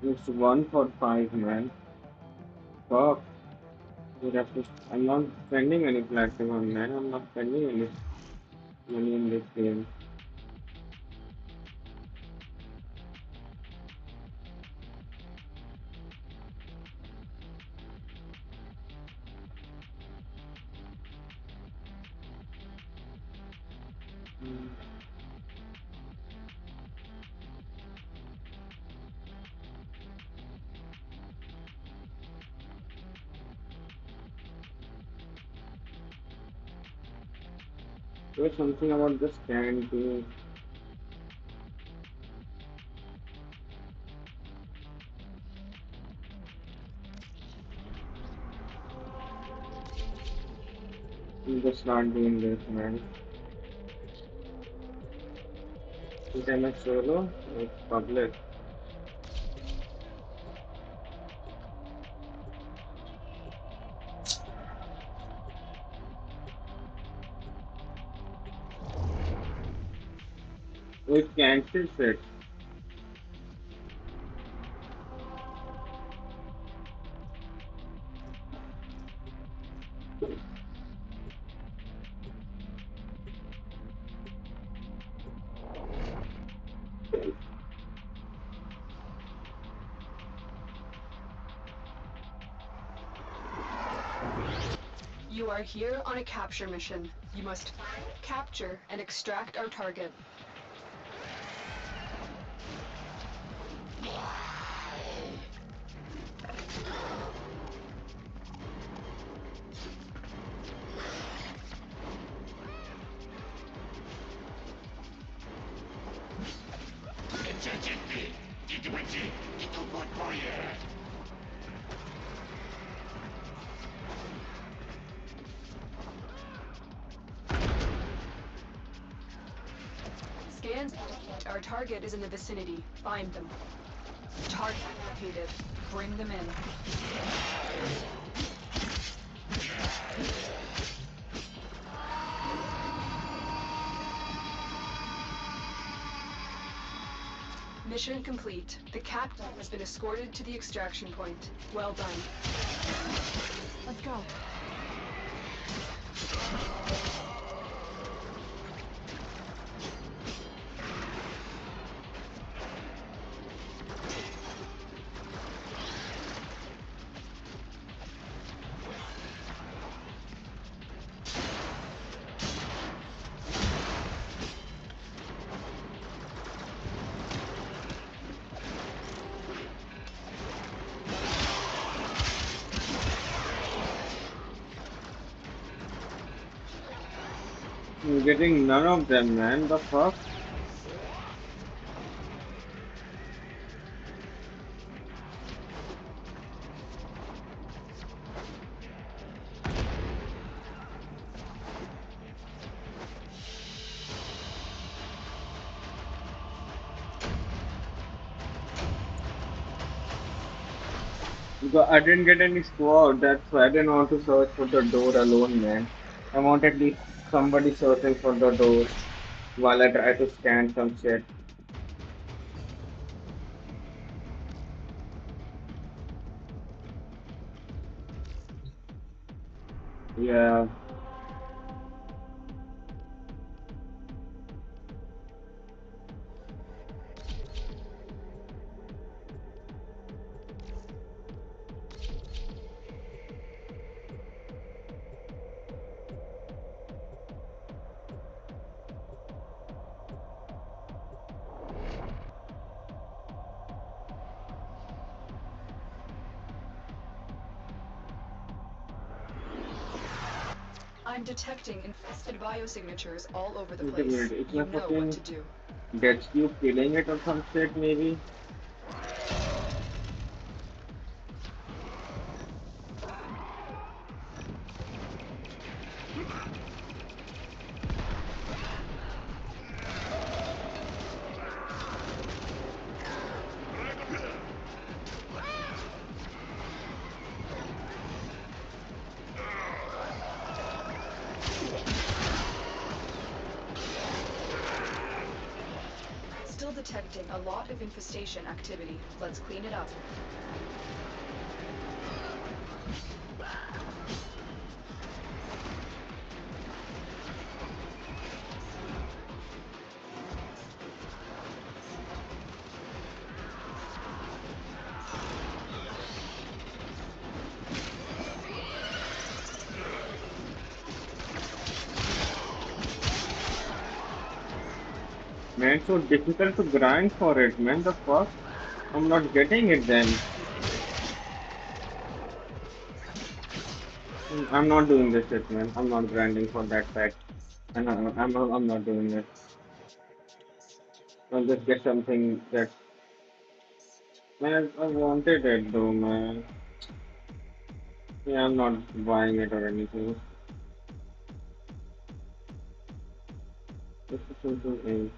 It's 1 for 5, man. Fuck. You'd have to. I'm not spending any platinum, man. I'm not spending any money in this game. There's something about the stand too. I'm just not doing this, man. Is I solo? It's public. It cancels it. You are here on a capture mission. You must capture and extract our target. Scans. Our target is in the vicinity. Find them. Target located. Bring them in. Mission complete. The captain has been escorted to the extraction point. Well done. Let's go. I'm getting none of them, man. The fuck? Because I didn't get any squad, that's why I didn't want to search for the door alone, man. I want at least somebody searching for the door while I try to scan some shit. Yeah. I'm detecting infested biosignatures all over the Wait a place. minute, it's You my know what fucking to do. death cube killing it or some shit, maybe? Still detecting a lot of infestation activity. Let's clean it up. Man, so difficult to grind for it, man. The fuck? I'm not getting it then. I'm not doing this shit, man. I'm not grinding for that fact. And I'm not doing it. I'll just get something that. Man, I wanted it though, man. Yeah, I'm not buying it or anything. It's a simple thing.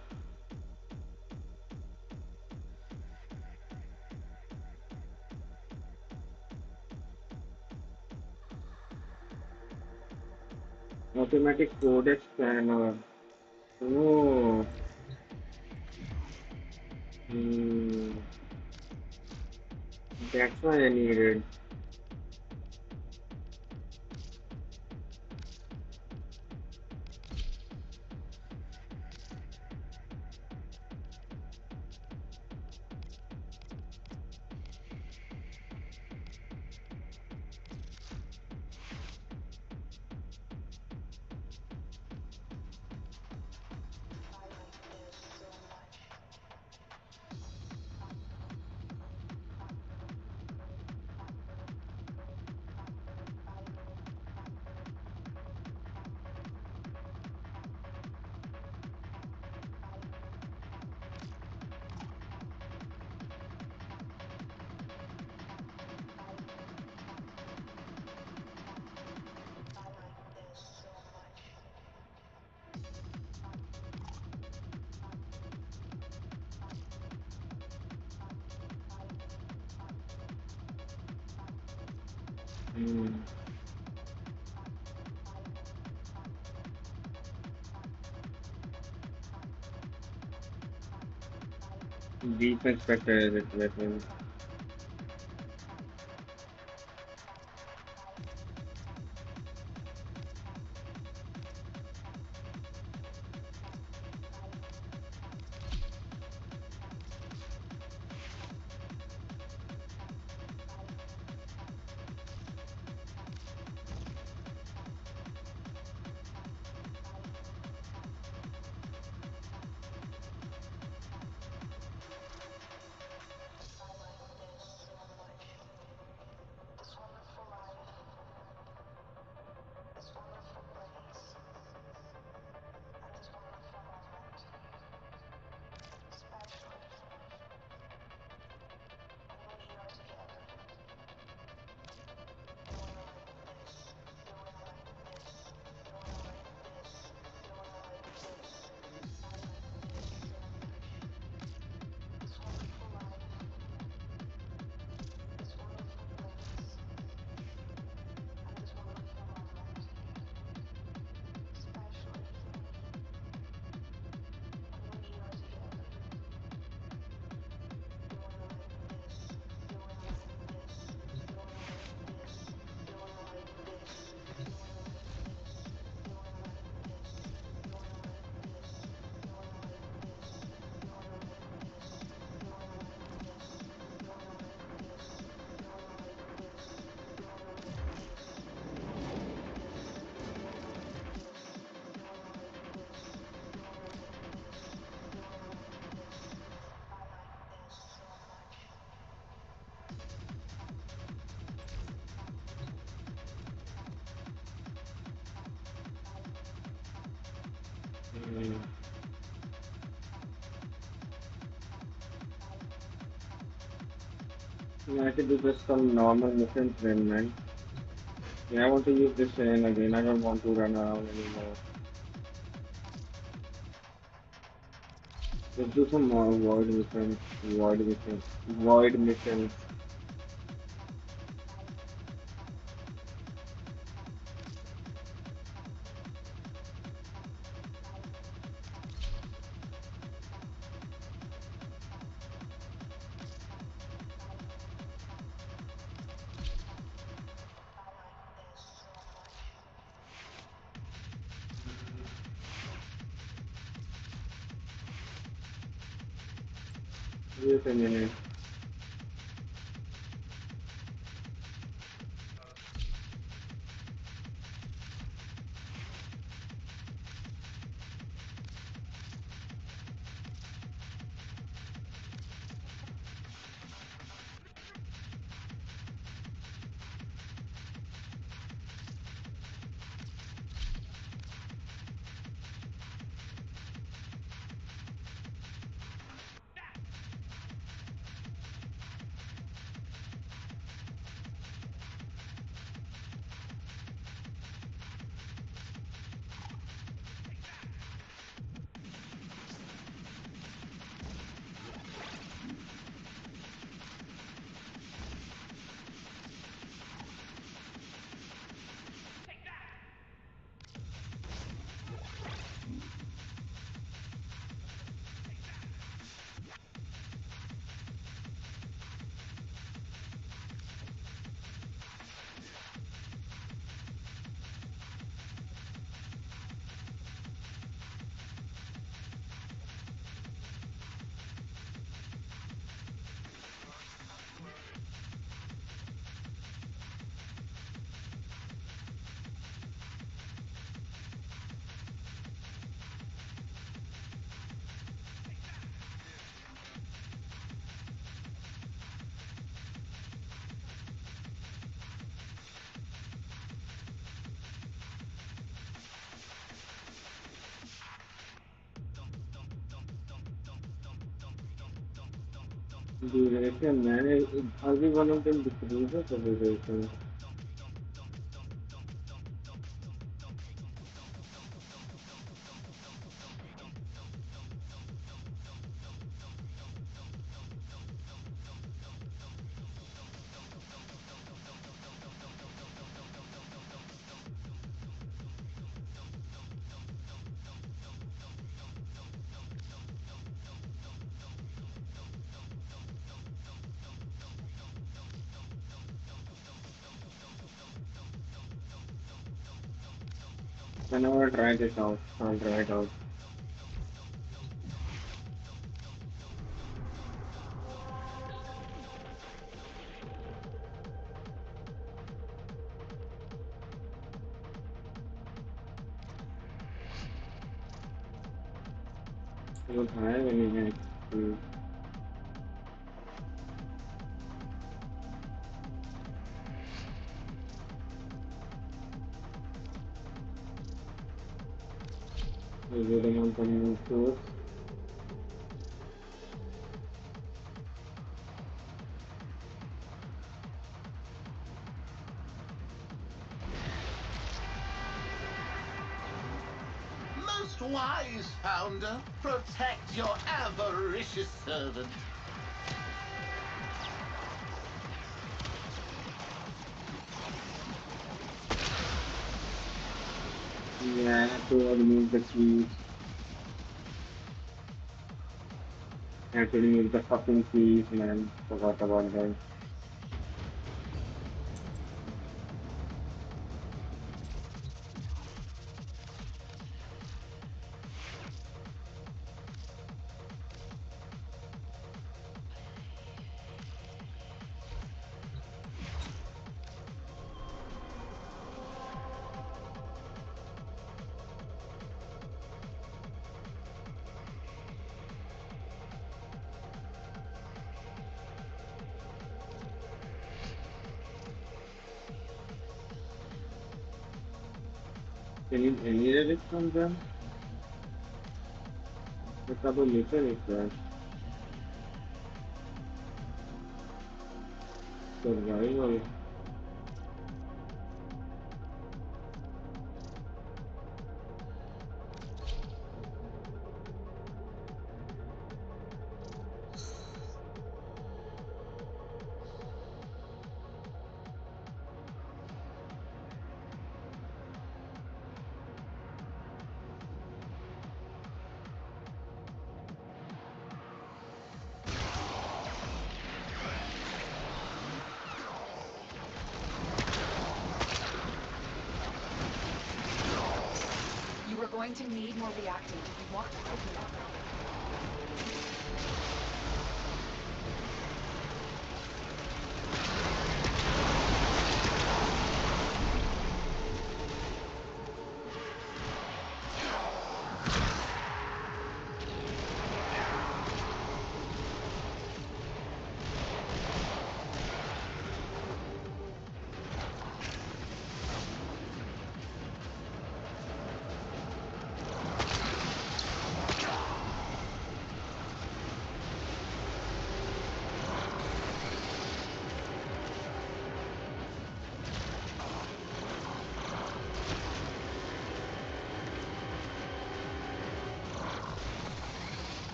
Automatic codec scanner. Oh. Hmm. That's why I need it. Hmm. Deep inspector is it weapon. I could do just some normal missions then, man. Yeah, I want to use this chain again. I don't want to run around anymore. Let's do some more void missions. Void missions. Void missions. Wait a minute. Duration, man. Are we one of them decreases the duration? I never tried this out. I'll try it out. I don't have any hacks. Is it on some source? Most wise founder, protect your avaricious servant. Yeah, I have to remove the keys. I have to remove the fucking keys, man. Forgot about that. Can you generate it from them? The trouble later is that. Survival. You are going to need more reactant if you want to open up.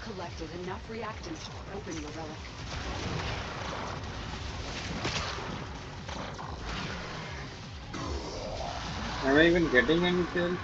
Collected enough reactants to open your relic. Am I even getting any kills?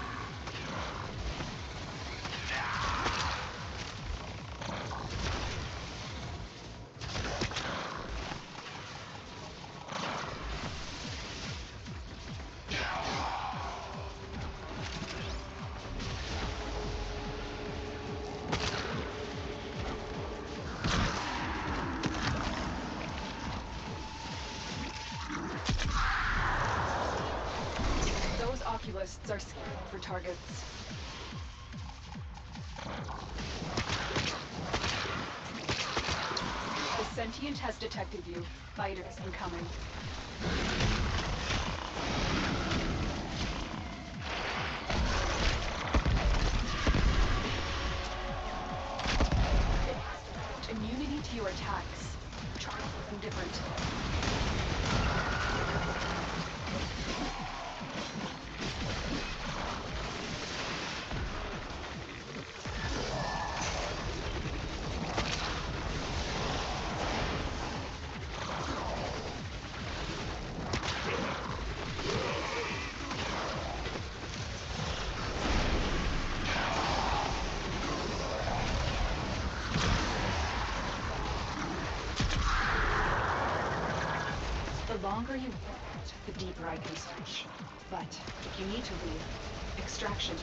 Those oculists are scanning for targets. The sentient has detected you. Fighters incoming. Immunity to your attacks. Try something different. The longer you wait, the deeper I can search. But if you need to leave, extraction.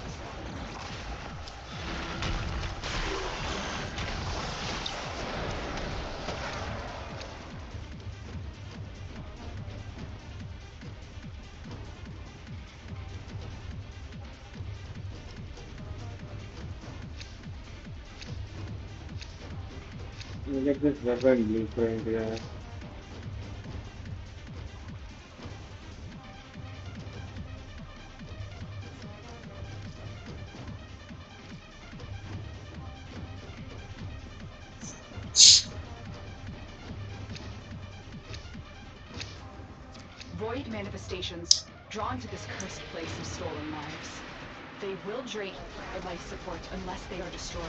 Look at this weapon blueprint, yeah. Void manifestations, drawn to this cursed place of stolen lives. They will drain their life support unless they are destroyed.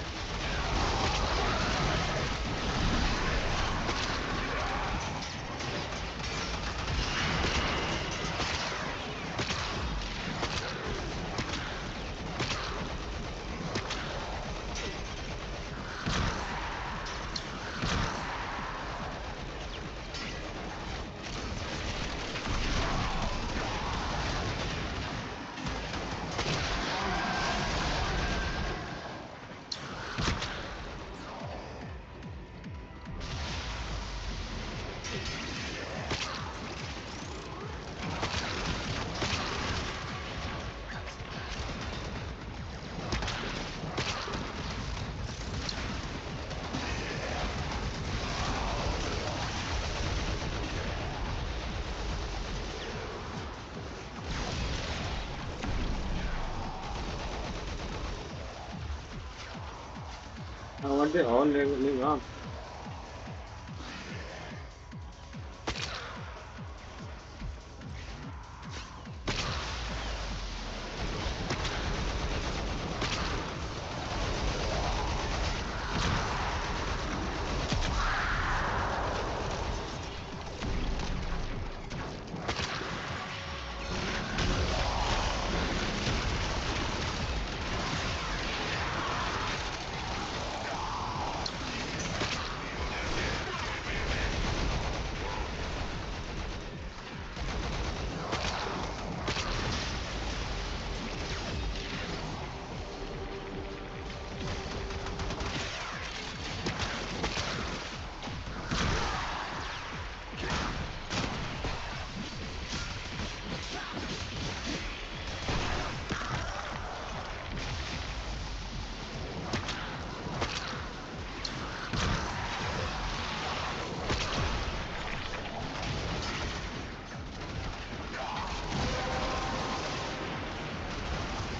How are they all leveling up?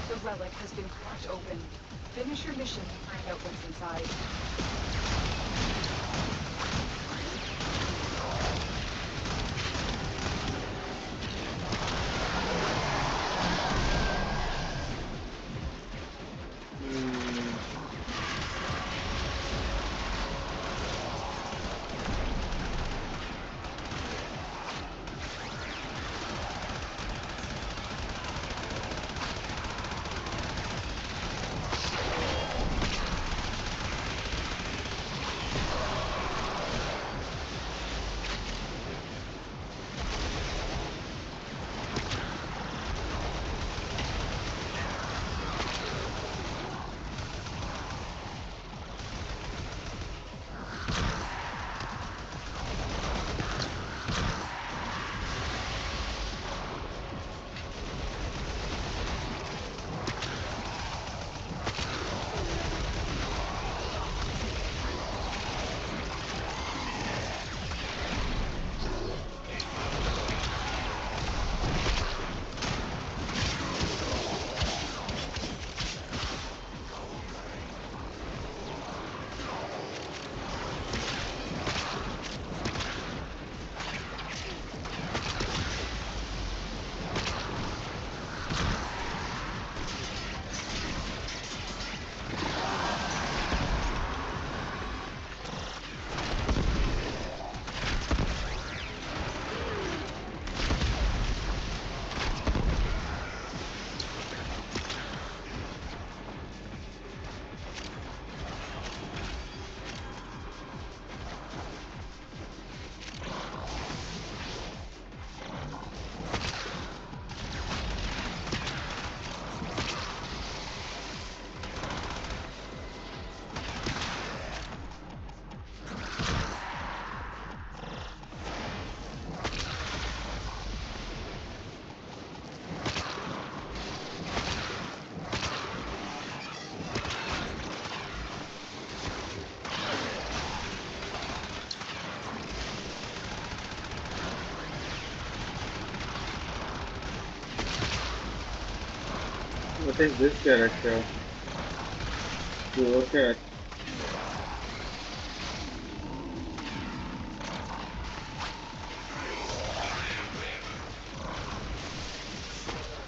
The relic has been cracked open. Finish your mission and find out what's inside. What is this character? Okay.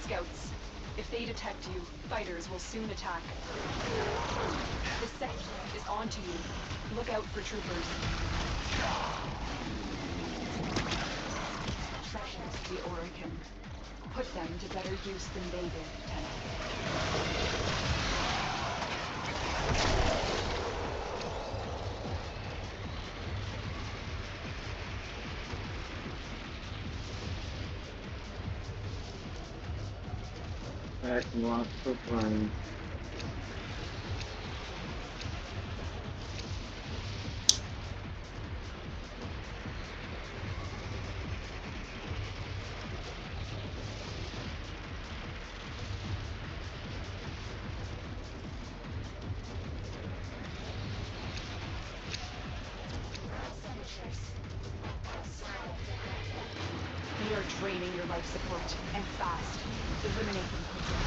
Scouts, if they detect you, fighters will soon attack. The section is onto you. Look out for troopers. Treasures the Orican. Put them to better use than they did. That's not so fun. They are draining your life support, and fast. Eliminate them quickly.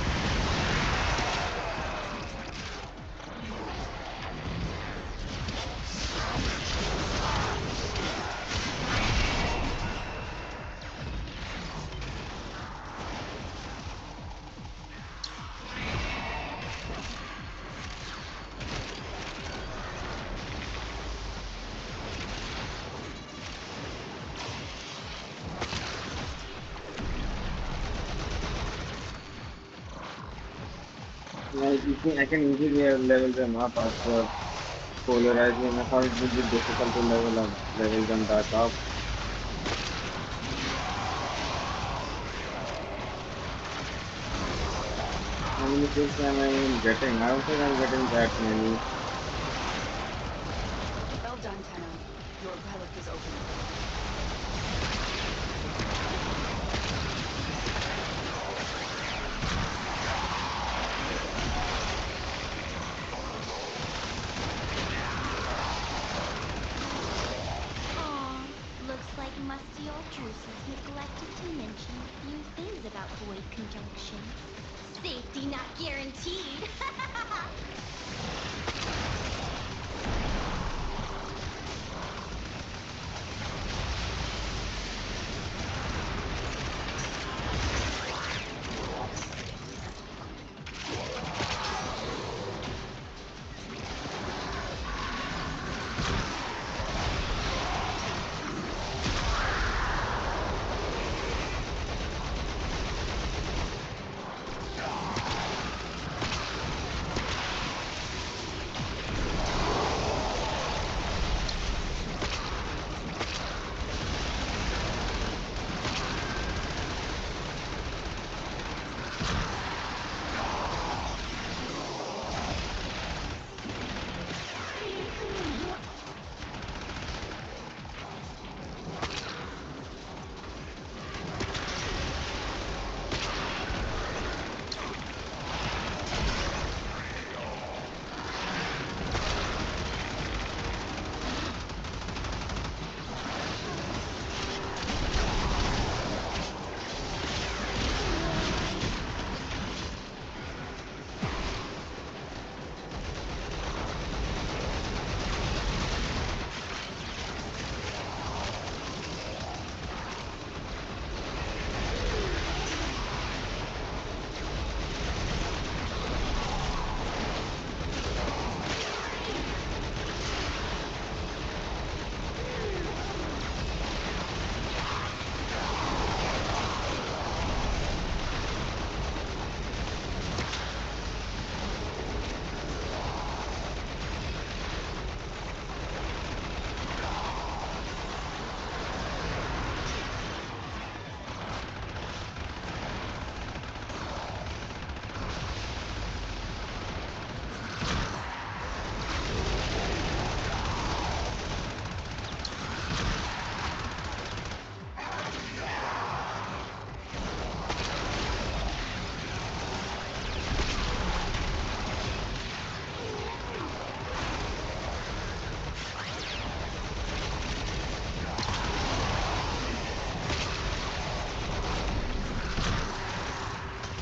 I can easily level them up after polarizing. I thought it would be difficult to level them back up. How many kills am I even getting? I don't think I'm getting that many. Well done, Tenno. Your relic is open. Aw, looks like musty old Drusus neglected to mention a few things about void conjunction. Safety not guaranteed.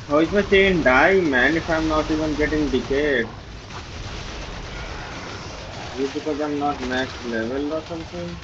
How is my chain dying, man, if I'm not even getting decayed? Is it because I'm not max level or something?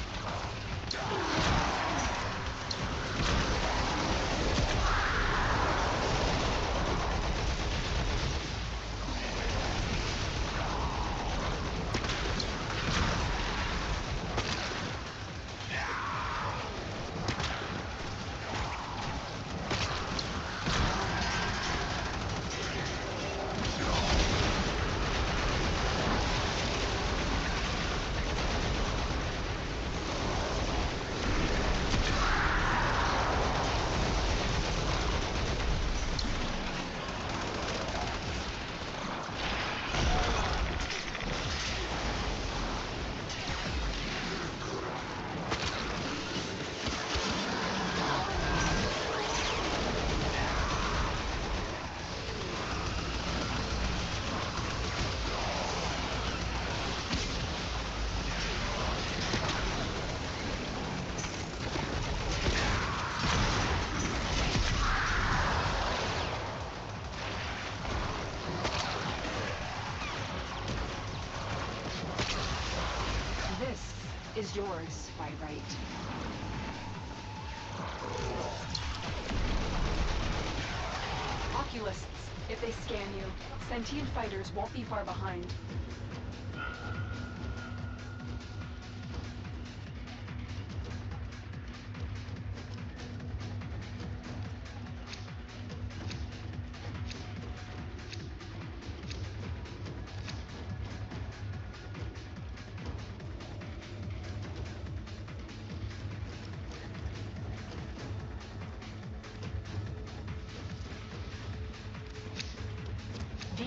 This is yours by right. Oculists, if they scan you, sentient fighters won't be far behind.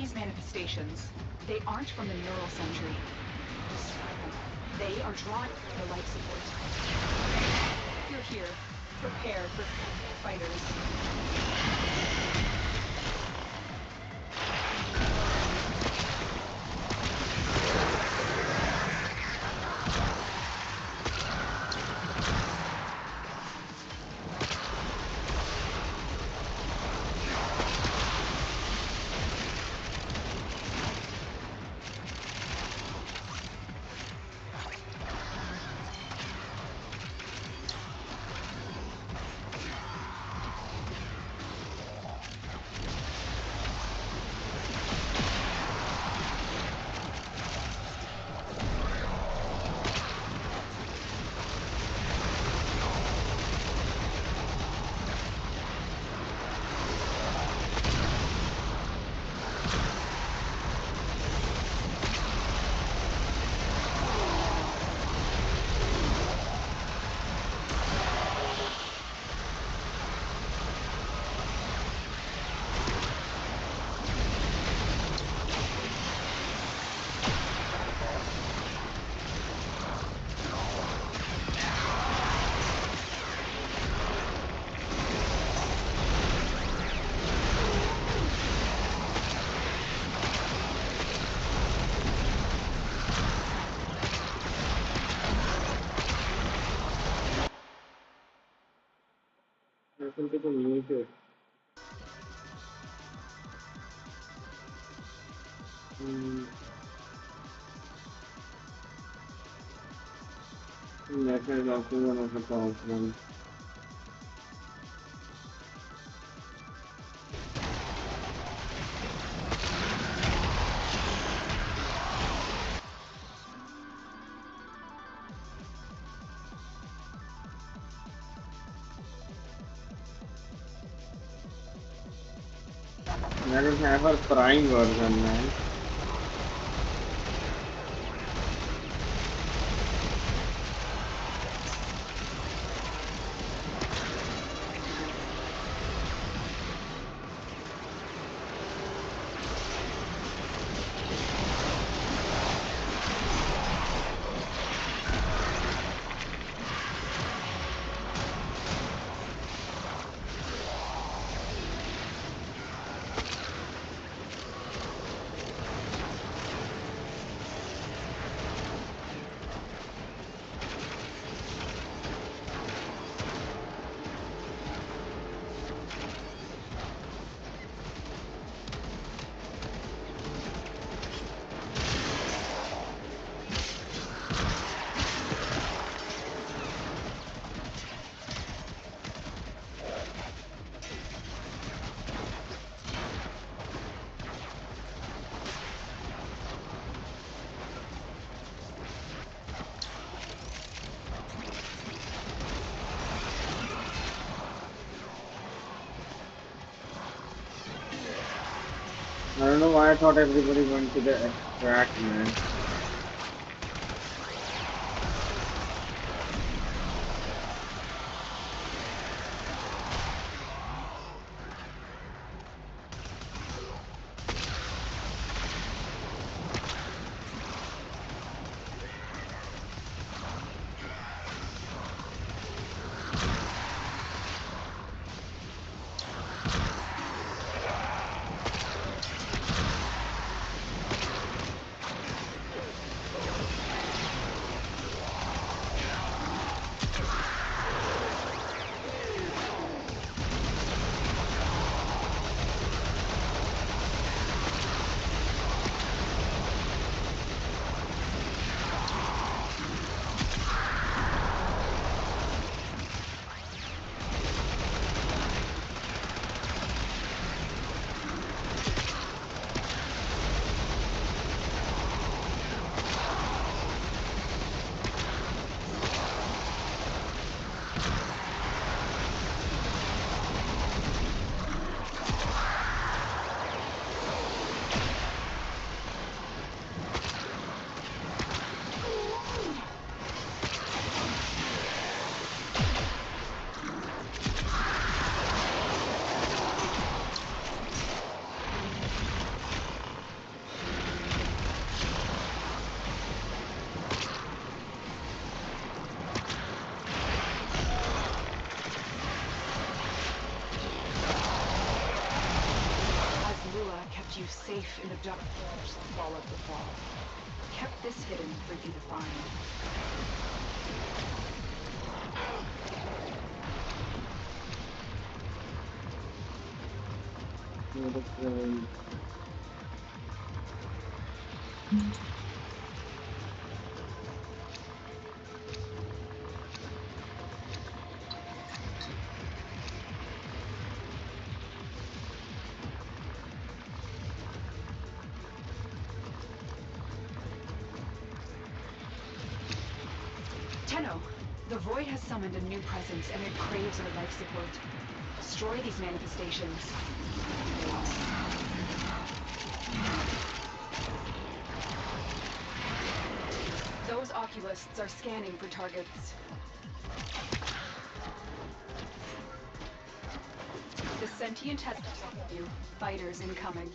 These manifestations, they aren't from the neural century. They are drawn from the life support. You're here, prepared for fighters. I think it's a muted. That is also one of the problems. I don't have a Prime version, man. I don't know why I thought everybody went to the extract, man. safe in the dark wall of the fall. Kept this hidden for you to find. Tenno, the Void has summoned a new presence and it craves our life support. Destroy these manifestations. Those oculists are scanning for targets. The sentient has you. Fighters incoming.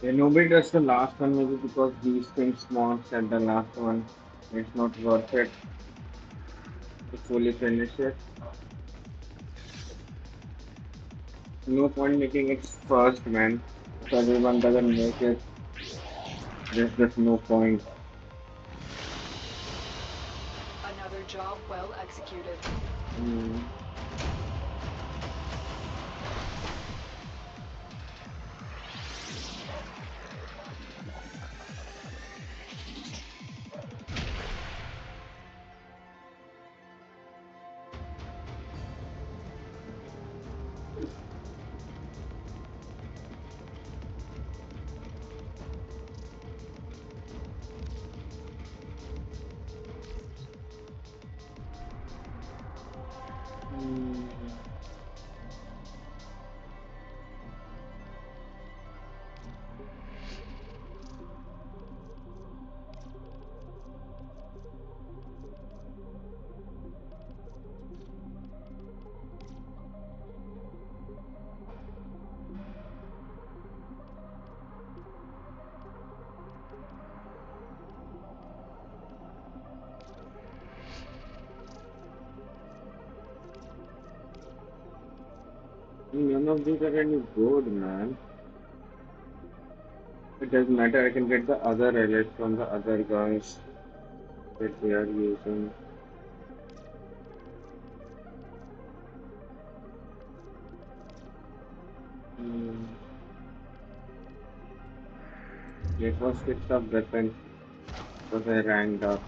Yeah, nobody does the last one maybe because these things spawns at the last one. It's not worth it to fully finish it. No point making it first, man. If everyone doesn't make it, there's just no point. Another job well executed. None of these are any good, man. It doesn't matter, I can get the other relics from the other guys that they are using. It was fixed up weapon because I ranked up.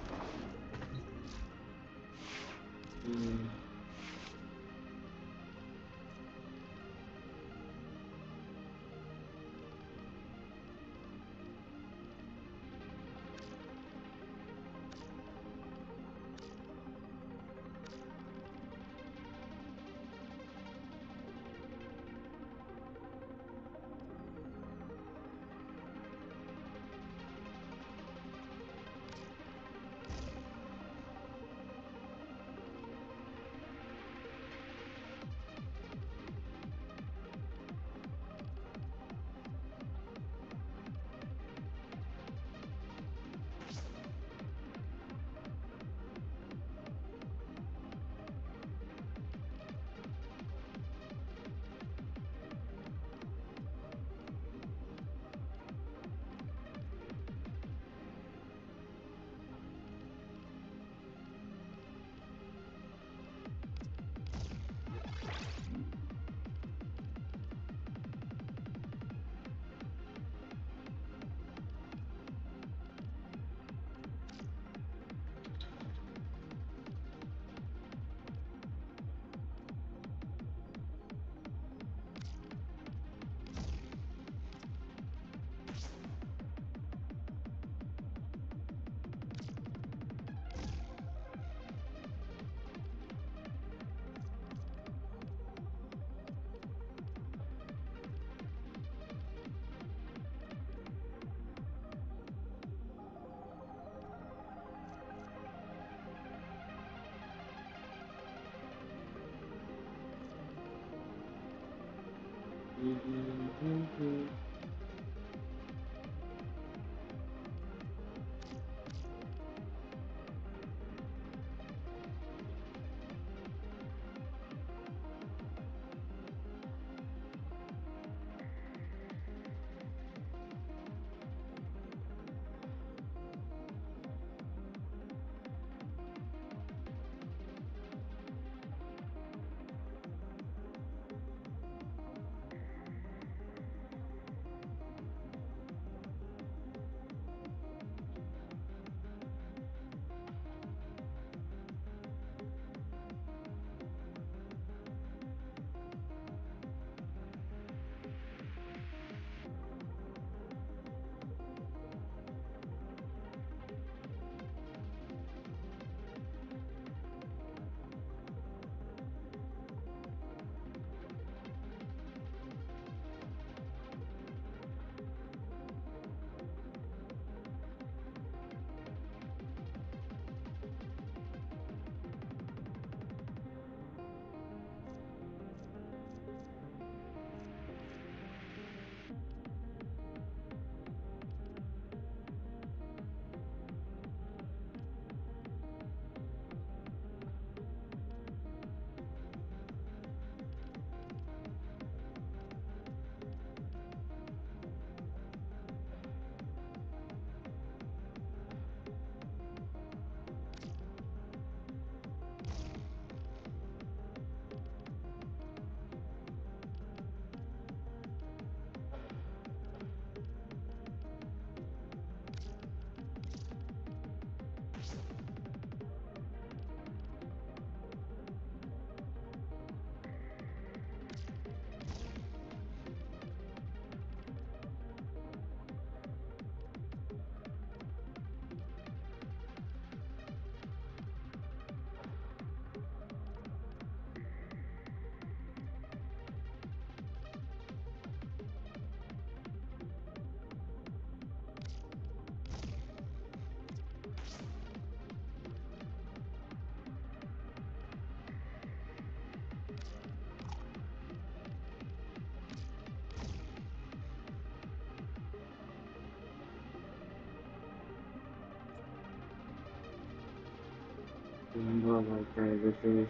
Oh my god, this is.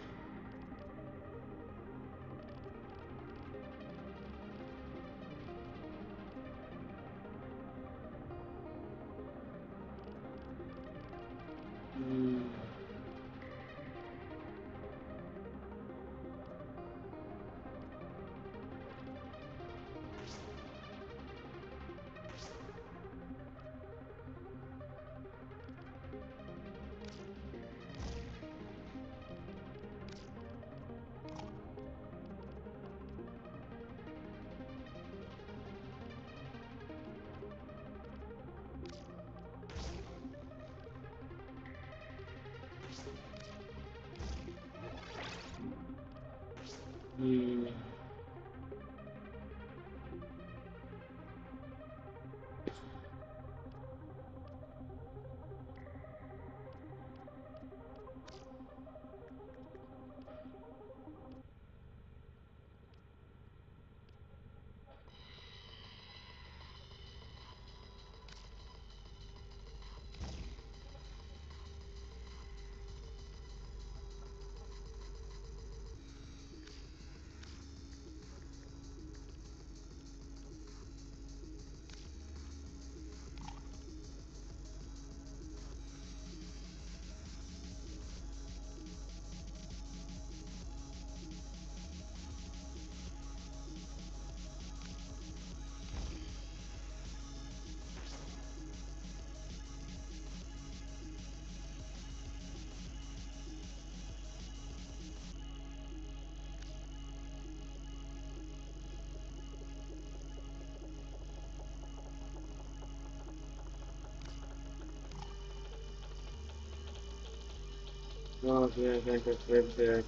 Oh, yeah, I think it's right there.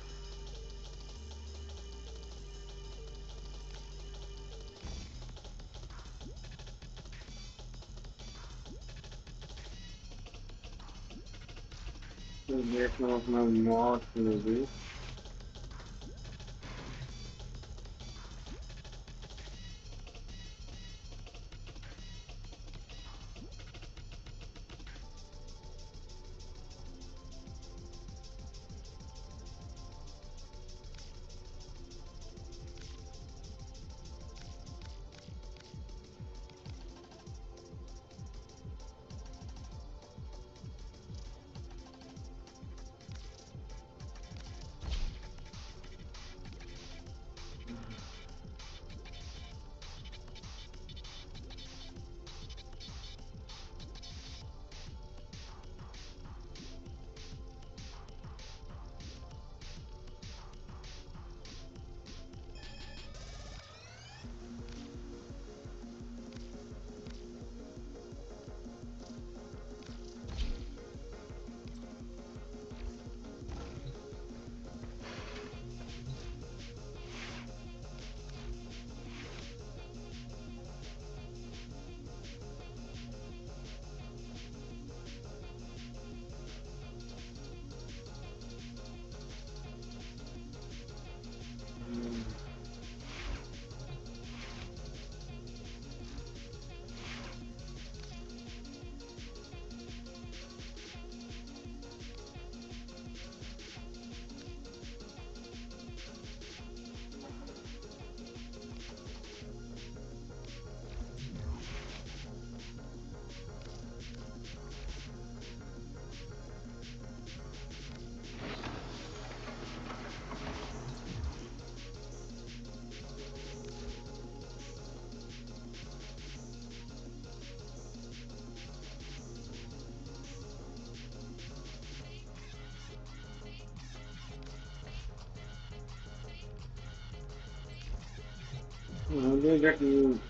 That's one of my mods, maybe. How do you get you?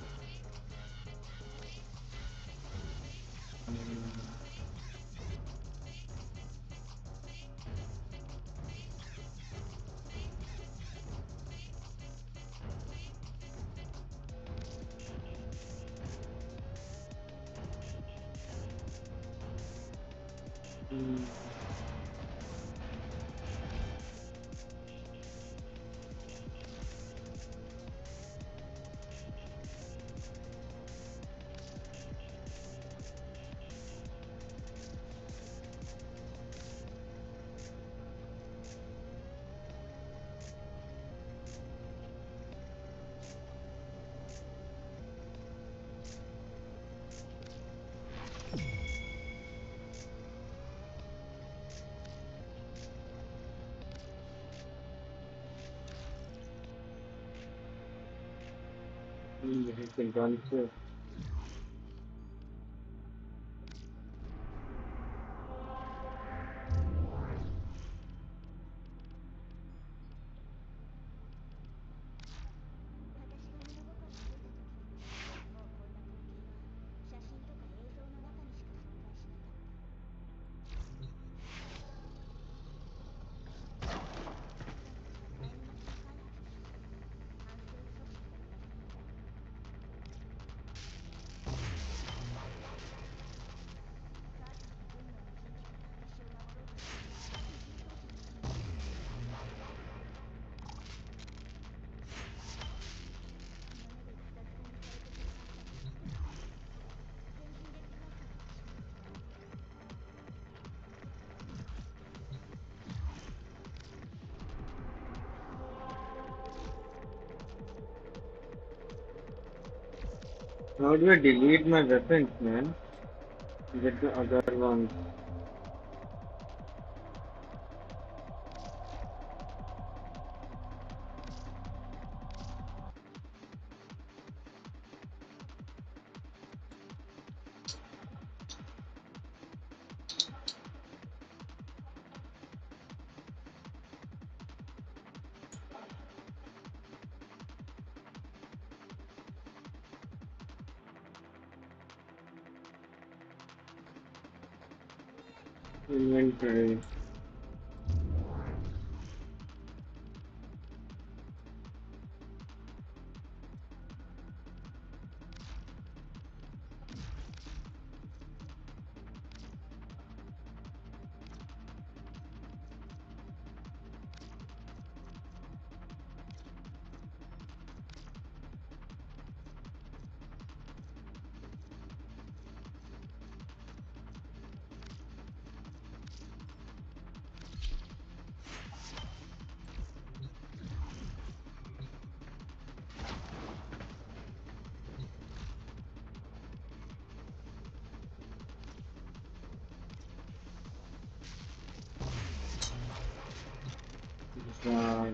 You can run through. How do I delete my weapons, man? Get the other ones. Inventory.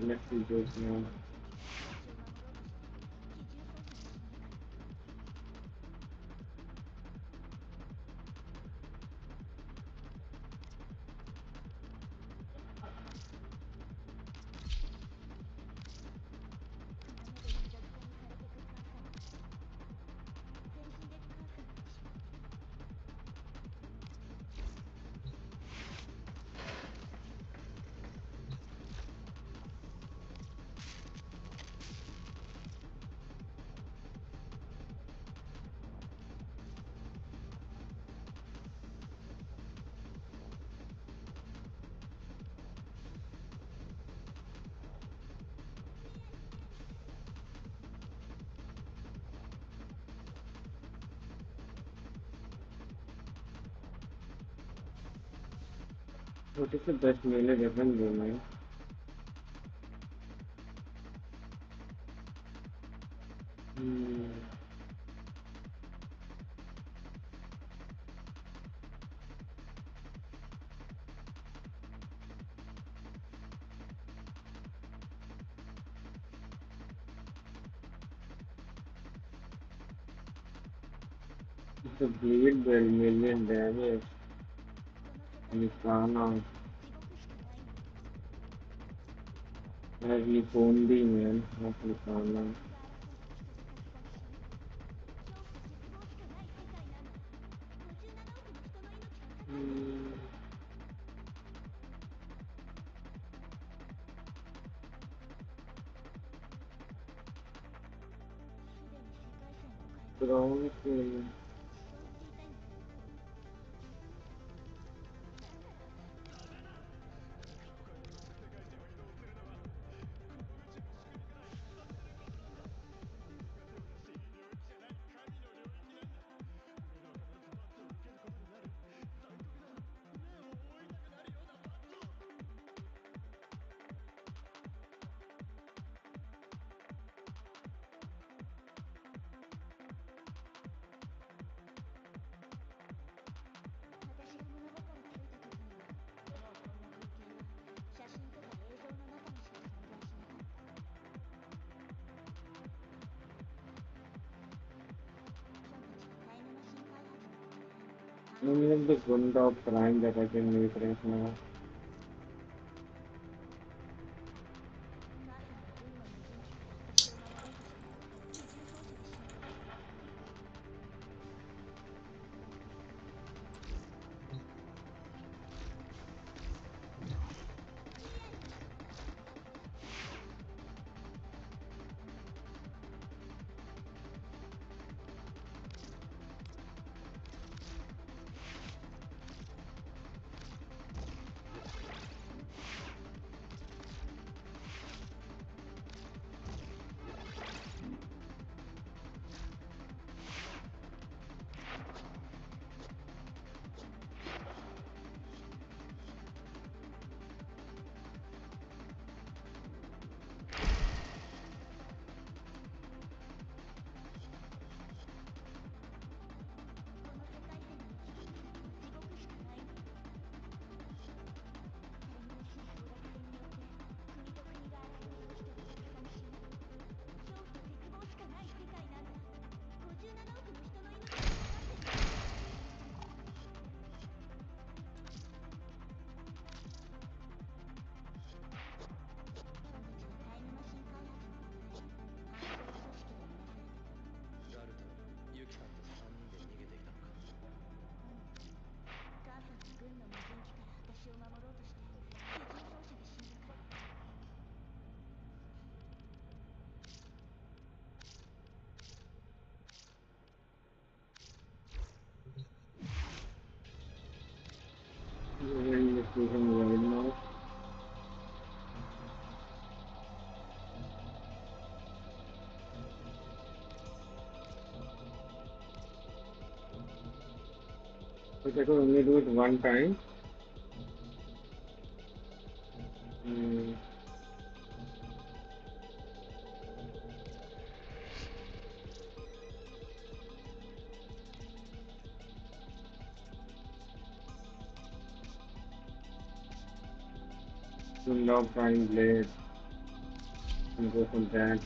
Let's do this now. What is the best melee weapon, though, man? It's a blade deal million damage. Nikana. Heavy Bondi, man. Not Nikana. Probably. Only have the Gunda Prime that I can make right now. And this is right now. But I could only do it one time. Gunda Prime Blade. And go from that.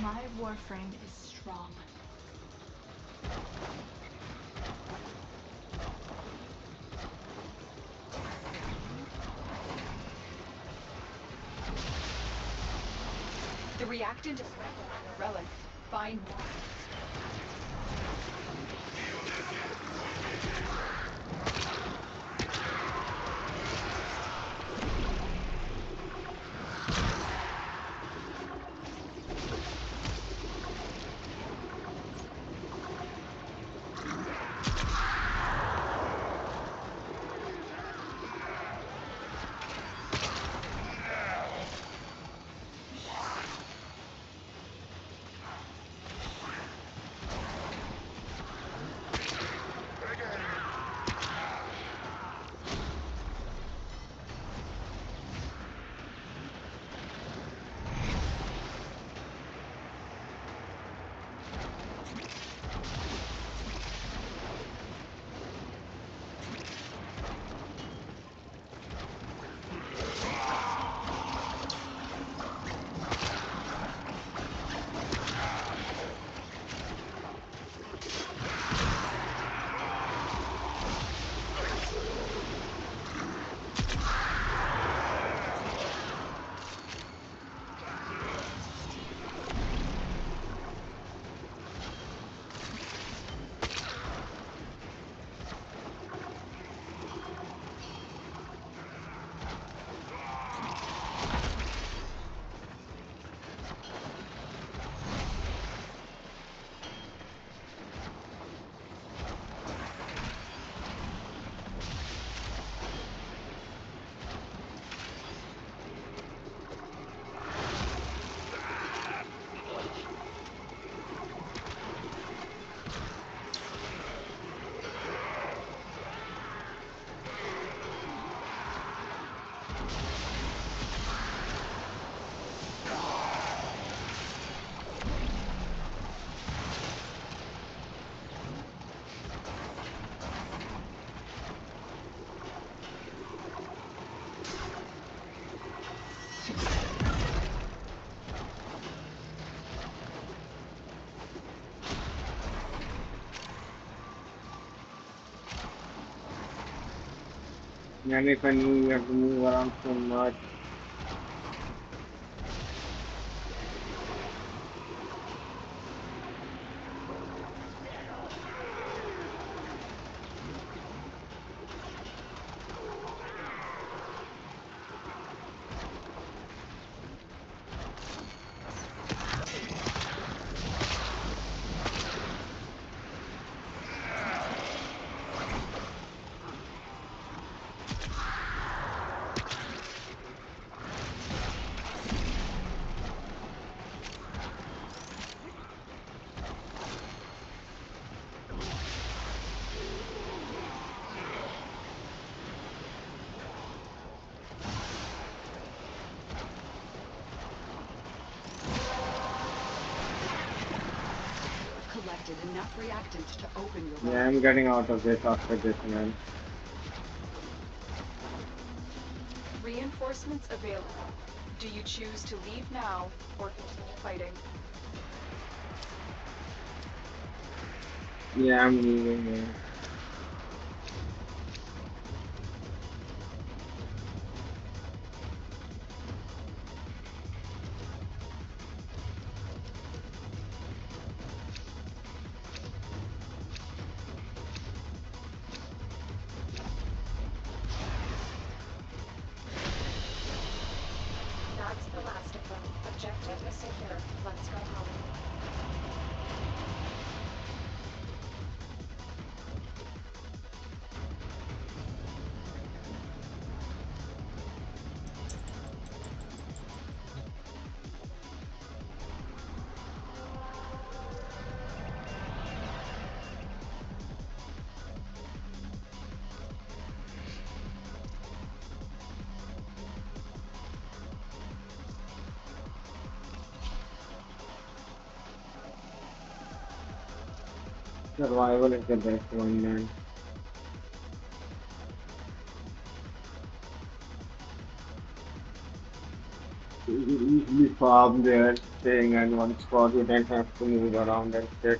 My Warframe is strong. The reactant is relic. Find more. And if I knew you have to move around so much. Collected enough reactant to open your Yeah, I'm getting out of this after this, man. Reinforcements available. Do you choose to leave now or continue fighting? Yeah, I'm leaving, man. That's the last of them. Objective is secure. Let's go home. Survival is the best one, man. You easily farm there, staying in one spot, you don't have to move around and shit.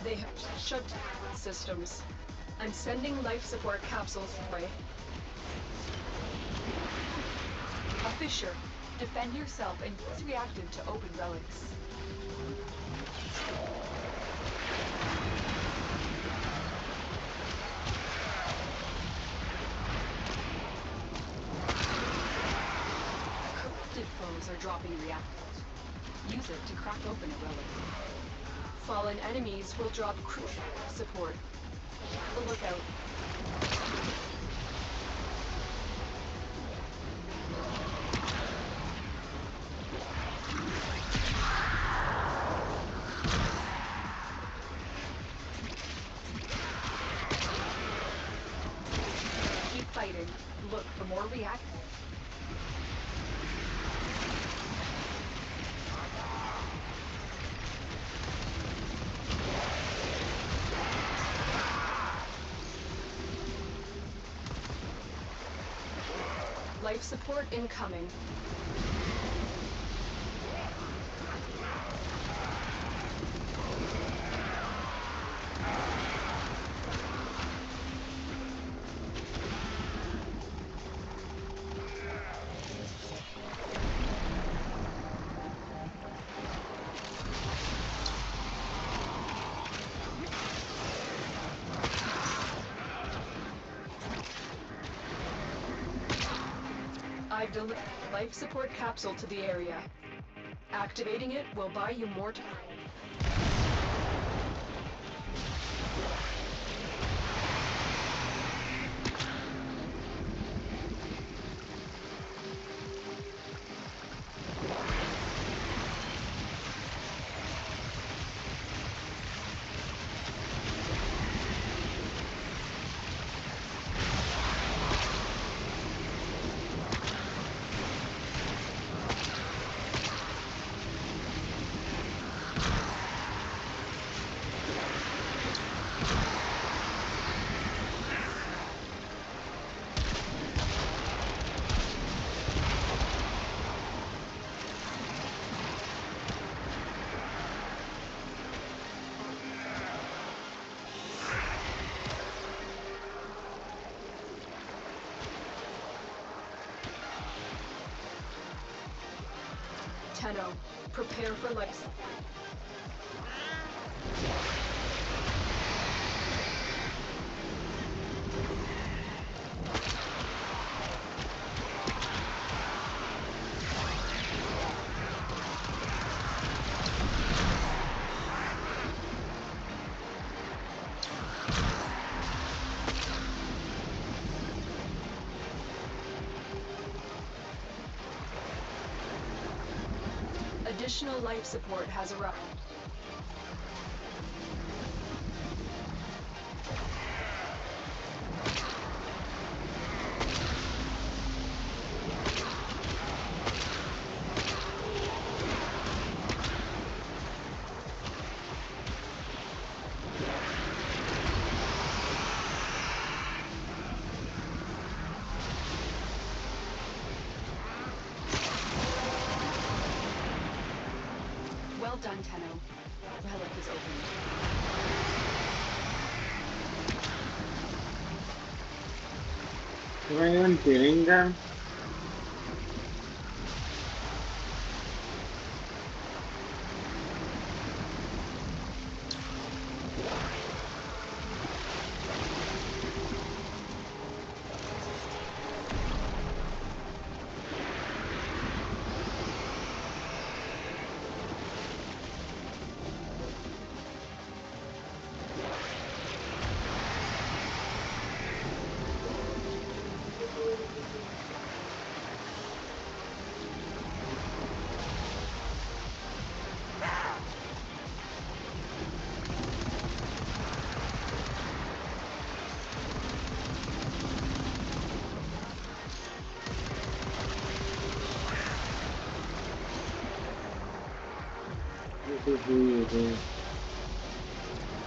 They have shut down systems. I'm sending life support capsules your way. A Fisher, defend yourself and use reactant to open relics. Corrupted foes are dropping reactant. Use it to crack open a relic. Fallen enemies will drop crucial support. The lookout. Keep fighting. Look for more reactant. Life support incoming. I've delivered a life support capsule to the area. Activating it will buy you more time. Tenno, prepare for life. Additional life support has arrived. Well done, Tenno. Relic is open. Am I even killing them?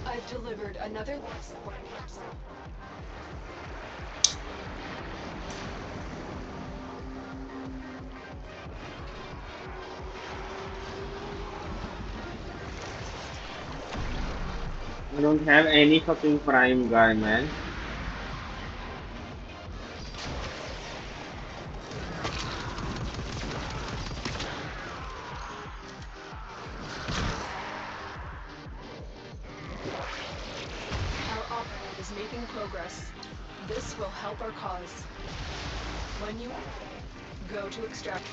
I've delivered another life support parcel. I don't have any fucking prime guy, man. Our operative is making progress. This will help our cause. When you go to extract.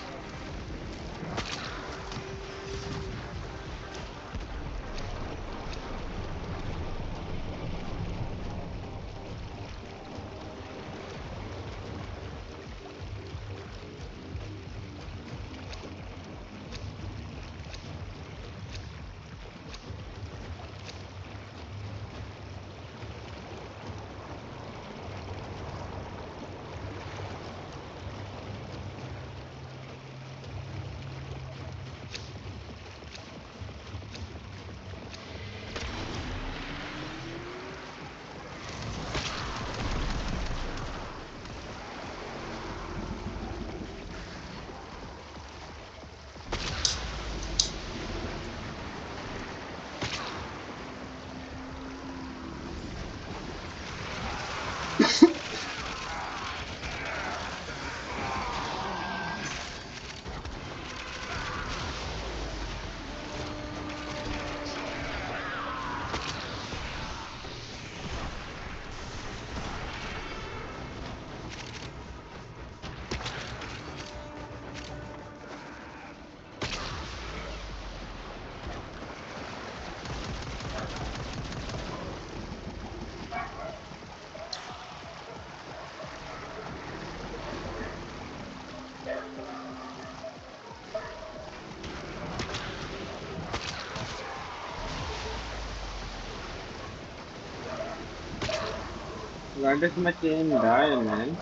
Why does my chain die, man?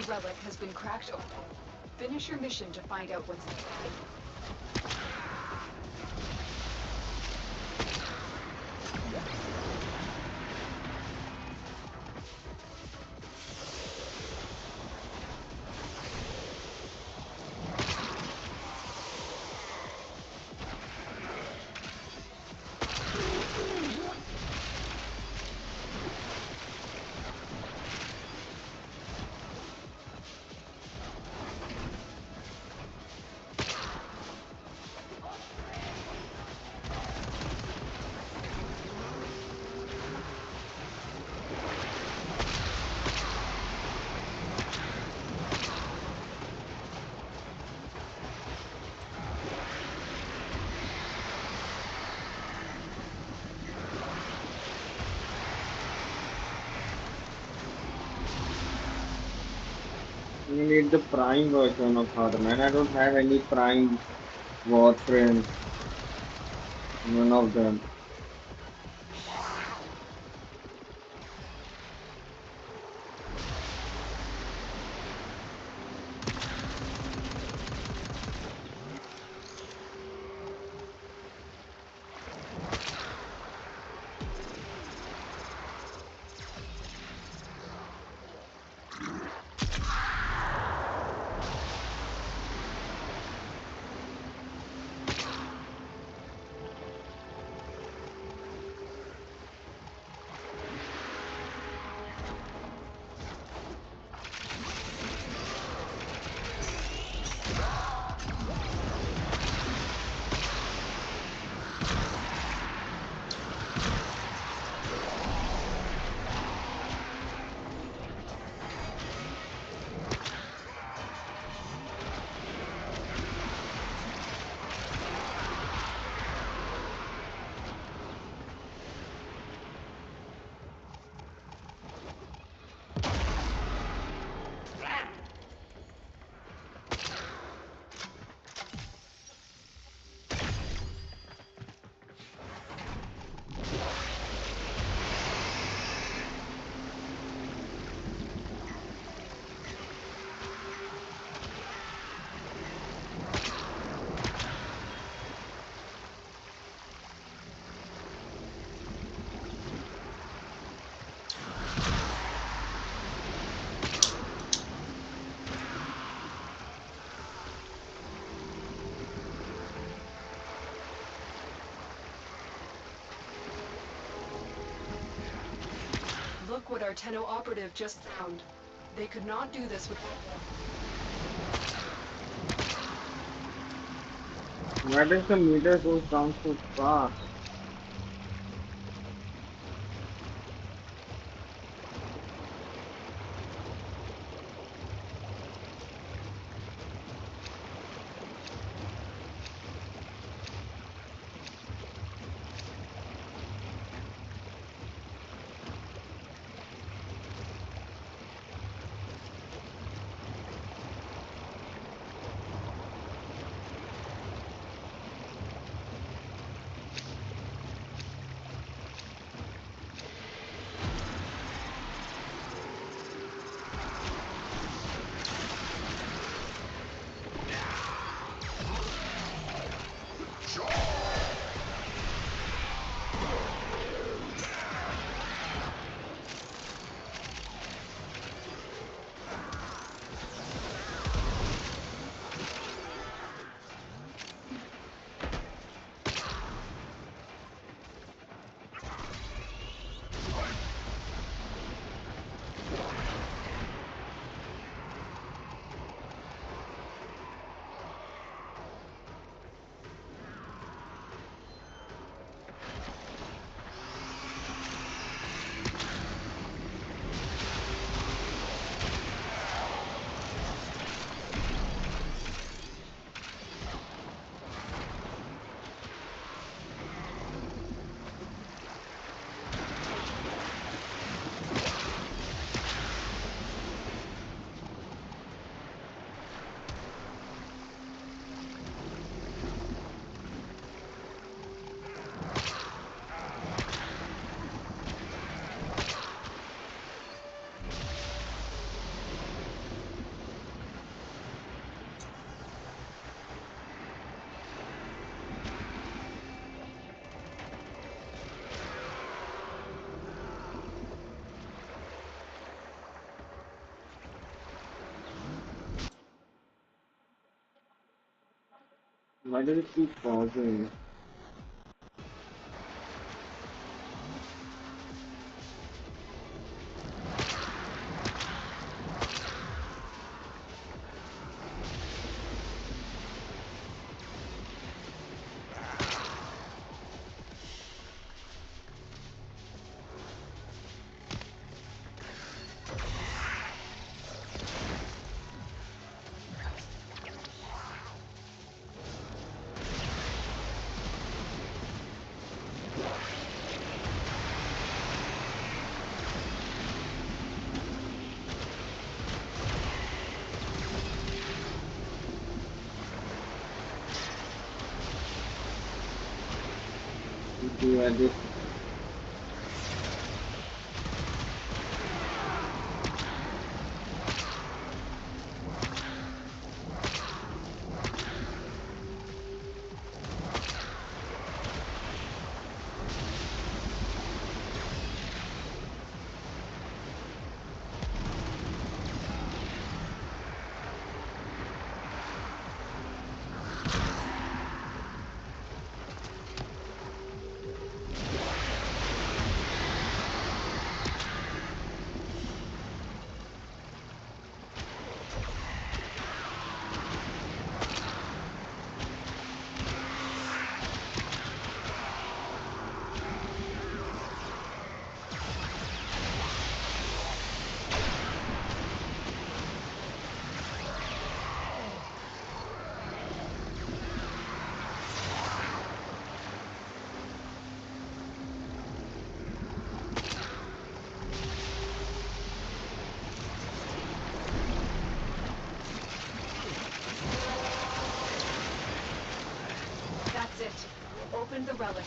relic has been cracked open. Finish your mission to find out what's inside. You need the Prime version of Harder, man. I don't have any Prime Warframe. None of them. Look what our Tenno operative just found. They could not do this with... Why does the meter go down so fast? Why does it keep pausing? Yeah, this. That's it. Open the relic.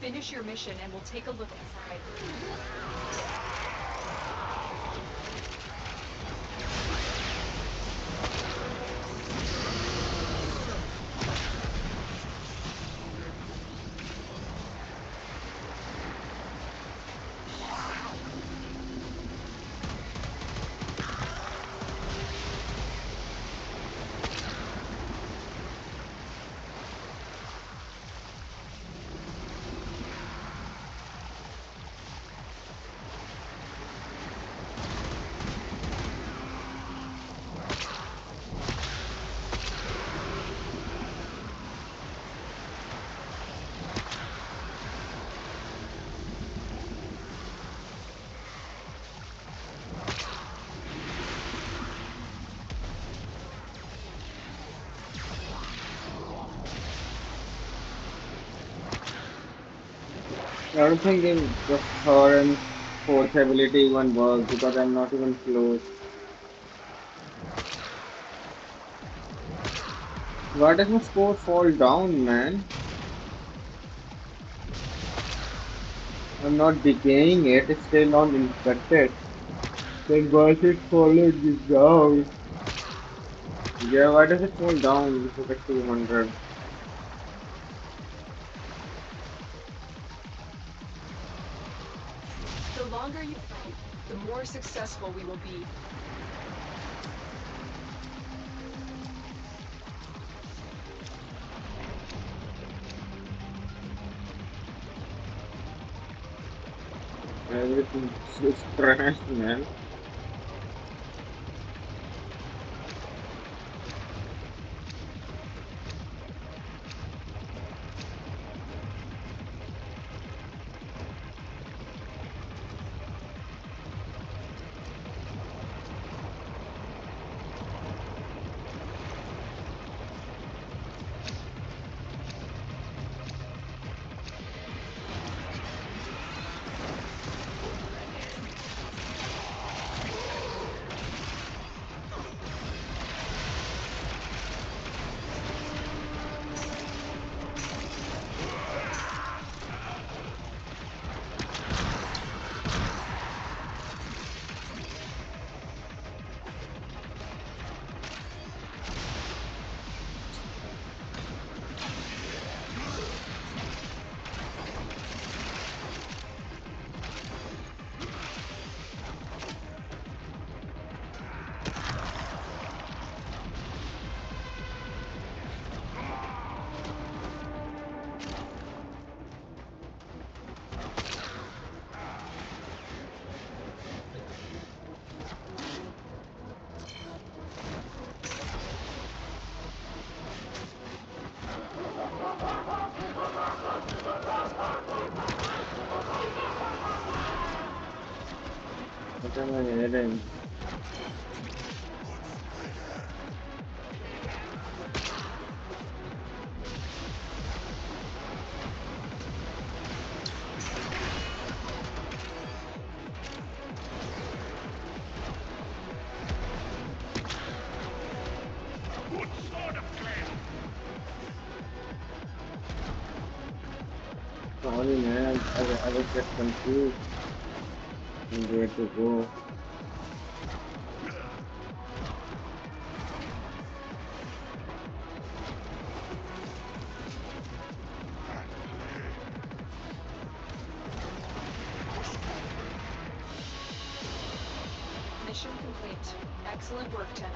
Finish your mission and we'll take a look inside. I don't think in the third and fourth ability even works because I'm not even close. Why does my score fall down, man? I'm not decaying it, it's still not infected. Then why is it falling down? Yeah, why does it fall down if it's at 200? The longer you fight, the more successful we will be. Everything's just trash, man. What am I hearing? Sorry man, I was just confused on where to go. Mission complete. Excellent work, Tenno.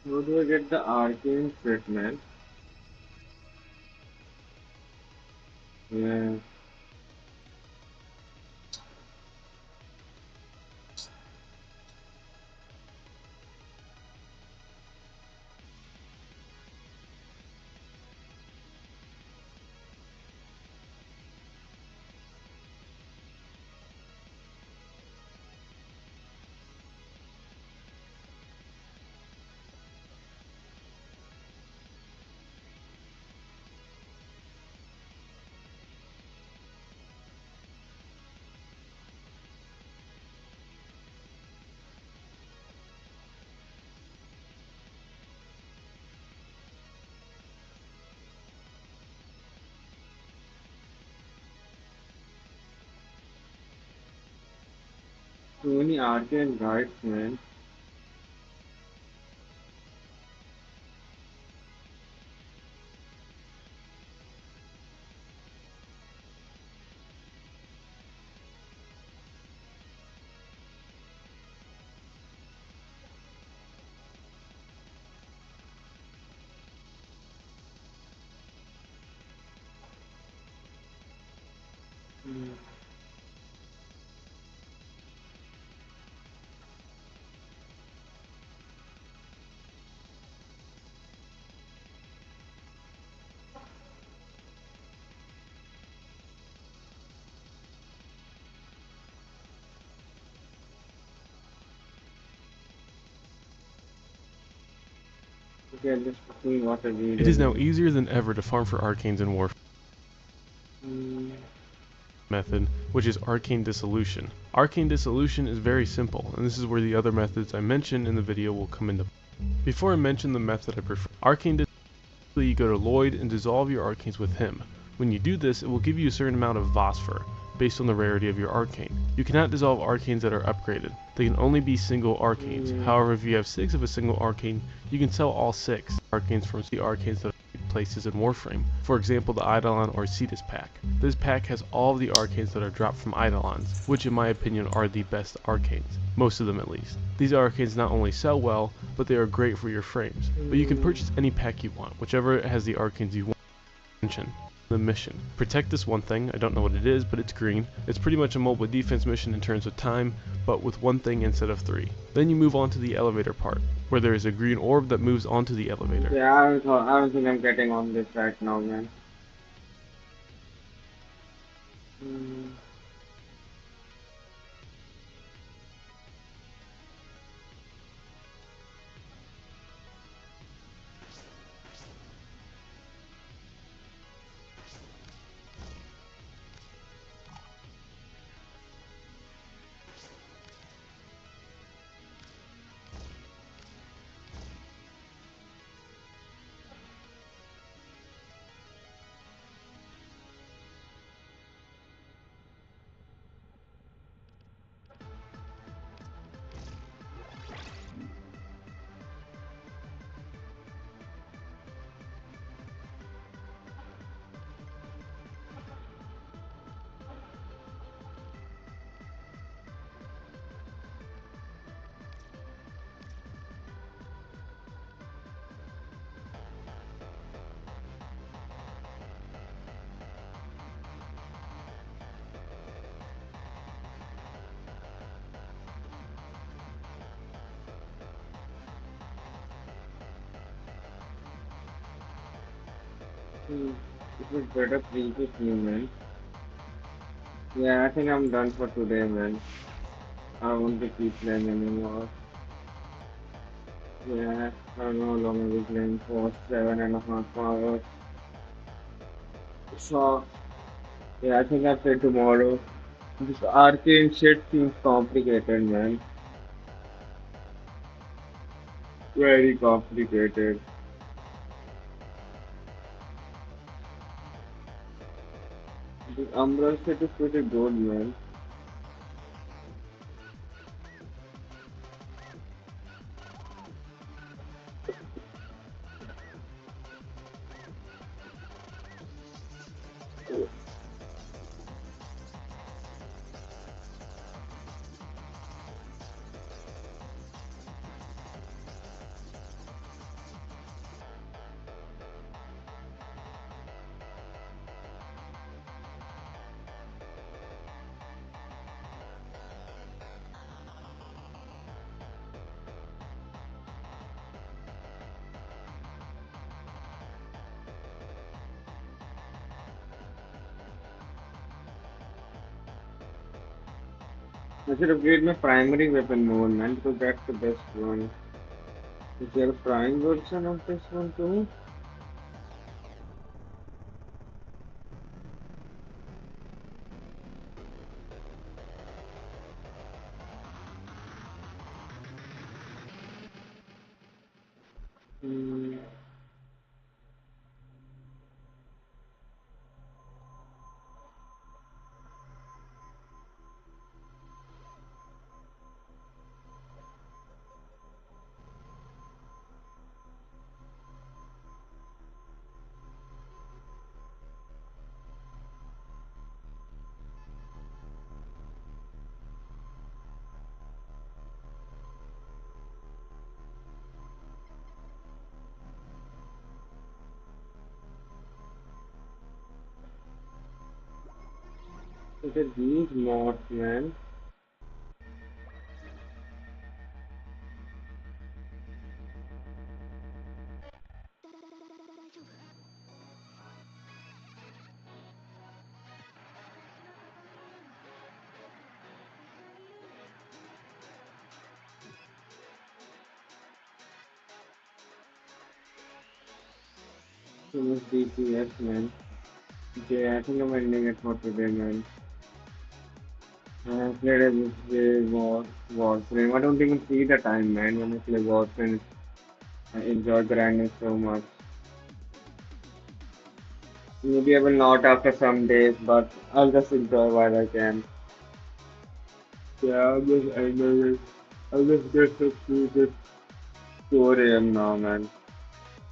How do I get the arcane fit, man? Yeah. So many arcane guides, man. Okay, I'm just seeing what I need. It is now easier than ever to farm for arcanes in Warframe method, which is arcane dissolution. Arcane dissolution is very simple, and this is where the other methods I mentioned in the video will come into. Before I mention the method I prefer, arcane dissolution, you go to Lloyd and dissolve your arcanes with him. When you do this, it will give you a certain amount of phosphor. based on the rarity of your arcane. You cannot dissolve arcanes that are upgraded. They can only be single arcanes. However, if you have 6 of a single arcane, you can sell all 6 arcanes from the arcanes that are places in Warframe. For example, the Eidolon or Cetus pack. This pack has all of the arcanes that are dropped from Eidolons, which in my opinion are the best arcanes. Most of them at least. These arcanes not only sell well, but they are great for your frames. But you can purchase any pack you want, whichever has the arcanes you want. The mission. Protect this one thing, I don't know what it is, but it's green. It's pretty much a mobile defense mission in terms of time, but with one thing instead of 3. Then you move on to the elevator part, where there is a green orb that moves onto the elevator. Yeah, I don't think I'm getting on this right now, man. It was better previous me, man. Yeah, I think I'm done for today, man. I won't be keep playing anymore. Yeah, I don't know how long I'll be playing for 7.5 hours. So, yeah, I think I'll play tomorrow. This arcane shit seems complicated, man. Very complicated. This Umbra shit is pretty good, man. I should upgrade my primary weapon more, man, because that's the best one. Is there a prime version of this one too? Hmm. Look at these mods, man. So much DPS, man. Okay, I think I'm ending it for today, man. I played a Warframe. I don't even see the time, man. When I play Warframe, I enjoy grinding so much. Maybe I will not after some days, but I'll just enjoy while I can. Yeah, I'm just ending it. I'll just get to 4 a.m. now, man.